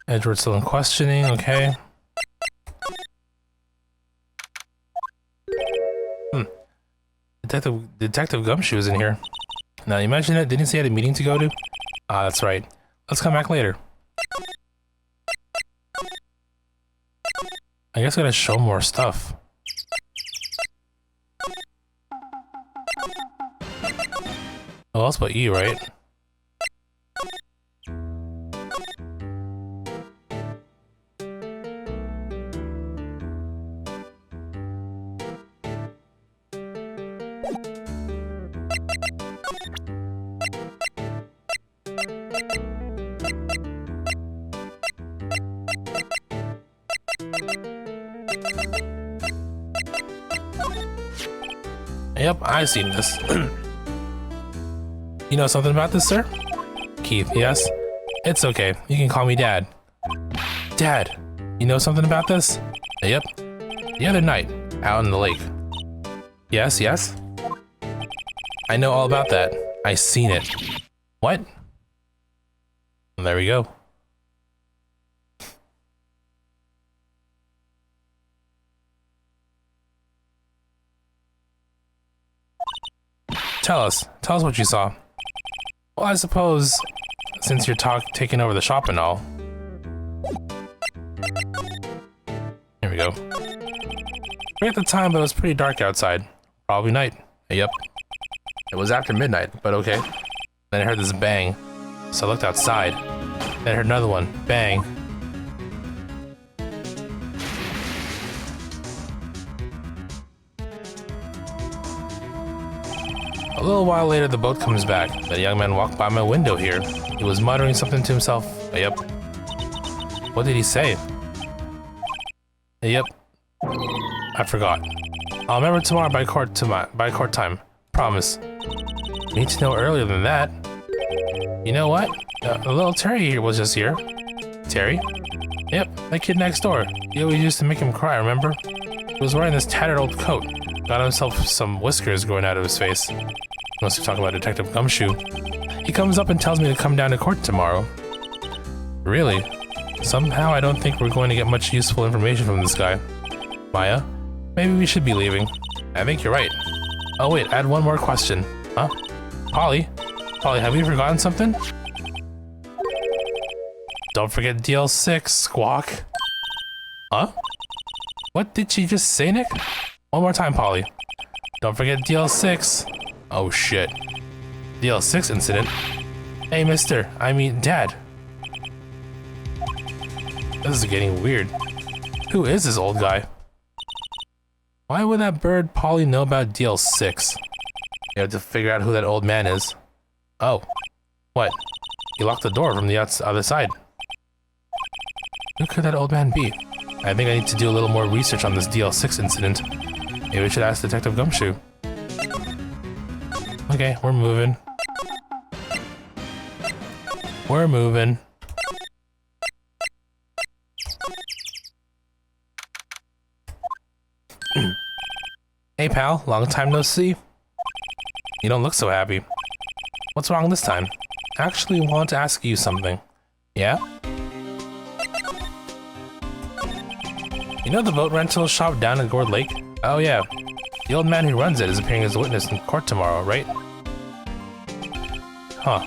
Speaker 1: Edward's still in questioning, okay. Detective Gumshoe is in here. Now, you imagine it? Didn't he say he had a meeting to go to? Ah, that's right. Let's come back later. I guess I gotta show more stuff. Who else but you, right? Yep, I've seen this. You know something about this, sir? Keith, yes? It's okay. You can call me Dad. Dad, you know something about this? Yep. The other night, out in the lake. Yes, yes? I know all about that. I seen it. What? And there we go. Tell us what you saw. Well, I suppose, since you're taking over the shop and all. Here we go. Right at the time, but it was pretty dark outside. Probably night. Yep. It was after midnight, but okay. Then I heard this bang, so I looked outside. Then I heard another one, bang. A little while later, the boat comes back. The young man walked by my window here. He was muttering something to himself. Yep. What did he say? Yep. I forgot. I'll remember tomorrow by court time. Promise. You need to know earlier than that. You know what? The little Terry here was just here. Terry? Yep, that kid next door. You always used to make him cry, remember? He was wearing this tattered old coat. Got himself some whiskers growing out of his face. Must be talking about Detective Gumshoe. He comes up and tells me to come down to court tomorrow. Really? Somehow I don't think we're going to get much useful information from this guy. Maya, maybe we should be leaving. I think you're right. Oh wait, I had one more question. Huh? Polly, have you forgotten something? Don't forget DL6, Squawk. Huh? What did she just say, Nick? One more time, Polly. Don't forget DL6. Oh shit. DL6 incident? Hey, mister. I mean, Dad. This is getting weird. Who is this old guy? Why would that bird Polly know about DL6? You have to figure out who that old man is. Oh. What? He locked the door from the other side. Who could that old man be? I think I need to do a little more research on this DL6 incident. Maybe we should ask Detective Gumshoe. Okay, we're moving. We're moving. Hey pal, long time no see. You don't look so happy. What's wrong this time? I actually want to ask you something. Yeah? You know the boat rental shop down at Gourd Lake? Oh yeah. The old man who runs it is appearing as a witness in court tomorrow, right? Huh.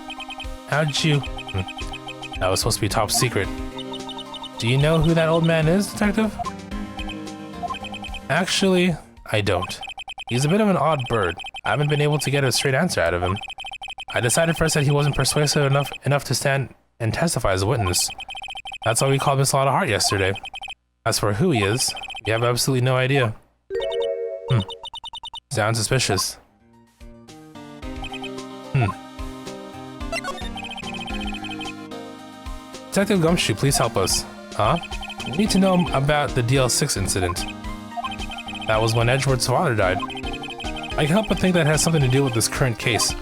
Speaker 1: How'd you... That was supposed to be top secret. Do you know who that old man is, Detective? Actually, I don't. He's a bit of an odd bird. I haven't been able to get a straight answer out of him. I decided first that he wasn't persuasive enough to stand and testify as a witness. That's why we called Miss Lotta Hart yesterday. As for who he is, we have absolutely no idea. Sounds suspicious. Detective Gumshoe, please help us. Huh? We need to know about the DL6 incident. That was when Edgeworth's father died. I can't help but think that has something to do with this current case.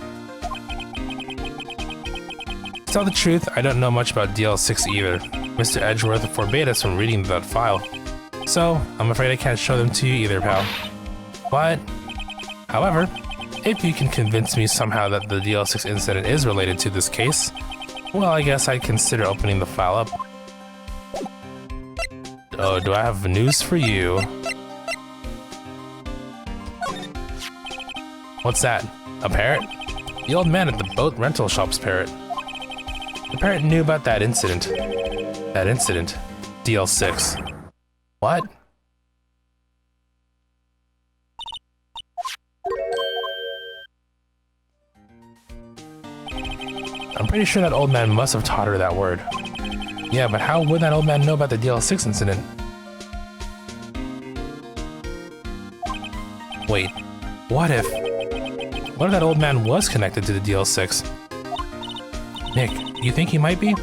Speaker 1: To tell the truth, I don't know much about DL6 either. Mr. Edgeworth forbade us from reading that file. So, I'm afraid I can't show them to you either, pal. But, however, if you can convince me somehow that the DL6 incident is related to this case, well, I guess I'd consider opening the file up. Oh, do I have news for you? What's that? A parrot? The old man at the boat rental shop's parrot. The parrot knew about that incident. That incident. DL6. What? I'm pretty sure that old man must have taught her that word. Yeah, but how would that old man know about the DL6 incident? Wait, what if that old man was connected to the DL6? Nick, you think he might be?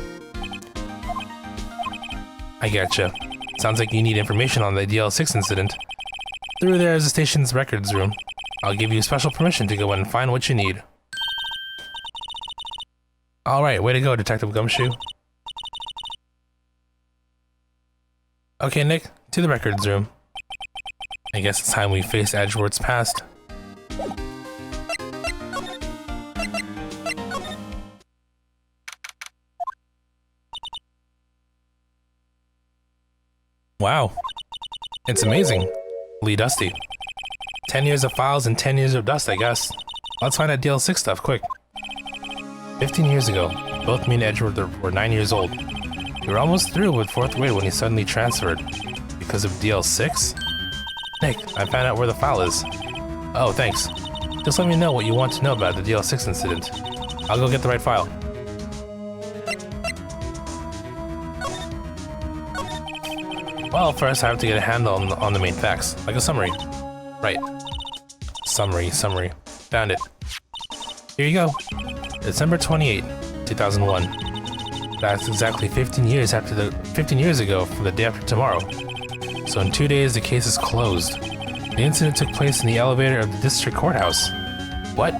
Speaker 1: I getcha. Sounds like you need information on the DL6 incident. Through there is the station's records room. I'll give you special permission to go in and find what you need. Alright, way to go, Detective Gumshoe. Okay, Nick, to the records room. I guess it's time we face Edgeworth's past. Wow. It's amazing. Lee Dusty. 10 years of files and 10 years of dust, I guess. Let's find that DL6 stuff, quick. 15 years ago, both me and Edgeworth were 9 years old. We were almost through with 4th grade when he suddenly transferred. Because of DL6? Nick, I found out where the file is. Oh, thanks. Just let me know what you want to know about the DL6 incident. I'll go get the right file. Well, first I have to get a handle on the main facts, like a summary. Right. Summary. Found it. Here you go. December 28, 2001. That's exactly 15 years ago from the day after tomorrow. So in 2 days, the case is closed. The incident took place in the elevator of the district courthouse. What?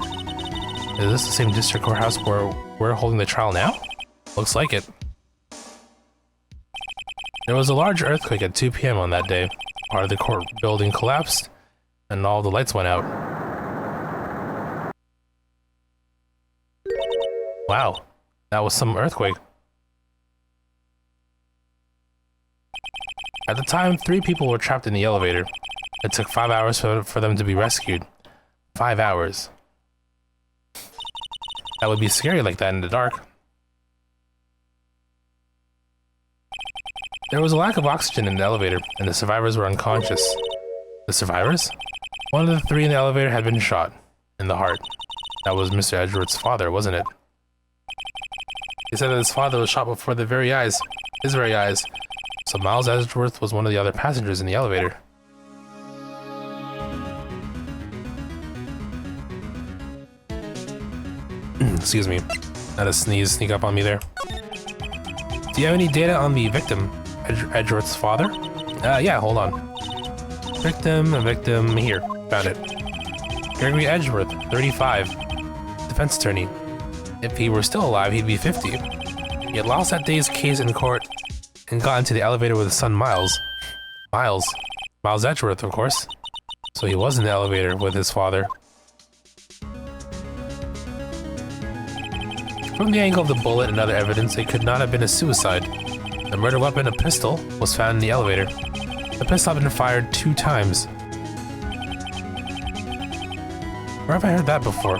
Speaker 1: Is this the same district courthouse where we're holding the trial now? Looks like it. There was a large earthquake at 2 p.m. on that day. Part of the court building collapsed, and all the lights went out. Wow, that was some earthquake. At the time, 3 people were trapped in the elevator. It took 5 hours for them to be rescued. 5 hours. That would be scary like that in the dark. There was a lack of oxygen in the elevator, and the survivors were unconscious. The survivors? One of the 3 in the elevator had been shot in the heart. That was Mr. Edgeworth's father, wasn't it? He said that his father was shot before his very eyes. So Miles Edgeworth was one of the other passengers in the elevator. Excuse me. Not a sneeze sneak up on me there. Do you have any data on the victim, Edgeworth's father? Yeah, hold on. Victim, here. Found it. Gregory Edgeworth, 35. Defense attorney. If he were still alive, he'd be 50. He had lost that day's case in court and got into the elevator with his son Miles. Miles Edgeworth, of course. So he was in the elevator with his father. From the angle of the bullet and other evidence, it could not have been a suicide. The murder weapon, a pistol, was found in the elevator. The pistol had been fired 2 times. Where have I heard that before?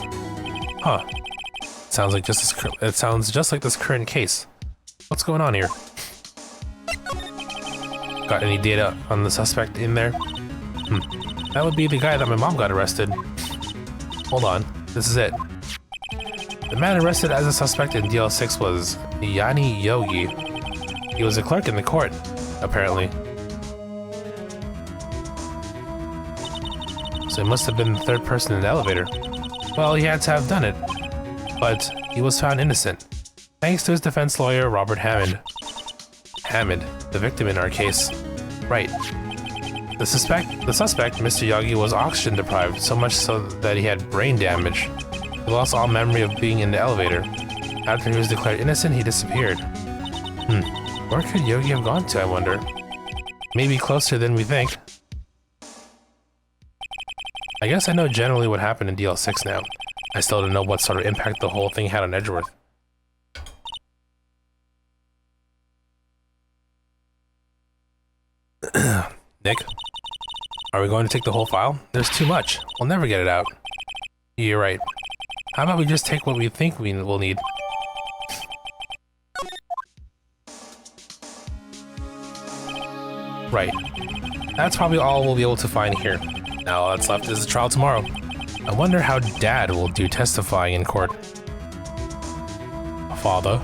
Speaker 1: Huh. It sounds just like this current case. What's going on here? Got any data on the suspect in there? That would be the guy that my mom got arrested. Hold on, this is it. The man arrested as a suspect in DL6 was Yanni Yogi. He was a clerk in the court, apparently. So he must have been the 3rd person in the elevator. Well, he had to have done it. But he was found innocent, thanks to his defense lawyer, Robert Hammond. Hammond, the victim in our case. Right. The suspect, Mr. Yogi, was oxygen deprived, so much so that he had brain damage. He lost all memory of being in the elevator. After he was declared innocent, he disappeared. Where could Yogi have gone to, I wonder? Maybe closer than we think. I guess I know generally what happened in DL6 now. I still don't know what sort of impact the whole thing had on Edgeworth. Nick, are we going to take the whole file? There's too much. We'll never get it out. You're right. How about we just take what we think we will need? Right. That's probably all we'll be able to find here. Now all that's left is the trial tomorrow. I wonder how Dad will do testifying in court. Father.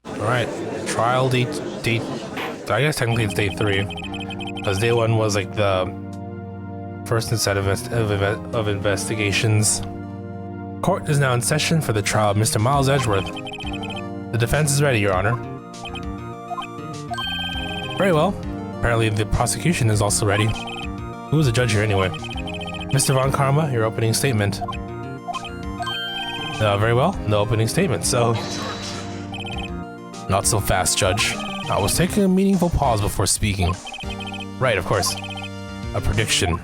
Speaker 1: Alright, trial date, I guess technically it's day 3, because day 1 was like the first set of investigations. Court is now in session for the trial of Mr. Miles Edgeworth. The defense is ready, Your Honor. Very well. Apparently the prosecution is also ready. Who is the judge here anyway? Mr. Von Karma, your opening statement. Very well, no opening statement, so... Not so fast, Judge. I was taking a meaningful pause before speaking. Right, of course. A prediction.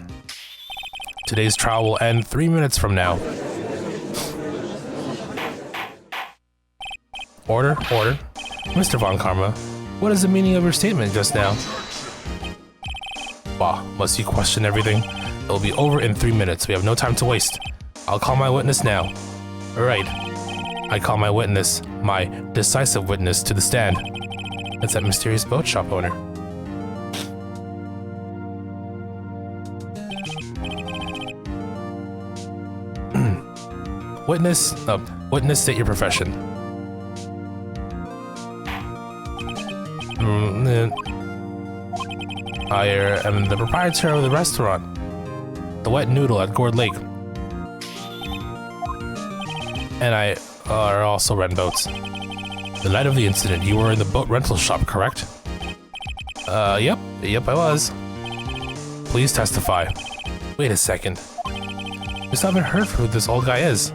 Speaker 1: Today's trial will end 3 minutes from now. Order. Mr. Von Karma, what is the meaning of your statement just now? Bah, must you question everything? It will be over in 3 minutes. We have no time to waste. I'll call my witness now. Alright. I call my witness, my decisive witness, to the stand. It's that mysterious boat shop owner. Witness, state your profession. I am the proprietor of the restaurant, the Wet Noodle at Gourd Lake. And I also rent boats. The night of the incident, you were in the boat rental shop, correct? Yep, I was. Please testify. Wait a second. We still haven't heard who this old guy is.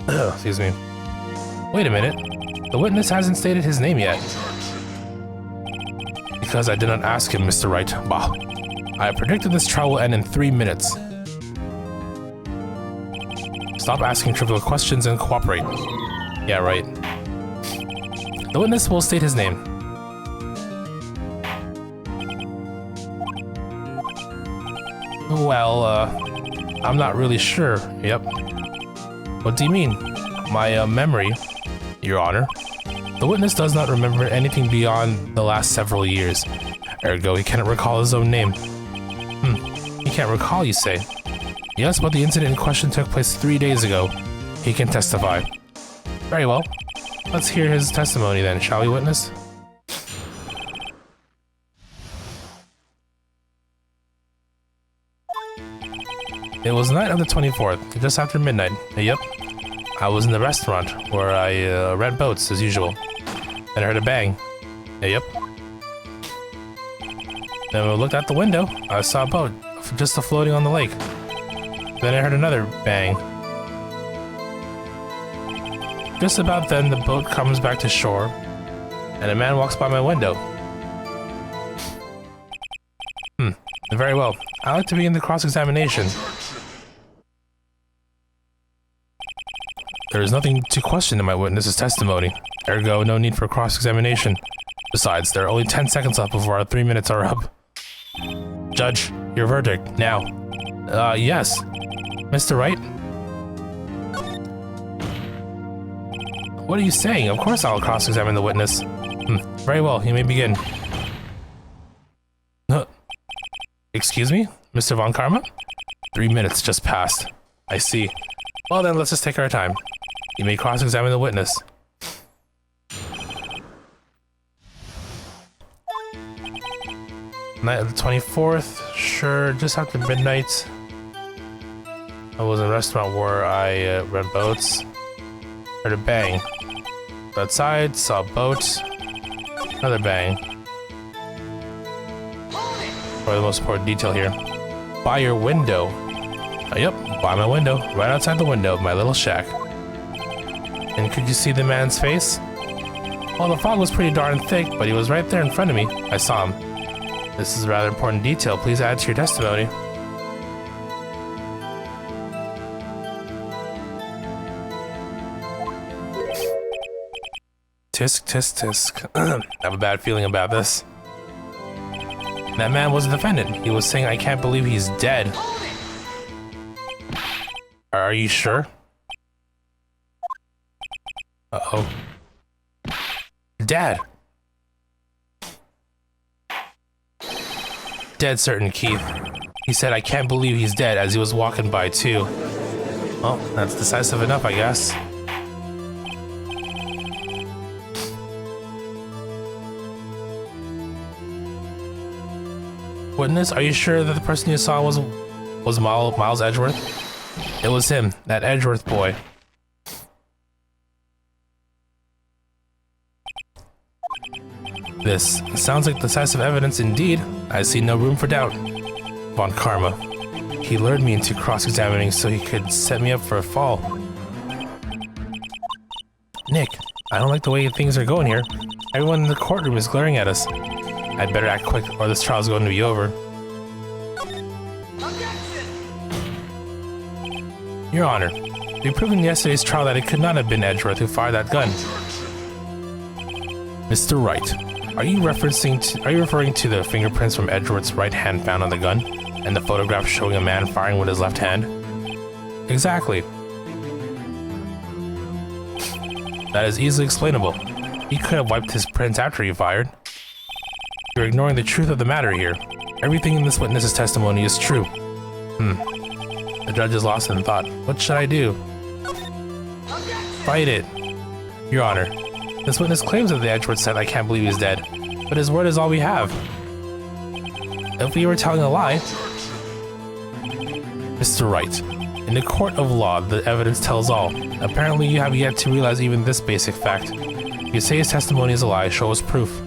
Speaker 1: Excuse me. Wait a minute. The witness hasn't stated his name yet. Because I did not ask him, Mr. Wright. Bah. I predicted this trial will end in 3 minutes. Stop asking trivial questions and cooperate. Yeah, right. The witness will state his name. Well, I'm not really sure. Yep. What do you mean? My memory, Your Honor. The witness does not remember anything beyond the last several years. Ergo, he cannot recall his own name. He can't recall, you say? Yes, but the incident in question took place 3 days ago. He can testify. Very well. Let's hear his testimony then, shall we, witness? It was the night of the 24th, just after midnight. Yep. I was in the restaurant, where I read boats, as usual. Then I heard a bang. Yep. Then when I looked out the window, I saw a boat, just floating on the lake. Then I heard another bang. Just about then, the boat comes back to shore, and a man walks by my window. Very well. I'd like to begin the cross-examination. There is nothing to question in my witness's testimony. Ergo, no need for cross-examination. Besides, there are only 10 seconds left before our 3 minutes are up. Judge, your verdict, now. Yes. Mr. Wright? What are you saying? Of course I'll cross-examine the witness. Very well, you may begin. Excuse me? Mr. Von Karma? 3 minutes just passed. I see. Well then, let's just take our time. You may cross-examine the witness. Night of the 24th, sure, just after midnight. I was in a restaurant where I read boats. Heard a bang. Outside, saw a boat. Another bang. Probably the most important detail here. By your window. Yep, by my window. Right outside the window of my little shack. And could you see the man's face? Well, the fog was pretty darn thick, but he was right there in front of me. I saw him. This is a rather important detail. Please add to your testimony. Tisk, tisk, tisk. I have a bad feeling about this. That man was a defendant. He was saying, I can't believe he's dead. Are you sure? Uh-oh. Dad! Dead certain, Keith. He said, I can't believe he's dead, as he was walking by, too. Well, that's decisive enough, I guess. Witness, are you sure that the person you saw was Miles Edgeworth? It was him, that Edgeworth boy. This sounds like decisive evidence indeed. I see no room for doubt. Von Karma. He lured me into cross-examining so he could set me up for a fall. Nick, I don't like the way things are going here. Everyone in the courtroom is glaring at us. I'd better act quick or this trial's going to be over. Your Honor, we proved in yesterday's trial that it could not have been Edgeworth who fired that gun. Mr. Wright, are you referring to the fingerprints from Edgeworth's right hand found on the gun, and the photograph showing a man firing with his left hand? Exactly. That is easily explainable. He could have wiped his prints after he fired. You're ignoring the truth of the matter here. Everything in this witness's testimony is true. The judge is lost in thought. What should I do? Fight it. Your Honor, this witness claims that the Edgeworth said I can't believe he's dead, but his word is all we have. If we were telling a lie... Mr. Wright, in the court of law, the evidence tells all. Apparently you have yet to realize even this basic fact. You say his testimony is a lie, show us proof.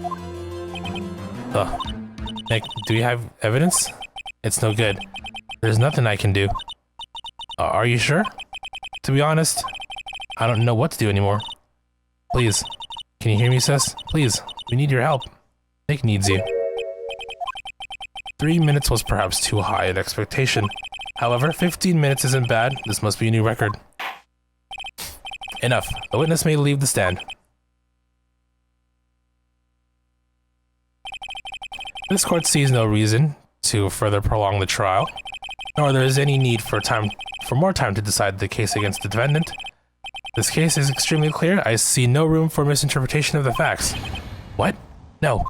Speaker 1: Nick, do you have evidence? It's no good. There's nothing I can do. Are you sure? To be honest, I don't know what to do anymore. Please, can you hear me, sis? Please, we need your help. Nick needs you. 3 minutes was perhaps too high an expectation. However, 15 minutes isn't bad. This must be a new record. Enough. The witness may leave the stand. This court sees no reason to further prolong the trial. nor there is any need for more time to decide the case against the defendant. This case is extremely clear. I see no room for misinterpretation of the facts. What? No.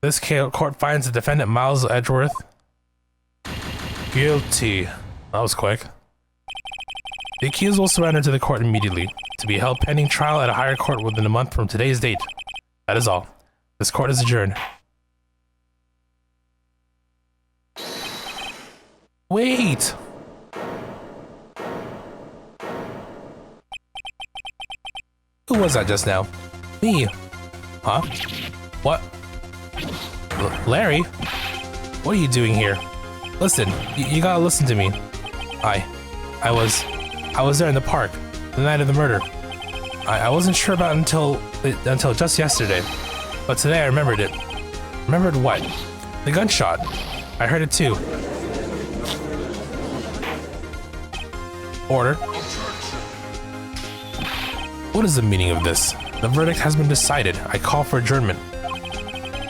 Speaker 1: This court finds the defendant Miles Edgeworth guilty. That was quick. The accused will surrender to the court immediately, to be held pending trial at a higher court within a month from today's date. That is all. This court is adjourned. Wait! Who was that just now? Me. Huh? What? Larry? What are you doing here? Listen, you gotta listen to me. I was there in the park, the night of the murder. I wasn't sure about it until just yesterday, but today I remembered it. Remembered what? The gunshot. I heard it too. Order. What is the meaning of this? The verdict has been decided. I call for adjournment.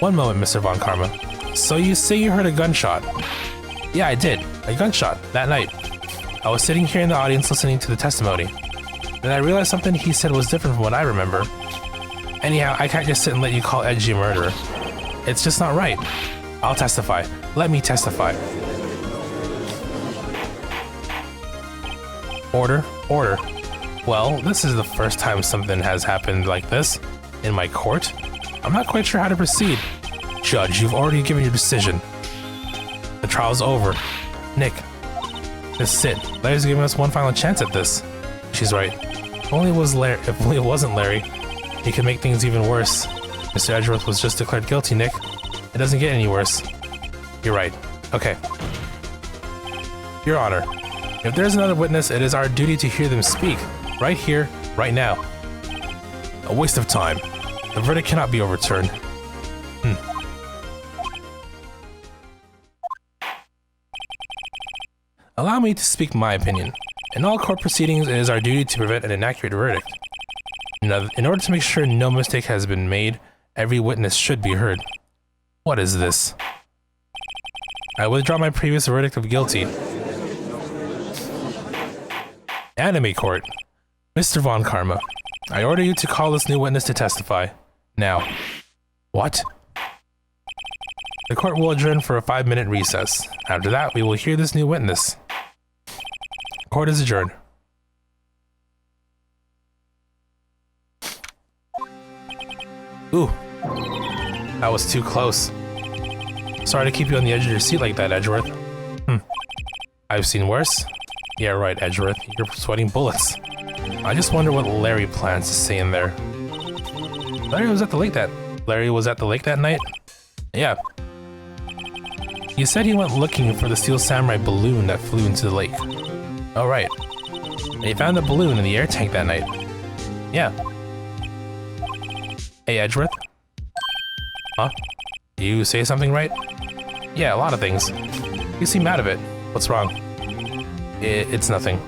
Speaker 1: One moment, Mr. Von Karma. So you say you heard a gunshot? Yeah, I did. A gunshot, that night. I was sitting here in the audience listening to the testimony. Then I realized something he said was different from what I remember. Anyhow, I can't just sit and let you call Edgy a murderer. It's just not right. I'll testify. Let me testify. Order, order. Well, this is the first time something has happened like this in my court. I'm not quite sure how to proceed. Judge, you've already given your decision. The trial's over. Nick, just sit. Larry's giving us one final chance at this. She's right. If only it wasn't Larry, he could make things even worse. Mr. Edgeworth was just declared guilty, Nick. It doesn't get any worse. You're right. Okay. Your Honor, if there's another witness, it is our duty to hear them speak. Right here, right now. A waste of time. The verdict cannot be overturned. Allow me to speak my opinion. In all court proceedings, it is our duty to prevent an inaccurate verdict. In order to make sure no mistake has been made, every witness should be heard. What is this? I withdraw my previous verdict of guilty. Anime Court. Mr. Von Karma, I order you to call this new witness to testify. Now. What? The court will adjourn for a 5-minute recess. After that, we will hear this new witness. Court is adjourned. Ooh. That was too close. Sorry to keep you on the edge of your seat like that, Edgeworth. I've seen worse. Yeah, right, Edgeworth. You're sweating bullets. I just wonder what Larry plans to say in there. Larry was at the lake that night? Yeah. He said he went looking for the Steel Samurai balloon that flew into the lake. Oh, right. And he found the balloon in the air tank that night. Yeah. Hey, Edgeworth? Huh? You say something, right? Yeah, a lot of things. You seem out of it. What's wrong? It's nothing.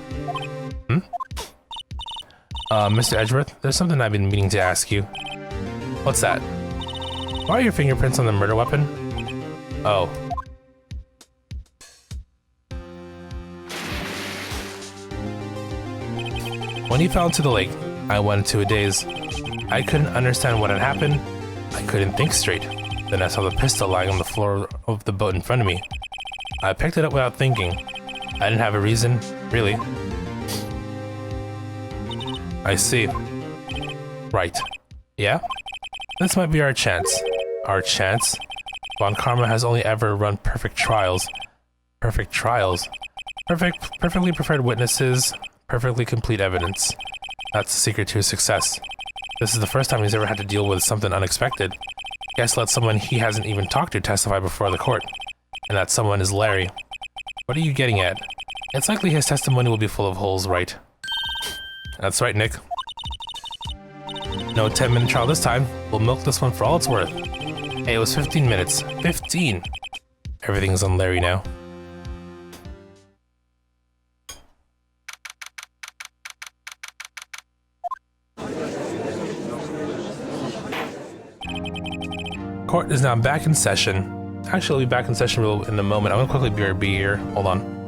Speaker 1: Mr. Edgeworth, there's something I've been meaning to ask you. What's that? Why are your fingerprints on the murder weapon? Oh. When he fell into the lake, I went into a daze. I couldn't understand what had happened. I couldn't think straight. Then I saw the pistol lying on the floor of the boat in front of me. I picked it up without thinking. I didn't have a reason, really. I see. Right. Yeah? This might be our chance. Our chance? Von Karma has only ever run perfect trials. Perfect trials? Perfectly prepared witnesses, perfectly complete evidence. That's the secret to his success. This is the first time he's ever had to deal with something unexpected. Guess let someone he hasn't even talked to testify before the court. And that someone is Larry. What are you getting at? It's likely his testimony will be full of holes, right? That's right, Nick. No 10-minute trial this time. We'll milk this one for all it's worth. Hey, it was 15 minutes. 15! Everything's on Larry now. Court is now back in session. Actually, I'll be back in session in a moment. I'm gonna quickly BRB here. Hold on.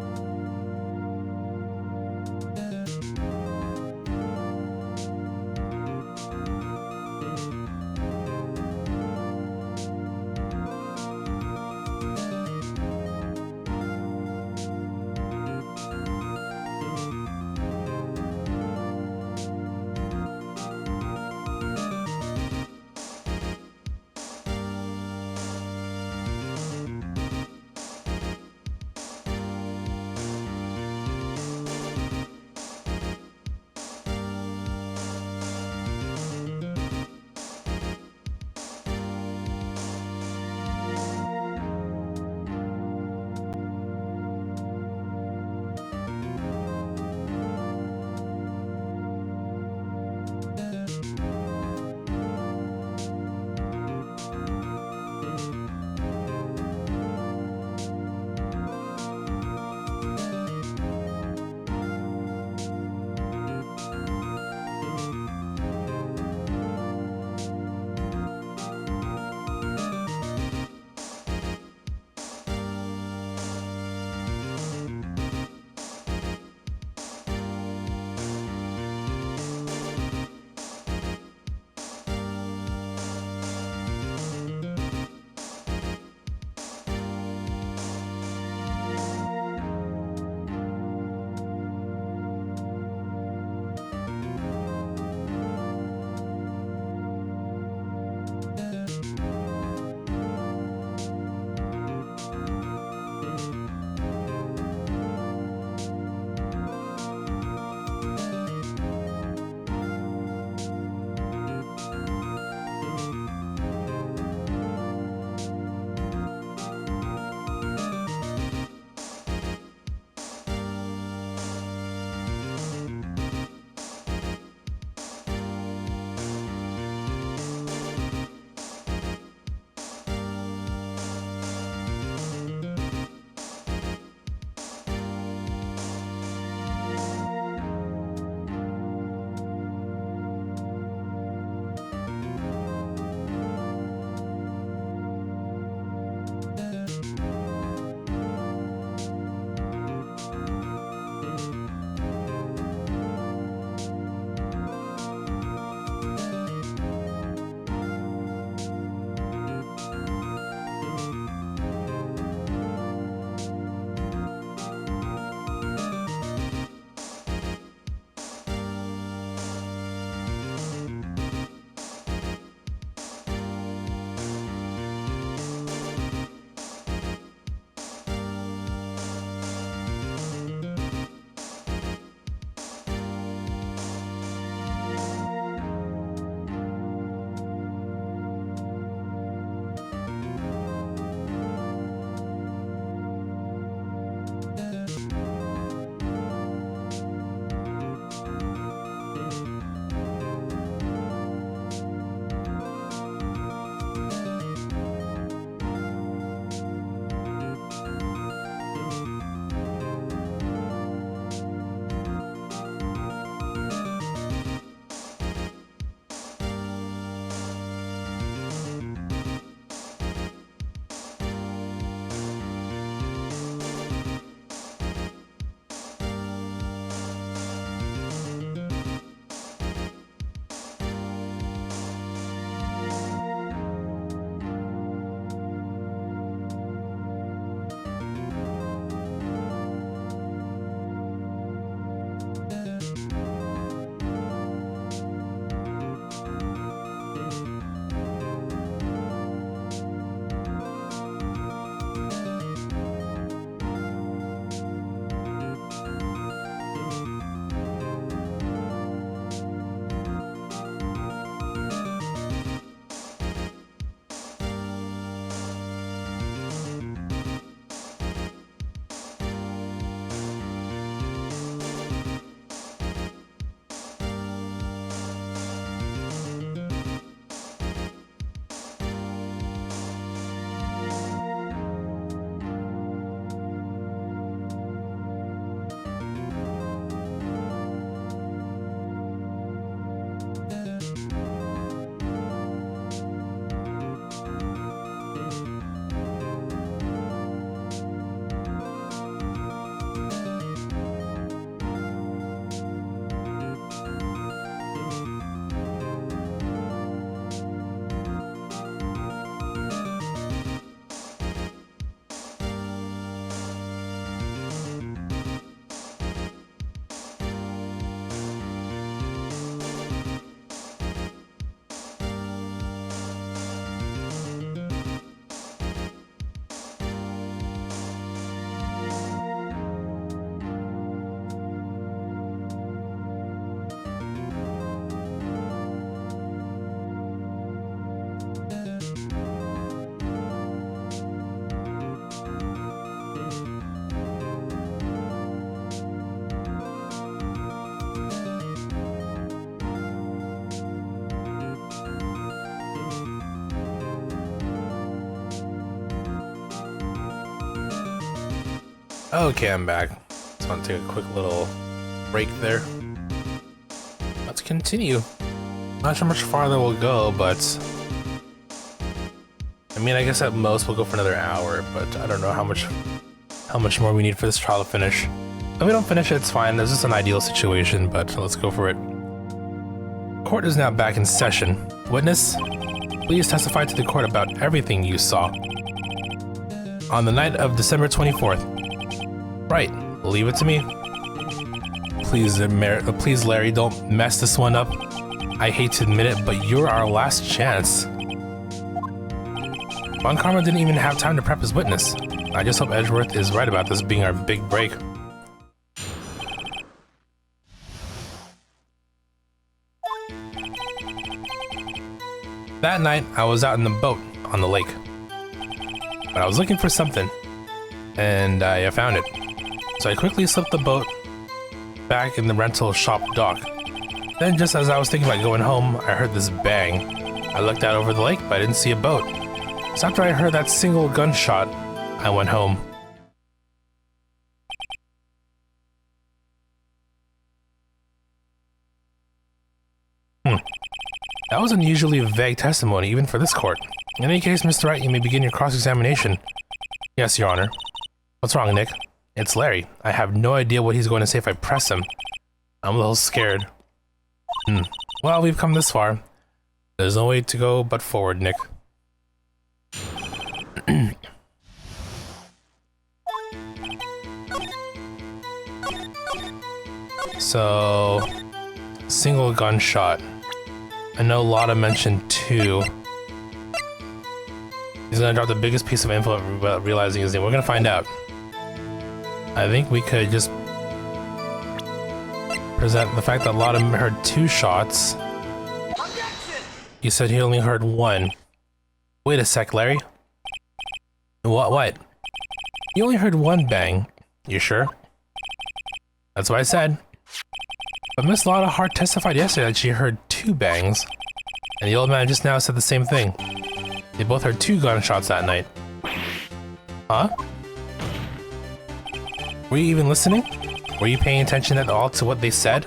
Speaker 1: Okay, I'm back. Just want to take a quick little break there. Let's continue. Not sure how much farther we'll go, but I mean, I guess at most we'll go for another hour, but I don't know how much more we need for this trial to finish. If we don't finish it, it's fine. This is an ideal situation, but let's go for it. Court is now back in session. Witness, please testify to the court about everything you saw. On the night of December 24th. Right, leave it to me. Please, Larry, don't mess this one up. I hate to admit it, but you're our last chance. Von Karma didn't even have time to prep his witness. I just hope Edgeworth is right about this being our big break. That night, I was out in the boat on the lake. But I was looking for something, and I found it. So I quickly slipped the boat back in the rental shop dock. Then just as I was thinking about going home, I heard this bang. I looked out over the lake, but I didn't see a boat. So after I heard that single gunshot, I went home. That was unusually vague testimony, even for this court. In any case, Mr. Wright, you may begin your cross-examination. Yes, Your Honor. What's wrong, Nick? It's Larry. I have no idea what he's going to say if I press him. I'm a little scared. Well, we've come this far. There's no way to go but forward, Nick. So, single gunshot. I know Lotta mentioned 2. He's gonna drop the biggest piece of info without realizing his name. We're gonna find out. I think we could just present the fact that Lotta heard 2 shots.
Speaker 2: Objection!
Speaker 1: You said he only heard 1. Wait a sec, Larry. What? You only heard 1 bang. You sure? That's what I said. But Miss Lotta Hart testified yesterday that she heard 2 bangs. And the old man just now said the same thing. They both heard 2 gunshots that night. Huh? Were you even listening? Were you paying attention at all to what they said?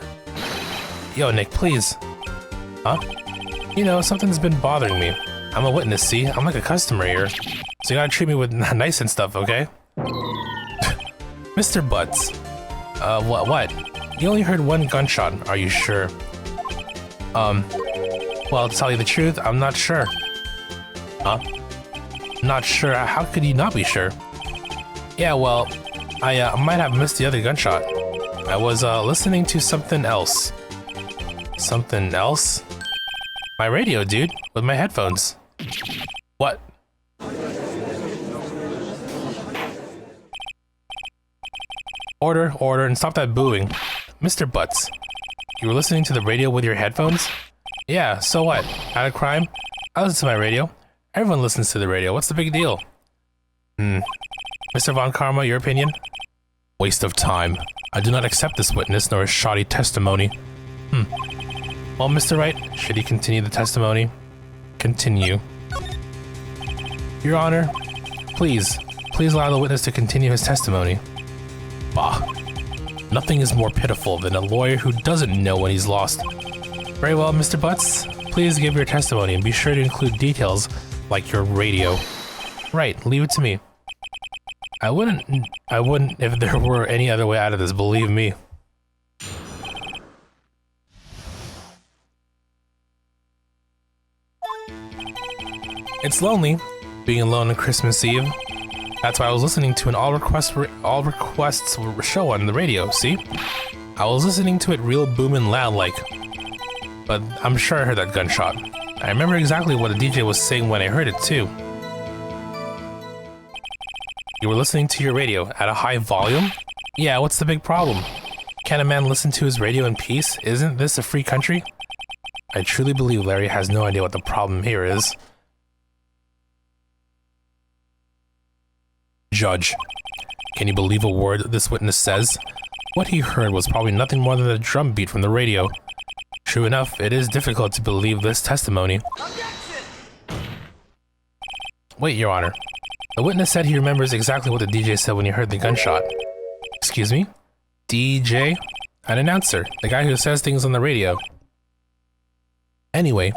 Speaker 1: Yo, Nick, please. Huh? You know, something's been bothering me. I'm a witness, see? I'm like a customer here. So you gotta treat me with nice and stuff, okay? Mr. Butts. What? You only heard 1 gunshot, are you sure? Well, to tell you the truth, I'm not sure. Huh? Not sure? How could you not be sure? Yeah, well, I might have missed the other gunshot. I was, listening to something else. Something else? My radio, dude, with my headphones. What? Order, and stop that booing. Mr. Butts, you were listening to the radio with your headphones? Yeah, so what? Not a crime? I listen to my radio. Everyone listens to the radio. What's the big deal? Mr. Von Karma, your opinion? Waste of time. I do not accept this witness nor his shoddy testimony. Well, Mr. Wright, should he continue the testimony? Continue. Your Honor, please allow the witness to continue his testimony. Bah. Nothing is more pitiful than a lawyer who doesn't know when he's lost. Very well, Mr. Butts. Please give your testimony and be sure to include details like your radio. Right, leave it to me. I wouldn't if there were any other way out of this, believe me. It's lonely, being alone on Christmas Eve. That's why I was listening to an all requests show on the radio, see? I was listening to it real boomin' loud like. But I'm sure I heard that gunshot. I remember exactly what the DJ was saying when I heard it too. You were listening to your radio at a high volume? Yeah, what's the big problem? Can a man listen to his radio in peace? Isn't this a free country? I truly believe Larry has no idea what the problem here is. Judge, can you believe a word this witness says? What he heard was probably nothing more than a drum beat from the radio. True enough, it is difficult to believe this testimony.
Speaker 2: Objection!
Speaker 1: Wait, Your Honor. The witness said he remembers exactly what the DJ said when he heard the gunshot. Excuse me? DJ? An announcer, the guy who says things on the radio. Anyway,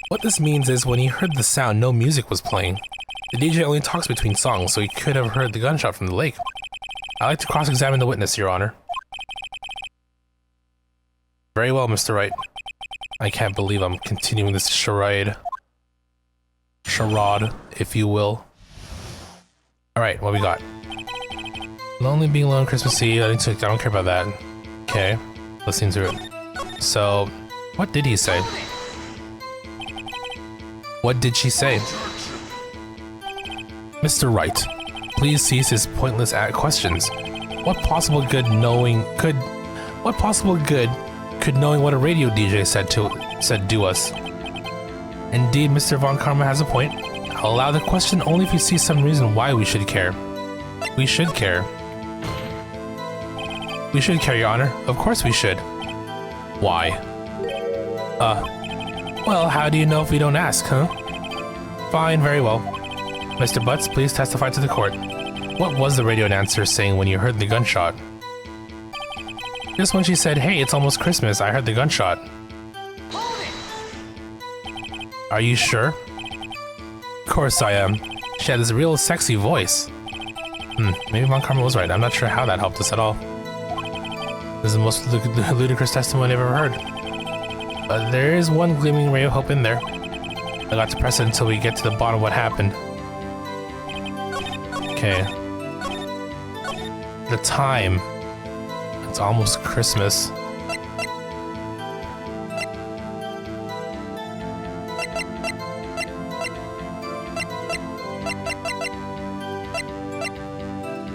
Speaker 1: what this means is when he heard the sound, no music was playing. The DJ only talks between songs, so he could have heard the gunshot from the lake. I'd like to cross-examine the witness, Your Honor. Very well, Mr. Wright. I can't believe I'm continuing this charade. Charade, if you will. Alright, what we got? Lonely being alone Christmas Eve. I don't care about that. Okay, listening to it. So, what did he say? What did she say? Mr. Wright, please cease his pointless questions. What possible good could knowing what a radio DJ said do us? Indeed, Mr. Von Karma has a point. I'll allow the question only if you see some reason why we should care. We should care. We should care, Your Honor. Of course we should. Why? Well, how do you know if we don't ask, huh? Fine, very well. Mr. Butts, please testify to the court. What was the radio announcer saying when you heard the gunshot? Just when she said, "Hey, it's almost Christmas," I heard the gunshot. Are you sure? Of course I am. She had this real sexy voice. Maybe Von Karma was right. I'm not sure how that helped us at all. This is the most ludicrous testimony I've ever heard. But there is one gleaming ray of hope in there. I got to press it until we get to the bottom of what happened. Okay. The time. It's almost Christmas.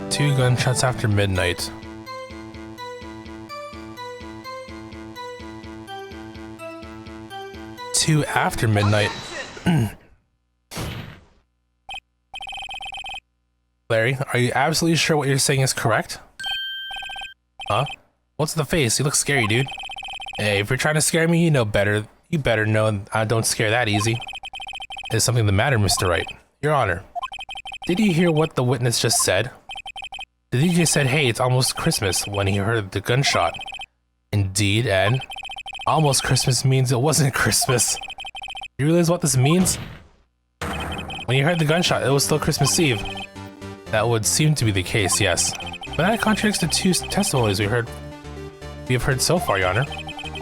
Speaker 1: Two gunshots after midnight. Two after midnight. Larry, are you absolutely sure what you're saying is correct? Huh? What's the face? You look scary, dude. Hey, if you're trying to scare me, you know better. You better know I don't scare that easy. Is something the matter, Mr. Wright? Your Honor, did you hear what the witness just said? The DJ said, "Hey, it's almost Christmas," when he heard the gunshot. Indeed, and almost Christmas means it wasn't Christmas. You realize what this means? When you heard the gunshot, it was still Christmas Eve. That would seem to be the case, yes. But that contradicts the two testimonies we have heard so far, Your Honor.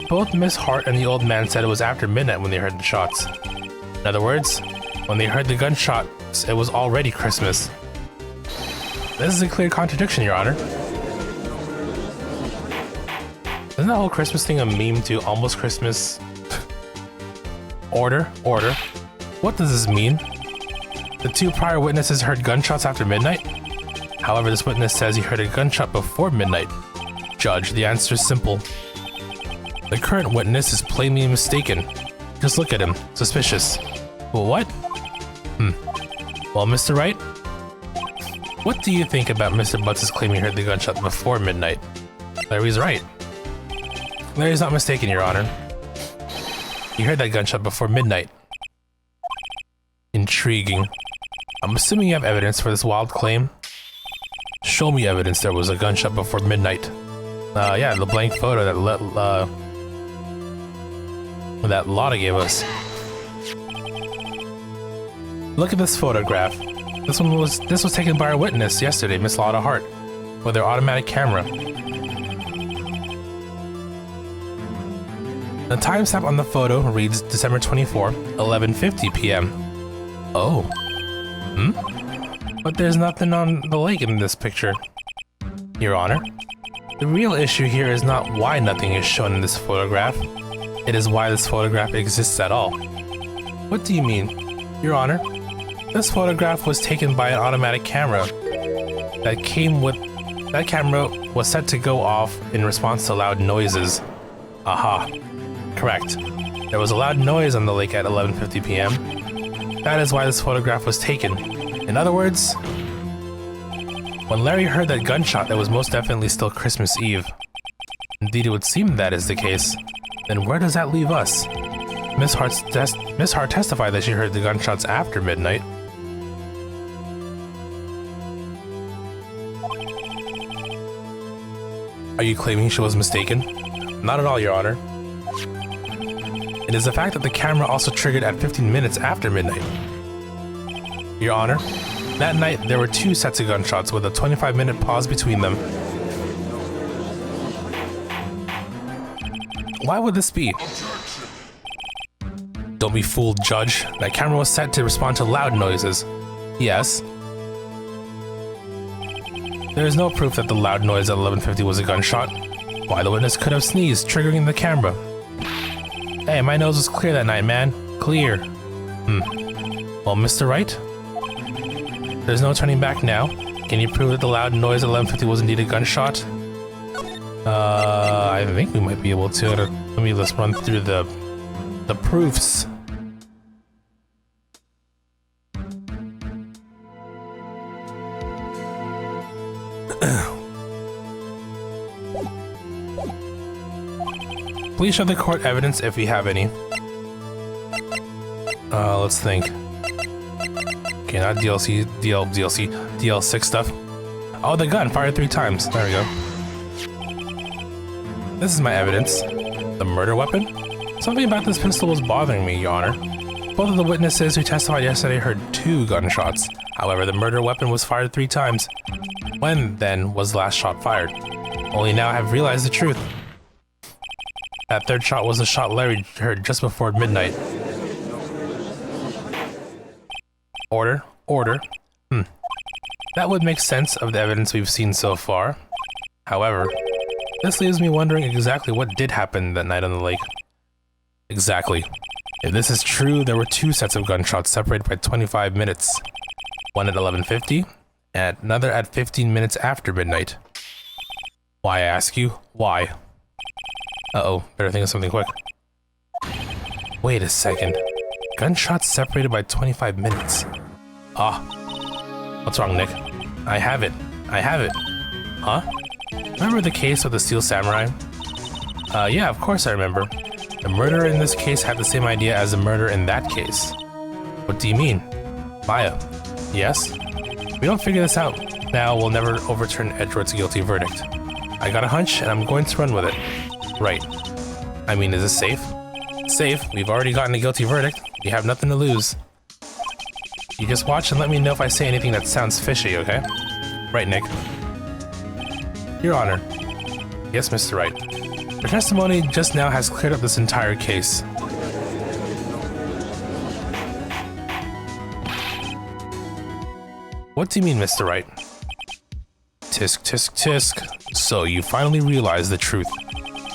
Speaker 1: Both Miss Hart and the old man said it was after midnight when they heard the shots. In other words, when they heard the gunshots, it was already Christmas. This is a clear contradiction, Your Honor. Isn't that whole Christmas thing a meme to almost Christmas? Order. What does this mean? The two prior witnesses heard gunshots after midnight? However, this witness says he heard a gunshot before midnight. Judge, the answer is simple. The current witness is plainly mistaken. Just look at him. Suspicious. Well, what? Well, Mr. Wright? What do you think about Mr. Butts' claim he heard the gunshot before midnight? Larry's right. Larry's not mistaken, Your Honor. He heard that gunshot before midnight. Intriguing. I'm assuming you have evidence for this wild claim. Show me evidence there was a gunshot before midnight. Yeah, the blank photo that Lotta gave us. Look at this photograph. This was taken by our witness yesterday, Miss Lotta Hart, with her automatic camera. The timestamp on the photo reads December 24, 11:50 p.m. Oh. But there's nothing on the lake in this picture. Your Honor, the real issue here is not why nothing is shown in this photograph. It is why this photograph exists at all. What do you mean? Your Honor, this photograph was taken by an automatic camera. That camera was set to go off in response to loud noises. Aha. Correct. There was a loud noise on the lake at 11:50 p.m. That is why this photograph was taken. In other words, when Larry heard that gunshot, it was most definitely still Christmas Eve. Indeed, it would seem that is the case. Then where does that leave us? Miss Hart testified that she heard the gunshots after midnight. Are you claiming she was mistaken? Not at all, Your Honor. It is the fact that the camera also triggered at 15 minutes after midnight. Your Honor, that night there were 2 sets of gunshots with a 25-minute pause between them. Why would this be? Don't be fooled, Judge. That camera was set to respond to loud noises. Yes. There is no proof that the loud noise at 11:50 was a gunshot. Why, the witness could have sneezed, triggering the camera. Hey, my nose was clear that night, man. Clear. Well, Mr. Wright? There's no turning back now. Can you prove that the loud noise at 11:50 was indeed a gunshot? I think we might be able to. Let's run through the proofs. Please show the court evidence if you have any. Let's think. Okay, not DLC, DL6 stuff. Oh, the gun fired 3 times. There we go. This is my evidence. The murder weapon? Something about this pistol was bothering me, Your Honor. Both of the witnesses who testified yesterday heard 2 gunshots. However, the murder weapon was fired 3 times. When, then, was the last shot fired? Only now I have realized the truth. That 3rd shot was the shot Larry heard just before midnight. Order. That would make sense of the evidence we've seen so far. However, this leaves me wondering exactly what did happen that night on the lake. Exactly. If this is true, there were 2 sets of gunshots separated by 25 minutes. One at 11:50, and another at 15 minutes after midnight. Why, I ask you? Why? Uh-oh, better think of something quick. Wait a second. Gunshots separated by 25 minutes. What's wrong, Nick? I have it. Huh? Remember the case with the Steel Samurai? Yeah, of course I remember. The murderer in this case had the same idea as the murderer in that case. What do you mean? Maya. Yes? If we don't figure this out now, we'll never overturn Edgeworth's guilty verdict. I got a hunch, and I'm going to run with it. Right. I mean, is this safe? Safe? We've already gotten a guilty verdict. We have nothing to lose. You just watch and let me know if I say anything that sounds fishy, okay? Right, Nick. Your Honor. Yes, Mr. Wright. Your testimony just now has cleared up this entire case. What do you mean, Mr. Wright? Tisk, tisk, tisk. So you finally realize the truth.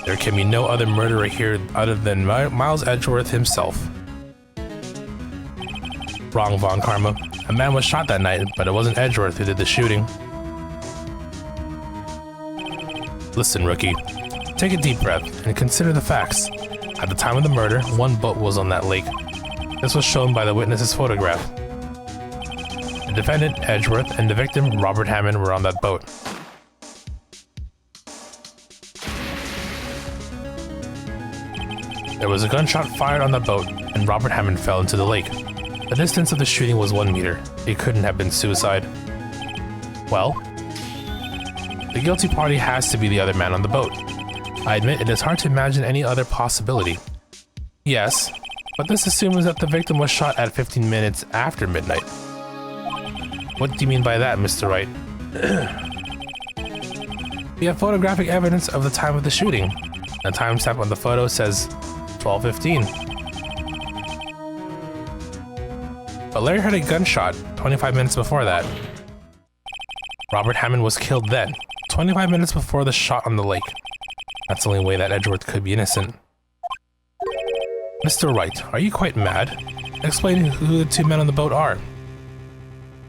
Speaker 1: There can be no other murderer here other than Miles Edgeworth himself. Wrong, Von Karma. A man was shot that night, but it wasn't Edgeworth who did the shooting. Listen, rookie. Take a deep breath and consider the facts. At the time of the murder, 1 boat was on that lake. This was shown by the witness's photograph. The defendant, Edgeworth, and the victim, Robert Hammond, were on that boat. There was a gunshot fired on the boat, and Robert Hammond fell into the lake. The distance of the shooting was 1 meter. It couldn't have been suicide. Well, the guilty party has to be the other man on the boat. I admit it is hard to imagine any other possibility. Yes, but this assumes that the victim was shot at 15 minutes after midnight. What do you mean by that, Mr. Wright? We have photographic evidence of the time of the shooting. The timestamp on the photo says 12:15. But Larry heard a gunshot 25 minutes before that. Robert Hammond was killed then, 25 minutes before the shot on the lake. That's the only way that Edgeworth could be innocent. Mr. Wright, are you quite mad? Explain who the 2 men on the boat are.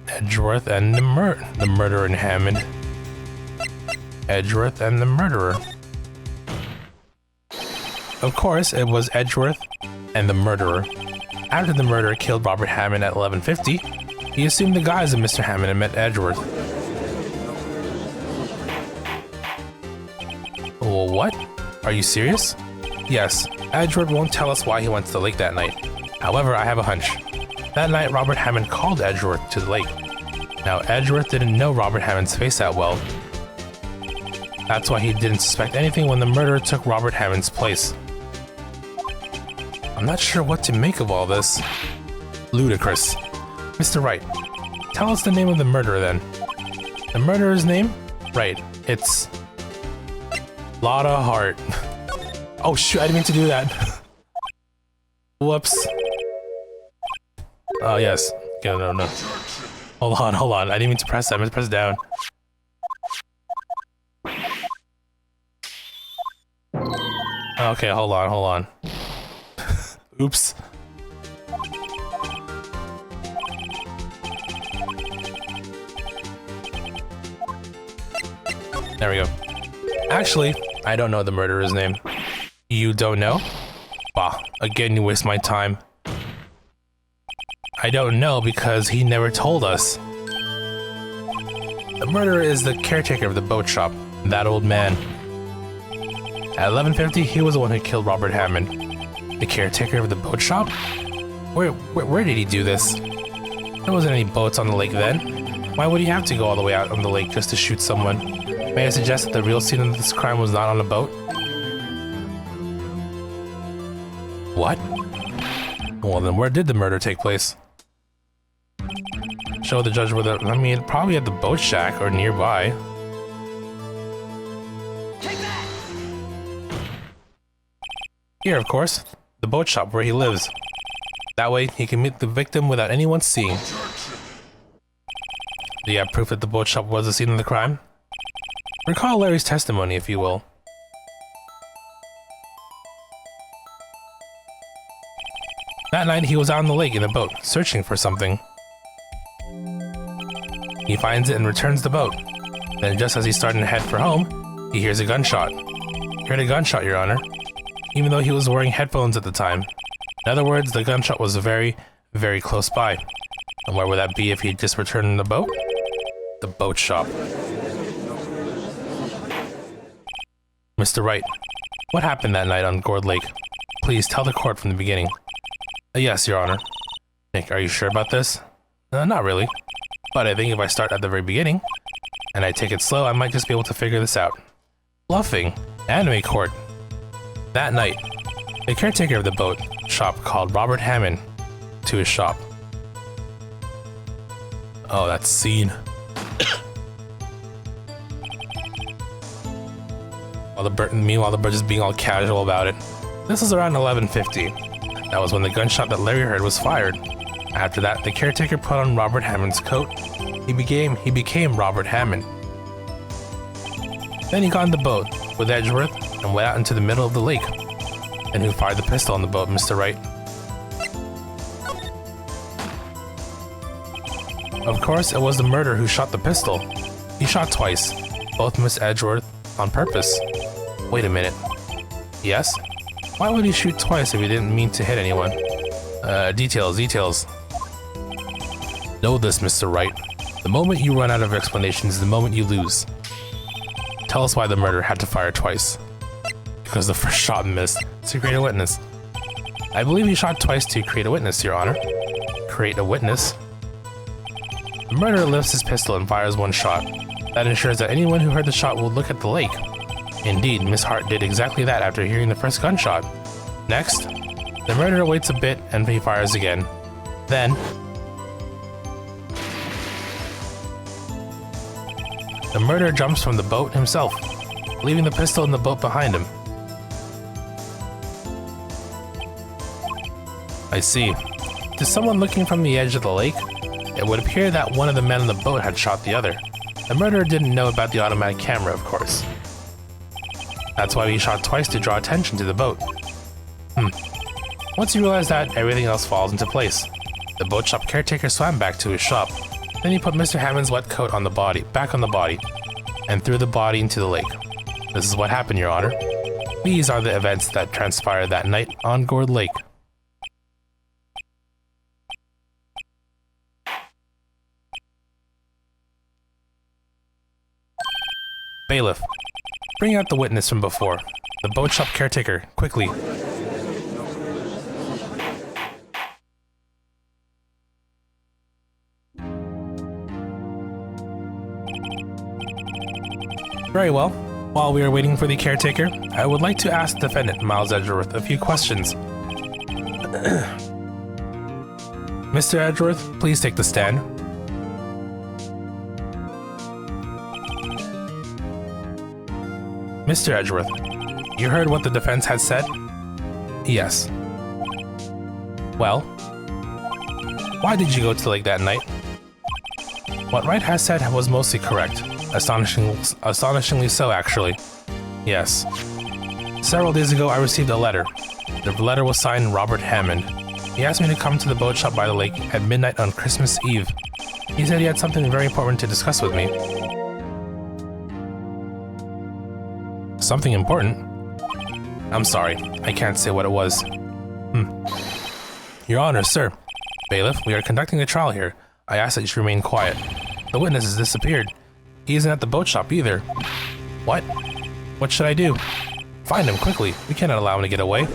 Speaker 1: Edgeworth and the murderer in Hammond. Edgeworth and the murderer. Of course, it was Edgeworth and the murderer. After the murderer killed Robert Hammond at 11:50, he assumed the guise of Mr. Hammond and met Edgeworth. What? Are you serious? Yes, Edgeworth won't tell us why he went to the lake that night. However, I have a hunch. That night, Robert Hammond called Edgeworth to the lake. Now, Edgeworth didn't know Robert Hammond's face that well. That's why he didn't suspect anything when the murderer took Robert Hammond's place. I'm not sure what to make of all this. Ludicrous. Mr. Wright, tell us the name of the murderer then. The murderer's name? Right, it's... Lotta Hart. Oh shoot, I didn't mean to do that. Whoops. Oh yes. Okay, no. Hold on. I didn't mean to press that. I meant to press down. Okay, hold on. Oops. There we go. Actually, I don't know the murderer's name. You don't know? Bah, again you waste my time. I don't know because he never told us. The murderer is the caretaker of the boat shop, that old man. At 11:50, he was the one who killed Robert Hammond. The caretaker of the boat shop? Where did he do this? There wasn't any boats on the lake then. Why would he have to go all the way out on the lake just to shoot someone? May I suggest that the real scene of this crime was not on a boat? What? Well then, where did the murder take place? Show the judge whether, probably at the boat shack or nearby.
Speaker 2: Take that!
Speaker 1: Here, of course, the boat shop where he lives. That way, he can meet the victim without anyone seeing. Do you have proof that the boat shop was the scene of the crime? Recall Larry's testimony, if you will. That night, he was out on the lake in a boat, searching for something. He finds it and returns the boat. Then just as he's starting to head for home, he hears a gunshot. He heard a gunshot, Your Honor, even though he was wearing headphones at the time. In other words, the gunshot was very, very close by. And where would that be if he just returned the boat? The boat shop. Mr. Wright, what happened that night on Gourd Lake? Please tell the court from the beginning. Yes, Your Honor. Nick, are you sure about this? Not really. But I think if I start at the very beginning, and I take it slow, I might just be able to figure this out. Bluffing. Anime court. That night, the caretaker of the boat shop called Robert Hammond to his shop. Oh, that scene. Meanwhile, the bird just being all casual about it. This was around 11:50. That was when the gunshot that Larry heard was fired. After that, the caretaker put on Robert Hammond's coat. He became Robert Hammond. Then he got on the boat with Edgeworth and went out into the middle of the lake. And who fired the pistol on the boat, Mr. Wright? Of course, it was the murderer who shot the pistol. He shot twice, both Miss Edgeworth, on purpose. Wait a minute. Yes? Why would he shoot twice if he didn't mean to hit anyone? Details. Know this, Mr. Wright. The moment you run out of explanations is the moment you lose. Tell us why the murderer had to fire twice. Because the first shot missed, to create a witness. I believe he shot twice to create a witness, Your Honor. Create a witness? The murderer lifts his pistol and fires one shot. That ensures that anyone who heard the shot will look at the lake. Indeed, Miss Hart did exactly that after hearing the first gunshot. Next, the murderer waits a bit and he fires again. Then, the murderer jumps from the boat himself, leaving the pistol in the boat behind him. I see. To someone looking from the edge of the lake, it would appear that one of the men on the boat had shot the other. The murderer didn't know about the automatic camera, of course. That's why he shot twice to draw attention to the boat. Once he realized that, everything else falls into place. The boat shop caretaker swam back to his shop. Then he put Mr. Hammond's wet coat on the body, back on the body, and threw the body into the lake. This is what happened, Your Honor. These are the events that transpired that night on Gourd Lake. Bailiff, bring out the witness from before. The boat shop caretaker, quickly. Very well. While we are waiting for the caretaker, I would like to ask defendant Miles Edgeworth a few questions. Mr. Edgeworth, please take the stand. Mr. Edgeworth, you heard what the defense had said? Yes. Well, why did you go to the lake that night? What Wright has said was mostly correct. Astonishingly so, actually. Yes. Several days ago, I received a letter. The letter was signed Robert Hammond. He asked me to come to the boat shop by the lake at midnight on Christmas Eve. He said he had something very important to discuss with me. Something important? I'm sorry, I can't say what it was. Your Honor, sir. Bailiff, we are conducting a trial here. I ask that you remain quiet. The witness has disappeared. He isn't at the boat shop either. What? What should I do? Find him quickly. We cannot allow him to get away.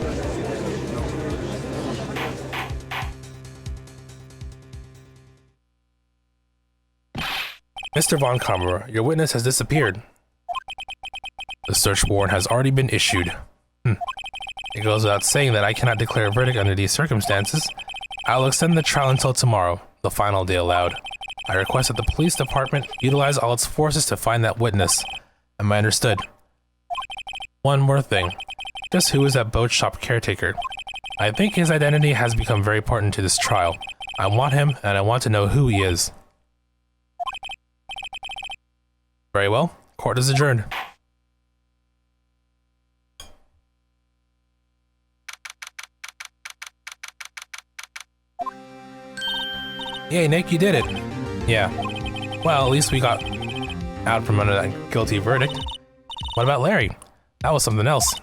Speaker 1: Mr. Von Kammerer, your witness has disappeared. The search warrant has already been issued. It goes without saying that I cannot declare a verdict under these circumstances. I will extend the trial until tomorrow, the final day allowed. I request that the police department utilize all its forces to find that witness. Am I understood? One more thing. Just who is that boat shop caretaker? I think his identity has become very important to this trial. I want him, and I want to know who he is. Very well. Court is adjourned. Yay, Nick, you did it. Yeah. Well, at least we got out from under that guilty verdict. What about Larry? That was something else.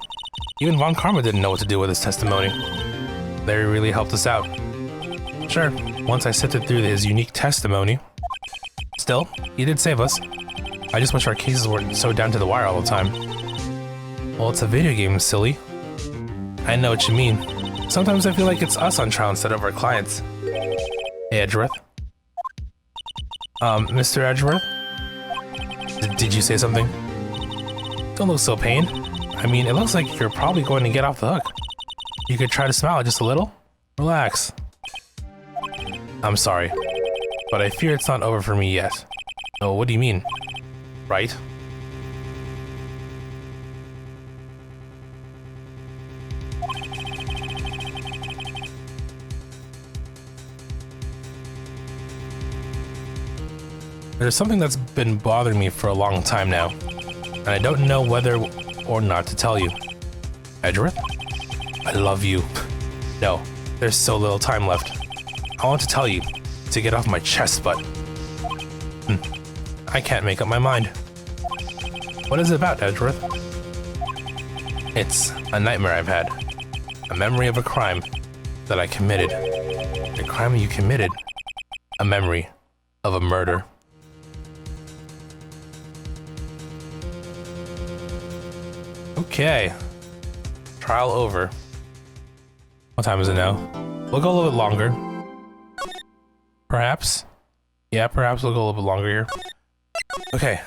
Speaker 1: Even Von Karma didn't know what to do with his testimony. Larry really helped us out. Sure, once I sifted through his unique testimony. Still, he did save us. I just wish our cases weren't so down to the wire all the time. Well, it's a video game, silly. I know what you mean. Sometimes I feel like it's us on trial instead of our clients. Hey, Edgeworth. Mr. Edgeworth? Did you say something? Don't look so pained. I mean, it looks like you're probably going to get off the hook. You could try to smile just a little. Relax. I'm sorry, but I fear it's not over for me yet. Oh, what do you mean? Right? There's something that's been bothering me for a long time now, and I don't know whether or not to tell you. Edgeworth? I love you. No, there's so little time left. I want to tell you, to get off my chest, but... I can't make up my mind. What is it about, Edgeworth? It's a nightmare I've had. A memory of a crime that I committed. A crime you committed. A memory of a murder. Okay. Trial over. What time is it now? We'll go a little bit longer. Perhaps? Yeah, perhaps we'll go a little bit longer here. Okay.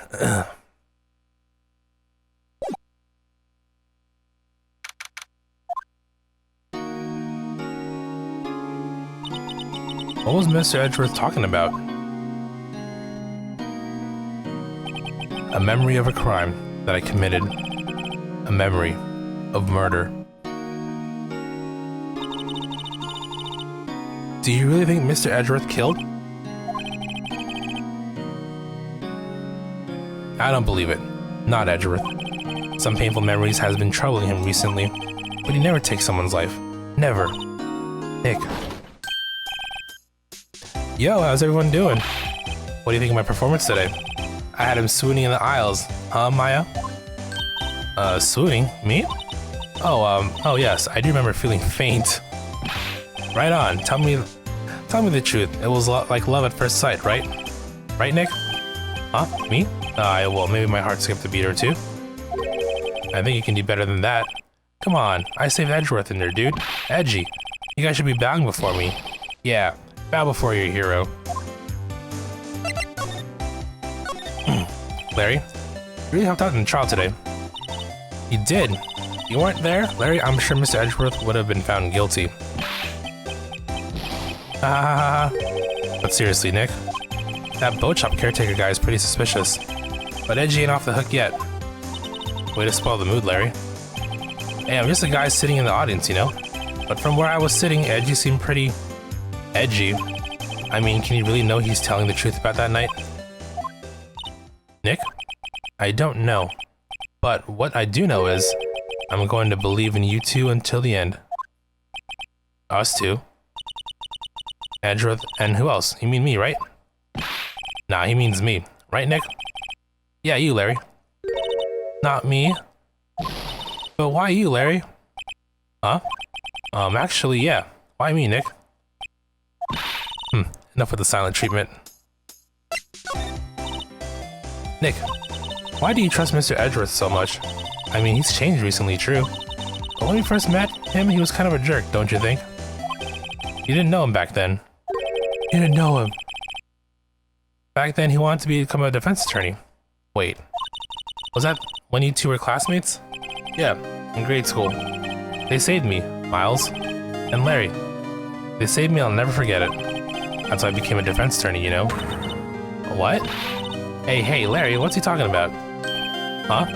Speaker 1: What was Mr. Edgeworth talking about? A memory of a crime that I committed. A memory of murder. Do you really think Mr. Edgeworth killed? I don't believe it. Not Edgeworth. Some painful memories has been troubling him recently, but he never takes someone's life. Never. Nick. Yo, how's everyone doing? What do you think of my performance today? I had him swooning in the aisles. Huh, Maya? Swooning? Me? Oh yes, I do remember feeling faint. Right on, tell me the truth. It was like love at first sight, right? Right, Nick? Huh? Me? Well, maybe my heart skipped a beat or two. I think you can do better than that. Come on, I saved Edgeworth in there, dude. Edgy. You guys should be bowing before me. Yeah, bow before your hero. Larry, you really helped out in the trial today. You did? You weren't there? Larry, I'm sure Mr. Edgeworth would have been found guilty. But seriously, Nick, that boat shop caretaker guy is pretty suspicious. But Edgy ain't off the hook yet. Way to spoil the mood, Larry. Hey, I'm just a guy sitting in the audience, you know? But from where I was sitting, Edgy seemed pretty... edgy. I mean, can you really know he's telling the truth about that night? Nick? I don't know. But what I do know is, I'm going to believe in you two until the end. Us two? Edgeworth, and who else? You mean me, right? Nah, he means me. Right, Nick? Yeah, you, Larry. Not me. But why you, Larry? Huh? Actually, yeah. Why me, Nick? Enough with the silent treatment. Nick, why do you trust Mr. Edgeworth so much? I mean, he's changed recently, true. But when we first met him, he was kind of a jerk, don't you think? You didn't know him back then. You didn't know him. Back then, he wanted to become a defense attorney. Wait, was that when you two were classmates? Yeah, in grade school. They saved me, Miles, and Larry. They saved me, I'll never forget it. That's why I became a defense attorney, you know? What? Hey, Larry, what's he talking about? Huh?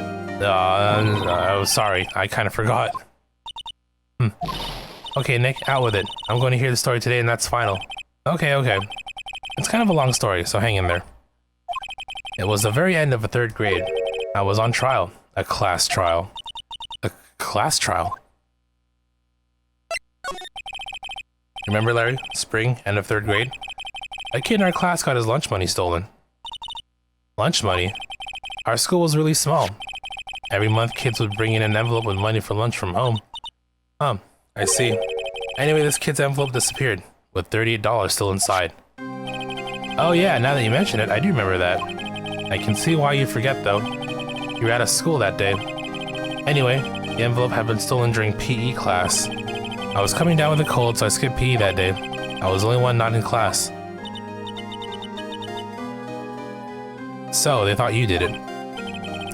Speaker 1: Oh, sorry, I kind of forgot. Okay, Nick, out with it. I'm going to hear the story today and that's final. Okay. It's kind of a long story, so hang in there. It was the very end of the 3rd grade. I was on trial. A class trial. A class trial? Remember, Larry? Spring, end of 3rd grade? A kid in our class got his lunch money stolen. Lunch money? Our school was really small. Every month, kids would bring in an envelope with money for lunch from home. I see. Anyway, this kid's envelope disappeared, with $38 still inside. Oh yeah, now that you mention it, I do remember that. I can see why you forget, though. You were out of school that day. Anyway, the envelope had been stolen during PE class. I was coming down with a cold, so I skipped PE that day. I was the only one not in class. So, they thought you did it.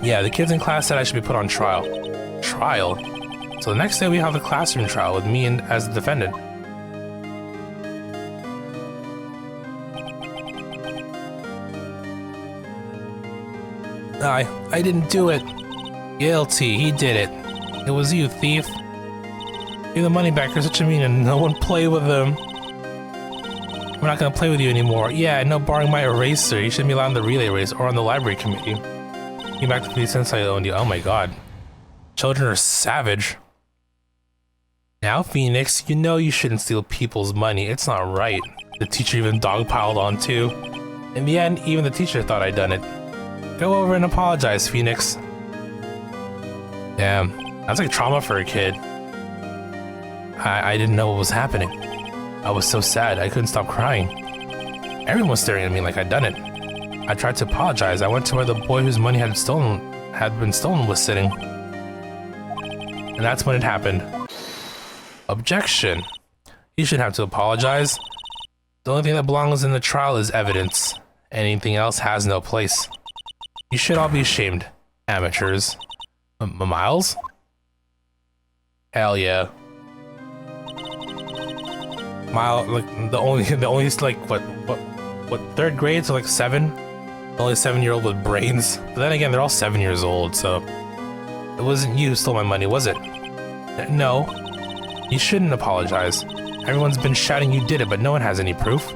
Speaker 1: Yeah, the kids in class said I should be put on trial. Trial? So the next day we have the classroom trial with me as the defendant. I didn't do it. Guilty, he did it. It was you, thief. You're the moneybacker, such a mean, and no one play with him. We're not gonna play with you anymore. Yeah, no borrowing my eraser. You shouldn't be allowed in the relay race or on the library committee. Came back to 50 cents I owned you. Oh my god. Children are savage. Now, Phoenix, you know you shouldn't steal people's money. It's not right. The teacher even dogpiled on too. In the end, even the teacher thought I'd done it. Go over and apologize, Phoenix. Damn, that's like trauma for a kid. I didn't know what was happening. I was so sad, I couldn't stop crying. Everyone was staring at me like I'd done it. I tried to apologize. I went to where the boy whose money had been stolen was sitting. And that's when it happened. Objection. You shouldn't have to apologize. The only thing that belongs in the trial is evidence. Anything else has no place. You should all be ashamed. Amateurs. Miles? Hell yeah. Miles, like, the only like, what, 3rd grade, so like 7? Only 7-year-old with brains. But then again, they're all 7 years old, so... It wasn't you who stole my money, was it? No. You shouldn't apologize. Everyone's been shouting you did it, but no one has any proof.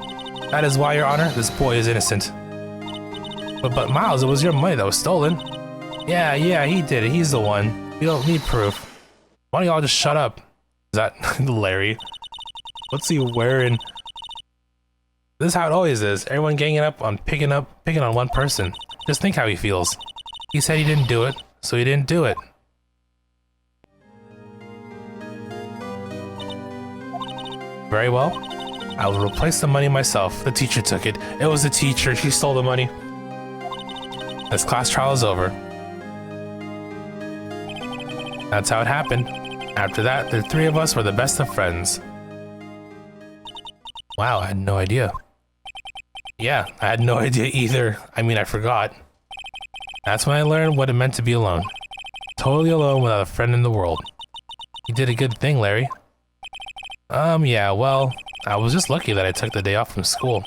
Speaker 1: That is why, Your Honor, this boy is innocent. But Miles, it was your money that was stolen. Yeah, he did it. He's the one. We don't need proof. Why don't y'all just shut up? Is that Larry? What's he wearing? This is how it always is. Everyone ganging up on picking on one person. Just think how he feels. He said he didn't do it, so he didn't do it. Very well. I will replace the money myself. The teacher took it. It was the teacher. She stole the money. This class trial is over. That's how it happened. After that, the 3 of us were the best of friends. Wow, I had no idea. Yeah, I had no idea either. I mean, I forgot. That's when I learned what it meant to be alone. Totally alone without a friend in the world. You did a good thing, Larry. Yeah, well, I was just lucky that I took the day off from school.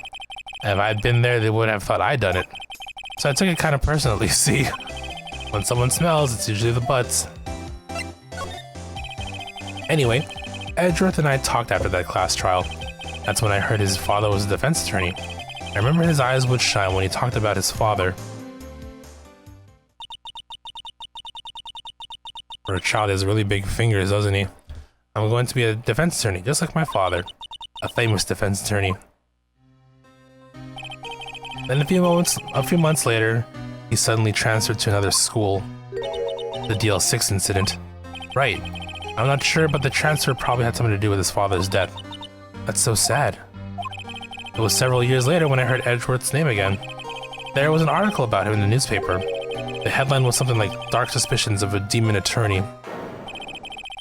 Speaker 1: And if I'd been there, they would have thought I'd done it. So I took it kind of personally, see? When someone smells, it's usually the butts. Anyway, Edgeworth and I talked after that class trial. That's when I heard his father was a defense attorney. I remember his eyes would shine when he talked about his father. For a child, he has really big fingers, doesn't he? I'm going to be a defense attorney, just like my father. A famous defense attorney. Then a few months later, he suddenly transferred to another school. The DL6 incident. Right. I'm not sure, but the transfer probably had something to do with his father's death. That's so sad. It was several years later when I heard Edgeworth's name again. There was an article about him in the newspaper. The headline was something like "Dark Suspicions of a Demon Attorney."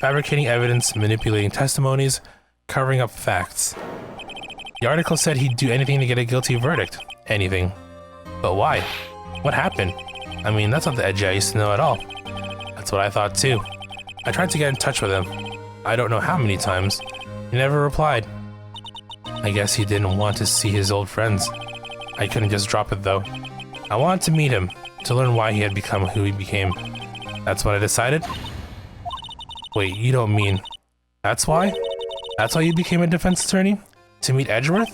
Speaker 1: Fabricating evidence, manipulating testimonies, covering up facts. The article said he'd do anything to get a guilty verdict. Anything. But why? What happened? I mean, that's not the Edgy I used to know at all. That's what I thought too. I tried to get in touch with him. I don't know how many times. He never replied. I guess he didn't want to see his old friends. I couldn't just drop it though. I wanted to meet him, to learn why he had become who he became. That's what I decided. Wait, you don't mean... That's why? That's why you became a defense attorney? To meet Edgeworth?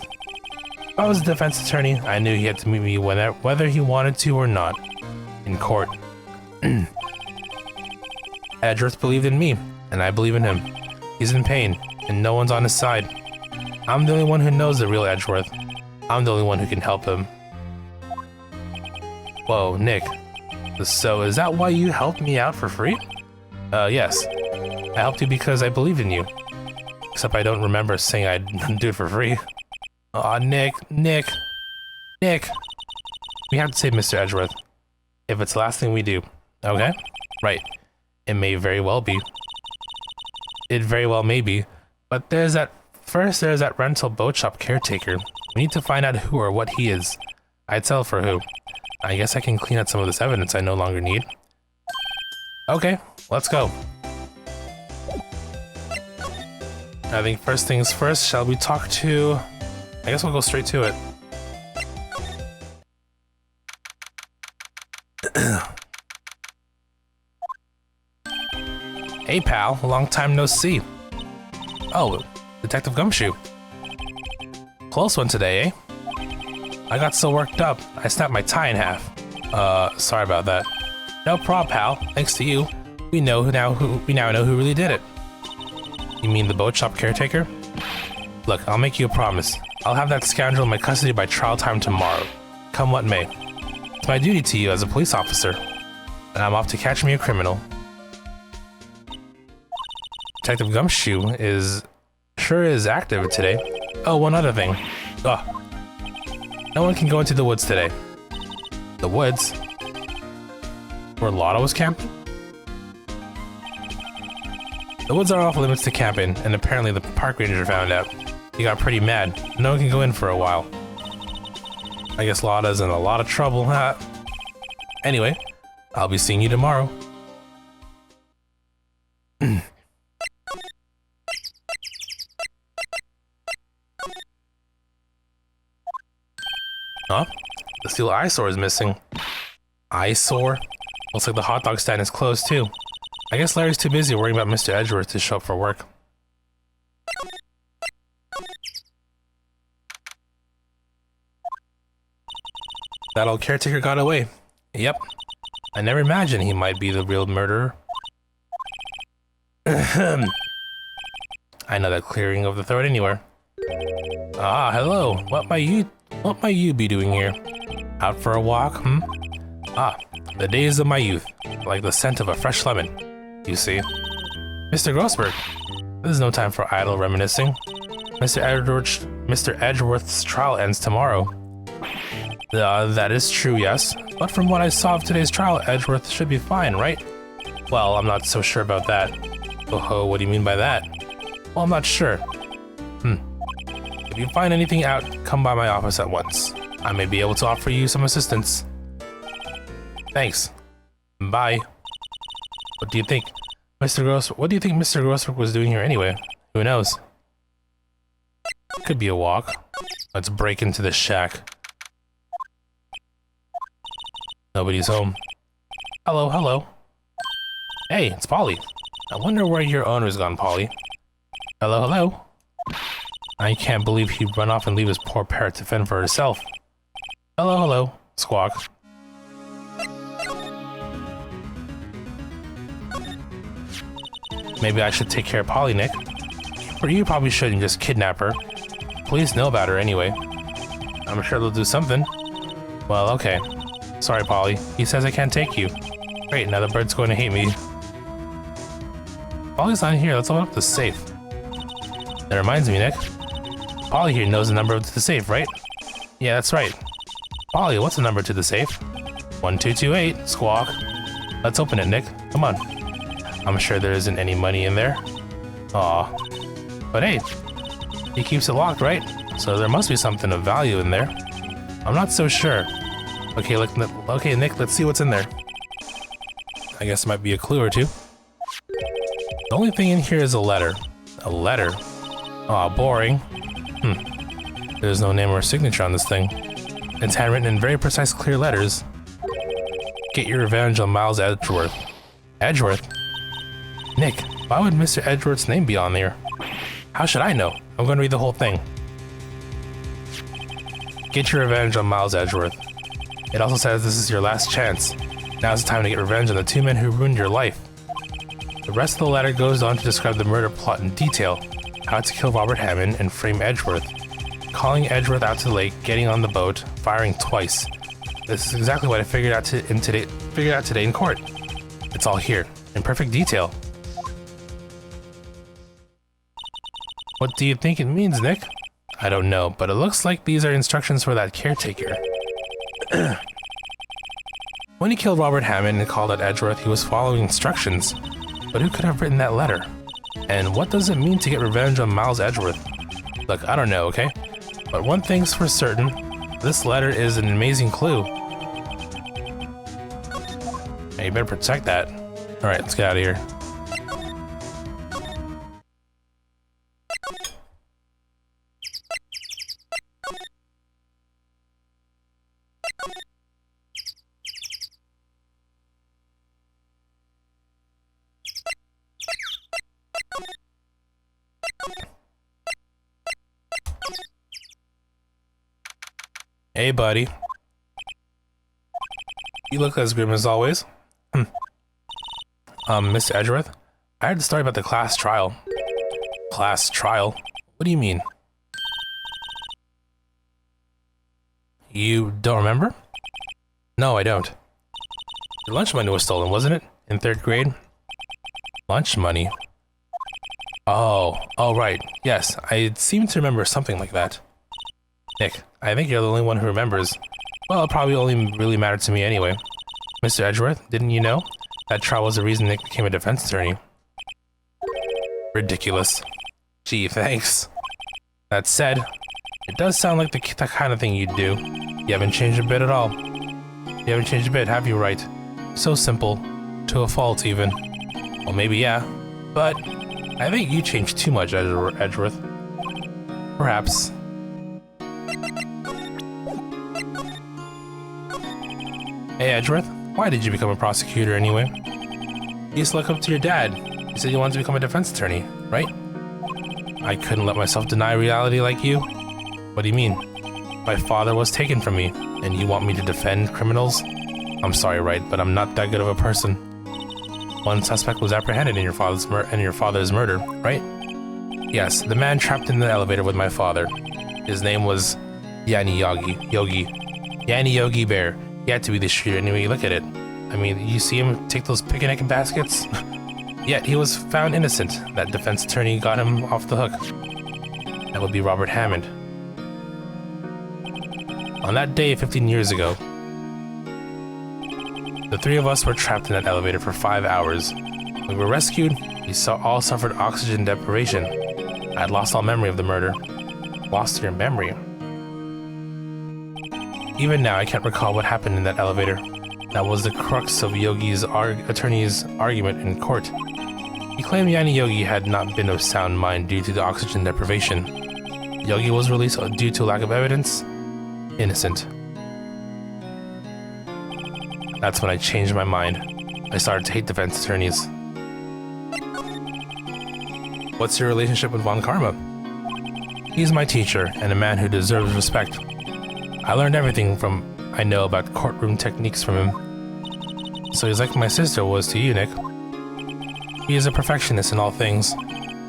Speaker 1: If I was a defense attorney, I knew he had to meet me whether he wanted to or not. In court. Edgeworth believed in me, and I believe in him. He's in pain, and no one's on his side. I'm the only one who knows the real Edgeworth. I'm the only one who can help him. Whoa, Nick. So is that why you helped me out for free? Yes. I helped you because I believed in you. Except I don't remember saying I'd do it for free. Aw, Nick. We have to save Mr. Edgeworth. If it's the last thing we do. Okay? Right. It may very well be. It very well may be. But there's that rental boat shop caretaker. We need to find out who or what he is. I'd sell for who. I guess I can clean out some of this evidence I no longer need. Okay, let's go. I think first things first, shall we talk to... I guess we'll go straight to it. Hey pal, long time no see. Oh, Detective Gumshoe. Close one today, eh? I got so worked up, I snapped my tie in half. Sorry about that. No prob, pal. Thanks to you, we now know who really did it. You mean the boat shop caretaker? Look, I'll make you a promise. I'll have that scoundrel in my custody by trial time tomorrow. Come what may. It's my duty to you as a police officer. And I'm off to catch me a criminal. Detective Gumshoe sure is active today. Oh, one other thing. No one can go into the woods today. The woods? Where Lotta was camping? The woods are off limits to camping, and apparently the park ranger found out. He got pretty mad. No one can go in for a while. I guess Lotta's in a lot of trouble, huh? Anyway, I'll be seeing you tomorrow. Huh? The steel eyesore is missing. Eyesore? Looks like the hot dog stand is closed too. I guess Larry's too busy worrying about Mr. Edgeworth to show up for work. That old caretaker got away. Yep. I never imagined he might be the real murderer. I know that clearing of the throat anywhere. Ah, hello. What might you be doing here? Out for a walk, hmm? Ah, the days of my youth, like the scent of a fresh lemon. You see? Mr. Grossberg, this is no time for idle reminiscing. Mr. Edgeworth's trial ends tomorrow. That is true, yes. But from what I saw of today's trial, Edgeworth should be fine, right? Well, I'm not so sure about that. Oh, what do you mean by that? Well, I'm not sure. If you find anything out, come by my office at once. I may be able to offer you some assistance. Thanks. Bye. What do you think? What do you think Mr. Grossberg was doing here anyway? Who knows? Could be a walk. Let's break into the shack. Nobody's home. Hello, hello. Hey, it's Polly. I wonder where your owner's gone, Polly. Hello, hello. I can't believe he'd run off and leave his poor parrot to fend for herself. Hello, hello. Squawk. Maybe I should take care of Polly, Nick. Or you probably shouldn't just kidnap her. Police know about her anyway. I'm sure they'll do something. Well, okay. Sorry, Polly. He says I can't take you. Great, now the bird's going to hate me. Polly's not here. Let's open up the safe. That reminds me, Nick. Polly here knows the number of the safe, right? Yeah, that's right. Polly, what's the number to the safe? 1228. Squawk. Let's open it, Nick. Come on. I'm sure there isn't any money in there. Aw. But hey, he keeps it locked, right? So there must be something of value in there. I'm not so sure. Okay, Nick, let's see what's in there. I guess it might be a clue or two. The only thing in here is a letter. A letter? Aw, boring. There's no name or signature on this thing. It's handwritten in very precise, clear letters. Get your revenge on Miles Edgeworth. Edgeworth? Nick, why would Mr. Edgeworth's name be on there? How should I know? I'm going to read the whole thing. Get your revenge on Miles Edgeworth. It also says this is your last chance. Now's the time to get revenge on the two men who ruined your life. The rest of the letter goes on to describe the murder plot in detail, how to kill Robert Hammond and frame Edgeworth, calling Edgeworth out to the lake, getting on the boat, firing twice. This is exactly what I figured out today in court. It's all here, in perfect detail. What do you think it means, Nick? I don't know, but it looks like these are instructions for that caretaker. When he killed Robert Hammond and called out Edgeworth, he was following instructions. But who could have written that letter? And what does it mean to get revenge on Miles Edgeworth? Look, I don't know, okay? But one thing's for certain, this letter is an amazing clue. Hey, you better protect that. Alright, let's get out of here. Hey, buddy. You look as grim as always. Mr. Edgeworth, I heard the story about the class trial. Class trial? What do you mean? You don't remember? No, I don't. Your lunch money was stolen, wasn't it? In 3rd grade? Lunch money? Oh, right. Yes, I seem to remember something like that. Nick, I think you're the only one who remembers. Well, it probably only really mattered to me anyway. Mr. Edgeworth, didn't you know? That trial was the reason Nick became a defense attorney. Ridiculous. Gee, thanks. That said, it does sound like the kind of thing you'd do. You haven't changed a bit at all. You haven't changed a bit, have you, Wright? So simple. To a fault, even. Well, maybe yeah. But I think you changed too much, Edgeworth. Perhaps. Hey, Edgeworth, why did you become a prosecutor anyway? You used to look up to your dad. You said you wanted to become a defense attorney, right? I couldn't let myself deny reality like you. What do you mean? My father was taken from me, and you want me to defend criminals? I'm sorry, Wright, but I'm not that good of a person. One suspect was apprehended in your father's murder, right? Yes, the man trapped in the elevator with my father. His name was Yanni Yogi Bear. He had to be the shooter anyway you look at it. I mean, you see him take those picnic baskets? Yet he was found innocent. That defense attorney got him off the hook. That would be Robert Hammond. On that day 15 years ago, the three of us were trapped in that elevator for 5 hours. We were rescued. We all suffered oxygen deprivation. I had lost all memory of the murder. Lost your memory? Even now, I can't recall what happened in that elevator. That was the crux of Yogi's attorney's argument in court. He claimed Yanni Yogi had not been of sound mind due to the oxygen deprivation. Yogi was released due to lack of evidence. Innocent. That's when I changed my mind. I started to hate defense attorneys. What's your relationship with Von Karma? He's my teacher and a man who deserves respect. I learned everything I know about courtroom techniques from him. So he's like my sister was to you, Nick. He is a perfectionist in all things.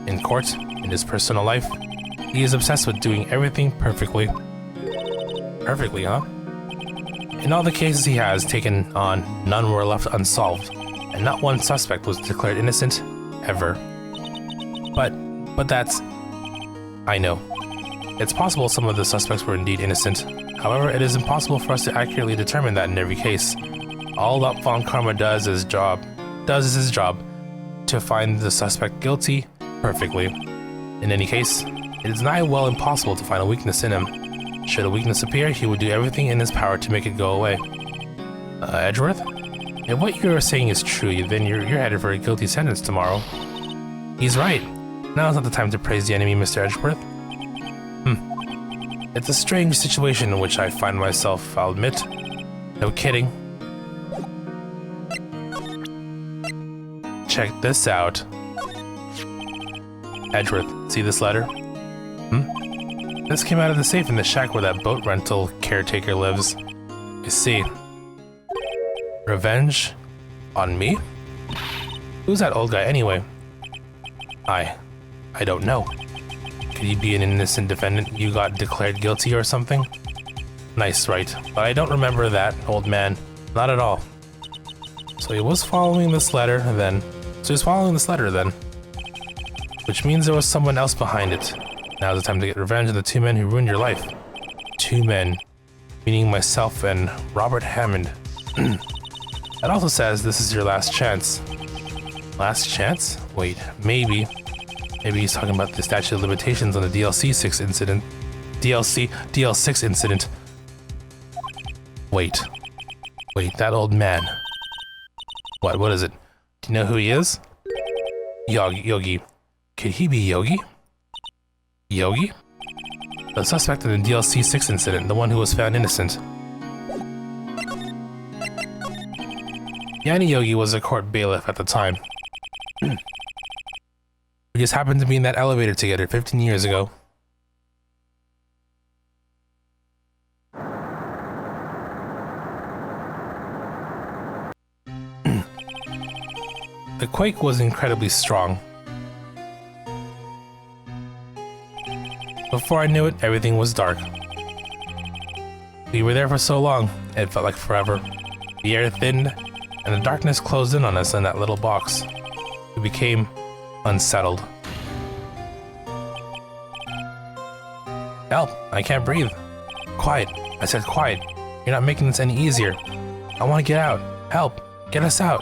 Speaker 1: In court, in his personal life, he is obsessed with doing everything perfectly. Perfectly, huh? In all the cases he has taken on, none were left unsolved, and not one suspect was declared innocent, ever. But that's... I know. It's possible some of the suspects were indeed innocent. However, it is impossible for us to accurately determine that in every case. All that Von Karma does is his job to find the suspect guilty perfectly. In any case, it is nigh well impossible to find a weakness in him. Should a weakness appear, he would do everything in his power to make it go away. Edgeworth? If what you're saying is true, then you're headed for a guilty sentence tomorrow. He's right. Now is not the time to praise the enemy, Mr. Edgeworth. It's a strange situation in which I find myself, I'll admit. No kidding. Check this out. Edgeworth, see this letter? This came out of the safe in the shack where that boat rental caretaker lives. You see. Revenge? On me? Who's that old guy anyway? I don't know. Could he be an innocent defendant you got declared guilty or something? Nice, right. But I don't remember that, old man. Not at all. So he was following this letter then. Which means there was someone else behind it. Now's the time to get revenge on the two men who ruined your life. Two men. Meaning myself and Robert Hammond. It also says this is your last chance. Last chance? Wait, maybe. Maybe he's talking about the statute of limitations on the DL6 incident. Wait, that old man. What is it? Do you know who he is? Yogi. Could he be Yogi? Yogi? The suspect in the DLC6 incident, the one who was found innocent. Yanni Yogi was a court bailiff at the time. We just happened to be in that elevator together 15 years ago. The quake was incredibly strong. Before I knew it, everything was dark. We were there for so long, it felt like forever. The air thinned, and the darkness closed in on us in that little box. We became unsettled. Help! I can't breathe. Quiet. I said quiet. You're not making this any easier. I want to get out. Help! Get us out.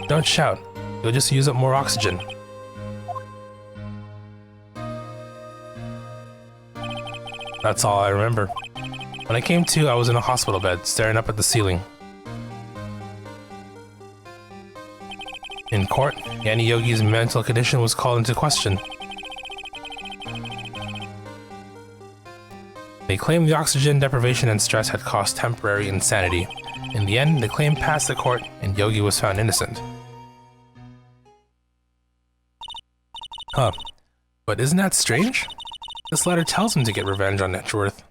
Speaker 1: Don't shout. You'll just use up more oxygen. That's all I remember. When I came to, I was in a hospital bed, staring up at the ceiling. In court, Yanni Yogi's mental condition was called into question. They claimed the oxygen deprivation and stress had caused temporary insanity. In the end, the claim passed the court and Yogi was found innocent. Huh. But isn't that strange? This letter tells him to get revenge on Edgeworth.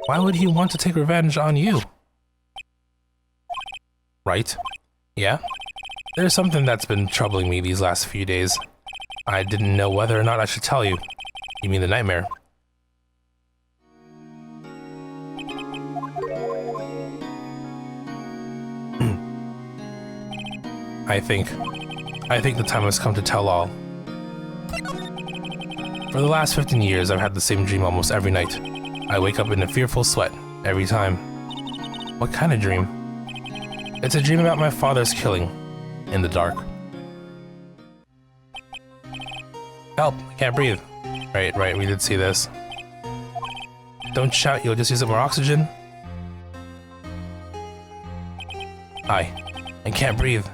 Speaker 1: Why would he want to take revenge on you? Right? Yeah? There's something that's been troubling me these last few days. I didn't know whether or not I should tell you. You mean the nightmare? I think the time has come to tell all. For the last 15 years, I've had the same dream almost every night. I wake up in a fearful sweat every time. What kind of dream? It's a dream about my father's killing. In the dark. Help! I can't breathe. Right, we did see this. Don't shout, you'll just use up more oxygen. I can't breathe.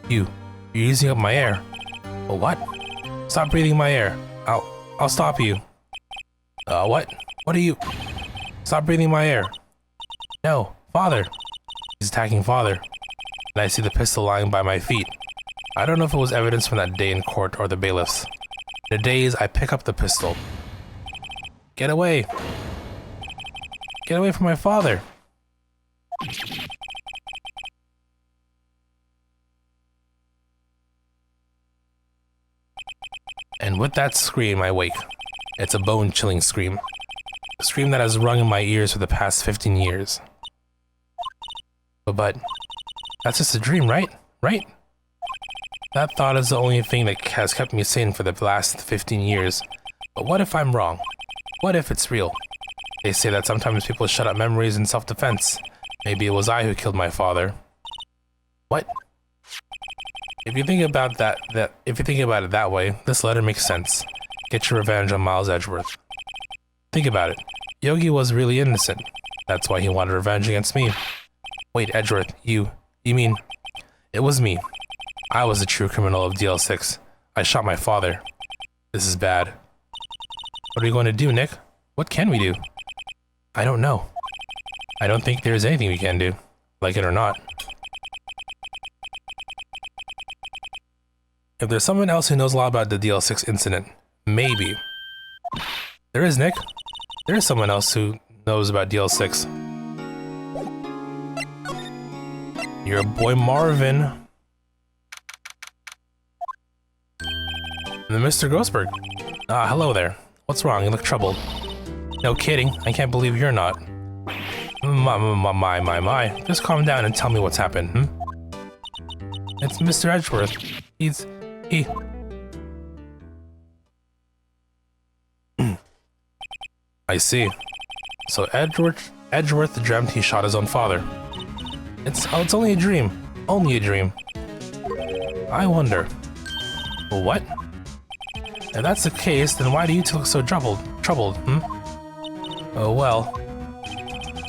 Speaker 1: You're using up my air. Well, what? Stop breathing my air. I'll stop you. What? What are you? Stop breathing my air. No, Father. He's attacking Father. And I see the pistol lying by my feet. I don't know if it was evidence from that day in court or the bailiffs. In a daze, I pick up the pistol. Get away. Get away from my father. And with that scream, I wake. It's a bone-chilling scream. A scream that has rung in my ears for the past 15 years. But that's just a dream, right? Right? That thought is the only thing that has kept me sane for the last 15 years. But what if I'm wrong? What if it's real? They say that sometimes people shut up memories in self-defense. Maybe it was I who killed my father. What? If you think about it that way, this letter makes sense. Get your revenge on Miles Edgeworth. Think about it. Yogi was really innocent. That's why he wanted revenge against me. Wait, Edgeworth, you mean... It was me. I was the true criminal of DL6. I shot my father. This is bad. What are we going to do, Nick? What can we do? I don't know. I don't think there's anything we can do. Like it or not. If there's someone else who knows a lot about the DL6 incident, maybe. There is, Nick. There is someone else who knows about DL6. Your boy Marvin. And Mr. Grossberg. Ah, hello there. What's wrong? You look troubled. No kidding. I can't believe you're not. My. Just calm down and tell me what's happened, It's Mr. Edgeworth. He... I see. So Edgeworth dreamt he shot his own father. It's only a dream. Only a dream. I wonder. What? If that's the case, then why do you two look so troubled, Oh well.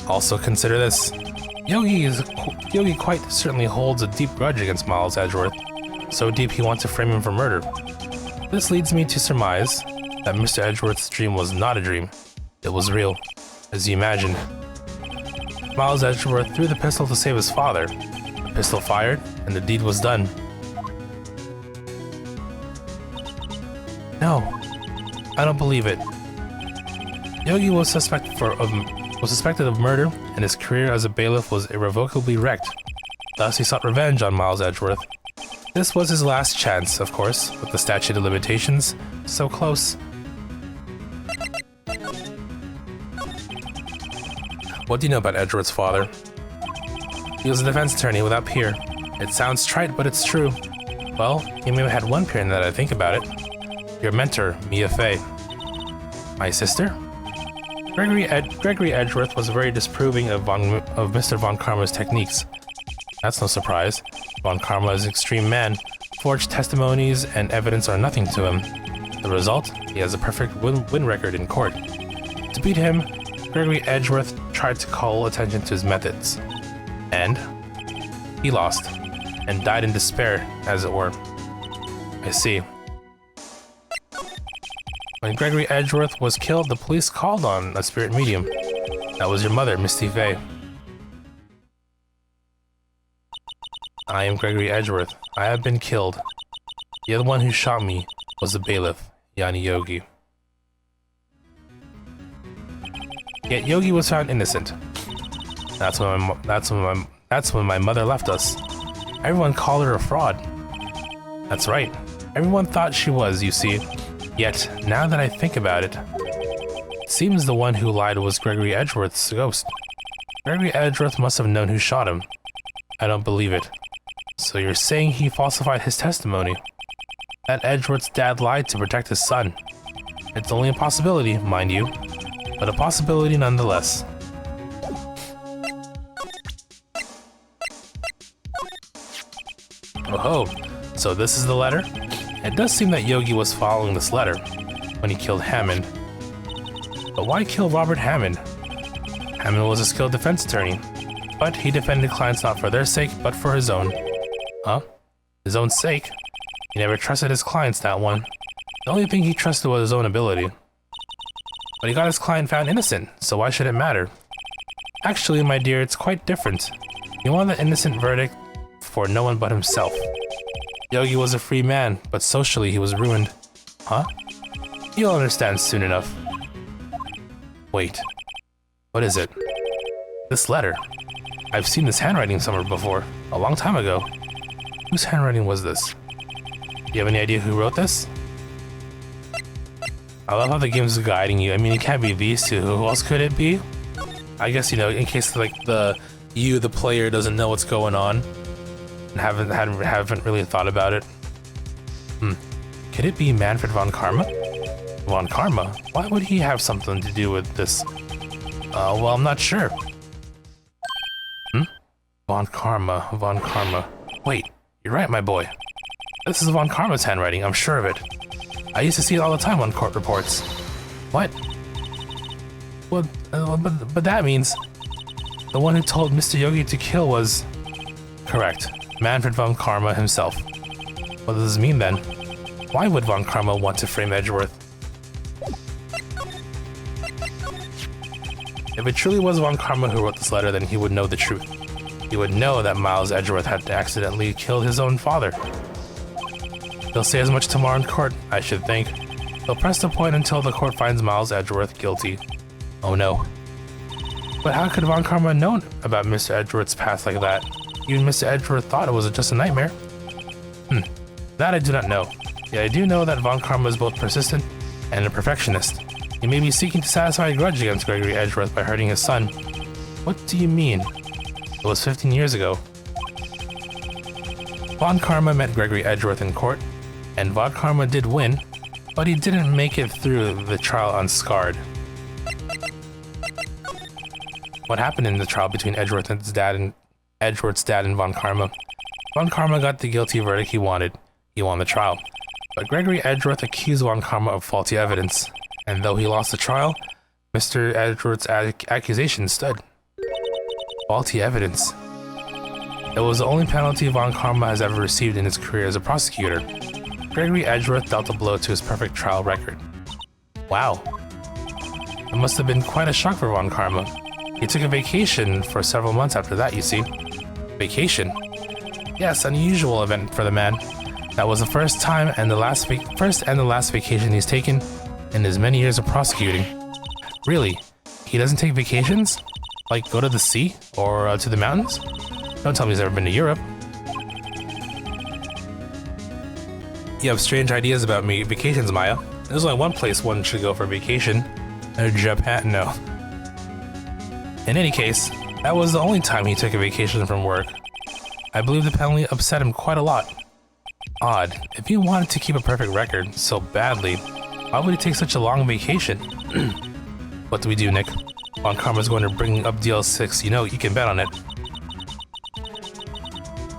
Speaker 1: Also consider this. Yogi quite certainly holds a deep grudge against Miles Edgeworth. So deep he wants to frame him for murder. This leads me to surmise that Mr. Edgeworth's dream was not a dream. It was real, as you imagined. Miles Edgeworth threw the pistol to save his father. The pistol fired, and the deed was done. No, I don't believe it. Yogi was suspected of murder, and his career as a bailiff was irrevocably wrecked. Thus, he sought revenge on Miles Edgeworth. This was his last chance, of course, with the statute of limitations so close. What do you know about Edgeworth's father? He was a defense attorney without peer. It sounds trite, but it's true. Well, he may have had one peer now that I think about it. Your mentor, Mia Fey. My sister? Gregory Edgeworth was very disapproving of Mr. Von Karma's techniques. That's no surprise. Von Karma is an extreme man. Forged testimonies and evidence are nothing to him. The result? He has a perfect win record in court. To beat him, Gregory Edgeworth tried to call attention to his methods. And he lost, and died in despair, as it were. I see. When Gregory Edgeworth was killed, the police called on a spirit medium. That was your mother, Misty Fey. I am Gregory Edgeworth. I have been killed. The other one who shot me was the bailiff, Yanni Yogi. Yet Yogi was found innocent. That's when my mother left us. Everyone called her a fraud. That's right. Everyone thought she was, you see. Yet, now that I think about it, it seems the one who lied was Gregory Edgeworth's ghost. Gregory Edgeworth must have known who shot him. I don't believe it. So you're saying he falsified his testimony? That Edgeworth's dad lied to protect his son. It's only a possibility, mind you, but a possibility nonetheless. Oh, so this is the letter? It does seem that Yogi was following this letter when he killed Hammond. But why kill Robert Hammond? Hammond was a skilled defense attorney. But he defended clients not for their sake, but for his own. Huh? His own sake? He never trusted his clients, that one. The only thing he trusted was his own ability. But he got his client found innocent, so why should it matter? Actually, my dear, it's quite different. He wanted an innocent verdict for no one but himself. Yogi was a free man, but socially he was ruined. Huh? You'll understand soon enough. Wait. What is it? This letter. I've seen this handwriting somewhere before, a long time ago. Whose handwriting was this? Do you have any idea who wrote this? I love how the game's guiding you. I mean, it can't be these two. Who else could it be? I guess, you know, in case like the player doesn't know what's going on and haven't really thought about it. Could it be Manfred von Karma? Von Karma? Why would he have something to do with this? Well, I'm not sure. Von Karma, Von Karma. Wait, you're right, my boy. This is Von Karma's handwriting, I'm sure of it. I used to see it all the time on court reports. What? Well, but that means the one who told Mr. Yogi to kill was... Correct, Manfred von Karma himself. What does this mean then? Why would Von Karma want to frame Edgeworth? If it truly was Von Karma who wrote this letter, then he would know the truth. He would know that Miles Edgeworth had accidentally killed his own father. He'll say as much tomorrow in court, I should think. He'll press the point until the court finds Miles Edgeworth guilty. Oh no. But how could Von Karma have known about Mr. Edgeworth's past like that? Even Mr. Edgeworth thought it was just a nightmare. That I do not know. Yet I do know that Von Karma is both persistent and a perfectionist. He may be seeking to satisfy a grudge against Gregory Edgeworth by hurting his son. What do you mean? It was 15 years ago. Von Karma met Gregory Edgeworth in court, and Von Karma did win, but he didn't make it through the trial unscarred. What happened in the trial between Edgeworth's dad and Von Karma? Von Karma got the guilty verdict he wanted. He won the trial. But Gregory Edgeworth accused Von Karma of faulty evidence, and though he lost the trial, Mr. Edgeworth's accusation stood. Faulty evidence. It was the only penalty Von Karma has ever received in his career as a prosecutor. Gregory Edgeworth dealt a blow to his perfect trial record. Wow. It must have been quite a shock for Von Karma. He took a vacation for several months after that, you see. Vacation? Yes, unusual event for the man. That was the first and the last vacation he's taken in his many years of prosecuting. Really? He doesn't take vacations? Like go to the sea? Or to the mountains? Don't tell me he's ever been to Europe. You have strange ideas about vacations, Maya. There's only one place one should go for vacation. Japan? No. In any case, that was the only time he took a vacation from work. I believe the penalty upset him quite a lot. Odd. If he wanted to keep a perfect record so badly, why would he take such a long vacation? What do we do, Nick? Von Karma's going to bring up DL6, you know, you can bet on it.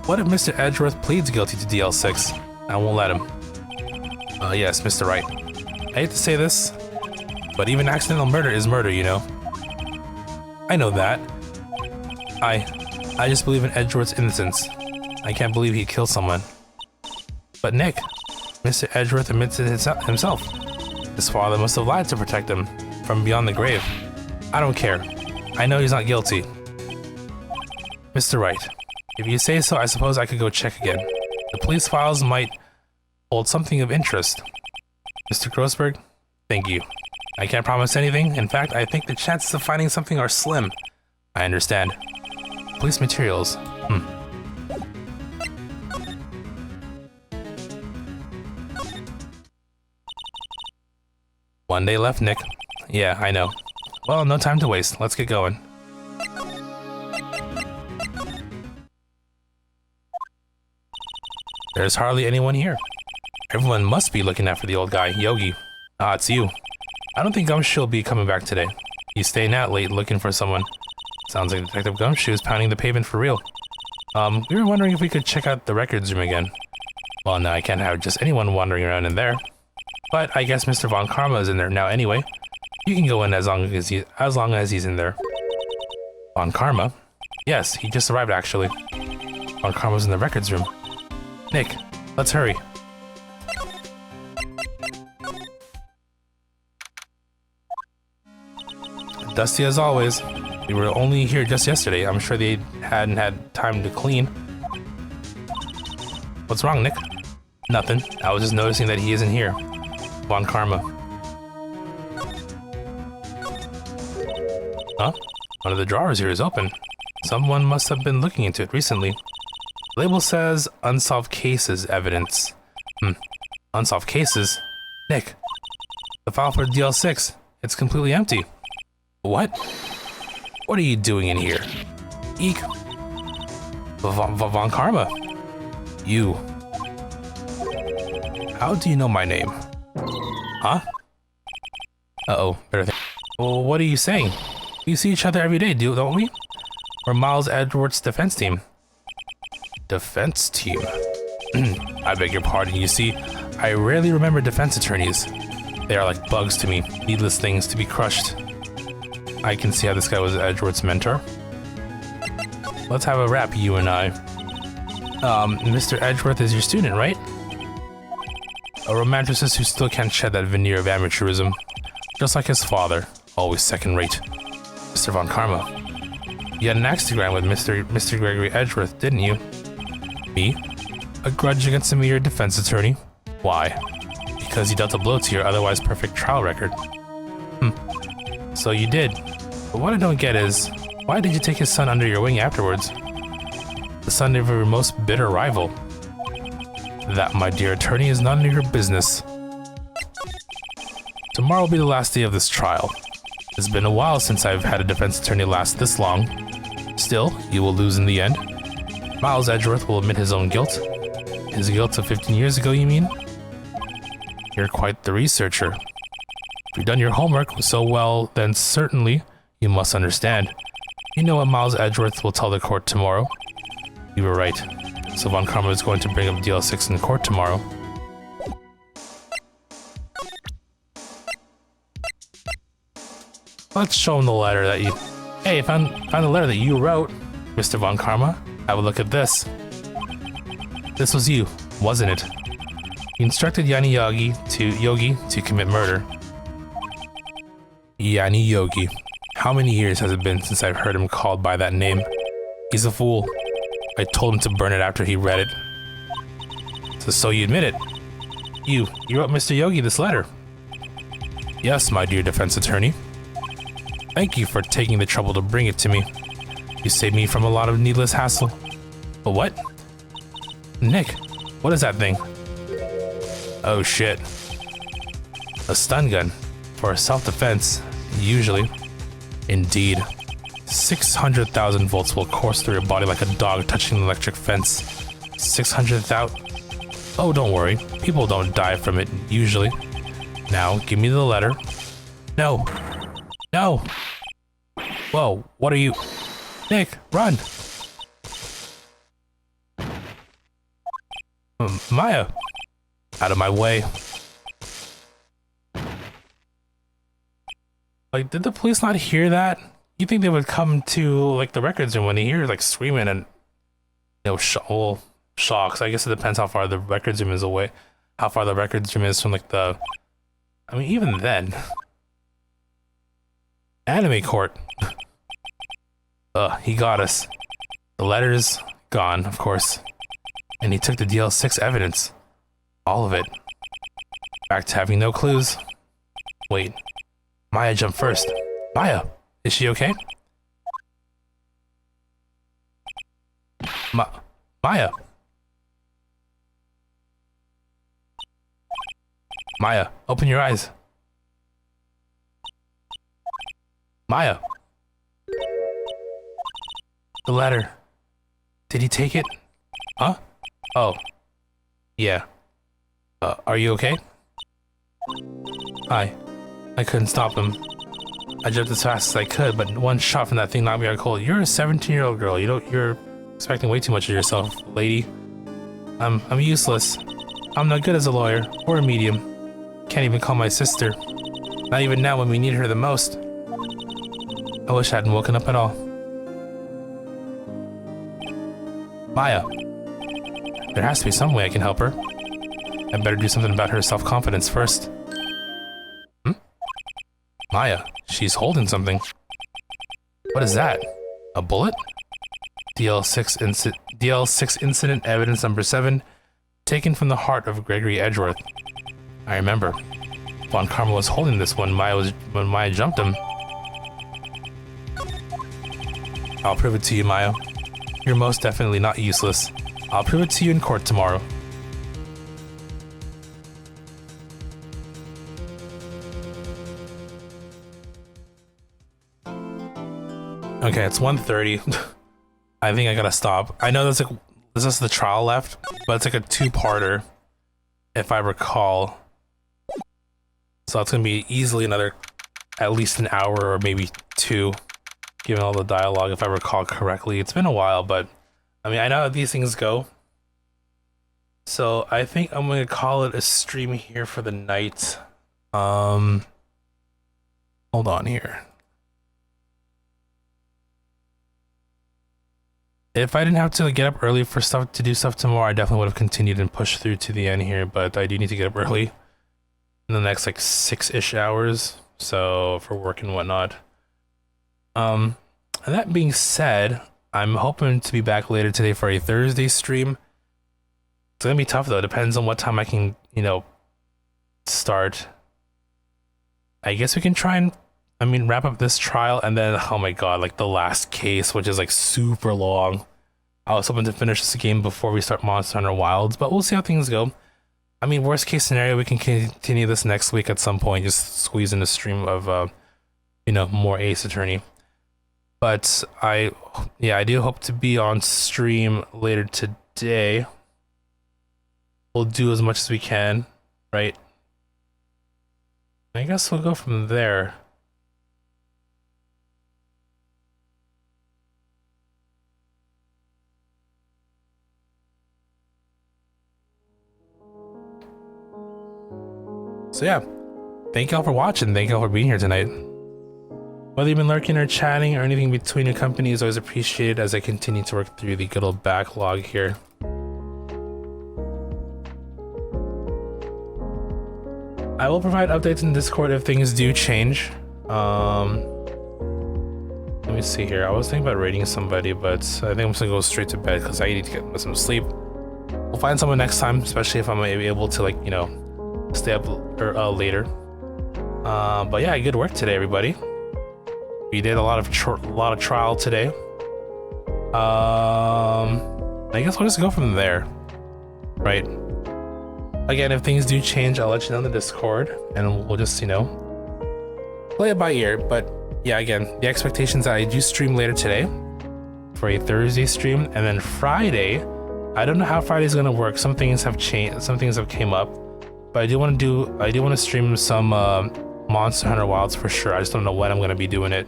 Speaker 1: What if Mr. Edgeworth pleads guilty to DL6? I won't let him. Yes, Mr. Wright. I hate to say this, but even accidental murder is murder, you know. I know that. I just believe in Edgeworth's innocence. I can't believe he killed someone. But Nick, Mr. Edgeworth admits it himself. His father must have lied to protect him from beyond the grave. I don't care. I know he's not guilty. Mr. Wright, if you say so, I suppose I could go check again. The police files might hold something of interest. Mr. Grossberg, thank you. I can't promise anything. In fact, I think the chances of finding something are slim. I understand. Police materials. One day left, Nick. Yeah, I know. Well, no time to waste. Let's get going. There's hardly anyone here. Everyone must be looking after the old guy, Yogi. Ah, it's you. I don't think Gumshoe will be coming back today. He's staying out late looking for someone. Sounds like Detective Gumshoe is pounding the pavement for real. We were wondering if we could check out the records room again. Well, no, I can't have just anyone wandering around in there. But I guess Mr. Von Karma is in there now anyway. You can go in as long as he's in there. Von Karma? Yes, he just arrived actually. Von Karma's in the records room. Nick, let's hurry. Dusty as always. We were only here just yesterday. I'm sure they hadn't had time to clean. What's wrong, Nick? Nothing. I was just noticing that he isn't here. Von Karma. Huh? One of the drawers here is open. Someone must have been looking into it recently. The label says unsolved cases evidence. Unsolved cases? Nick, the file for DL6. It's completely empty. What? What are you doing in here? Eek. Von Karma. You. How do you know my name? Huh? Uh-oh, better think. Well, what are you saying? We see each other every day, don't we? We're Miles Edgeworth's defense team. Defense team? I beg your pardon, you see, I rarely remember defense attorneys. They are like bugs to me, needless things to be crushed. I can see how this guy was Edgeworth's mentor. Let's have a rap, you and I. Mr. Edgeworth is your student, right? A romanticist who still can't shed that veneer of amateurism. Just like his father, always second rate. Mr. Von Karma. You had an axiogram with Mr. Gregory Edgeworth, didn't you? Me? A grudge against a mere defense attorney? Why? Because you dealt a blow to your otherwise perfect trial record. So you did. But what I don't get is, why did you take his son under your wing afterwards? The son of your most bitter rival. That, my dear attorney, is none of your business. Tomorrow will be the last day of this trial. It's been a while since I've had a defense attorney last this long. Still, you will lose in the end. Miles Edgeworth will admit his own guilt. His guilt of 15 years ago, you mean? You're quite the researcher. If you've done your homework so well, then certainly you must understand. You know what Miles Edgeworth will tell the court tomorrow? You were right. So Von Karma is going to bring up DL6 in court tomorrow. Let's show him the letter that you... Hey, I found the letter that you wrote, Mr. Von Karma. Have a look at this. This was you, wasn't it? You instructed Yogi to commit murder. Yogi. How many years has it been since I've heard him called by that name? He's a fool. I told him to burn it after he read it. So you admit it? You wrote Mr. Yogi this letter? Yes, my dear defense attorney. Thank you for taking the trouble to bring it to me. You saved me from a lot of needless hassle. But what? Nick, what is that thing? Oh shit. A stun gun. For self-defense, usually. Indeed. 600,000 volts will course through your body like a dog touching an electric fence. 600,000... Oh, don't worry. People don't die from it, usually. Now, give me the letter. No. No! Whoa, what are you... Nick, run! Maya! Out of my way. Like, did the police not hear that? You think they would come to, like, the records room when they hear, like, screaming and, you know, shocks. I guess it depends how far the records room is away. How far the records room is from, like, the... I mean, even then... Anime court. He got us. The letter's gone, of course. And he took the DL6 evidence. All of it. Back to having no clues. Wait. Maya jumped first. Maya! Is she okay? Maya! Maya, open your eyes. Maya! The letter. Did he take it? Huh? Oh. Yeah. Are you okay? Hi. I couldn't stop him. I jumped as fast as I could, but one shot from that thing knocked me out cold. You're a 17-year-old girl. You're expecting way too much of yourself, lady. I'm useless. I'm not good as a lawyer or a medium. Can't even call my sister. Not even now when we need her the most. I wish I hadn't woken up at all. Maya. There has to be some way I can help her. I better do something about her self-confidence first. Maya, she's holding something. What is that? A bullet? DL6 incident evidence number 7, taken from the heart of Gregory Edgeworth. I remember. Von Karma was holding this when Maya jumped him. I'll prove it to you, Maya. You're most definitely not useless. I'll prove it to you in court tomorrow. Okay, it's 1:30. I think I gotta stop. I know there's just the trial left, but it's like a 2-parter, if I recall. So it's gonna be easily another, at least an hour or maybe 2, given all the dialogue, if I recall correctly. It's been a while, but I mean, I know how these things go. So I think I'm gonna call it a stream here for the night. Hold on here. If I didn't have to get up early for to do stuff tomorrow, I definitely would have continued and pushed through to the end here, but I do need to get up early in the next like 6-ish hours, so for work and whatnot. And that being said, I'm hoping to be back later today for a Thursday stream. It's gonna be tough though, depends on what time I can, you know, start. I guess we can try and, I mean, wrap up this trial and then, oh my god, like the last case, which is like super long. I was hoping to finish this game before we start Monster Hunter Wilds, but we'll see how things go. I mean, worst case scenario, we can continue this next week at some point, just squeeze in a stream of, you know, more Ace Attorney. But I do hope to be on stream later today. We'll do as much as we can, right? I guess we'll go from there. So yeah, thank y'all for watching. Thank y'all for being here tonight. Whether you've been lurking or chatting or anything between your company is always appreciated as I continue to work through the good old backlog here. I will provide updates in Discord if things do change. Let me see here. I was thinking about raiding somebody, but I think I'm just gonna go straight to bed because I need to get some sleep. We'll find someone next time, especially if I'm able to, like, you know, stay up later. But yeah, good work today, everybody. We did a lot of trial today. I guess we'll just go from there, right? Again, if things do change, I'll let you know in the Discord, and we'll just, you know, play it by ear. But yeah, again, the expectations that I do stream later today for a Thursday stream, and then Friday. I don't know how Friday's gonna work. Some things have changed. Some things have came up. But I do want to stream some Monster Hunter Wilds for sure. I just don't know when I'm going to be doing it.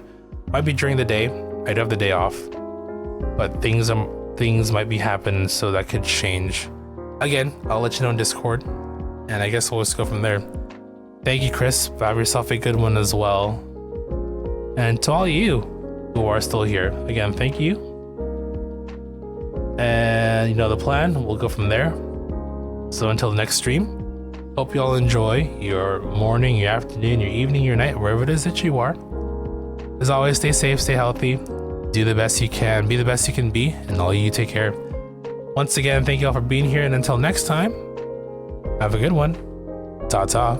Speaker 1: Might be during the day. I do have the day off, but things might be happening, so that could change. Again, I'll let you know in Discord, and I guess we'll just go from there. Thank you, Chris. Have yourself a good one as well. And to all you who are still here, again, thank you. And you know the plan. We'll go from there. So until the next stream, hope you all enjoy your morning, your afternoon, your evening, your night, wherever it is that you are. As always, stay safe, stay healthy, do the best you can, be the best you can be, and all you take care. Once again, thank you all for being here, and until next time, have a good one. Ta-ta.